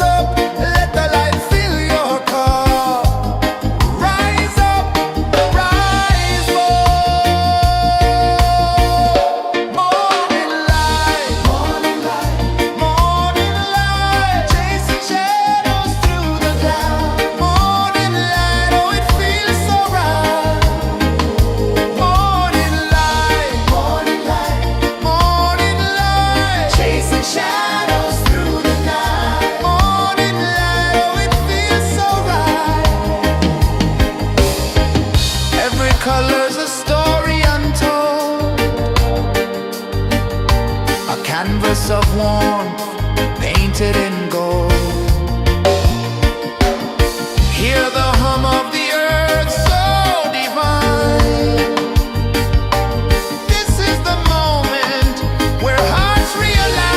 up, let the light fill your cup. Rise up, rise up. Morning light, morning light, morning light, chasing shadows through the cloud. Morning light, oh it feels so right. Morning light, morning light, morning light, chasing shadows through the night. Morning light, oh it feels so right. Every color's a story untold, a canvas of warmth painted in gold. Hear the hum of the earth so divine. This is the moment where hearts realign.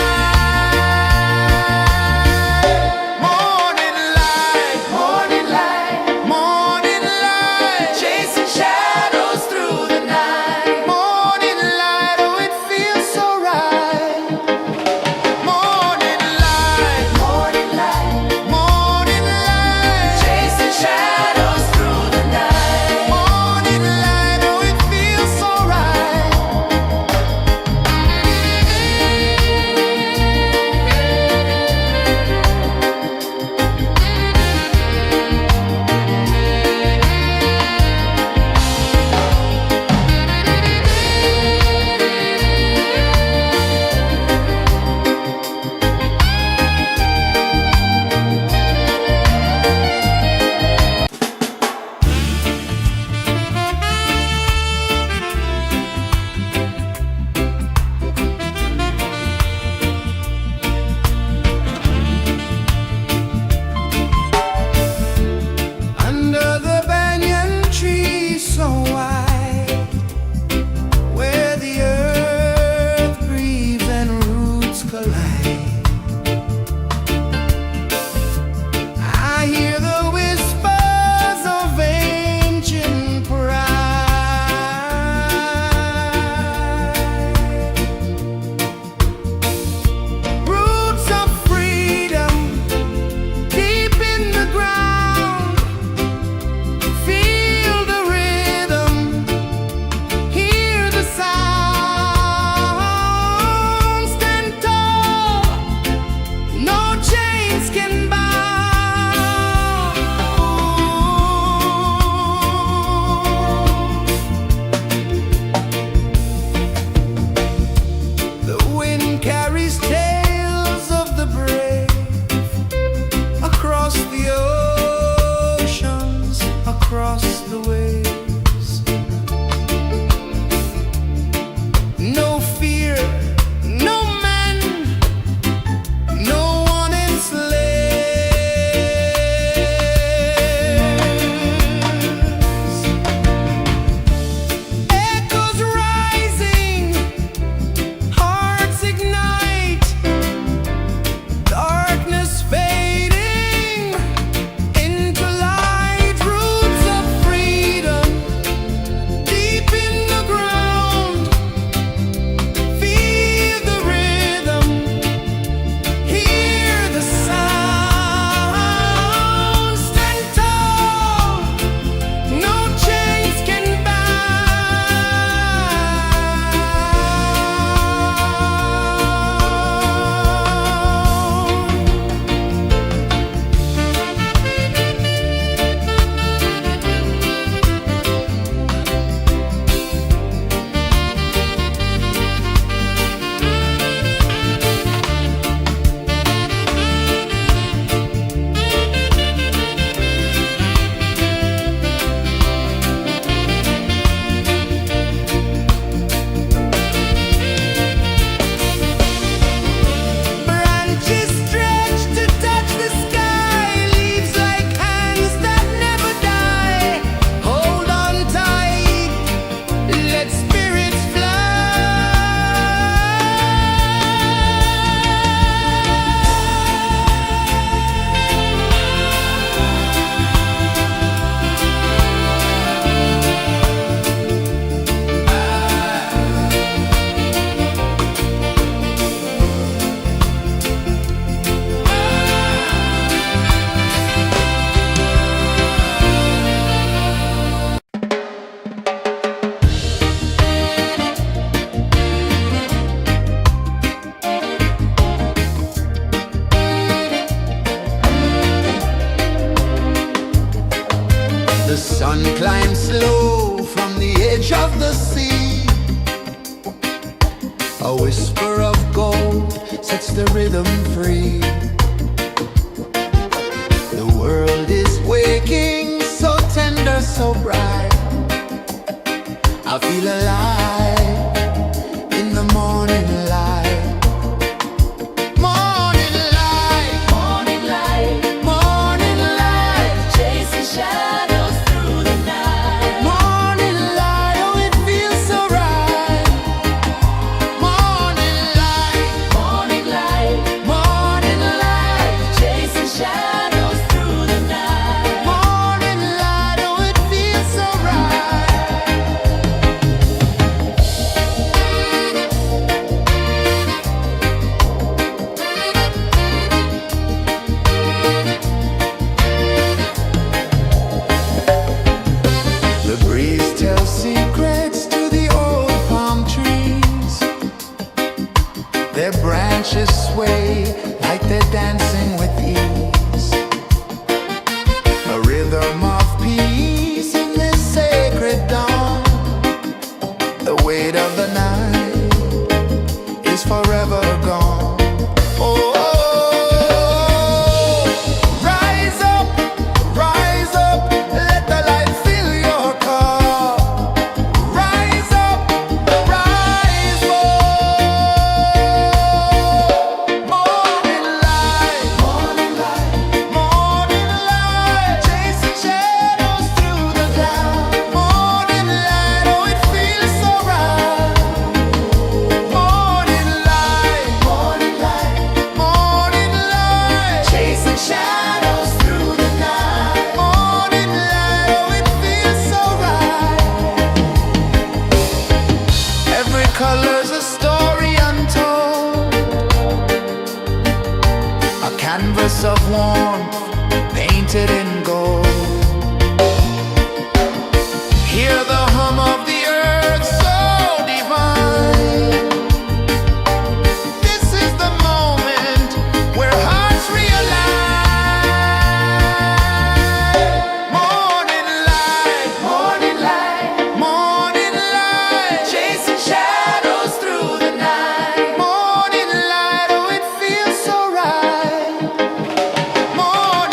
Morning light, morning light, morning light, chasing shadows through the night. Morning light, oh it feels so right. Morning light, Sun climbs slow from the edge of the sea. A whisper of gold sets the rhythm free. The world is waking, so tender, so bright. I feel alive in the morning light. Morning light, Morning light, morning light, chasing shadows through the night. morning light, oh it feels so right. Morning light, Morning light, morning light, chasing shadows through the night. morning light, oh it feels so right. The breeze tells secrets to the old palm trees. Their branches sway like they're dancing with ease. A rhythm of peace in this sacred dawn. The weight of the night is forever gone. Oh, rise up, let the light fill your cup. Rise up, rise up. Morning light, morning light, morning light, chasing shadows through the cloud. Morning light, oh it feels so right. Morning light, morning light, morning light, chasing shadows through the night. Morning light, oh it feels so right. Every color's a story untold, a canvas of warmth painted in gold. Hear the hum of the earth so divine. This is the moment where hearts realign. Morning light, morning light, morning light, chasing shadows through the night. Morning light, oh it feels so right. Morning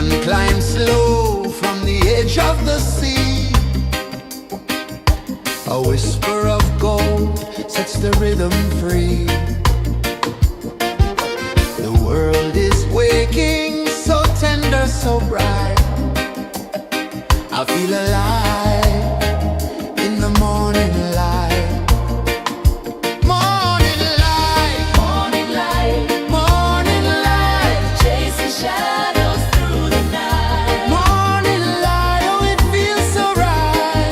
sun climbs slow from the edge of the sea. A whisper of gold sets the rhythm free. The world is waking, so tender, so bright. I feel alive in the morning light. Morning light, Morning light, morning light, chasing shadows through the night. morning light, oh it feels so right.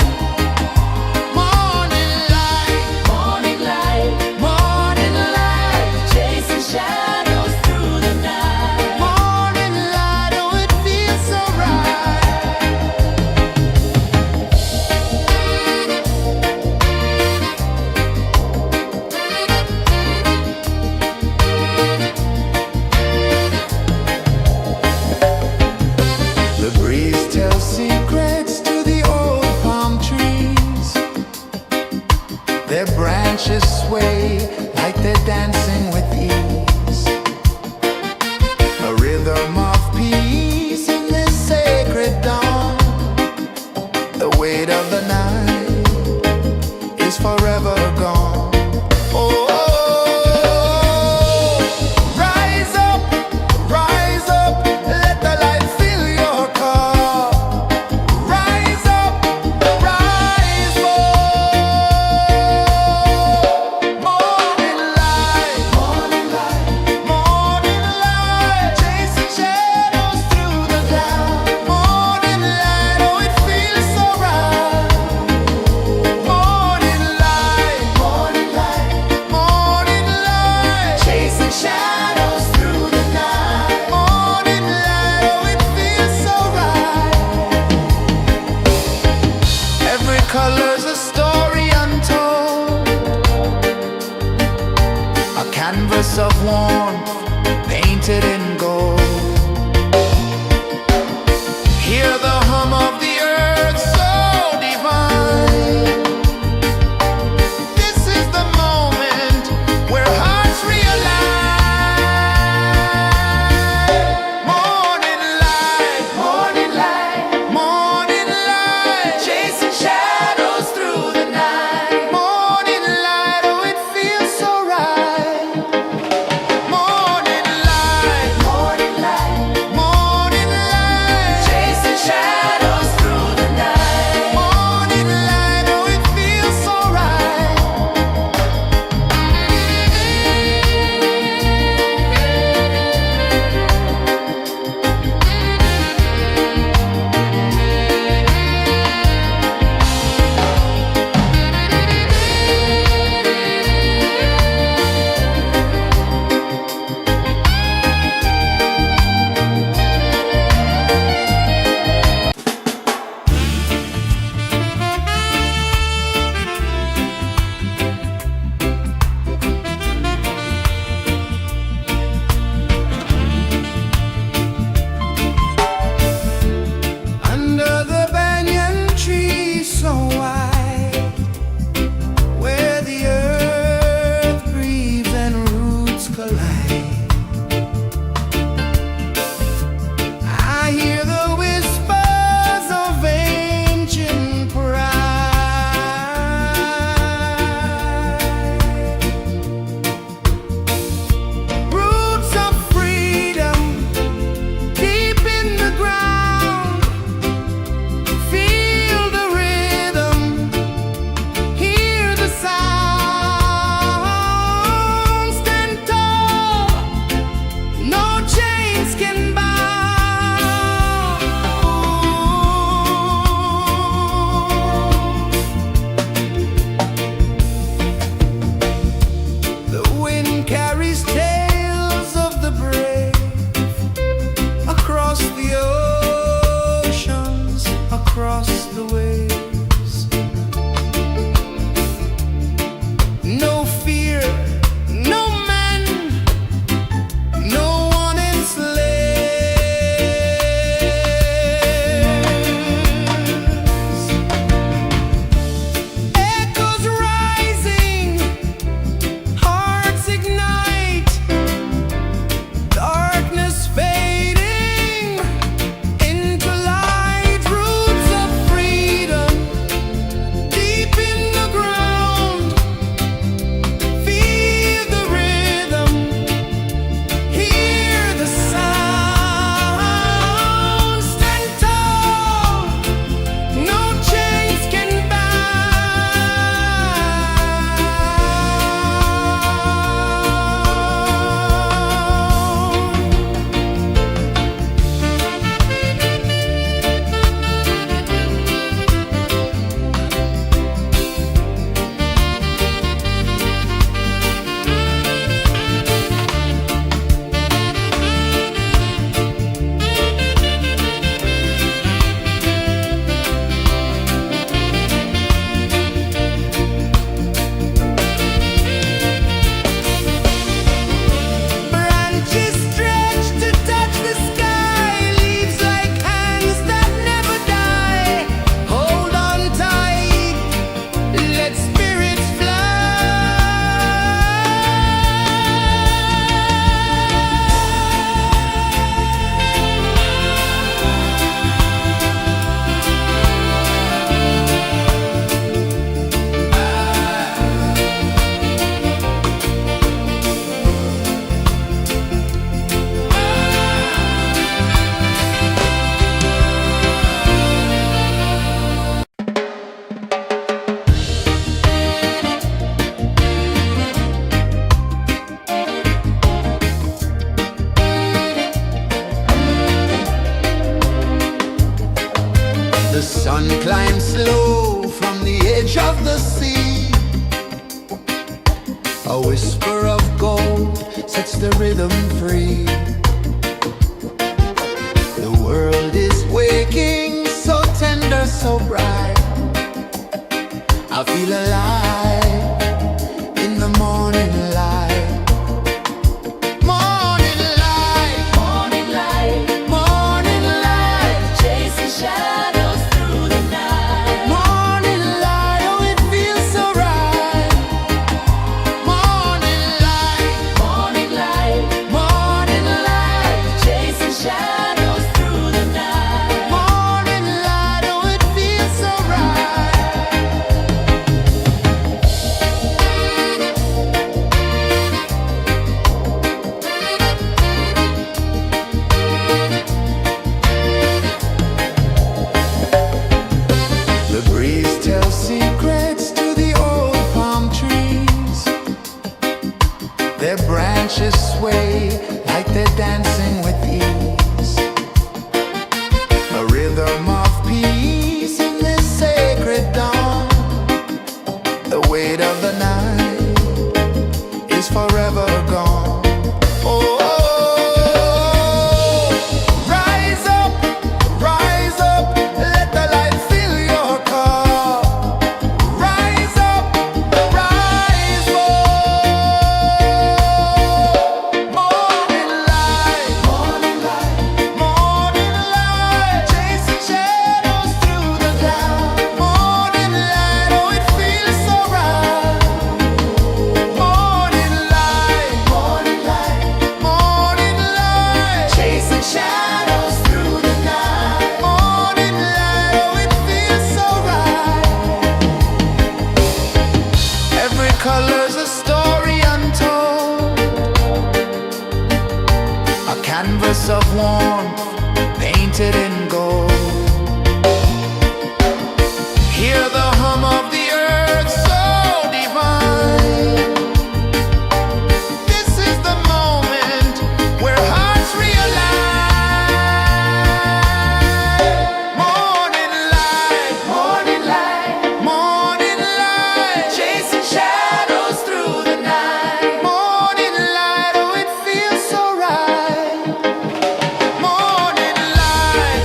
Morning light, Morning light, morning light, chasing shadows through the night. morning light, oh it feels so right. The breeze tells secrets to the old palm trees. Their branches sway like they're dancing with ease. A rhythm of peace in this sacred dawn. The weight of the night is forever gone. Oh, rise up, let the light fill your cup. Rise up, rise up. Morning light, morning light, morning light, chasing shadows through the cloud. Morning light, oh it feels so right. Morning light, morning light, morning light, chasing shadows through the night. Morning light, oh it feels so right. Every color's a story untold, a canvas of warmth painted in gold. Hear the hum of the earth so divine. This is the moment where hearts realign. Morning light, morning light, morning light, chasing shadows through the night. Morning light, oh it feels so right. Morning light, A whisper of gold sets the rhythm free. The world is waking, so tender, so bright. I feel alive in the morning light. Morning light, Morning light, morning light, chasing shadows through the night. morning light, oh it feels so right. Morning light, Morning light, morning light, chasing shadows through the night. morning light, oh it feels so right. The breeze tells secrets to the old palm trees. Their branches sway like they're dancing with ease. A rhythm of peace in this sacred dawn. The weight of the night is forever gone. Oh, rise up, let the light fill your cup. Rise up, rise up. Morning light, morning light, chasing shadows through the cloud. Morning light, oh it feels so right. Morning light, morning light, chasing shadows through the night. Morning light, oh it feels so right. Every color's a story untold, a canvas of warmth painted in gold. Hear the hum of the earth so divine. This is the moment where hearts realign. Morning light, morning light, chasing shadows through the night. Morning light, oh it feels so right. Morning light,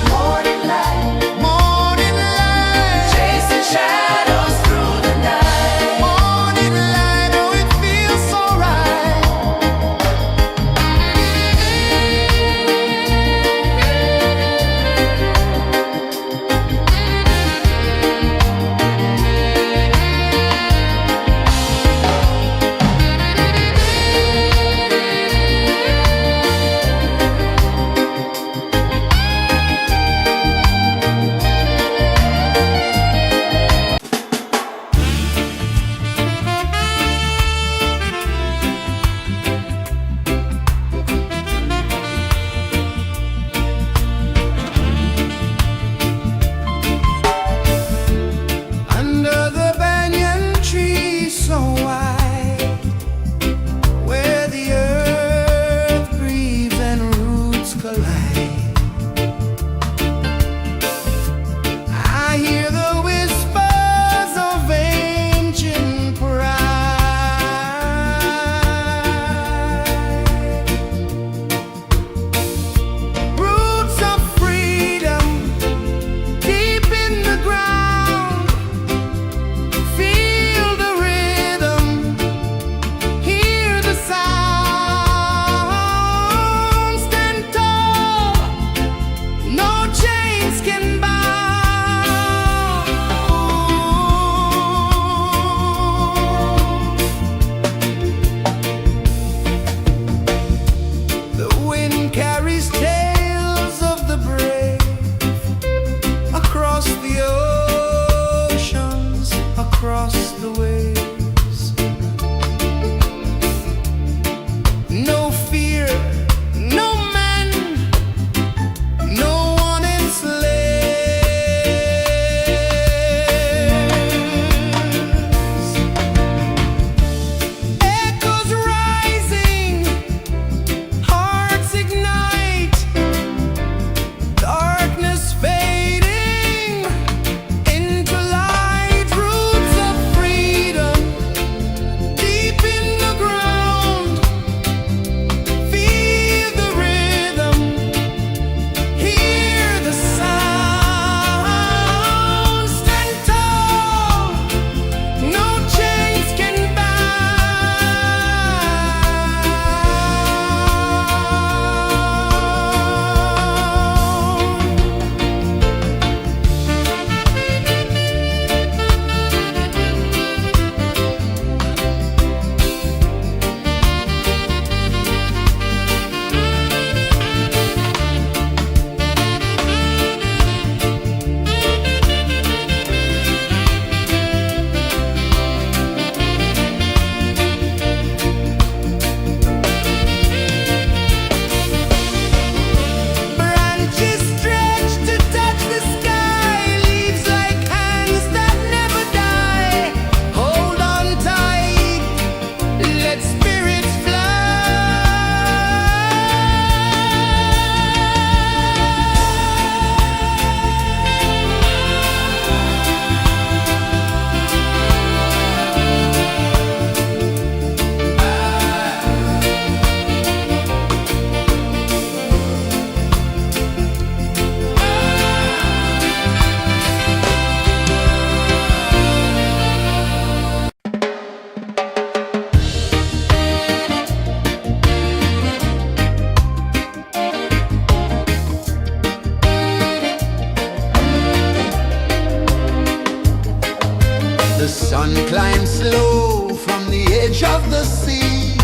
low from the edge of the sea.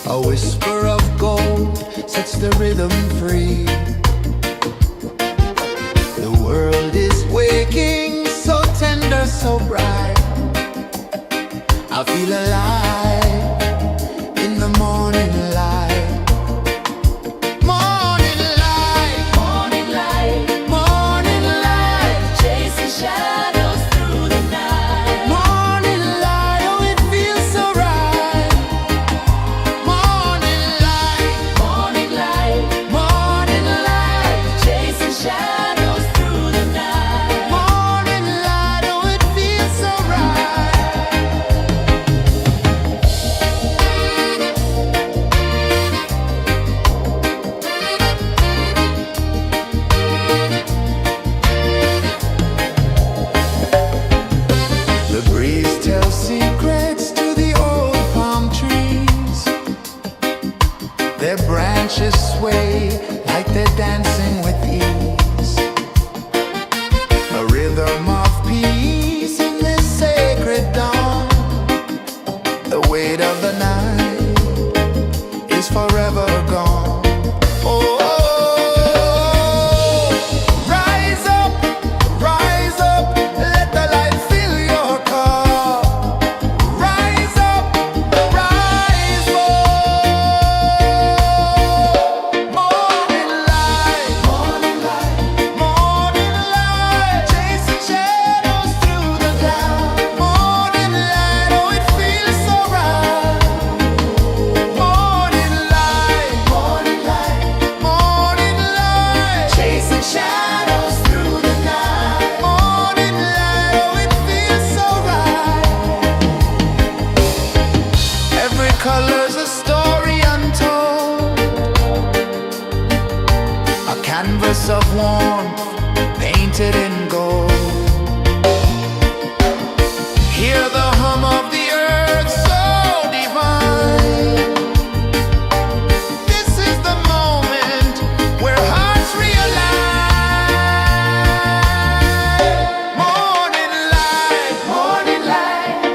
A whisper of gold sets the rhythm free. The world is waking, so tender, so bright. I feel alive in the morning light. Morning light, Morning light, morning light, chasing shadows through the night. morning light, oh it feels so right. Morning light, Morning light, morning light, chasing shadows through the night. morning light, oh it feels so right. The breeze tells secrets to the old palm trees. Their branches sway like they're dancing with ease. A rhythm of peace in this sacred dawn. The weight of the night is forever gone. Oh, rise up, let the light fill your cup. Rise up, rise up. Morning light, morning light, chasing shadows through the cloud. Morning light, oh it feels so right. Morning light, morning light, chasing shadows through the night. Morning light, oh it feels so right. Every color's a story untold, a canvas of warmth painted in gold. Hear the hum of the earth so divine. This is the moment where hearts realign. Morning light,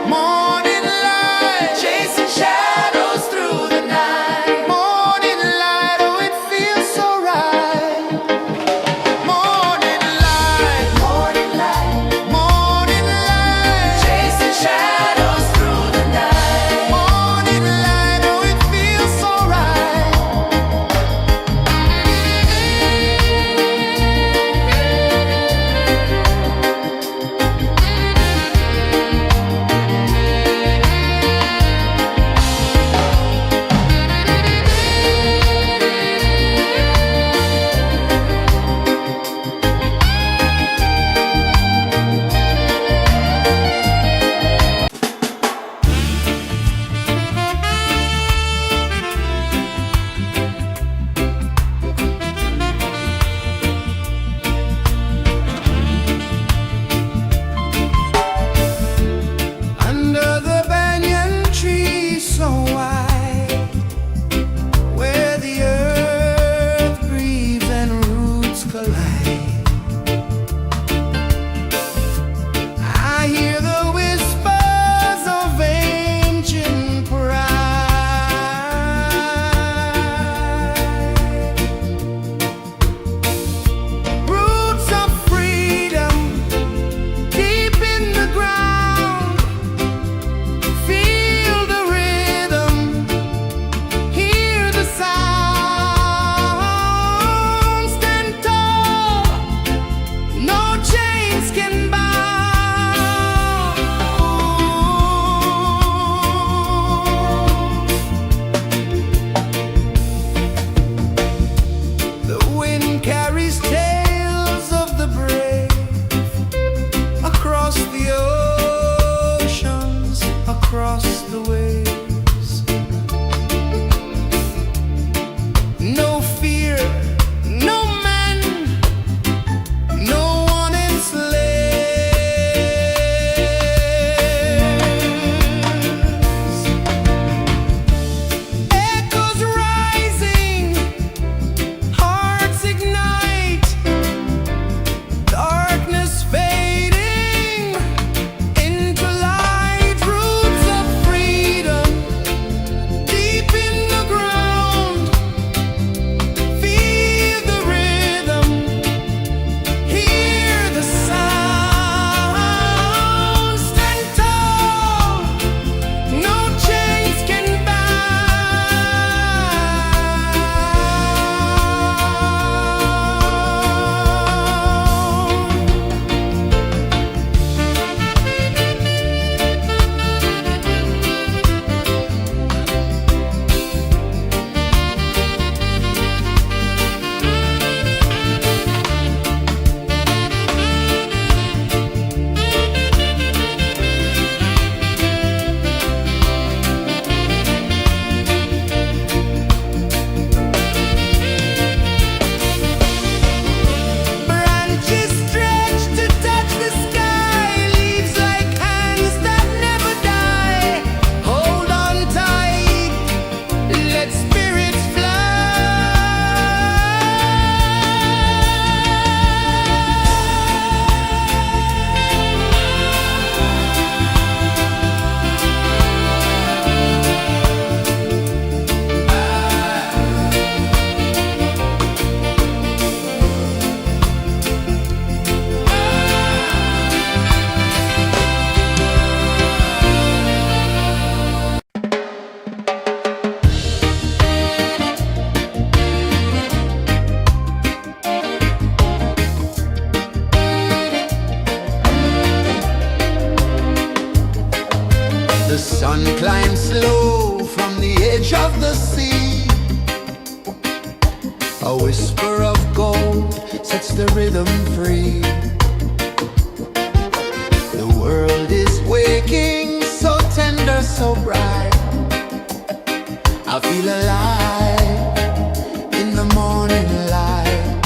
morning light, chasing shadows through the night. Morning light, oh it feels so right. Morning light, morning light, Chasing shadows through the night. morning light, oh it feels so right. Under the banyan tree so wide, where the earth breathes and roots collide, I hear the whispers of ancient pride. Roots of freedom deep in the ground. Feel the rhythm, hear the sound. Stand tall, no chains can bound. The wind carries tales of the brave across the oceans, across the waves. No fear, no man, no one enslaves. Echoes rising, hearts ignite, darkness fading into The sun climbs slow from the edge of the sea. A whisper of gold sets the rhythm free. The world is waking, so tender, so bright. I feel alive in the morning light.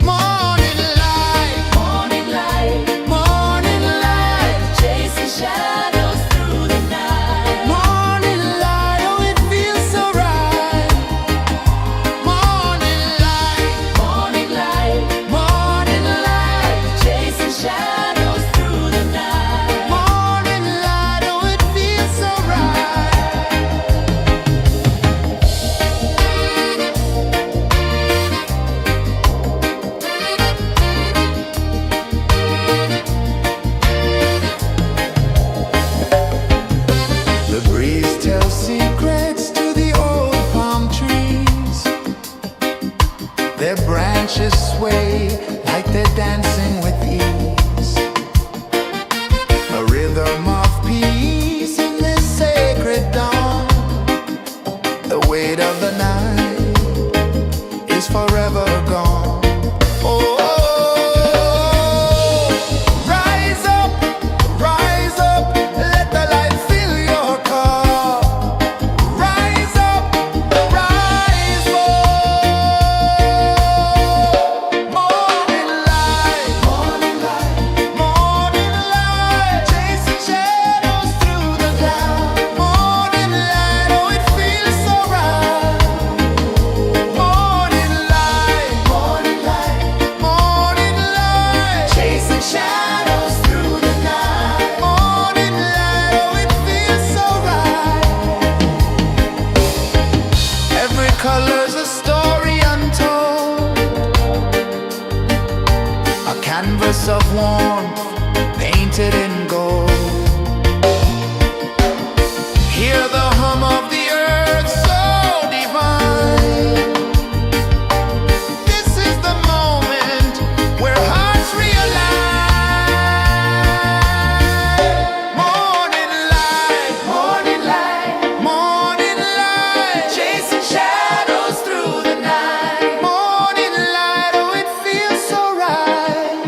Morning light, Morning light, morning light, chasing shadows through the night. morning light, oh it feels so right. Morning light, Morning light, morning light, chasing shadows through the night. morning light, oh it feels so right. The breeze tells secrets to the old palm trees. Their branches sway like they're dancing with ease. A rhythm of peace in this sacred dawn. The weight of the night is forever gone. Oh, rise up, let the light fill your cup. Rise up, rise up. Morning light, morning light, chasing shadows through the cloud. Morning light, oh it feels so right. Morning light, chasing shadows through the night. Morning light, oh it feels so right. Every color's a story untold, a canvas of warmth painted in gold. Hear the hum of the earth so divine. This is the moment where hearts realign. Morning light, morning light, chasing shadows through the night. Morning light, oh it feels so right.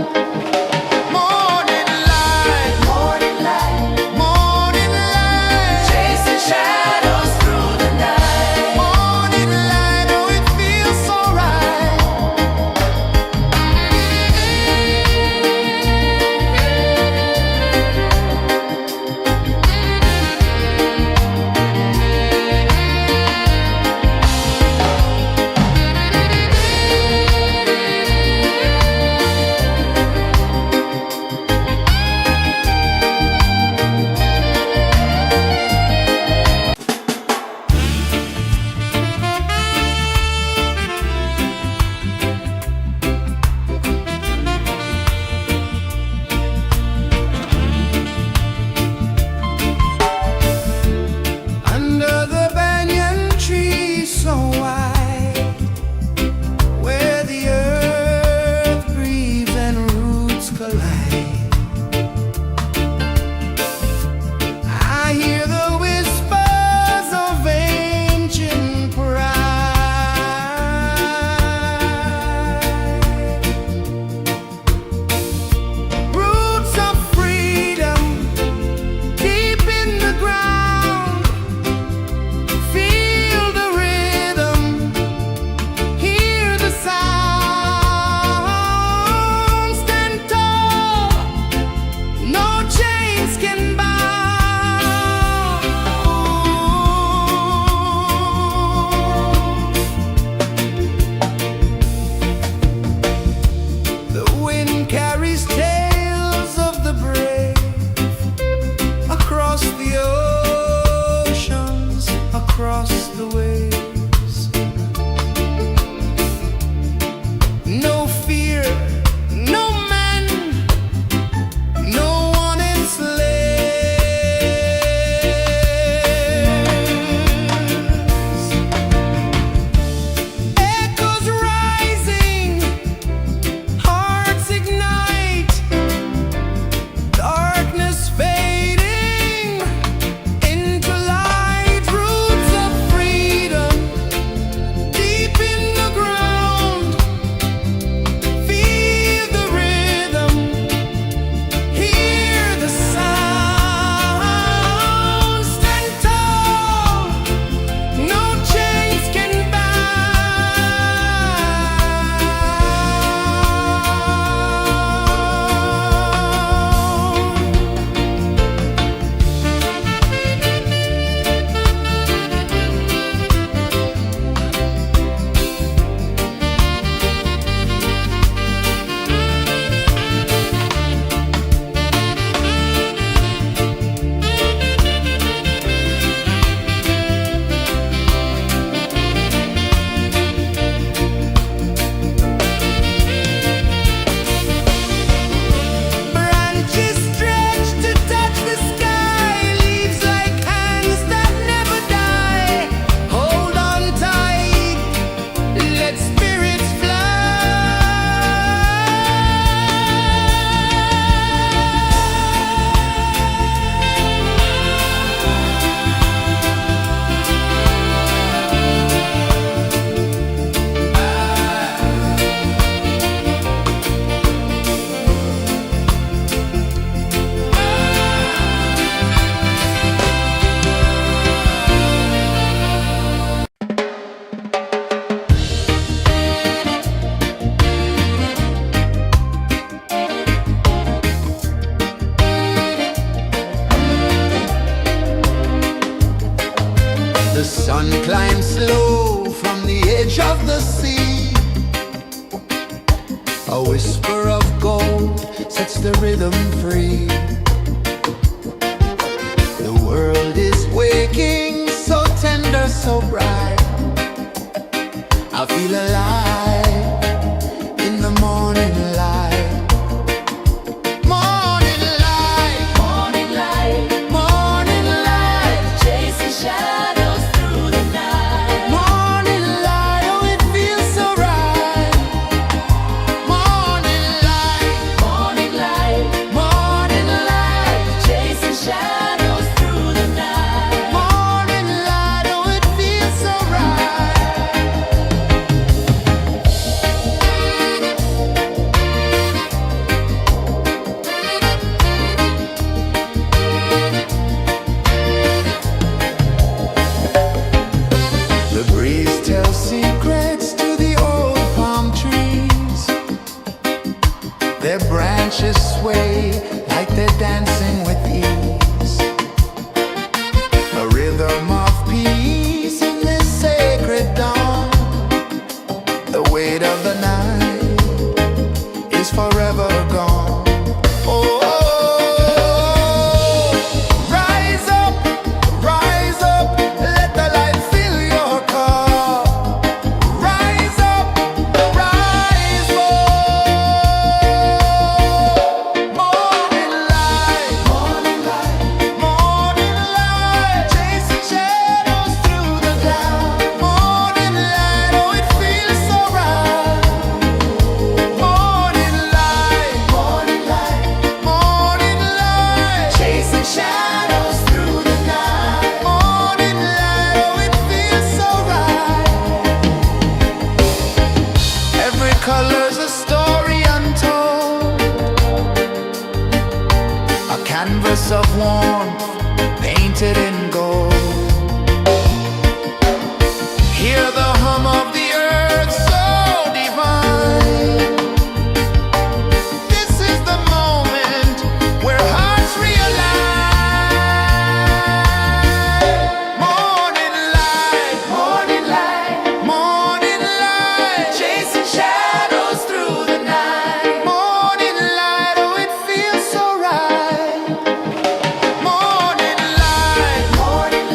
The sun climbs slow from the edge of the sea. A whisper of gold sets the rhythm free. The world is waking, so tender, so bright. I feel alive in the morning light. Morning light, Morning light, morning light, chasing shadows through the night. morning light, oh it feels so right. Morning light, Morning light, morning light, chasing shadows through the night. morning light, oh it feels so right. The breeze tells secrets to the old palm trees. Their branches sway like they're dancing with ease. A rhythm of peace in this sacred dawn. The weight of the night is forever gone. Oh, rise up, let the light fill your cup. Rise up, rise up. Morning light, morning light, morning light, chasing shadows through the cloud. Morning light, oh it feels so right. Morning light, morning light, morning light, chasing shadows through the night. Morning light, oh it feels so right. Every color's a story untold, a canvas of warmth painted in gold. Hear the hum of the earth so divine. This is the moment where hearts realign. Morning light, morning light, morning light, chasing shadows through the night. Morning light, oh it feels so right. Morning light, morning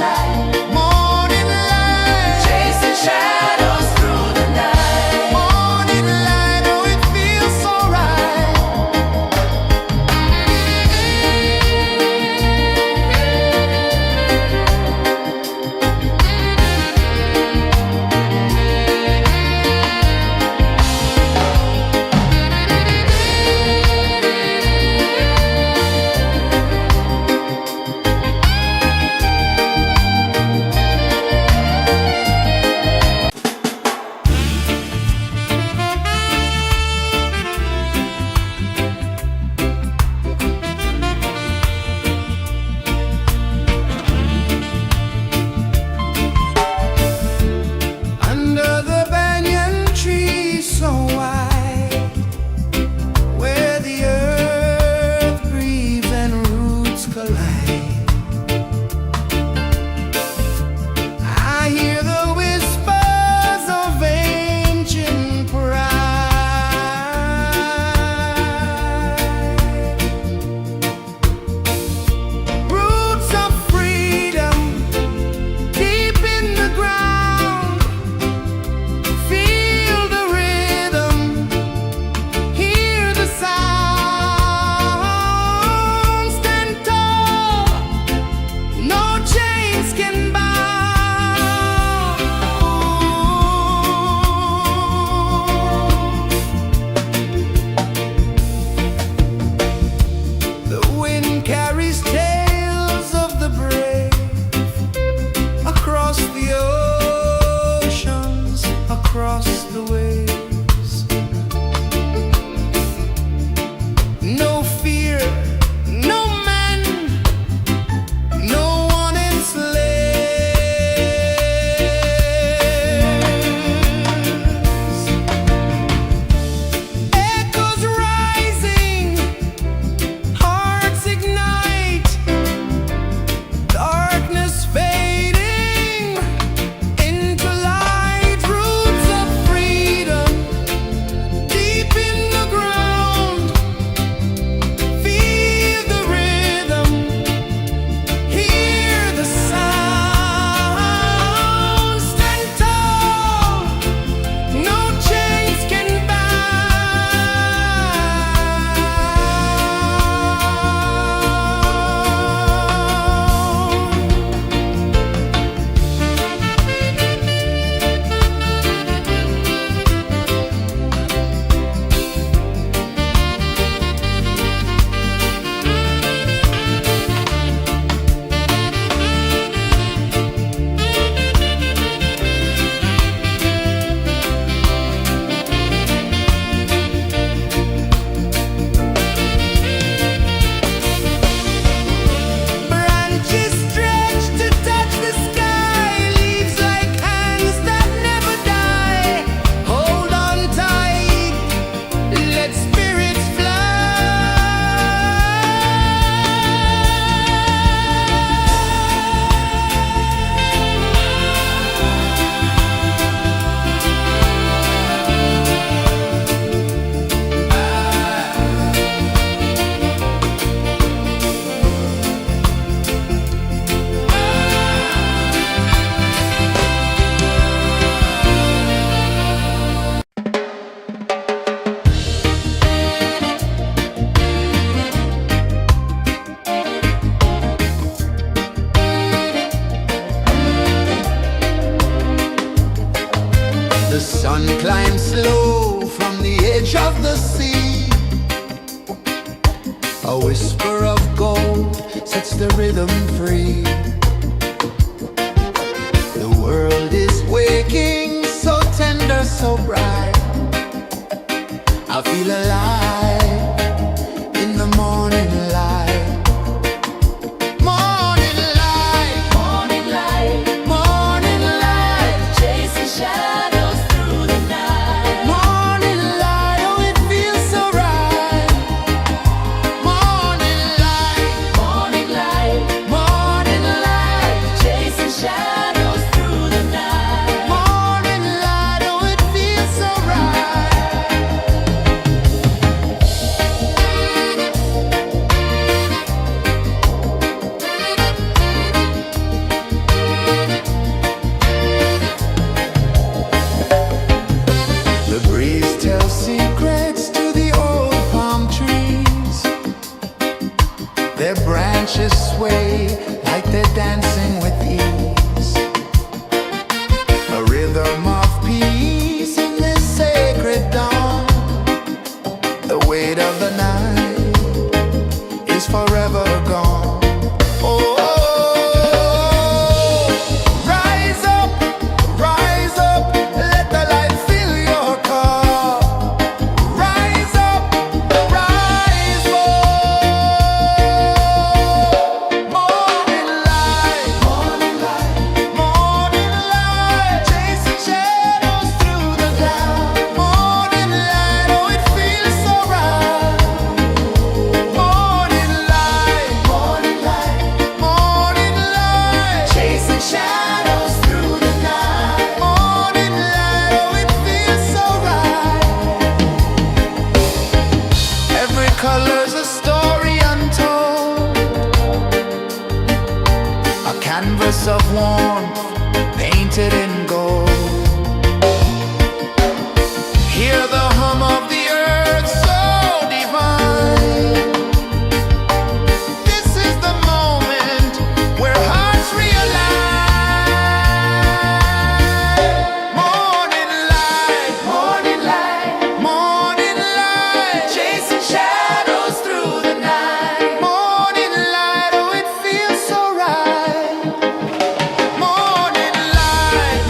sun climbs slow from the edge of the sea. A whisper of gold sets the rhythm free. The world is waking, so tender, so bright. I feel alive in the morning light. Morning light, Morning light, morning light, chasing shadows through the night. morning light, oh it feels so right. Morning light, Morning light, morning light, chasing shadows through the night. morning light, oh it feels so right. The breeze tells secrets to the old palm trees. Their branches sway like they're dancing with ease. A rhythm of peace in this sacred dawn. The weight of the night is forever gone. Oh, rise up, let the light fill your cup. Rise up, rise up. Morning light, morning light, morning light, chasing shadows through the cloud. Morning light, oh it feels so right. Morning light, morning light, morning light, chasing shadows through the night. Morning light, oh it feels so right. Every color's a story untold, a canvas of warmth painted in gold. Hear the hum of the earth so divine. This is the moment where hearts realign. Morning light, morning light, morning light, chasing shadows through the night. Morning light, oh it feels so right. Morning light,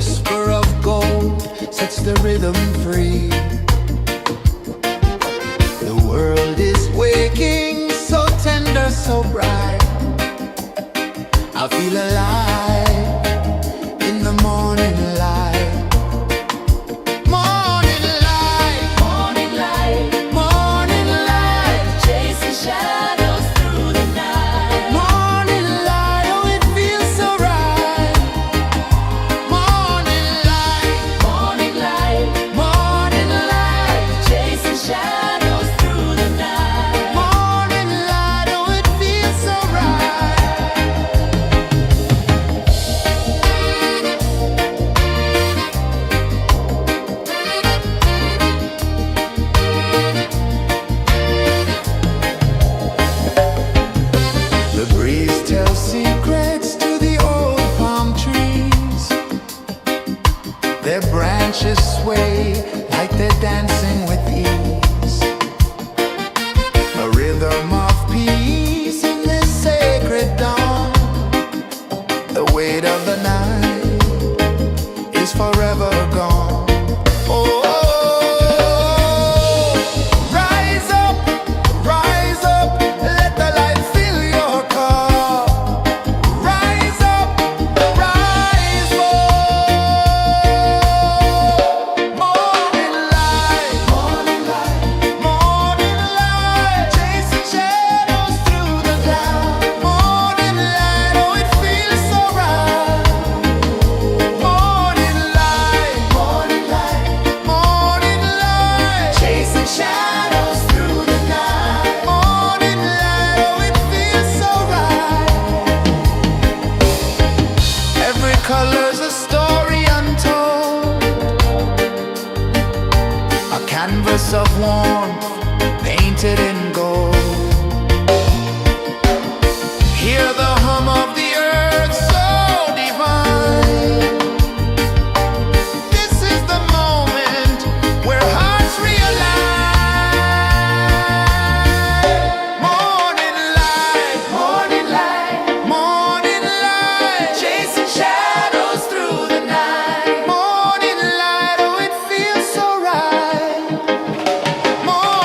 whisper of gold sets the rhythm free. The world is waking, so tender, so bright. I feel alive in the morning light. Morning light, Morning light, morning light, chasing shadows through the night. morning light, oh it feels so right. Morning light, Morning light, morning light, chasing shadows through the night. morning light, oh it feels so right. The breeze tells secrets to the old palm trees. Their branches sway like they're dancing with ease. A rhythm of peace in this sacred dawn. The weight of the night is forever gone. Oh, rise up, let the light fill your cup. Rise up, rise up. Morning light, morning light, morning light, chasing shadows through the cloud. Morning light, oh it feels so right. Morning light, morning light, morning light, chasing shadows through the night. Morning light, oh it feels so right. Every color's a story untold, a canvas of warmth painted in gold. Hear the hum of the earth so divine. This is the moment where hearts realign. Morning light, morning light, morning light, chasing shadows through the night. Morning light, oh it feels so right. Morning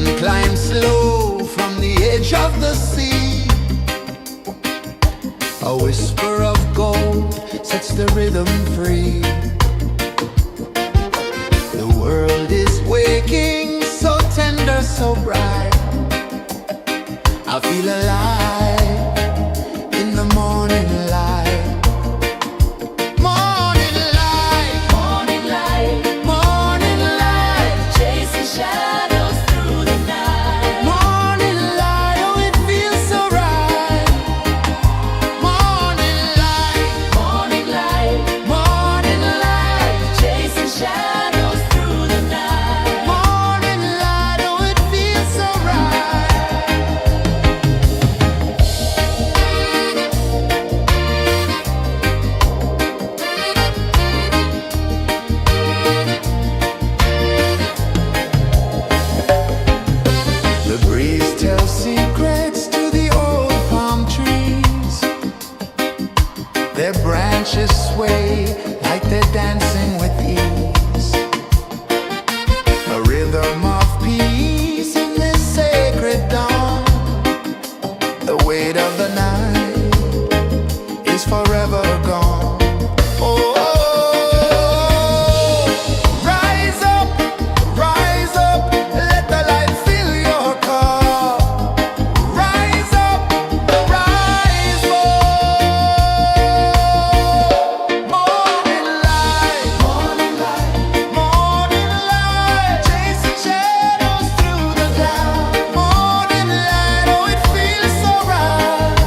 sun climbs slow from the edge of the sea. A whisper of gold sets the rhythm free. The world is waking, so tender, so bright. I feel alive in the morning light. Morning light, Morning light, morning light, chasing shadows through the night. morning light, oh it feels so right. Morning light, Morning light, morning light, chasing shadows through the night. morning light, oh it feels so right. The breeze tells secrets to the old palm trees. Their branches sway like they're dancing with ease. A rhythm of peace in this sacred dawn. The weight of the night is forever gone. Oh, rise up, let the light fill your cup. Rise up, rise up. Morning light, morning light, morning light, chasing shadows through the cloud. Morning light, oh it feels so right.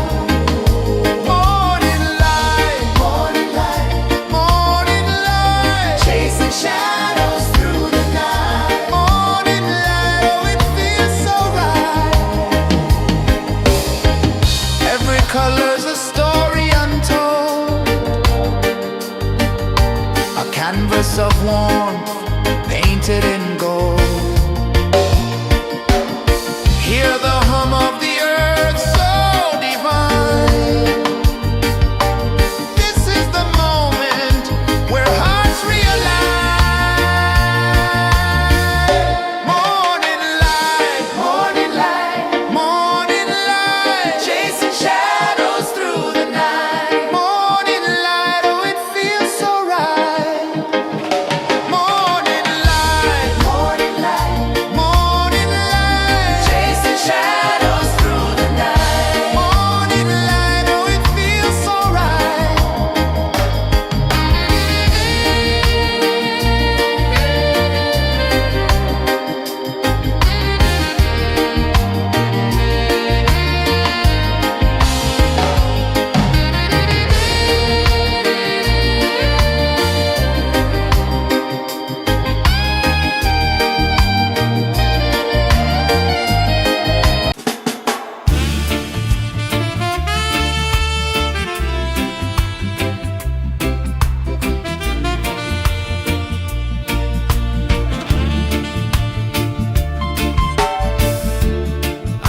Morning light, morning light, morning light, chasing shadows through the night. Morning light, oh it feels so right. Every color's a story untold, a canvas of warmth painted in gold. Hear the hum of the earth so divine. This is the moment where hearts realign. Morning light, morning light, morning light, chasing shadows through the night. Morning light, oh it feels so right. Morning light, morning light, morning light, chasing shadows through the night. Morning light, oh it feels so right.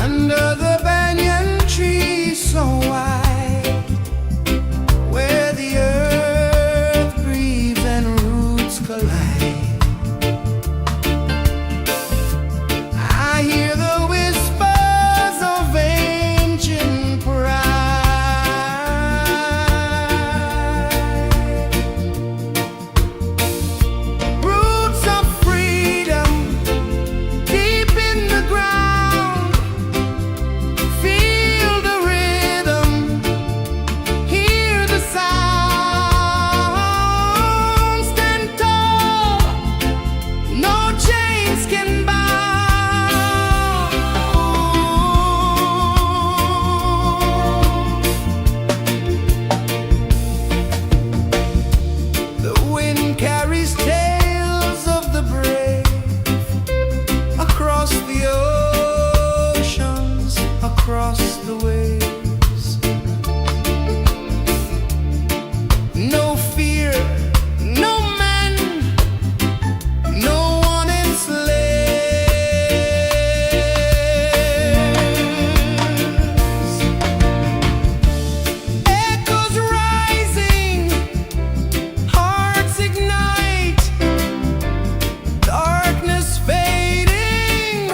Under the banyan tree so wide, where the earth breathes and roots collide, I hear the whispers of ancient pride. Roots of freedom deep in the ground. Feel the rhythm, hear the sound. Stand tall, no chains can bound. The wind carries tales of the brave across the oceans, across the waves. No fear, no man, no one enslaves. Echoes rising, hearts ignite, darkness fading,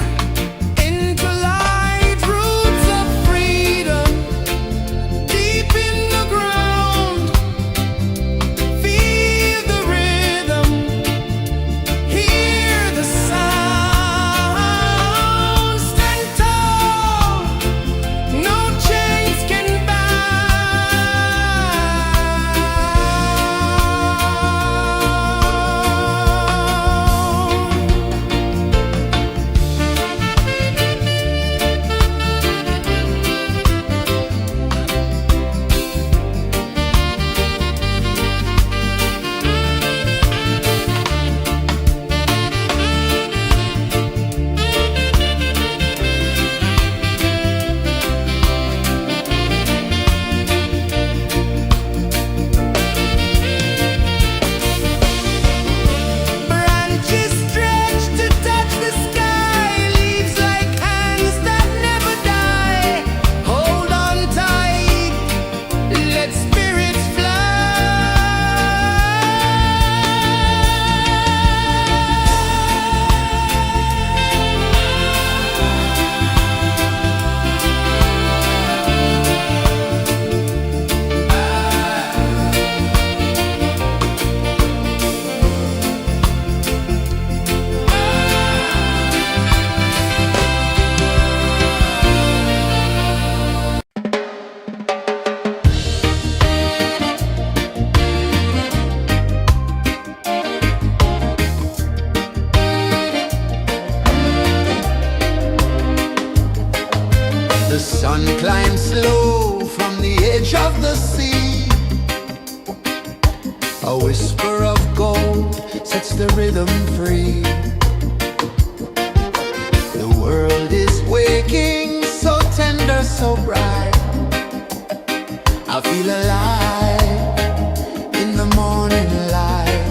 time slow from the edge of the sea. A whisper of gold sets the rhythm free. The world is waking, so tender, so bright. I feel alive in the morning light.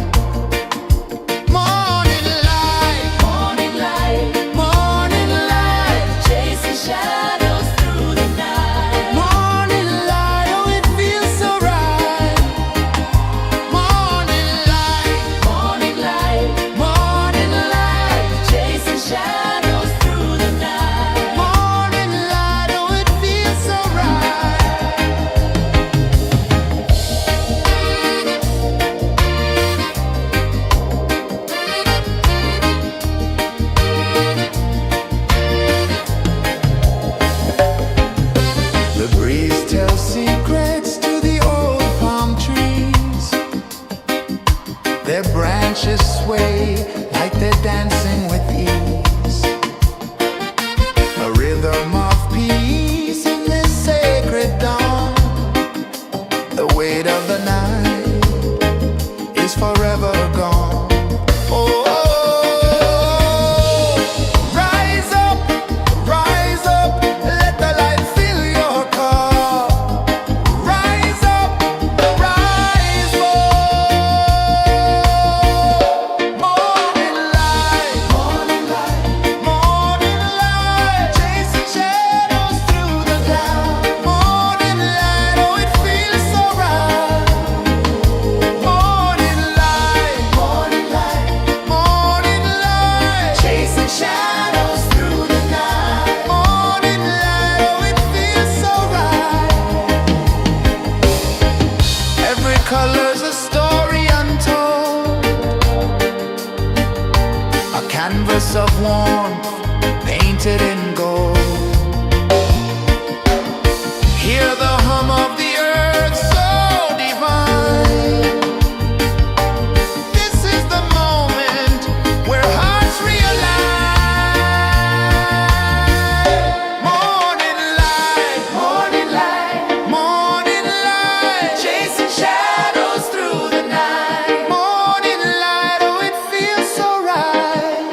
Morning light, Morning light, morning light, chasing shadows through the night. morning light, oh it feels so right. Morning light, Morning light, morning light, chasing shadows through the night. morning light, oh it feels so right. The breeze tells secrets to the old palm trees. Their branches sway like they're dancing with ease. A rhythm of peace in this sacred dawn. The weight of the night is forever gone. Oh, rise up, let the light fill your cup. Rise up, rise up. Morning light, morning light, morning light, chasing shadows through the cloud. Morning light, oh it feels so right. Morning light, morning light, morning light, chasing shadows through the night. Morning light, oh it feels so right. Every color's a story untold, a canvas of warmth painted in gold. Hear the hum of the earth so divine. This is the moment where hearts realign. Morning light, morning light, morning light, chasing shadows through the night. Morning light, oh it feels so right.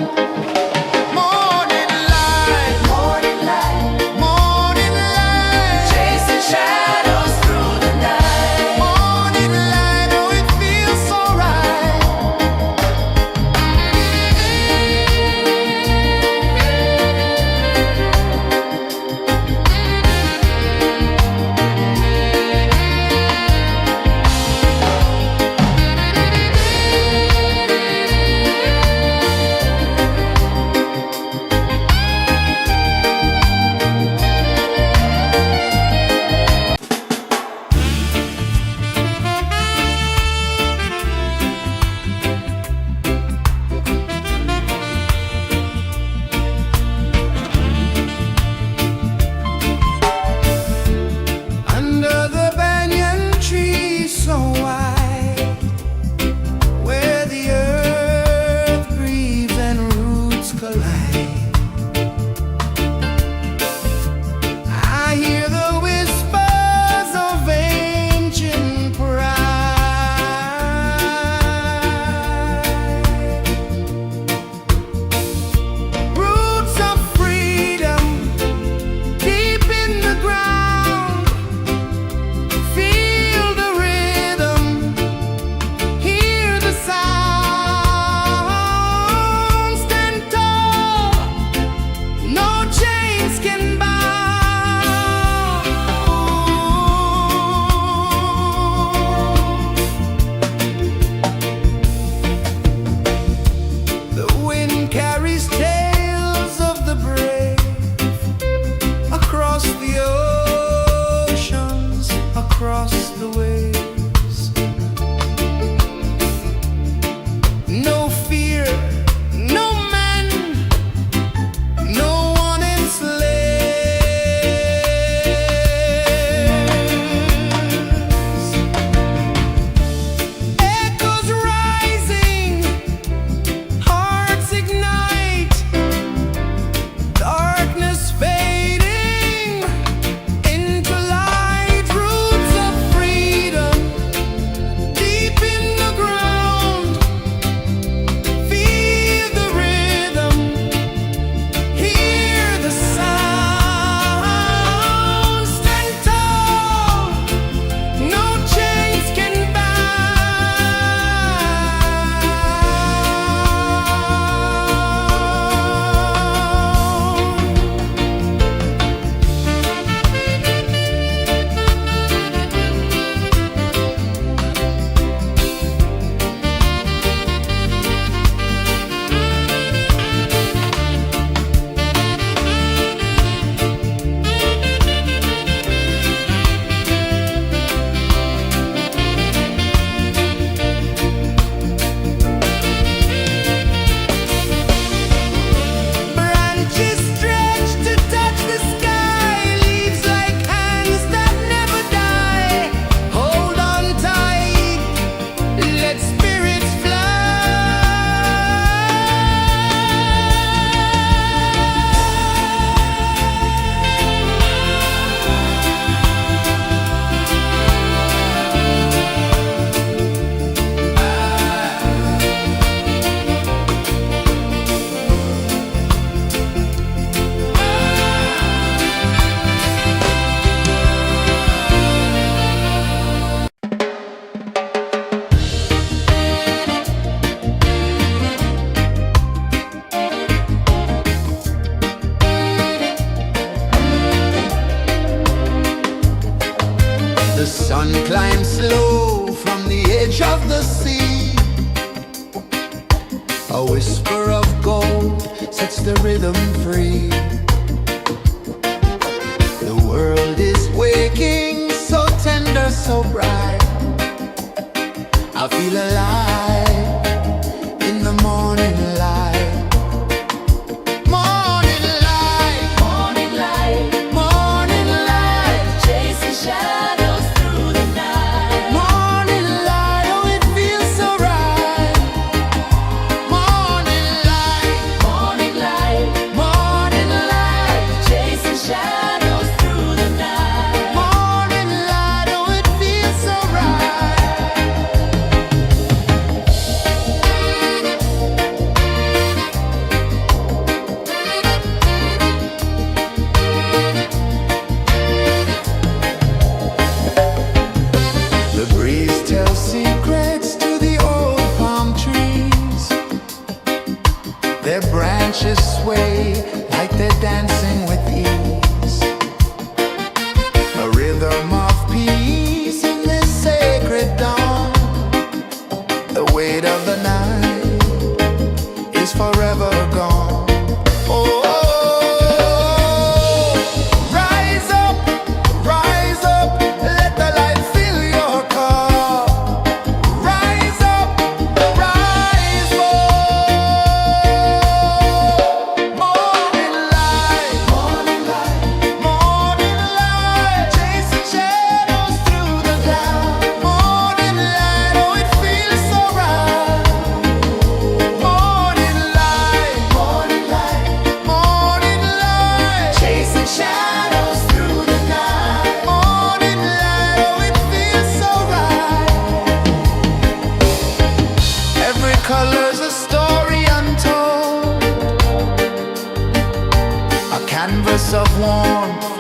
sun climbs slow from the edge of the sea. A whisper of gold sets the rhythm free. The world is waking, so tender, so bright. I feel alive in the morning light. Morning light, Morning light, morning light, chasing shadows through the night. morning light, oh it feels so right. Morning light, Morning light, morning light, chasing shadows through the night. morning light, oh it feels so right. The breeze tells secrets to the old palm trees. Their branches sway like they're dancing with ease. A rhythm of peace in this sacred dawn. The weight of the night is forever gone. Oh, rise up, let the light fill your cup. Rise up, rise up. Morning light, morning light, morning light, chasing shadows through the cloud. Morning light, oh it feels so right. Morning light, morning light, morning light, chasing shadows through the night. Morning light, oh it feels so right. Every color's a story untold, a canvas of warmth